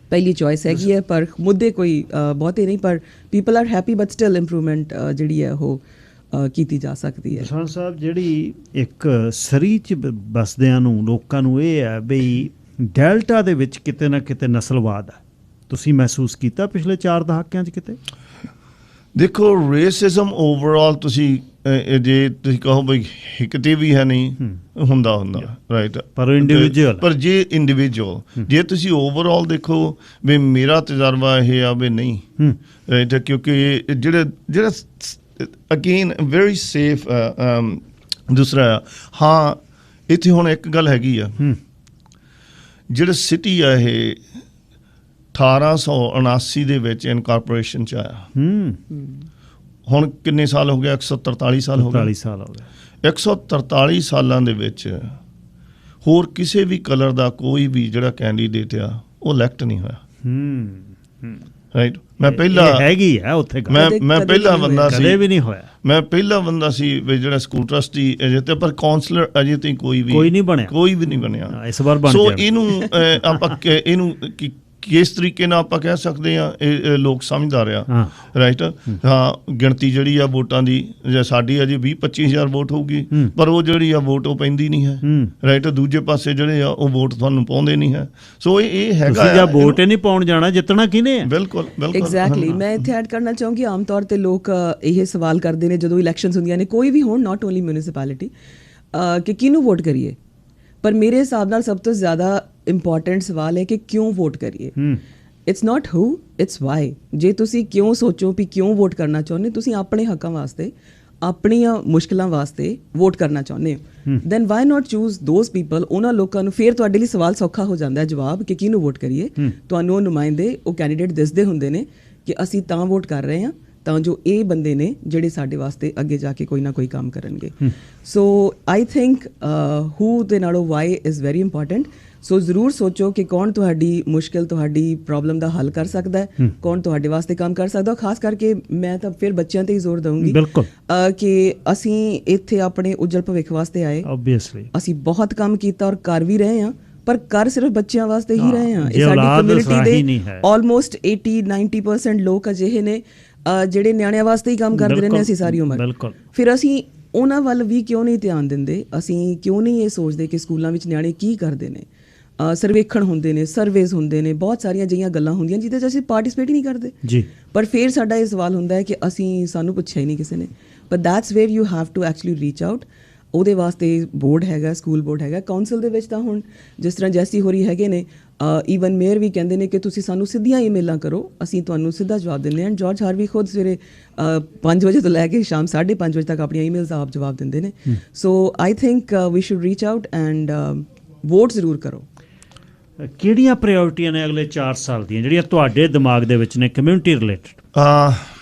ਪਹਿਲੀ ਚੋਇਸ ਹੈਗੀ ਹੈ। ਪਰ ਮੁੱਦੇ ਕੋਈ ਬਹੁਤੇ ਨਹੀਂ, ਪਰ people are happy, but still improvement ਜਿਹੜੀ ਹੈ ਉਹ ਕੀਤੀ ਜਾ ਸਕਦੀ ਹੈ। ਕਿਸਾਨ ਸਾਹਿਬ, ਜਿਹੜੀ ਇੱਕ ਸਰੀ 'ਚ ਬਸਦਿਆਂ ਨੂੰ ਲੋਕਾਂ ਨੂੰ ਇਹ ਹੈ ਬਈ ਡੈਲਟਾ ਦੇ ਵਿੱਚ ਕਿਤੇ ਨਾ ਕਿਤੇ ਨਸਲਵਾਦ ਹੈ, ਤੁਸੀਂ ਮਹਿਸੂਸ ਕੀਤਾ ਪਿਛਲੇ 4 ਦਹਾਕਿਆਂ 'ਚ ਕਿਤੇ? ਦੇਖੋ, ਰੇਸਿਜ਼ਮ ਓਵਰਆਲ ਤੁਸੀਂ ਜੇ ਤੁਸੀਂ ਕਹੋ ਬਈ ਕਿਤੇ ਵੀ ਹੈ ਨਹੀਂ ਹੁੰਦਾ ਰਾਈਟ, ਪਰ ਇੰਡੀਵਿਜੂਅਲ, ਪਰ ਜੇ ਇੰਡੀਵਿਜੂਅਲ ਜੇ ਤੁਸੀਂ ਓਵਰਆਲ ਦੇਖੋ ਵੀ ਮੇਰਾ ਤਜਰਬਾ ਇਹ ਆ ਵੀ ਨਹੀਂ ਰਾਈਟ, ਕਿਉਂਕਿ ਜਿਹੜਾ ਅਗੇਨ ਵੈਰੀ ਸੇਫ। ਦੂਸਰਾ ਹਾਂ, ਇੱਥੇ ਹੁਣ ਇੱਕ ਗੱਲ ਹੈਗੀ ਆ, ਜਿਹੜਾ ਸਿਟੀ ਆ ਇਹ 1879 ਦੇ ਵਿੱਚ ਇਨਕਾਰਪੋਰੇਸ਼ਨ 'ਚ ਆਇਆ। ਹੁਣ ਕਿੰਨੇ ਸਾਲ ਹੋ ਗਏ? 143 ਸਾਲ ਹੋ ਗਏ। 143 ਸਾਲਾਂ ਦੇ ਵਿੱਚ ਹੋਰ ਕਿਸੇ ਵੀ ਕਲਰ ਦਾ ਕੋਈ ਵੀ ਜਿਹੜਾ ਕੈਂਡੀਡੇਟ ਆ ਉਹ ਇਲੈਕਟ ਨਹੀਂ ਹੋਇਆ। ਰਾਈਟ, ਮੈਂ ਪਹਿਲਾ ਹੈਗੀ ਆ ਉੱਥੇ, ਮੈਂ ਪਹਿਲਾ ਬੰਦਾ ਸੀ, ਕਦੇ ਵੀ ਨਹੀਂ ਹੋਇਆ। ਮੈਂ ਪਹਿਲਾ ਬੰਦਾ ਸੀ ਜਿਹੜਾ ਸਕੂਲ ਟਰਸਟੀ ਅਜੇ ਤੇ, ਪਰ ਕਾਉਂਸਲਰ ਅਜੇ ਤੇ ਕੋਈ ਵੀ ਨਹੀਂ ਬਣਿਆ। ਇਸ ਵਾਰ ਬਣ ਸੋ ਇਹਨੂੰ ਆਪਾਂ ਇਹਨੂੰ ਕਿਸ ਤਰੀਕੇ ਨਾਲ ਆਪਾਂ ਕਹਿ ਸਕਦੇ ਹਾਂ ਇਹ ਲੋਕ ਸਮਝਦਾਰ ਆ ਰਾਈਟ। ਹਾਂ, ਗਿਣਤੀ ਜਿਹੜੀ ਆ ਵੋਟਾਂ ਦੀ ਸਾਡੀ ਅਜੇ 20-25 ਹਜ਼ਾਰ ਵੋਟ ਹੋਊਗੀ, ਪਰ ਉਹ ਜਿਹੜੀ ਆ ਵੋਟ ਉਹ ਪੈਂਦੀ ਨਹੀਂ ਹੈ ਰਾਈਟ। ਦੂਜੇ ਪਾਸੇ ਜਿਹੜੇ ਆ ਉਹ ਵੋਟ ਤੁਹਾਨੂੰ ਪਾਉਂਦੇ ਨਹੀਂ ਹੈ। ਸੋ ਇਹ ਹੈਗਾ, ਜਾਂ ਵੋਟ ਹੀ ਨਹੀਂ ਪਾਉਣ ਜਾਣਾ, ਜਿੱਤਣਾ ਕਿਹਨੇ ਹੈ? ਬਿਲਕੁਲ ਐਗਜ਼ੈਕਟਲੀ। ਮੈਂ ਇੱਥੇ ਐਡ ਕਰਨਾ ਚਾਹੂੰਗੀ, ਆਮ ਤੌਰ ਤੇ ਲੋਕ ਇਹ ਸਵਾਲ ਕਰਦੇ ਨੇ ਜਦੋਂ ਇਲੈਕਸ਼ਨਸ ਹੁੰਦੀਆਂ ਨੇ, ਕੋਈ ਵੀ ਹੋਣ, ਨਾਟ ਓਨਲੀ ਮਿਊਨਿਸਪੈਲਿਟੀ, ਕਿ ਕਿਹਨੂੰ ਵੋਟ ਕਰੀਏ। ਪਰ ਮੇਰੇ ਹਿਸਾਬ ਨਾਲ ਸਭ ਤੋਂ ਜ਼ਿਆਦਾ ਇੰਪੋਰਟੈਂਟ ਸਵਾਲ ਹੈ ਕਿ ਕਿਉਂ ਵੋਟ ਕਰੀਏ। It's not who, it's why. ਜੇ ਤੁਸੀਂ ਕਿਉਂ ਸੋਚੋ ਵੀ ਕਿਉਂ ਵੋਟ ਕਰਨਾ ਚਾਹੁੰਦੇ, ਤੁਸੀਂ ਆਪਣੇ ਹੱਕਾਂ ਵਾਸਤੇ, ਆਪਣੀਆਂ ਮੁਸ਼ਕਿਲਾਂ ਵਾਸਤੇ ਵੋਟ ਕਰਨਾ ਚਾਹੁੰਦੇ ਹੋ, then why not choose those people, ਉਹਨਾਂ ਲੋਕਾਂ ਨੂੰ। ਫਿਰ ਤੁਹਾਡੇ ਲਈ ਸਵਾਲ ਸੌਖਾ ਹੋ ਜਾਂਦਾ ਹੈ ਜਵਾਬ ਕਿ ਕਿਹਨੂੰ ਵੋਟ ਕਰੀਏ। ਤੁਹਾਨੂੰ ਉਹ ਨੁਮਾਇੰਦੇ, ਉਹ ਕੈਂਡੀਡੇਟ ਦਿਸਦੇ ਹੁੰਦੇ ਨੇ ਕਿ ਅਸੀਂ ਤਾਂ ਵੋਟ ਕਰ ਰਹੇ ਹਾਂ ਤਾਂ ਜੋ ਇਹ ਬੰਦੇ ਨੇ ਜਿਹੜੇ ਸਾਡੇ ਵਾਸਤੇ ਅੱਗੇ ਜਾ ਕੇ ਕੋਈ ਨਾ ਕੋਈ ਕੰਮ ਕਰਨਗੇ। ਸੋ ਆਈ ਥਿੰਕ ਹੂ ਦੇ ਨਾਲੋਂ ਵਾਈ ਇਜ਼ ਵੈਰੀ ਇੰਪੋਰਟੈਂਟ। ਸੋ ਜ਼ਰੂਰ ਸੋਚੋ ਕਿ ਕੌਣ ਤੁਹਾਡੀ ਮੁਸ਼ਕਿਲ, ਤੁਹਾਡੀ ਪ੍ਰੋਬਲਮ ਦਾ ਹੱਲ ਕਰ ਸਕਦਾ ਹੈ, ਕੌਣ ਤੁਹਾਡੇ ਵਾਸਤੇ ਕੰਮ ਕਰ ਸਕਦਾ। ਖਾਸ ਕਰਕੇ ਮੈਂ ਤਾਂ ਫਿਰ ਬੱਚਿਆਂ ਤੇ ਹੀ ਜ਼ੋਰ ਦਊਂਗੀ ਕਿ ਅਸੀਂ ਇੱਥੇ ਆਪਣੇ ਉੱਜਲ ਭਵਿੱਖ ਵਾਸਤੇ ਆਏ, ਅਸੀਂ ਬਹੁਤ ਕੰਮ ਕੀਤਾ ਔਰ ਕਰ ਵੀ ਰਹੇ ਹਾਂ, ਪਰ ਕਰ ਸਿਰਫ ਬੱਚਿਆਂ ਵਾਸਤੇ ਹੀ ਰਹੇ ਹਾਂ। ਇਹ ਸਾਡੀ ਕਮਿਊਨਿਟੀ ਦੇ ਆਲਮੋਸਟ 80-90% ਲੋਕ ਅਜਿਹੇ ਨੇ ਜਿਹੜੇ ਨਿਆਣਿਆਂ ਵਾਸਤੇ ਹੀ ਕੰਮ ਕਰਦੇ ਰਹਿੰਦੇ ਅਸੀਂ ਸਾਰੀ ਉਮਰ। ਫਿਰ ਅਸੀਂ ਉਹਨਾਂ ਵੱਲ ਵੀ ਕਿਉਂ ਨਹੀਂ ਧਿਆਨ ਦਿੰਦੇ? ਅਸੀਂ ਕਿਉਂ ਨਹੀਂ ਇਹ ਸੋਚਦੇ ਕਿ ਸਕੂਲਾਂ ਵਿੱਚ ਨਿਆਣੇ ਕੀ ਕਰਦੇ ਨੇ? ਸਰਵੇਖਣ ਹੁੰਦੇ ਨੇ, ਸਰਵੇਜ਼ ਹੁੰਦੇ ਨੇ, ਬਹੁਤ ਸਾਰੀਆਂ ਅਜਿਹੀਆਂ ਗੱਲਾਂ ਹੁੰਦੀਆਂ ਜਿਹਦੇ 'ਚ ਅਸੀਂ ਪਾਰਟੀਸਪੇਟ ਹੀ ਨਹੀਂ ਕਰਦੇ ਜੀ। ਪਰ ਫਿਰ ਸਾਡਾ ਇਹ ਸਵਾਲ ਹੁੰਦਾ ਹੈ ਕਿ ਸਾਨੂੰ ਪੁੱਛਿਆ ਹੀ ਨਹੀਂ ਕਿਸੇ ਨੇ। But that's where you have to actually reach out. ਉਹਦੇ ਵਾਸਤੇ ਬੋਰਡ ਹੈਗਾ, ਸਕੂਲ ਬੋਰਡ ਹੈਗਾ, ਕਾਉਂਸਲ ਦੇ ਵਿੱਚ ਤਾਂ ਹੁਣ ਜਿਸ ਤਰ੍ਹਾਂ ਜੈਸੀ ਹੋਰੀ ਹੈਗੇ ਨੇ, ਈਵਨ ਮੇਅਰ ਵੀ ਕਹਿੰਦੇ ਨੇ ਕਿ ਤੁਸੀਂ ਸਾਨੂੰ ਸਿੱਧੀਆਂ ਈਮੇਲਾਂ ਕਰੋ, ਅਸੀਂ ਤੁਹਾਨੂੰ ਸਿੱਧਾ ਜਵਾਬ ਦਿੰਦੇ ਹਾਂ। ਜਾਰਜ ਹਾਰਵੀ ਖੁਦ ਸਵੇਰੇ 5 ਵਜੇ ਤੋਂ ਲੈ ਕੇ ਸ਼ਾਮ 5:30 ਵਜੇ ਤੱਕ ਆਪਣੀਆਂ ਈਮੇਲਸ ਦਾ ਆਪ ਜਵਾਬ ਦਿੰਦੇ ਨੇ। So I think we should reach out and vote ਜ਼ਰੂਰ ਕਰੋ। ਕਿਹੜੀਆਂ ਪ੍ਰਾਇਓਰਟੀਆਂ ਨੇ ਅਗਲੇ 4 ਸਾਲ ਦੀਆਂ ਜਿਹੜੀਆਂ ਤੁਹਾਡੇ ਦਿਮਾਗ ਦੇ ਵਿੱਚ ਨੇ ਕਮਿਊਨਿਟੀ ਰਿਲੇਟਡ?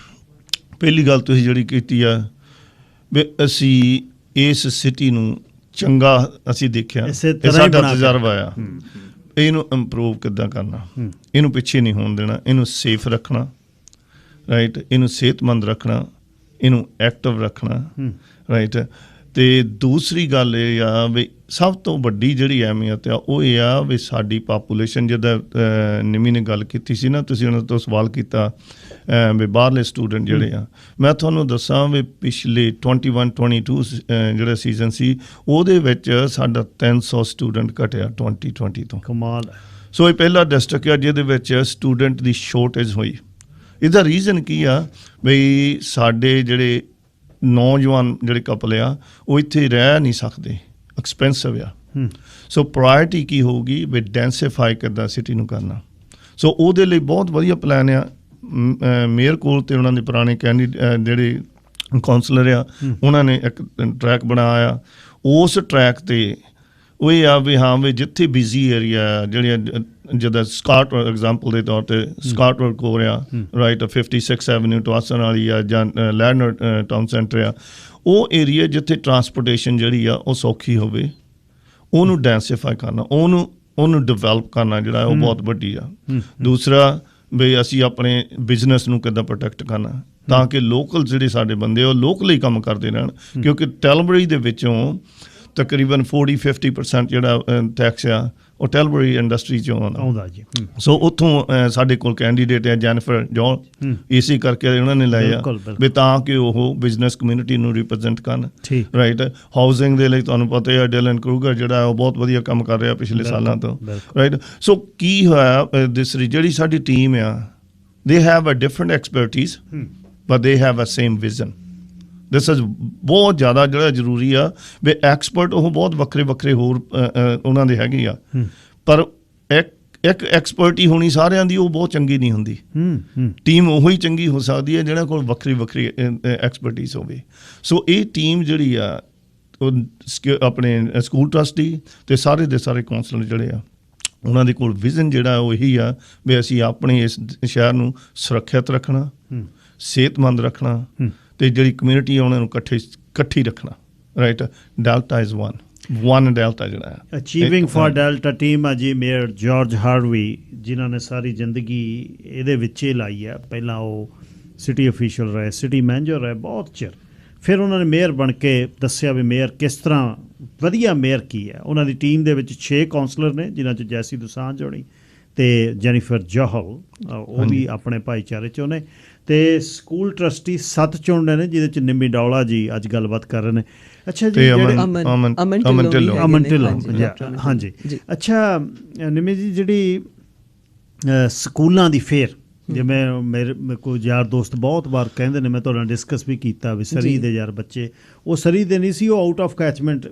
ਪਹਿਲੀ ਗੱਲ ਤੁਸੀਂ ਜਿਹੜੀ ਕੀਤੀ ਆ ਵੀ ਅਸੀਂ ਇਸ ਸਿਟੀ ਨੂੰ ਚੰਗਾ ਅਸੀਂ ਦੇਖਿਆ, ਇਹ ਸਾਡਾ ਤਜਰਬਾ ਆ। ਇਹਨੂੰ ਇੰਪਰੂਵ ਕਿੱਦਾਂ ਕਰਨਾ, ਇਹਨੂੰ ਪਿੱਛੇ ਨਹੀਂ ਹੋਣ ਦੇਣਾ, ਇਹਨੂੰ ਸੇਫ ਰੱਖਣਾ ਰਾਈਟ, ਇਹਨੂੰ ਸਿਹਤਮੰਦ ਰੱਖਣਾ, ਇਹਨੂੰ ਐਕਟਿਵ ਰੱਖਣਾ ਰਾਈਟ। ਤੇ ਦੂਸਰੀ ਗੱਲ ਇਹ ਆ ਵੀ ਸਭ ਤੋਂ ਵੱਡੀ ਜਿਹੜੀ ਅਹਿਮੀਅਤ ਆ ਉਹ ਇਹ ਆ ਵੀ ਸਾਡੀ ਪਾਪੂਲੇਸ਼ਨ, ਜਿੱਦਾਂ ਨਿਮੀ ਨੇ ਗੱਲ ਕੀਤੀ ਸੀ ਨਾ, ਤੁਸੀਂ ਉਹਨਾਂ ਤੋਂ ਸਵਾਲ ਕੀਤਾ ਵੀ ਬਾਹਰਲੇ ਸਟੂਡੈਂਟ ਜਿਹੜੇ ਆ, ਮੈਂ ਤੁਹਾਨੂੰ ਦੱਸਾਂ ਵੀ ਪਿਛਲੇ 21-22 ਜਿਹੜਾ ਸੀਜ਼ਨ ਸੀ ਉਹਦੇ ਵਿੱਚ ਸਾਡਾ 300 ਸਟੂਡੈਂਟ ਘਟਿਆ 2020 ਤੋਂ। ਕਮਾਲ ਹੈ। ਸੋ ਇਹ ਪਹਿਲਾ ਡਿਸਟ੍ਰਿਕਟ ਆ ਜਿਹਦੇ ਵਿੱਚ ਸਟੂਡੈਂਟ ਦੀ ਸ਼ੋਰਟੇਜ ਹੋਈ। ਇਹਦਾ ਰੀਜ਼ਨ ਕੀ ਆ ਬਈ ਸਾਡੇ ਜਿਹੜੇ ਨੌਜਵਾਨ ਜਿਹੜੇ ਕਪਲ ਆ ਉਹ ਇੱਥੇ ਰਹਿ ਨਹੀਂ ਸਕਦੇ, ਐਕਸਪੈਂਸਿਵ ਆ। ਸੋ ਪ੍ਰਾਇਰਟੀ ਕੀ ਹੋਊਗੀ ਵੀ ਡੈਂਸੀਫਾਈ ਕਿੱਦਾਂ ਸਿਟੀ ਨੂੰ ਕਰਨਾ। ਸੋ ਉਹਦੇ ਲਈ ਬਹੁਤ ਵਧੀਆ ਪਲਾਨ ਆ। ਮੇਅਰ ਕੋਲ ਤੇ ਉਹਨਾਂ ਦੇ ਪੁਰਾਣੇ ਜਿਹੜੇ ਕਾਉਂਸਲਰ ਆ ਉਹਨਾਂ ਨੇ ਇੱਕ ਟਰੈਕ ਬਣਾਇਆ। ਉਸ ਟਰੈਕ ਤੇ ਉਹ ਇਹ ਆ ਵੀ ਹਾਂ ਵੀ ਜਿੱਥੇ ਬਿਜ਼ੀ ਏਰੀਆ ਜਿਹੜੀਆਂ ਜਿੱਦਾਂ ਸਕਾਟਵਰਡ ਐਗਜ਼ਾਮਪਲ ਦੇ ਤੌਰ ਤੇ ਸਕਾਟਵਰਡ ਕੋਲ ਆ ਰਾਈਟ 56 ਐਵਨਿਊ ਟਵਾਸਨ ਵਾਲੀ ਆ ਜਾਂ ਲੈਂਡਨਰ ਟਾਊਨ ਸੈਂਟਰ ਆ, ਉਹ ਏਰੀਆ ਜਿੱਥੇ ਟਰਾਂਸਪੋਰਟੇਸ਼ਨ ਜਿਹੜੀ ਆ ਉਹ ਸੌਖੀ ਹੋਵੇ, ਉਹਨੂੰ ਡੈਂਸੀਫਾਈ ਕਰਨਾ, ਉਹਨੂੰ ਡਿਵੈਲਪ ਕਰਨਾ ਜਿਹੜਾ ਉਹ ਬਹੁਤ ਵੱਡੀ ਆ। ਦੂਸਰਾ ਵੀ ਅਸੀਂ ਆਪਣੇ ਬਿਜ਼ਨਸ ਨੂੰ ਕਿੱਦਾਂ ਪ੍ਰੋਟੈਕਟ ਕਰਨਾ ਤਾਂ ਕਿ ਲੋਕਲ ਜਿਹੜੇ ਸਾਡੇ ਬੰਦੇ ਉਹ ਲੋਕਲੀ ਕੰਮ ਕਰਦੇ ਰਹਿਣ, ਕਿਉਂਕਿ ਟੈਲਬਰੀ ਦੇ ਵਿੱਚੋਂ ਤਕਰੀਬਨ 40-50% ਜਿਹੜਾ ਟੈਕਸ ਆ ਉਹ ਟੈਲਬਰੀ ਇੰਡਸਟਰੀ 'ਚੋਂ ਆਉਂਦਾ ਜੀ। ਸੋ ਉੱਥੋਂ ਸਾਡੇ ਕੋਲ ਕੈਂਡੀਡੇਟ ਹੈ ਜੈਨੀਫਰ ਜੌਨ, ਇਸੇ ਕਰਕੇ ਉਹਨਾਂ ਨੇ ਲਾਏ ਆ ਵੀ ਤਾਂ ਕਿ ਉਹ ਬਿਜ਼ਨਸ ਕਮਿਊਨਿਟੀ ਨੂੰ ਰਿਪਰੈਜ਼ੈਂਟ ਕਰਨ। ਰਾਈਟ, ਹਾਊਸਿੰਗ ਦੇ ਲਈ ਤੁਹਾਨੂੰ ਪਤਾ ਹੈ ਡਿਲਨ ਕਰੂਗਰ ਜਿਹੜਾ ਉਹ ਬਹੁਤ ਵਧੀਆ ਕੰਮ ਕਰ ਰਿਹਾ ਪਿਛਲੇ ਸਾਲਾਂ ਤੋਂ। ਰਾਈਟ, ਸੋ ਕੀ ਹੋਇਆ ਜਿਹੜੀ ਸਾਡੀ ਟੀਮ ਆ, they have a different expertise but they have a same vision. This is ਬਹੁਤ ਜ਼ਿਆਦਾ ਜਿਹੜਾ ਜ਼ਰੂਰੀ ਆ ਵੀ ਐਕਸਪਰਟ ਉਹ ਬਹੁਤ ਵੱਖਰੇ ਹੋਰ ਉਹਨਾਂ ਦੇ ਹੈਗੇ ਆ, ਪਰ ਇੱਕ ਐਕਸਪਰਟੀ ਹੋਣੀ ਸਾਰਿਆਂ ਦੀ ਉਹ ਬਹੁਤ ਚੰਗੀ ਨਹੀਂ ਹੁੰਦੀ। ਟੀਮ ਉਹੀ ਹੀ ਚੰਗੀ ਹੋ ਸਕਦੀ ਹੈ ਜਿਹਨਾਂ ਕੋਲ ਵੱਖਰੀ ਐਕਸਪਰਟੀਜ਼ ਹੋਵੇ। ਸੋ ਇਹ ਟੀਮ ਜਿਹੜੀ ਆ ਉਹ ਆਪਣੇ ਸਕੂਲ ਟਰਸਟੀ ਤੇ ਸਾਰੇ ਦੇ ਸਾਰੇ ਕਾਉਂਸਲਰ ਜਿਹੜੇ ਆ ਉਹਨਾਂ ਦੇ ਕੋਲ ਵਿਜ਼ਨ ਜਿਹੜਾ ਉਹ ਇਹੀ ਆ ਵੀ ਅਸੀਂ ਆਪਣੇ ਇਸ ਸ਼ਹਿਰ ਨੂੰ ਸੁਰੱਖਿਅਤ ਰੱਖਣਾ, ਸਿਹਤਮੰਦ ਰੱਖਣਾ ਤੇ ਜਿਹੜੀ ਕਮਿਊਨਿਟੀ ਆ ਉਹਨਾਂ ਨੂੰ ਇਕੱਠੀ ਰੱਖਣਾ। Right, delta is one delta ਜਿਹੜਾ ਹੈ ਅਚੀਵਿੰਗ ਫॉर ਡੈਲਟਾ ਟੀਮ ਆ ਜੀ। ਮੇਅਰ ਜਾਰਜ ਹਾਰਵੀ ਜਿਨ੍ਹਾਂ ਨੇ ਸਾਰੀ ਜ਼ਿੰਦਗੀ ਇਹਦੇ ਵਿੱਚ ਹੀ ਲਾਈ ਆ। ਪਹਿਲਾਂ ਉਹ ਸਿਟੀ ਅਫੀਸ਼ੀਅਲ ਰਹੇ, ਸਿਟੀ ਮੈਨੇਜਰ ਰਹੇ ਬਹੁਤ ਚਿਰ, ਫਿਰ ਉਹਨਾਂ ਨੇ ਮੇਅਰ ਬਣ ਕੇ ਦੱਸਿਆ ਵੀ ਮੇਅਰ ਕਿਸ ਤਰ੍ਹਾਂ ਵਧੀਆ ਮੇਅਰ ਕੀ ਹੈ। ਉਹਨਾਂ ਦੀ ਟੀਮ ਦੇ ਵਿੱਚ 6 ਕਾਉਂਸਲਰ ਨੇ ਜਿਨ੍ਹਾਂ 'ਚ ਜੈਸੀ ਦੁਸਾਂਝ ਹੋਣੀ ਤੇ ਜੈਨੀਫਰ ਜੋਹਲ, ਉਹ ਵੀ ਆਪਣੇ ਭਾਈਚਾਰੇ 'ਚੋਂ ਨੇ, ਤੇ ਸਕੂਲ ਟਰਸਟੀ 7 ਚੁਣਨੇ ਨੇ ਜਿਹਦੇ 'ਚ ਨਿੰਮੀ ਡੌਲਾ ਜੀ ਅੱਜ ਗੱਲਬਾਤ ਕਰ ਰਹੇ ਨੇ। ਅੱਛਾ ਜੀ, ਅਮਨ ਢਿੱਲੋਂ, ਹਾਂਜੀ। ਅੱਛਾ ਨਿੰਮੀ ਜੀ, ਜਿਹੜੀ ਸਕੂਲਾਂ ਦੀ ਫੇਰ ਜਿਵੇਂ ਮੇਰੇ ਕੋਈ ਯਾਰ ਦੋਸਤ ਬਹੁਤ ਵਾਰ ਕਹਿੰਦੇ ਨੇ, ਮੈਂ ਤੁਹਾਡੇ ਨਾਲ ਡਿਸਕਸ ਵੀ ਕੀਤਾ ਵੀ ਸਰੀ ਦੇ ਯਾਰ ਬੱਚੇ ਉਹ ਸਰੀ ਦੇ ਨਹੀਂ ਸੀ, ਉਹ ਆਊਟ ਆਫ ਕੈਚਮੈਂਟ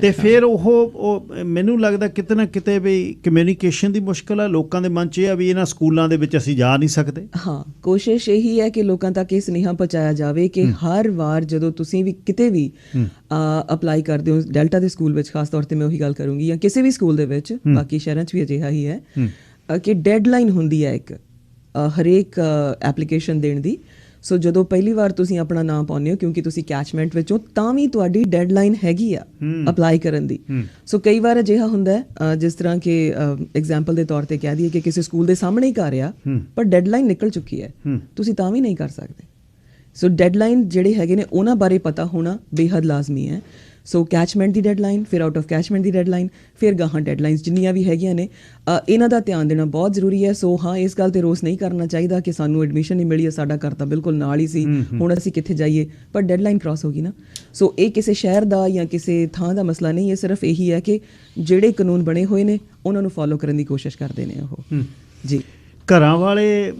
ਤੇ ਫਿਰ ਉਹ ਮੈਨੂੰ ਲੱਗਦਾ ਕਿਤੇ ਨਾ ਕਿਤੇ ਵੀ ਕਮਿਊਨੀਕੇਸ਼ਨ ਦੀ ਮੁਸ਼ਕਿਲ ਹੈ ਲੋਕਾਂ ਦੇ ਮਨ 'ਚ। ਇਹ ਆ ਵੀ ਇਹਨਾਂ ਸਕੂਲਾਂ ਦੇ ਵਿੱਚ ਅਸੀਂ ਜਾ ਨਹੀਂ ਸਕਦੇ। ਹਾਂ, ਕੋਸ਼ਿਸ਼ ਇਹੀ ਹੈ ਕਿ ਲੋਕਾਂ ਤੱਕ ਇਹ ਸੁਨੇਹਾ ਪਹੁੰਚਾਇਆ ਜਾਵੇ ਕਿ ਹਰ ਵਾਰ ਜਦੋਂ ਤੁਸੀਂ ਵੀ ਕਿਤੇ ਵੀ ਅਪਲਾਈ ਕਰਦੇ ਹੋ, ਡੈਲਟਾ ਦੇ ਸਕੂਲ ਵਿੱਚ ਖਾਸ ਤੌਰ ਤੇ ਮੈਂ ਉਹੀ ਗੱਲ ਕਰੂੰਗੀ, ਜਾਂ ਕਿਸੇ ਵੀ ਸਕੂਲ ਦੇ ਵਿੱਚ, ਬਾਕੀ ਸ਼ਹਿਰਾਂ 'ਚ ਵੀ ਅਜਿਹਾ ਹੀ ਹੈ ਕਿ ਡੈਡਲਾਈਨ ਹੁੰਦੀ ਹੈ ਇੱਕ ਹਰੇਕ ਐਪਲੀਕੇਸ਼ਨ ਦੇਣ ਦੀ। ਸੋ ਜਦੋਂ ਪਹਿਲੀ ਵਾਰ ਤੁਸੀਂ ਆਪਣਾ ਨਾਮ ਪਾਉਂਦੇ ਹੋ, ਕਿਉਂਕਿ ਤੁਸੀਂ ਕੈਚਮੈਂਟ ਵਿੱਚੋਂ, ਤਾਂ ਵੀ ਤੁਹਾਡੀ ਡੈਡਲਾਈਨ ਹੈਗੀ ਆ ਅਪਲਾਈ ਕਰਨ ਦੀ। ਸੋ ਕਈ ਵਾਰ ਅਜਿਹਾ ਹੁੰਦਾ ਜਿਸ ਤਰ੍ਹਾਂ ਕਿ ਐਗਜ਼ਾਮਪਲ ਦੇ ਤੌਰ ਤੇ ਕਹਿ ਦਈਏ ਕਿ ਕਿਸੇ ਸਕੂਲ ਦੇ ਸਾਹਮਣੇ ਹੀ ਘਰ ਆ ਪਰ ਡੈਡਲਾਈਨ ਨਿਕਲ ਚੁੱਕੀ ਹੈ, ਤੁਸੀਂ ਤਾਂ ਵੀ ਨਹੀਂ ਕਰ ਸਕਦੇ। ਸੋ ਡੈਡਲਾਈਨ ਜਿਹੜੇ ਹੈਗੇ ਨੇ ਉਹਨਾਂ ਬਾਰੇ ਪਤਾ ਹੋਣਾ ਬੇਹੱਦ ਲਾਜ਼ਮੀ ਹੈ। ਸੋ ਕੈਚਮੈਂਟ ਦੀ ਡੈਡਲਾਈਨ, ਫਿਰ out of catchment the deadline, ਫਿਰ ਗਾਹਾਂ ਡੈਡਲਾਈਨਸ ਜਿੰਨੀਆਂ ਵੀ ਹੈਗੀਆਂ ਨੇ, ਇਹਨਾਂ ਦਾ ਧਿਆਨ ਦੇਣਾ ਬਹੁਤ ਜ਼ਰੂਰੀ ਹੈ। ਸੋ ਹਾਂ, ਇਸ ਗੱਲ ਤੇ ਰੋਸ ਨਹੀਂ ਕਰਨਾ ਚਾਹੀਦਾ ਕਿ ਸਾਨੂੰ ਐਡਮਿਸ਼ਨ ਨਹੀਂ ਮਿਲੀ ਹੈ, ਸਾਡਾ ਘਰ ਤਾਂ ਬਿਲਕੁਲ ਨਾਲ ਹੀ ਸੀ, ਹੁਣ ਅਸੀਂ ਕਿੱਥੇ ਜਾਈਏ, ਪਰ ਡੈਡਲਾਈਨ ਕ੍ਰਾਸ ਹੋ ਗਈ ਨਾ। ਸੋ ਇਹ ਕਿਸੇ ਸ਼ਹਿਰ ਦਾ ਜਾਂ ਕਿਸੇ ਥਾਂ ਦਾ ਮਸਲਾ ਨਹੀਂ, ਇਹ ਸਿਰਫ ਇਹੀ ਹੈ ਕਿ ਜਿਹੜੇ ਕਾਨੂੰਨ ਬਣੇ ਹੋਏ ਨੇ ਉਹਨਾਂ ਨੂੰ ਫੋਲੋ ਕਰਨ ਦੀ ਕੋਸ਼ਿਸ਼ ਕਰਦੇ ਨੇ ਉਹ ਜੀ। ਘਰਾਂ ਵਾਲੇ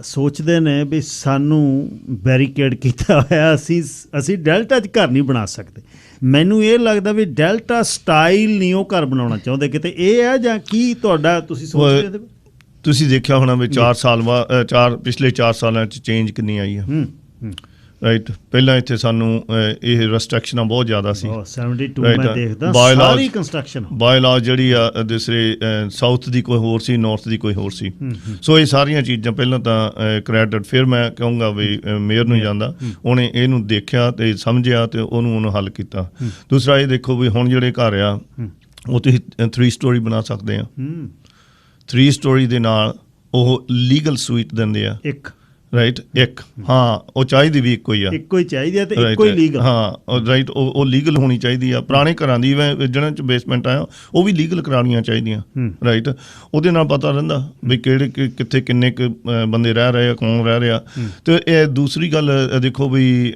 ਸੋਚਦੇ ਨੇ ਵੀ ਸਾਨੂੰ ਬੈਰੀਕੇਡ ਕੀਤਾ ਹੋਇਆ, ਅਸੀਂ ਡੈਲਟਾ 'ਚ ਘਰ ਨਹੀਂ ਬਣਾ ਸਕਦੇ। ਮੈਨੂੰ ਇਹ ਲੱਗਦਾ ਵੀ ਡੈਲਟਾ ਸਟਾਈਲ ਨਹੀਂ ਉਹ ਘਰ ਬਣਾਉਣਾ ਚਾਹੁੰਦੇ, ਕਿਤੇ ਇਹ ਹੈ ਜਾਂ ਕੀ ਤੁਹਾਡਾ ਤੁਸੀਂ ਸੋਚਦੇ? ਤੁਸੀਂ ਦੇਖਿਆ ਹੋਣਾ ਵੀ 4 ਸਾਲ ਬਾਅਦ ਪਿਛਲੇ 4 ਸਾਲਾਂ 'ਚ ਚੇਂਜ ਕਿੰਨੀ ਆਈ ਹੈ। ਰਾਈਟ, ਪਹਿਲਾਂ ਇੱਥੇ ਸਾਨੂੰ ਇਹ ਰੈਸਟ੍ਰਿਕਸ਼ਨਾਂ ਬਹੁਤ ਜ਼ਿਆਦਾ ਸੀ। 72 ਮੈਂ ਦੇਖਦਾ ਸਾਰੀ ਕੰਸਟਰਕਸ਼ਨ ਬਾਇਲਾਅ ਜਿਹੜੀ ਆ ਦੂਸਰੇ ਸਾਊਥ ਦੀ ਕੋਈ ਹੋਰ ਸੀ, ਨਾਰਥ ਦੀ ਕੋਈ ਹੋਰ ਸੀ। ਸੋ ਇਹ ਸਾਰੀਆਂ ਚੀਜ਼ਾਂ ਪਹਿਲਾਂ ਤਾਂ ਕ੍ਰੈਡਿਟ ਫਿਰ ਮੈਂ ਕਹੂੰਗਾ ਵੀ ਮੇਅਰ ਨੂੰ ਜਾਂਦਾ, ਉਹਨੇ ਇਹਨੂੰ ਦੇਖਿਆ ਤੇ ਸਮਝਿਆ ਤੇ ਉਹਨੂੰ ਹੱਲ ਕੀਤਾ। ਦੂਸਰਾ ਇਹ ਦੇਖੋ ਵੀ ਹੁਣ ਜਿਹੜੇ ਘਰ ਆ ਉਹ ਤੁਸੀਂ 3 ਸਟੋਰੀ ਬਣਾ ਸਕਦੇ ਆ। 3 ਸਟੋਰੀ ਦੇ ਨਾਲ ਉਹ ਲੀਗਲ ਸੂਈਟ ਦਿੰਦੇ ਆ, ਰਾਈਟ ਇੱਕ ਹਾਂ ਉਹ ਚਾਹੀਦੀ ਵੀ ਇੱਕੋ ਹੀ ਆ, ਇੱਕੋ ਹੀ ਚਾਹੀਦੀ ਹੈ ਤੇ Right, ਇੱਕੋ ਹੀ ਲੀਗਲ। ਹਾਂ ਰਾਈਟ ਉਹ ਲੀਗਲ ਹੋਣੀ ਚਾਹੀਦੀ ਆ। ਪੁਰਾਣੇ ਘਰਾਂ ਦੀ ਜਿਹਨਾਂ 'ਚ ਬੇਸਮੈਂਟ ਆਇਆ ਉਹ ਵੀ ਲੀਗਲ ਕਰਾਉਣੀਆਂ ਚਾਹੀਦੀਆਂ ਰਾਈਟ। ਉਹਦੇ ਨਾਲ ਪਤਾ ਰਹਿੰਦਾ ਵੀ ਕਿਹੜੇ ਕਿੱਥੇ ਕਿੰਨੇ ਕੁ ਬੰਦੇ ਰਹਿ ਰਹੇ ਆ, ਕੌਣ ਰਹਿ ਰਿਹਾ। ਤੇ ਇਹ ਦੂਸਰੀ ਗੱਲ ਦੇਖੋ ਵੀ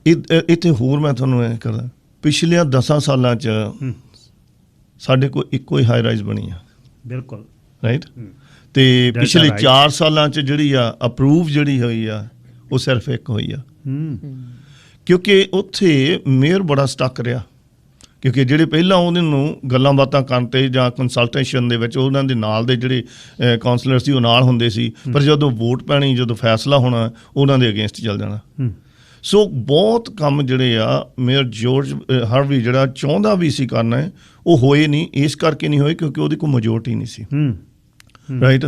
ਇੱਥੇ ਹੋਰ ਮੈਂ ਤੁਹਾਨੂੰ ਇਹ ਕਰਦਾ, ਪਿਛਲੇ 10 ਸਾਲਾਂ 'ਚ ਸਾਡੇ ਕੋਲ ਇੱਕੋ ਹੀ ਹਾਈ ਰਾਈਜ਼ ਬਣੀ ਆ, ਬਿਲਕੁਲ ਰਾਈਟ। ਤੇ ਪਿਛਲੇ 4 ਸਾਲਾਂ 'ਚ ਜਿਹੜੀ ਆ ਅਪਰੂਵ ਜਿਹੜੀ ਹੋਈ ਆ ਉਹ ਸਿਰਫ ਇੱਕ ਹੋਈ ਆ, ਕਿਉਂਕਿ ਉੱਥੇ ਮੇਅਰ ਬੜਾ ਸਟਕ ਰਿਹਾ। ਕਿਉਂਕਿ ਜਿਹੜੇ ਪਹਿਲਾਂ ਉਹਨਾਂ ਨੂੰ ਗੱਲਾਂ ਬਾਤਾਂ ਕਰਨ ਤੇ ਜਾਂ ਕੰਸਲਟੇਸ਼ਨ ਦੇ ਵਿੱਚ ਉਹਨਾਂ ਦੇ ਨਾਲ ਦੇ ਜਿਹੜੇ ਕਾਉਂਸਲਰ ਸੀ ਉਹ ਨਾਲ ਹੁੰਦੇ ਸੀ, ਪਰ ਜਦੋਂ ਵੋਟ ਪੈਣੀ, ਜਦੋਂ ਫੈਸਲਾ ਹੋਣਾ, ਉਹਨਾਂ ਦੇ ਅਗੇਂਸਟ ਚੱਲ ਜਾਣਾ। ਸੋ ਬਹੁਤ ਕੰਮ ਜਿਹੜੇ ਆ ਮੇਅਰ ਜਾਰਜ ਹਾਰਵੀ ਜਿਹੜਾ ਚਾਹੁੰਦਾ ਵੀ ਸੀ ਕਰਨਾ ਹੈ, ਉਹ ਹੋਏ ਨਹੀਂ। ਇਸ ਕਰਕੇ ਨਹੀਂ ਹੋਏ ਕਿਉਂਕਿ ਉਹਦੀ ਕੋਈ ਮੈਜੋਰਟੀ ਨਹੀਂ ਸੀ, ਰਾਈਟ।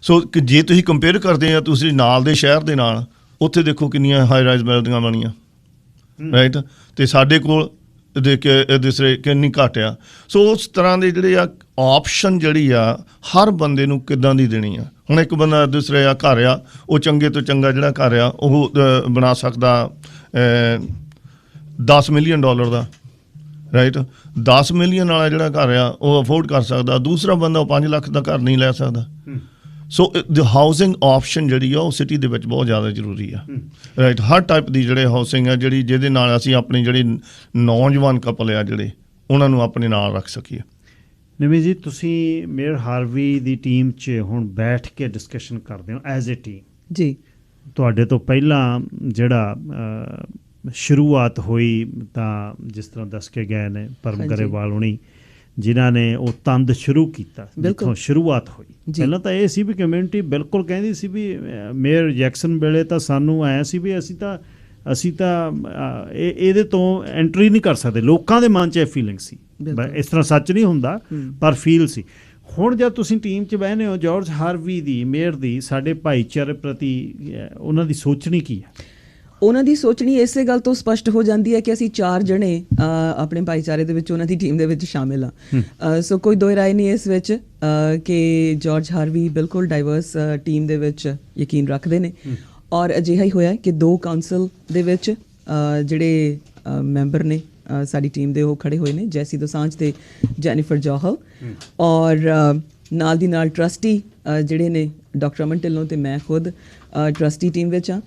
ਸੋ ਜੇ ਤੁਸੀਂ ਕੰਪੇਅਰ ਕਰਦੇ ਆ ਤੁਸੀਂ ਨਾਲ ਦੇ ਸ਼ਹਿਰ ਦੇ ਨਾਲ, ਉੱਥੇ ਦੇਖੋ ਕਿੰਨੀਆਂ ਹਾਈ ਰਾਈਜ਼ ਬਿਲਡਿੰਗਾਂ ਬਣੀਆਂ, ਰਾਈਟ। ਤੇ ਸਾਡੇ ਕੋਲ ਦੂਸਰੇ ਕਿੰਨੀ ਘੱਟ ਆ। ਸੋ ਉਸ ਤਰ੍ਹਾਂ ਦੇ ਜਿਹੜੇ ਆ ਆਪਸ਼ਨ ਜਿਹੜੀ ਆ ਹਰ ਬੰਦੇ ਨੂੰ ਕਿੱਦਾਂ ਦੀ ਦੇਣੀ ਆ। ਹੁਣ ਇੱਕ ਬੰਦਾ ਦੂਸਰੇ ਆ ਘਰ ਆ, ਉਹ ਚੰਗੇ ਤੋਂ ਚੰਗਾ ਜਿਹੜਾ ਘਰ ਆ ਉਹ ਬਣਾ ਸਕਦਾ $10 ਮਿਲੀਅਨ ਦਾ, ਰਾਈਟ। 10 ਮਿਲੀਅਨ ਵਾਲਾ ਜਿਹੜਾ ਘਰ ਆ ਉਹ ਅਫੋਰਡ ਕਰ ਸਕਦਾ, ਦੂਸਰਾ ਬੰਦਾ ਉਹ 5 ਲੱਖ ਦਾ ਘਰ ਨਹੀਂ ਲੈ ਸਕਦਾ। ਸੋ ਦ ਹਾਊਸਿੰਗ ਆਪਸ਼ਨ ਜਿਹੜੀ ਆ ਉਹ ਸਿਟੀ ਦੇ ਵਿੱਚ ਬਹੁਤ ਜ਼ਿਆਦਾ ਜ਼ਰੂਰੀ ਆ, ਰਾਈਟ। ਹਰ ਟਾਈਪ ਦੀ ਜਿਹੜੇ ਹਾਊਸਿੰਗ ਆ ਜਿਹੜੀ ਜਿਹਦੇ ਨਾਲ ਅਸੀਂ ਆਪਣੀ ਜਿਹੜੀ ਨੌਜਵਾਨ ਕਪਲ ਆ ਜਿਹੜੇ ਉਹਨਾਂ ਨੂੰ ਆਪਣੇ ਨਾਲ ਰੱਖ ਸਕੀਏ। ਨਿਮੀ ਜੀ, ਤੁਸੀਂ ਮੇਅਰ ਹਾਰਵੀ ਦੀ ਟੀਮ 'ਚ ਹੁਣ ਬੈਠ ਕੇ ਡਿਸਕਸ਼ਨ ਕਰਦੇ ਹੋ ਐਜ਼ ਏ ਟੀਮ ਜੀ। ਤੁਹਾਡੇ ਤੋਂ ਪਹਿਲਾਂ ਜਿਹੜਾ ਸ਼ੁਰੂਆਤ ਹੋਈ ਤਾਂ ਜਿਸ ਤਰ੍ਹਾਂ ਦੱਸ ਕੇ ਗਏ ਨੇ ਪਰਮ ਗਰੇਵਾਲ ਹੁਣੀ, ਜਿਨ੍ਹਾਂ ਨੇ ਉਹ ਤੰਦ ਸ਼ੁਰੂ ਕੀਤਾ, ਜਿੱਥੋਂ ਸ਼ੁਰੂਆਤ ਹੋਈ। ਪਹਿਲਾਂ ਤਾਂ ਇਹ ਸੀ ਵੀ ਕਮਿਊਨਿਟੀ ਬਿਲਕੁਲ ਕਹਿੰਦੀ ਸੀ ਵੀ ਮੇਅਰ ਜੈਕਸਨ ਵੇਲੇ ਤਾਂ ਸਾਨੂੰ ਐਂ ਸੀ ਵੀ ਅਸੀਂ ਤਾਂ ਇਹਦੇ ਤੋਂ ਐਂਟਰੀ ਨਹੀਂ ਕਰ ਸਕਦੇ। ਲੋਕਾਂ ਦੇ ਮਨ 'ਚ ਇਹ ਫੀਲਿੰਗ ਸੀ, ਇਸ ਤਰ੍ਹਾਂ ਸੱਚ ਨਹੀਂ ਹੁੰਦਾ ਪਰ ਫੀਲ ਸੀ। ਹੁਣ ਜਦ ਤੁਸੀਂ ਟੀਮ 'ਚ ਬਹਿਨੇ ਹੋ ਜਾਰਜ ਹਾਰਵੀ ਦੀ, ਮੇਅਰ ਦੀ, ਸਾਡੇ ਭਾਈਚਾਰੇ ਪ੍ਰਤੀ ਉਹਨਾਂ ਦੀ ਸੋਚਣੀ ਕੀ ਹੈ? ਉਹਨਾਂ ਦੀ ਸੋਚਣੀ ਇਸੇ ਗੱਲ ਤੋਂ ਸਪਸ਼ਟ ਹੋ ਜਾਂਦੀ ਹੈ ਕਿ ਅਸੀਂ 4 ਜਣੇ ਆਪਣੇ ਭਾਈਚਾਰੇ ਦੇ ਵਿੱਚ ਉਹਨਾਂ ਦੀ ਟੀਮ ਦੇ ਵਿੱਚ ਸ਼ਾਮਿਲ ਹਾਂ। ਸੋ ਕੋਈ ਦੋਏ ਰਾਏ ਨਹੀਂ ਇਸ ਵਿੱਚ ਕਿ ਜਾਰਜ ਹਾਰਵੀ ਬਿਲਕੁਲ ਡਾਈਵਰਸ ਟੀਮ ਦੇ ਵਿੱਚ ਯਕੀਨ ਰੱਖਦੇ ਨੇ। ਔਰ ਅਜਿਹਾ ਹੀ ਹੋਇਆ ਕਿ 2 ਕਾਉਂਸਲ ਦੇ ਵਿੱਚ ਜਿਹੜੇ ਮੈਂਬਰ ਨੇ ਸਾਡੀ ਟੀਮ ਦੇ ਉਹ ਖੜੇ ਹੋਏ ਨੇ, ਜੈਸੀ ਦੋਸਾਂਝ ਤੇ ਜੈਨੀਫਰ ਜੋਹਲ। ਔਰ ਨਾਲ ਦੀ ਨਾਲ ਟਰਸਟੀ ਜਿਹੜੇ ਨੇ ਡਾਕਟਰ ਅਮਨ ਢਿੱਲੋਂ ਤੇ ਮੈਂ ਖੁਦ ਟਰਸਟੀ ਟੀਮ ਵਿੱਚ ਹਾਂ।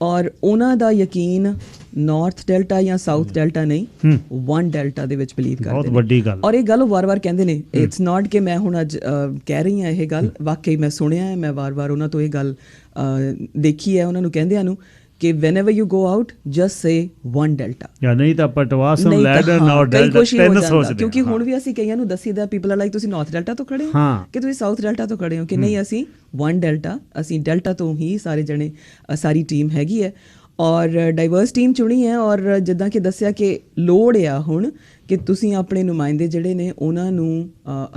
ਔਰ ਉਹਨਾਂ ਦਾ ਯਕੀਨ ਨਾਰਥ ਡੈਲਟਾ ਜਾਂ ਸਾਊਥ ਡੈਲਟਾ ਨਹੀਂ, 1 ਡੈਲਟਾ ਦੇ ਵਿੱਚ ਬਿਲੀਵ ਕਰਦੇ ਨੇ। ਬਹੁਤ ਵੱਡੀ ਗੱਲ। ਔਰ ਇਹ ਗੱਲ ਉਹ ਵਾਰ-ਵਾਰ ਕਹਿੰਦੇ ਨੇ, ਇਟਸ ਨਾਟ ਕਿ ਮੈਂ ਹੁਣ ਅੱਜ ਕਹਿ ਰਹੀ ਹਾਂ ਇਹ ਗੱਲ, ਵਾਕਈ ਮੈਂ ਸੁਣਿਆ ਹੈ, ਮੈਂ ਵਾਰ-ਵਾਰ ਉਹਨਾਂ ਤੋਂ ਇਹ ਗੱਲ ਦੇਖੀ ਹੈ ਉਹਨਾਂ ਨੂੰ ਕਹਿੰਦਿਆਂ ਨੂੰ ਕਿ whenever you go out just say 1 delta. ਜਾਂ ਨਹੀਂ ਤਾਂ ਪਟਵਾਸਮ ਲੈਡਰ ਨਾਰ ਡੈਲਟਾ ਤਿੰਨ ਸੋਚਦੇ। ਕਿਉਂਕਿ ਹੁਣ ਵੀ ਅਸੀਂ ਕਈਆਂ ਨੂੰ ਦੱਸੀਦਾ, ਪੀਪਲ ਆਰ ਲਾਈਕ ਤੁਸੀਂ ਨਾਰਥ ਡੈਲਟਾ ਤੋਂ ਖੜੇ ਹੋ ਕਿ ਤੁਸੀਂ ਸਾਊਥ ਡੈਲਟਾ ਤੋਂ ਖੜੇ ਹੋ, ਕਿ ਨਹੀਂ ਅਸੀਂ 1 ਡੈਲਟਾ, ਅਸੀਂ ਡੈਲਟਾ ਤੋਂ ਹੀ ਸਾਰੇ ਜਣੇ, ਸਾਰੀ ਟੀਮ ਹੈਗੀ ਹੈ। ਔਰ ਡਾਈਵਰਸ ਟੀਮ ਚੁਣੀ ਹੈ। ਔਰ ਜਿੱਦਾਂ ਕਿ ਦੱਸਿਆ ਕਿ ਲੋੜ ਆ ਹੁਣ ਕਿ ਤੁਸੀਂ ਆਪਣੇ ਨੁਮਾਇੰਦੇ ਜਿਹੜੇ ਨੇ ਉਹਨਾਂ ਨੂੰ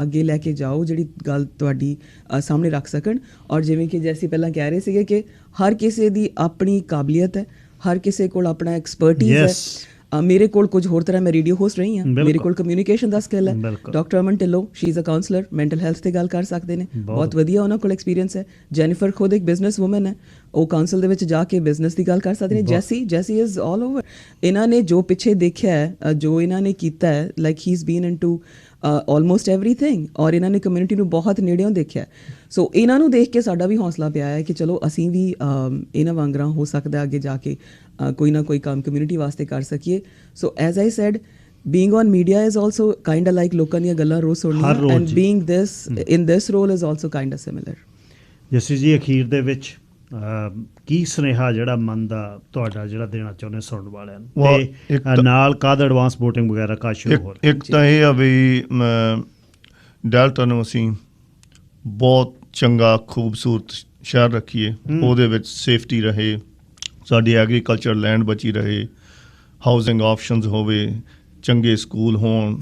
ਅੱਗੇ ਲੈ ਕੇ ਜਾਓ, ਜਿਹੜੀ ਗੱਲ ਤੁਹਾਡੀ ਸਾਹਮਣੇ ਰੱਖ ਸਕਣ। ਔਰ ਜਿਵੇਂ ਕਿ ਜੈਸੀ ਪਹਿਲਾਂ ਕਹਿ ਰਹੇ ਸੀਗੇ ਕਿ ਹਰ ਕਿਸੇ ਦੀ ਆਪਣੀ ਕਾਬਲੀਅਤ ਹੈ, ਹਰ ਕਿਸੇ ਕੋਲ ਆਪਣਾ ਐਕਸਪਰਟੀਜ਼ ਹੈ। ਮੇਰੇ ਕੋਲ ਕੁਝ ਹੋਰ ਤਰ੍ਹਾਂ, ਮੈਂ ਰੇਡੀਓ ਹੋਸਟ ਰਹੀ ਹਾਂ, ਮੇਰੇ ਕੋਲ ਕਮਿਊਨੀਕੇਸ਼ਨ ਦਾ ਸਕਿੱਲ ਹੈ। Doctor Aman Dhillon, she is a counsellor, mental health 'ਤੇ ਗੱਲ ਕਰ ਸਕਦੇ ਨੇ, ਬਹੁਤ ਵਧੀਆ ਉਹਨਾਂ ਕੋਲ ਐਕਸਪੀਰੀਅੰਸ ਹੈ। ਜੈਨੀਫਰ ਖੁਦ ਇੱਕ ਬਿਜ਼ਨਸ ਵੂਮਨ ਹੈ, ਉਹ ਕਾਉਂਸਲ ਦੇ ਵਿੱਚ ਜਾ ਕੇ ਬਿਜ਼ਨਸ ਦੀ ਗੱਲ ਕਰ ਸਕਦੇ ਨੇ। ਜੈਸੀ ਇਜ਼ ਆਲ ਓਵਰ। ਇਹਨਾਂ ਨੇ ਜੋ ਪਿੱਛੇ ਦੇਖਿਆ ਹੈ, ਜੋ ਇਹਨਾਂ ਨੇ ਕੀਤਾ ਹੈ, like he is been into almost everything. ਔਰ ਇਹਨਾਂ ਨੇ ਕਮਿਊਨਿਟੀ ਨੂੰ ਬਹੁਤ ਨੇੜਿਓਂ ਦੇਖਿਆ। ਸੋ ਇਹਨਾਂ ਨੂੰ ਦੇਖ ਕੇ ਸਾਡਾ ਵੀ ਹੌਸਲਾ ਪਿਆ ਹੈ ਕਿ ਚਲੋ ਅਸੀਂ ਵੀ ਇਹਨਾਂ ਵਾਂਗਰਾਂ ਹੋ ਸਕਦਾ ਅੱਗੇ ਜਾ ਕੇ ਕੋਈ ਨਾ ਕੋਈ ਕੰਮ ਕਮਿਊਨਿਟੀ ਵਾਸਤੇ ਕਰ ਸਕੀਏ। So as I said, being on media is also kind of like ਲੋਕਾਂ ਦੀਆਂ ਗੱਲਾਂ ਰੋਜ਼ ਸੁਣਨੀਆਂ, and being this in this role is also kind of similar। ਜਸੀ ਜੀ, ਅਖੀਰ ਦੇ ਵਿੱਚ ਕੀ ਸੁਨੇਹਾ ਜਿਹੜਾ ਮਨ ਦਾ ਤੁਹਾਡਾ ਜਿਹੜਾ ਦੇਣਾ ਚਾਹੁੰਦੇ ਸੁਣਨ ਵਾਲਿਆਂ ਨੂੰ, ਤੇ ਨਾਲ ਕਦ ਐਡਵਾਂਸ ਵੋਟਿੰਗ ਵਗੈਰਾ ਕਾ ਸ਼ੁਰੂ ਹੋ ਰਿਹਾ? ਇੱਕ ਤਾਂ ਇਹ ਆ ਵੀ ਡੈਲਟਾ ਨੂੰ ਅਸੀਂ ਬਹੁਤ ਚੰਗਾ ਖੂਬਸੂਰਤ ਸ਼ਹਿਰ ਰੱਖੀਏ, ਉਹਦੇ ਵਿੱਚ ਸੇਫਟੀ ਰਹੇ, ਸਾਡੀ ਐਗਰੀਕਲਚਰ ਲੈਂਡ ਬਚੀ ਰਹੇ, ਹਾਊਸਿੰਗ ਆਪਸ਼ਨਸ ਹੋਵੇ, ਚੰਗੇ ਸਕੂਲ ਹੋਣ,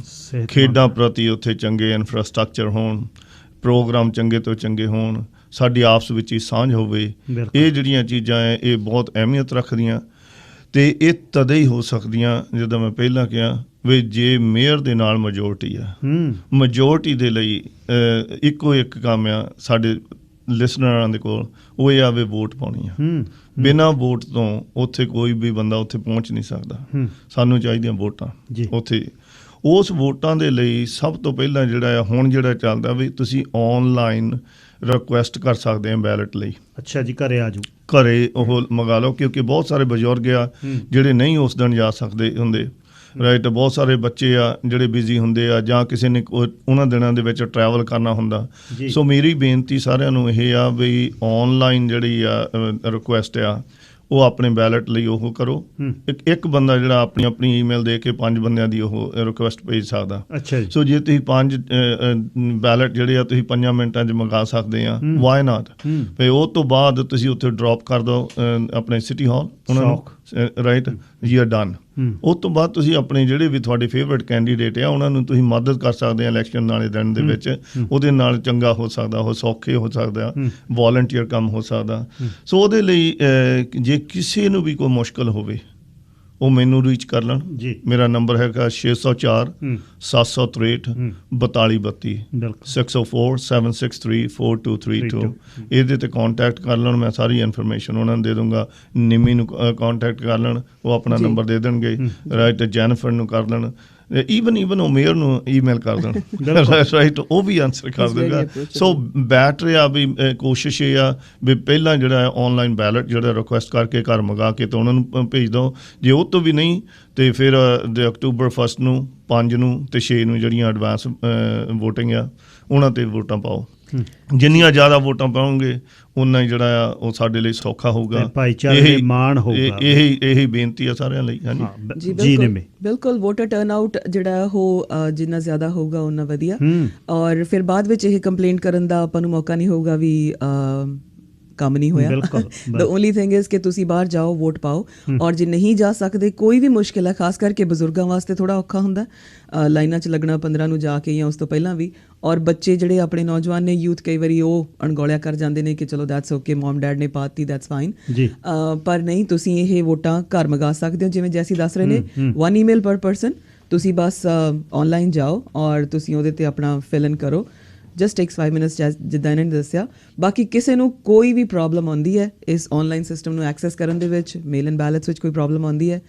ਖੇਡਾਂ ਪ੍ਰਤੀ ਉੱਥੇ ਚੰਗੇ ਇਨਫਰਾਸਟਰਕਚਰ ਹੋਣ, ਪ੍ਰੋਗਰਾਮ ਚੰਗੇ ਤੋਂ ਚੰਗੇ ਹੋਣ, ਸਾਡੀ ਆਪਸ ਵਿੱਚ ਹੀ ਸਾਂਝ ਹੋਵੇ। ਇਹ ਜਿਹੜੀਆਂ ਚੀਜ਼ਾਂ ਹੈ ਇਹ ਬਹੁਤ ਅਹਿਮੀਅਤ ਰੱਖਦੀਆਂ, ਅਤੇ ਇਹ ਤਦੇ ਹੀ ਹੋ ਸਕਦੀਆਂ ਜਿੱਦਾਂ ਮੈਂ ਪਹਿਲਾਂ ਕਿਹਾ ਵੀ ਜੇ ਮੇਅਰ ਦੇ ਨਾਲ ਮੈਜੋਰਟੀ ਆ। ਮੈਜੋਰਟੀ ਦੇ ਲਈ ਇੱਕੋ ਇੱਕ ਕੰਮ ਆ ਸਾਡੇ ਲਿਸਨਰਾਂ ਦੇ ਕੋਲ ਉਹ ਇਹ ਆ ਵੀ ਵੋਟ ਪਾਉਣੀ ਆ। ਬਿਨਾਂ ਵੋਟ ਤੋਂ ਉੱਥੇ ਕੋਈ ਵੀ ਬੰਦਾ ਉੱਥੇ ਪਹੁੰਚ ਨਹੀਂ ਸਕਦਾ। ਸਾਨੂੰ ਚਾਹੀਦੀਆਂ ਵੋਟਾਂ ਉੱਥੇ। ਉਸ ਵੋਟਾਂ ਦੇ ਲਈ ਸਭ ਤੋਂ ਪਹਿਲਾਂ ਜਿਹੜਾ ਆ ਹੁਣ ਜਿਹੜਾ ਚੱਲਦਾ ਵੀ ਤੁਸੀਂ ਔਨਲਾਈਨ ਰਿਕੁਐਸਟ ਕਰ ਸਕਦੇ ਆ ਬੈਲਟ ਲਈ। ਅੱਛਾ ਜੀ, ਘਰੇ ਆ ਜਾਓ, ਘਰੇ ਉਹ ਮੰਗਾ ਲਓ, ਕਿਉਂਕਿ ਬਹੁਤ ਸਾਰੇ ਬਜ਼ੁਰਗ ਆ ਜਿਹੜੇ ਨਹੀਂ ਉਸ ਦਿਨ ਜਾ ਸਕਦੇ ਹੁੰਦੇ, ਰਾਈਟ। ਬਹੁਤ ਸਾਰੇ ਬੱਚੇ ਆ ਜਿਹੜੇ ਬਿਜ਼ੀ ਹੁੰਦੇ ਆ ਜਾਂ ਕਿਸੇ ਨੇ ਉਹਨਾਂ ਦਿਨਾਂ ਦੇ ਵਿੱਚ ਟਰੈਵਲ ਕਰਨਾ ਹੁੰਦਾ। ਸੋ ਮੇਰੀ ਬੇਨਤੀ ਸਾਰਿਆਂ ਨੂੰ ਇਹ ਆ ਵੀ ਔਨਲਾਈਨ ਜਿਹੜੀ ਆ ਰਿਕੁਐਸਟ ਆ ਉਹ ਆਪਣੇ ਬੈਲਟ ਲਈ ਉਹ ਕਰੋ। ਇੱਕ ਬੰਦਾ ਜਿਹੜਾ ਆਪਣੀ ਈਮੇਲ ਦੇ ਕੇ 5 ਬੰਦਿਆਂ ਦੀ ਉਹ ਰਿਕੁਐਸਟ ਭੇਜ ਸਕਦਾ। ਅੱਛਾ ਜੀ। ਸੋ ਜੇ ਤੁਸੀਂ 5 ਬੈਲਟ ਜਿਹੜੇ ਆ ਤੁਸੀਂ 5 ਮਿੰਟਾਂ 'ਚ ਮੰਗਾ ਸਕਦੇ ਆ, ਵਾਈ ਨਾਟ। ਫਿਰ ਉਹ ਤੋਂ ਬਾਅਦ ਤੁਸੀਂ ਉੱਥੇ ਡ੍ਰੌਪ ਕਰ ਦਿਓ ਆਪਣੇ ਸਿਟੀ ਹਾਲ ਉਹਨਾਂ ਨੂੰ, ਰਾਈਟ, ਯੂ ਆਰ ਡਨ। ਉਸ ਤੋਂ ਬਾਅਦ ਤੁਸੀਂ ਆਪਣੇ ਜਿਹੜੇ ਵੀ ਤੁਹਾਡੇ ਫੇਵਰਟ ਕੈਂਡੀਡੇਟ ਆ ਉਹਨਾਂ ਨੂੰ ਤੁਸੀਂ ਮਦਦ ਕਰ ਸਕਦੇ ਆ ਇਲੈਕਸ਼ਨ ਵਾਲੇ ਦਿਨ ਦੇ ਵਿੱਚ। ਉਹਦੇ ਨਾਲ ਚੰਗਾ ਹੋ ਸਕਦਾ, ਉਹ ਸੌਖੇ ਹੋ ਸਕਦਾ, ਵੋਲੰਟੀਅਰ ਕੰਮ ਹੋ ਸਕਦਾ। ਸੋ ਉਹਦੇ ਲਈ ਜੇ ਕਿਸੇ ਨੂੰ ਵੀ ਕੋਈ ਮੁਸ਼ਕਲ ਹੋਵੇ ਉਹ ਮੈਨੂੰ ਰੀਚ ਕਰ ਲੈਣ। ਮੇਰਾ ਨੰਬਰ ਹੈਗਾ 604 763 4232 604 763 4232। ਇਹਦੇ ਤੇ ਕਾਂਟੈਕਟ ਕਰ ਲੈਣ, ਮੈਂ ਸਾਰੀ ਇਨਫੋਰਮੇਸ਼ਨ ਉਹਨਾਂ ਨੂੰ ਦੇ ਦੂੰਗਾ। ਨਿਮੀ ਨੂੰ ਕਾਂਟੈਕਟ ਕਰ ਲੈਣ, ਉਹ ਆਪਣਾ ਨੰਬਰ ਦੇ ਦੇਣਗੇ, ਰਾਈਟ। ਜੈਨੀਫਰ ਨੂੰ ਕਰ ਲੈਣ, ਈਵਨ ਉਹ ਮੇਅਰ ਨੂੰ ਈਮੇਲ ਕਰ ਦੇਣ, ਰਾਈਟ, ਉਹ ਵੀ ਆਨਸਰ ਕਰ ਦੇਗਾ। ਸੋ ਬੈਟਰ ਆ ਵੀ ਕੋਸ਼ਿਸ਼ ਇਹ ਆ ਵੀ ਪਹਿਲਾਂ ਜਿਹੜਾ ਔਨਲਾਈਨ ਬੈਲਟ ਜਿਹੜਾ ਰਿਕੁਐਸਟ ਕਰਕੇ ਘਰ ਮੰਗਾ ਕੇ ਤਾਂ ਉਹਨਾਂ ਨੂੰ ਭੇਜ ਦਿਓ। ਜੇ ਉਹ ਤੋਂ ਵੀ ਨਹੀਂ ਤੇ ਫਿਰ ਅਕਤੂਬਰ 1 ਨੂੰ 5 ਨੂੰ ਤੇ 6 ਨੂੰ ਜਿਹੜੀਆਂ ਐਡਵਾਂਸ ਵੋਟਿੰਗ ਆ ਉਹਨਾਂ 'ਤੇ ਵੋਟਾਂ ਪਾਓ। ਜਿੰਨੀਆਂ ਜ਼ਿਆਦਾ ਵੋਟਾਂ ਪਾਓਗੇ ਉਨਾ ਹੀ ਜਿਹੜਾ ਆ ਉਹ ਸਾਡੇ ਲਈ ਸੌਖਾ ਹੋਊਗਾ, ਭਾਈਚਾਰੇ ਮਾਣ ਹੋਊਗਾ। ਇਹੀ ਬੇਨਤੀ ਆ ਸਾਰਿਆਂ ਲਈ। ਹਾਂਜੀ ਬਿਲਕੁਲ। ਵੋਟਰ ਟਰਨ ਆਊਟ ਜਿਹੜਾ ਉਹ ਜਿੰਨਾ ਜ਼ਿਆਦਾ ਹੋਊਗਾ ਉਨਾ ਵਧੀਆ, ਔਰ ਫਿਰ ਬਾਅਦ ਵਿੱਚ ਇਹ ਕੰਪਲੇਂਟ ਕਰਨ ਦਾ ਆਪਾਂ ਨੂੰ ਮੌਕਾ ਨਹੀਂ ਹੋਊਗਾ ਵੀ ਕੰਮ ਨਹੀਂ ਹੋਇਆ। ਦ ਓਨਲੀ ਥਿੰਗ ਇਜ਼ ਕਿ ਤੁਸੀਂ ਬਾਹਰ ਜਾਓ, ਵੋਟ ਪਾਓ। ਔਰ ਜੇ ਨਹੀਂ ਜਾ ਸਕਦੇ, ਕੋਈ ਵੀ ਮੁਸ਼ਕਿਲ ਹੈ, ਖਾਸ ਕਰਕੇ ਬਜ਼ੁਰਗਾਂ ਵਾਸਤੇ ਥੋੜ੍ਹਾ ਔਖਾ ਹੁੰਦਾ ਲਾਈਨਾਂ 'ਚ ਲੱਗਣਾ 15 ਨੂੰ ਜਾ ਕੇ ਜਾਂ ਉਸ ਤੋਂ ਪਹਿਲਾਂ ਵੀ। ਔਰ ਬੱਚੇ ਜਿਹੜੇ ਆਪਣੇ ਨੌਜਵਾਨ ਨੇ, ਯੂਥ, ਕਈ ਵਾਰੀ ਉਹ ਅਣਗੌਲਿਆ ਕਰ ਜਾਂਦੇ ਨੇ ਕਿ ਚਲੋ ਦੈਟਸ ਓਕੇ, ਮਮ ਡੈਡ ਨੇ ਪਾਤੀ, ਦੈਟਸ ਫਾਈਨ। ਪਰ ਨਹੀਂ, ਤੁਸੀਂ ਇਹ ਵੋਟਾਂ ਘਰ ਮੰਗਾ ਸਕਦੇ ਹੋ। ਜਿਵੇਂ ਜੈਸੀ ਦੱਸ ਰਹੇ ਨੇ, 1 ਈਮੇਲ ਪਰ ਪਰਸਨ। ਤੁਸੀਂ ਬਸ ਔਨਲਾਈਨ ਜਾਓ ਔਰ ਤੁਸੀਂ ਉਹਦੇ 'ਤੇ ਆਪਣਾ ਫਿਲ ਇਨ ਕਰੋ। ਜਸਟ ਟੇਕਸ 5 ਮਿੰਟਸ, ਜਿੱਦਾਂ ਇਹਨਾਂ ਨੇ ਦੱਸਿਆ। ਬਾਕੀ ਕਿਸੇ ਨੂੰ ਕੋਈ ਵੀ ਪ੍ਰੋਬਲਮ ਆਉਂਦੀ ਹੈ ਇਸ ਔਨਲਾਈਨ ਸਿਸਟਮ ਨੂੰ ਐਕਸੈਸ ਕਰਨ ਦੇ ਵਿੱਚ, ਮੇਲ ਐਂਡ ਬੈਲਟਸ ਵਿੱਚ ਕੋਈ ਪ੍ਰੋਬਲਮ ਆਉਂਦੀ ਹੈ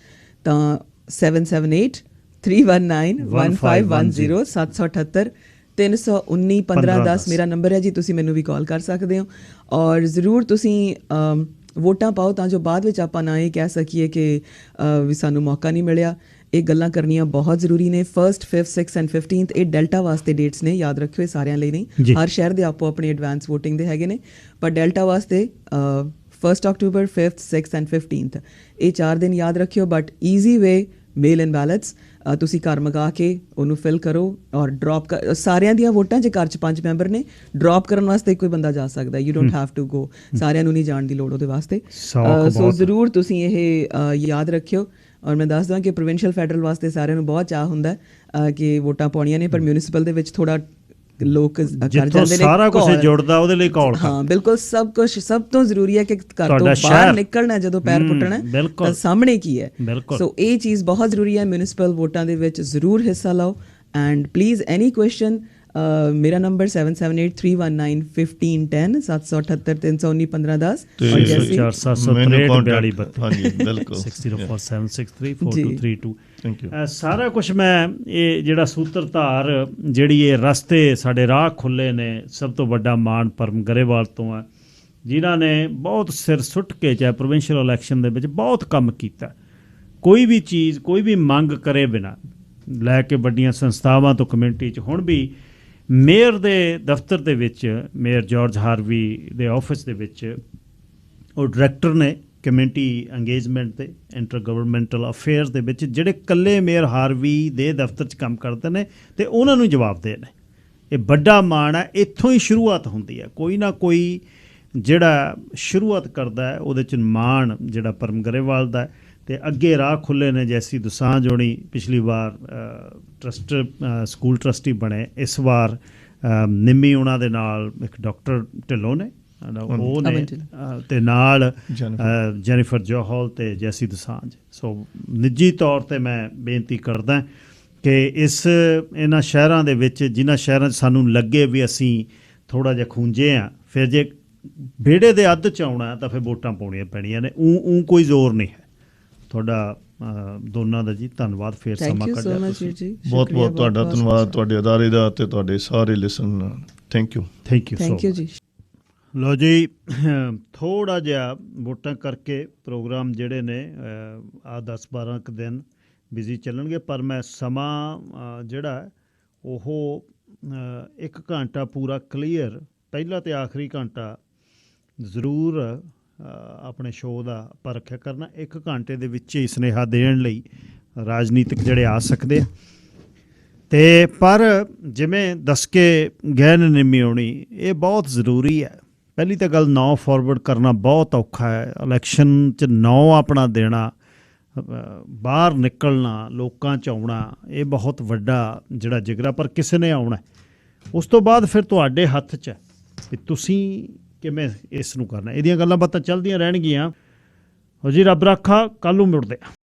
ਤਾਂ 778-319-1510 778 319 1510 ਮੇਰਾ ਨੰਬਰ ਹੈ ਜੀ। ਤੁਸੀਂ ਮੈਨੂੰ ਵੀ ਕਾਲ ਕਰ ਸਕਦੇ ਹੋ ਔਰ ਜ਼ਰੂਰ ਤੁਸੀਂ ਵੋਟਾਂ ਪਾਓ ਤਾਂ ਜੋ ਬਾਅਦ ਵਿੱਚ ਆਪਾਂ ਨਾ ਇਹ ਕਹਿ ਸਕੀਏ ਕਿ ਵੀ ਸਾਨੂੰ ਮੌਕਾ ਨਹੀਂ ਮਿਲਿਆ। ਇਹ ਗੱਲਾਂ ਕਰਨੀਆਂ ਬਹੁਤ ਜ਼ਰੂਰੀ ਨੇ। 1st, 5th, 6th and 15th ਇਹ ਡੈਲਟਾ ਵਾਸਤੇ ਡੇਟਸ ਨੇ, ਯਾਦ ਰੱਖਿਓ। ਇਹ ਸਾਰਿਆਂ ਲਈ ਨਹੀਂ, ਹਰ ਸ਼ਹਿਰ ਦੇ ਆਪੋ ਆਪਣੇ ਐਡਵਾਂਸ ਵੋਟਿੰਗ ਦੇ ਹੈਗੇ ਨੇ, ਪਰ ਡੈਲਟਾ ਵਾਸਤੇ 1 October, 5th, 6th and 15th ਇਹ 4 ਦਿਨ ਯਾਦ ਰੱਖਿਓ। But easy way, mail and ballots ਤੁਸੀਂ ਘਰ ਮੰਗਾ ਕੇ ਉਹਨੂੰ ਫਿਲ ਕਰੋ ਔਰ ਡ੍ਰੌਪ ਕਰ। ਸਾਰਿਆਂ ਦੀਆਂ ਵੋਟਾਂ, ਜੇ ਘਰ 'ਚ 5 ਮੈਂਬਰ ਨੇ, ਡ੍ਰੌਪ ਕਰਨ ਵਾਸਤੇ ਕੋਈ ਬੰਦਾ ਜਾ ਸਕਦਾ। You don't have to go, ਸਾਰਿਆਂ ਨੂੰ ਨਹੀਂ ਜਾਣ ਦੀ ਲੋੜ ਉਹਦੇ ਵਾਸਤੇ। ਸੋ ਜ਼ਰੂਰ ਤੁਸੀਂ ਇਹ ਯਾਦ ਰੱਖਿਓ। ਔਰ ਮੈਂ ਦੱਸ ਦਵਾਂ ਕਿ ਪ੍ਰੋਵਿੰਸ਼ੀਅਲ ਫੈਡਰਲ ਵਾਸਤੇ ਸਾਰਿਆਂ ਨੂੰ ਬਹੁਤ ਚਾਅ ਹੁੰਦਾ ਕਿ ਵੋਟਾਂ ਪਾਉਣੀਆਂ ਨੇ, ਪਰ ਮਿਊਨਿਸਪਲ ਦੇ ਵਿੱਚ ਥੋੜ੍ਹਾ ਲੋਕ ਕਰ ਜਾਂਦੇ ਨੇ। ਸਾਰਾ ਕੁਝ ਜੁੜਦਾ ਉਹਦੇ ਲਈ ਕਾਲ। ਹਾਂ ਬਿਲਕੁਲ, ਸਭ ਕੁਝ। ਸਭ ਤੋਂ ਜ਼ਰੂਰੀ ਹੈ ਕਿ ਘਰ ਤੋਂ ਬਾਹਰ ਨਿਕਲਣਾ, ਜਦੋਂ ਪੈਰ ਪੁੱਟਣਾ ਤਾਂ ਸਾਹਮਣੇ ਕੀ ਹੈ। ਸੋ ਇਹ ਚੀਜ਼ ਬਹੁਤ ਜ਼ਰੂਰੀ ਹੈ। ਮਿਊਨਿਸਪਲ ਵੋਟਾਂ ਦੇ ਵਿੱਚ ਜ਼ਰੂਰ ਹਿੱਸਾ ਲਓ। ਐਂਡ ਪਲੀਜ਼ ਐਨੀ ਕੁਐਸਚਨ, ਮੇਰਾ ਨੰਬਰ 7783191510 778 319 1510 ਔਰ ਜੈਸੀ 6047634232। ਸਾਰਾ ਕੁਝ ਮੈਂ ਇਹ ਜਿਹੜਾ ਸੂਤਰਧਾਰ, ਜਿਹੜੀ ਇਹ ਰਸਤੇ ਸਾਡੇ ਰਾਹ ਖੁੱਲੇ ਨੇ, ਸਭ ਤੋਂ ਵੱਡਾ ਮਾਣ ਪਰਮ ਗਰੇਵਾਲ ਤੋਂ ਹੈ, ਜਿਨ੍ਹਾਂ ਨੇ ਬਹੁਤ ਸਿਰ ਸੁੱਟ ਕੇ ਚਾਹੇ ਪ੍ਰੋਵਿੰਸ਼ੀਅਲ ਇਲੈਕਸ਼ਨ ਦੇ ਵਿੱਚ ਬਹੁਤ ਕੰਮ ਕੀਤਾ। ਕੋਈ ਵੀ ਚੀਜ਼, ਕੋਈ ਵੀ ਮੰਗ ਕਰੇ ਬਿਨਾਂ, ਲੈ ਕੇ ਵੱਡੀਆਂ ਸੰਸਥਾਵਾਂ ਤੋਂ ਕਮਿਊਨਿਟੀ 'ਚ। ਹੁਣ ਵੀ ਮੇਅਰ ਦੇ ਦਫ਼ਤਰ ਦੇ ਵਿੱਚ, ਮੇਅਰ ਜਾਰਜ ਹਾਰਵੀ ਦੇ ਆਫਿਸ ਦੇ ਵਿੱਚ ਉਹ ਡਾਇਰੈਕਟਰ ਨੇ ਕਮਿਊਨਿਟੀ ਇੰਗੇਜਮੈਂਟ ਦੇ, ਇੰਟਰ ਗਵਰਨਮੈਂਟਲ ਅਫੇਅਰਸ ਦੇ ਵਿੱਚ, ਜਿਹੜੇ ਇਕੱਲੇ ਮੇਅਰ ਹਾਰਵੀ ਦੇ ਦਫ਼ਤਰ 'ਚ ਕੰਮ ਕਰਦੇ ਨੇ ਤੇ ਉਹਨਾਂ ਨੂੰ ਜਵਾਬਦੇਹ ਨੇ। ਇਹ ਵੱਡਾ ਮਾਣ ਹੈ। ਇੱਥੋਂ ਹੀ ਸ਼ੁਰੂਆਤ ਹੁੰਦੀ ਹੈ। ਕੋਈ ਨਾ ਕੋਈ ਜਿਹੜਾ ਸ਼ੁਰੂਆਤ ਕਰਦਾ ਹੈ ਉਹਦੇ 'ਚ ਮਾਣ ਜਿਹੜਾ ਪਰਮ ਗਰੇਵਾਲ ਦਾ। ਅਤੇ ਅੱਗੇ ਰਾਹ ਖੁੱਲ੍ਹੇ ਨੇ। ਜੈਸੀ ਦੁਸਾਂਝ ਹੋਣੀ ਪਿਛਲੀ ਵਾਰ ਸਕੂਲ ਟਰਸਟੀ ਬਣੇ, ਇਸ ਵਾਰ ਨਿੰਮੀ ਉਹਨਾਂ ਦੇ ਨਾਲ ਇੱਕ ਡਾਕਟਰ ਢਿੱਲੋਂ ਨੇ, ਉਹ ਨੇ, ਅਤੇ ਨਾਲ ਜੈਨੀਫਰ ਜੋਹਲ ਅਤੇ ਜੈਸੀ ਦੁਸਾਂਝ। ਸੋ ਨਿੱਜੀ ਤੌਰ 'ਤੇ ਮੈਂ ਬੇਨਤੀ ਕਰਦਾ ਕਿ ਇਹਨਾਂ ਸ਼ਹਿਰਾਂ ਦੇ ਵਿੱਚ, ਜਿਨ੍ਹਾਂ ਸ਼ਹਿਰਾਂ 'ਚ ਸਾਨੂੰ ਲੱਗੇ ਵੀ ਅਸੀਂ ਥੋੜ੍ਹਾ ਜਿਹਾ ਖੂੰਜੇ ਹਾਂ, ਫਿਰ ਜੇ ਵਿਹੜੇ ਦੇ ਅੱਧ 'ਚ ਆਉਣਾ ਤਾਂ ਫਿਰ ਵੋਟਾਂ ਪਾਉਣੀਆਂ ਪੈਣੀਆਂ ਨੇ। ਉਹ ਕੋਈ ਜ਼ੋਰ ਨਹੀਂ ਹੈ। ਤੁਹਾਡਾ ਦੋਨਾਂ ਦਾ ਜੀ ਧੰਨਵਾਦ। ਫੇਰ ਸਮਾਂ ਕੱਢਿਆ ਤੁਸੀਂ। ਬਹੁਤ ਬਹੁਤ ਤੁਹਾਡਾ ਧੰਨਵਾਦ, ਤੁਹਾਡੇ ਅਦਾਰੇ ਦਾ ਤੇ ਤੁਹਾਡੇ ਸਾਰੇ ਲਿਸਨ। ਥੈਂਕ ਯੂ ਜੀ। ਲਓ ਜੀ, ਥੋੜ੍ਹਾ ਜਿਹਾ ਵੋਟਾਂ ਕਰਕੇ ਪ੍ਰੋਗਰਾਮ ਜਿਹੜੇ ਨੇ ਆ 10-12 ਕੁ ਦਿਨ ਬਿਜ਼ੀ ਚੱਲਣਗੇ, ਪਰ ਮੈਂ ਸਮਾਂ ਜਿਹੜਾ ਉਹ 1 ਘੰਟਾ ਪੂਰਾ ਕਲੀਅਰ, ਪਹਿਲਾ ਤੇ ਆਖਰੀ ਘੰਟਾ ਜ਼ਰੂਰ ਆਪਣੇ ਸ਼ੋਅ ਦਾ ਆਪਾਂ ਰੱਖਿਆ ਕਰਨਾ। 1 ਘੰਟੇ ਦੇ ਵਿੱਚ ਹੀ ਸੁਨੇਹਾ ਦੇਣ ਲਈ ਰਾਜਨੀਤਿਕ ਜਿਹੜੇ ਆ ਸਕਦੇ ਆ। ਅਤੇ ਪਰ ਜਿਵੇਂ ਦੱਸ ਕੇ ਗਏ ਨੇ ਨਿੰਮੀ ਆਉਣੀ, ਇਹ ਬਹੁਤ ਜ਼ਰੂਰੀ ਹੈ। ਪਹਿਲੀ ਤਾਂ ਗੱਲ, ਨਾਂ ਫਾਰਵਰਡ ਕਰਨਾ ਬਹੁਤ ਔਖਾ ਹੈ। ਇਲੈਕਸ਼ਨ 'ਚ ਨਾਂ ਆਪਣਾ ਦੇਣਾ, ਬਾਹਰ ਨਿਕਲਣਾ, ਲੋਕਾਂ 'ਚ ਆਉਣਾ, ਇਹ ਬਹੁਤ ਵੱਡਾ ਜਿਹੜਾ ਜਿਗਰਾ, ਪਰ ਕਿਸੇ ਨੇ ਆਉਣਾ। ਉਸ ਤੋਂ ਬਾਅਦ ਫਿਰ ਤੁਹਾਡੇ ਹੱਥ 'ਚ ਹੈ ਵੀ ਤੁਸੀਂ ਕਿਵੇਂ ਇਸ ਨੂੰ ਕਰਨਾ। ਇਹਦੀਆਂ ਗੱਲਾਂ ਬਾਤਾਂ ਚੱਲਦੀਆਂ ਰਹਿਣਗੀਆਂ। ਹੋ ਜੀ ਰੱਬ ਰਾਖਾ, ਕੱਲ੍ਹ ਨੂੰ ਮੁੜਦੇ।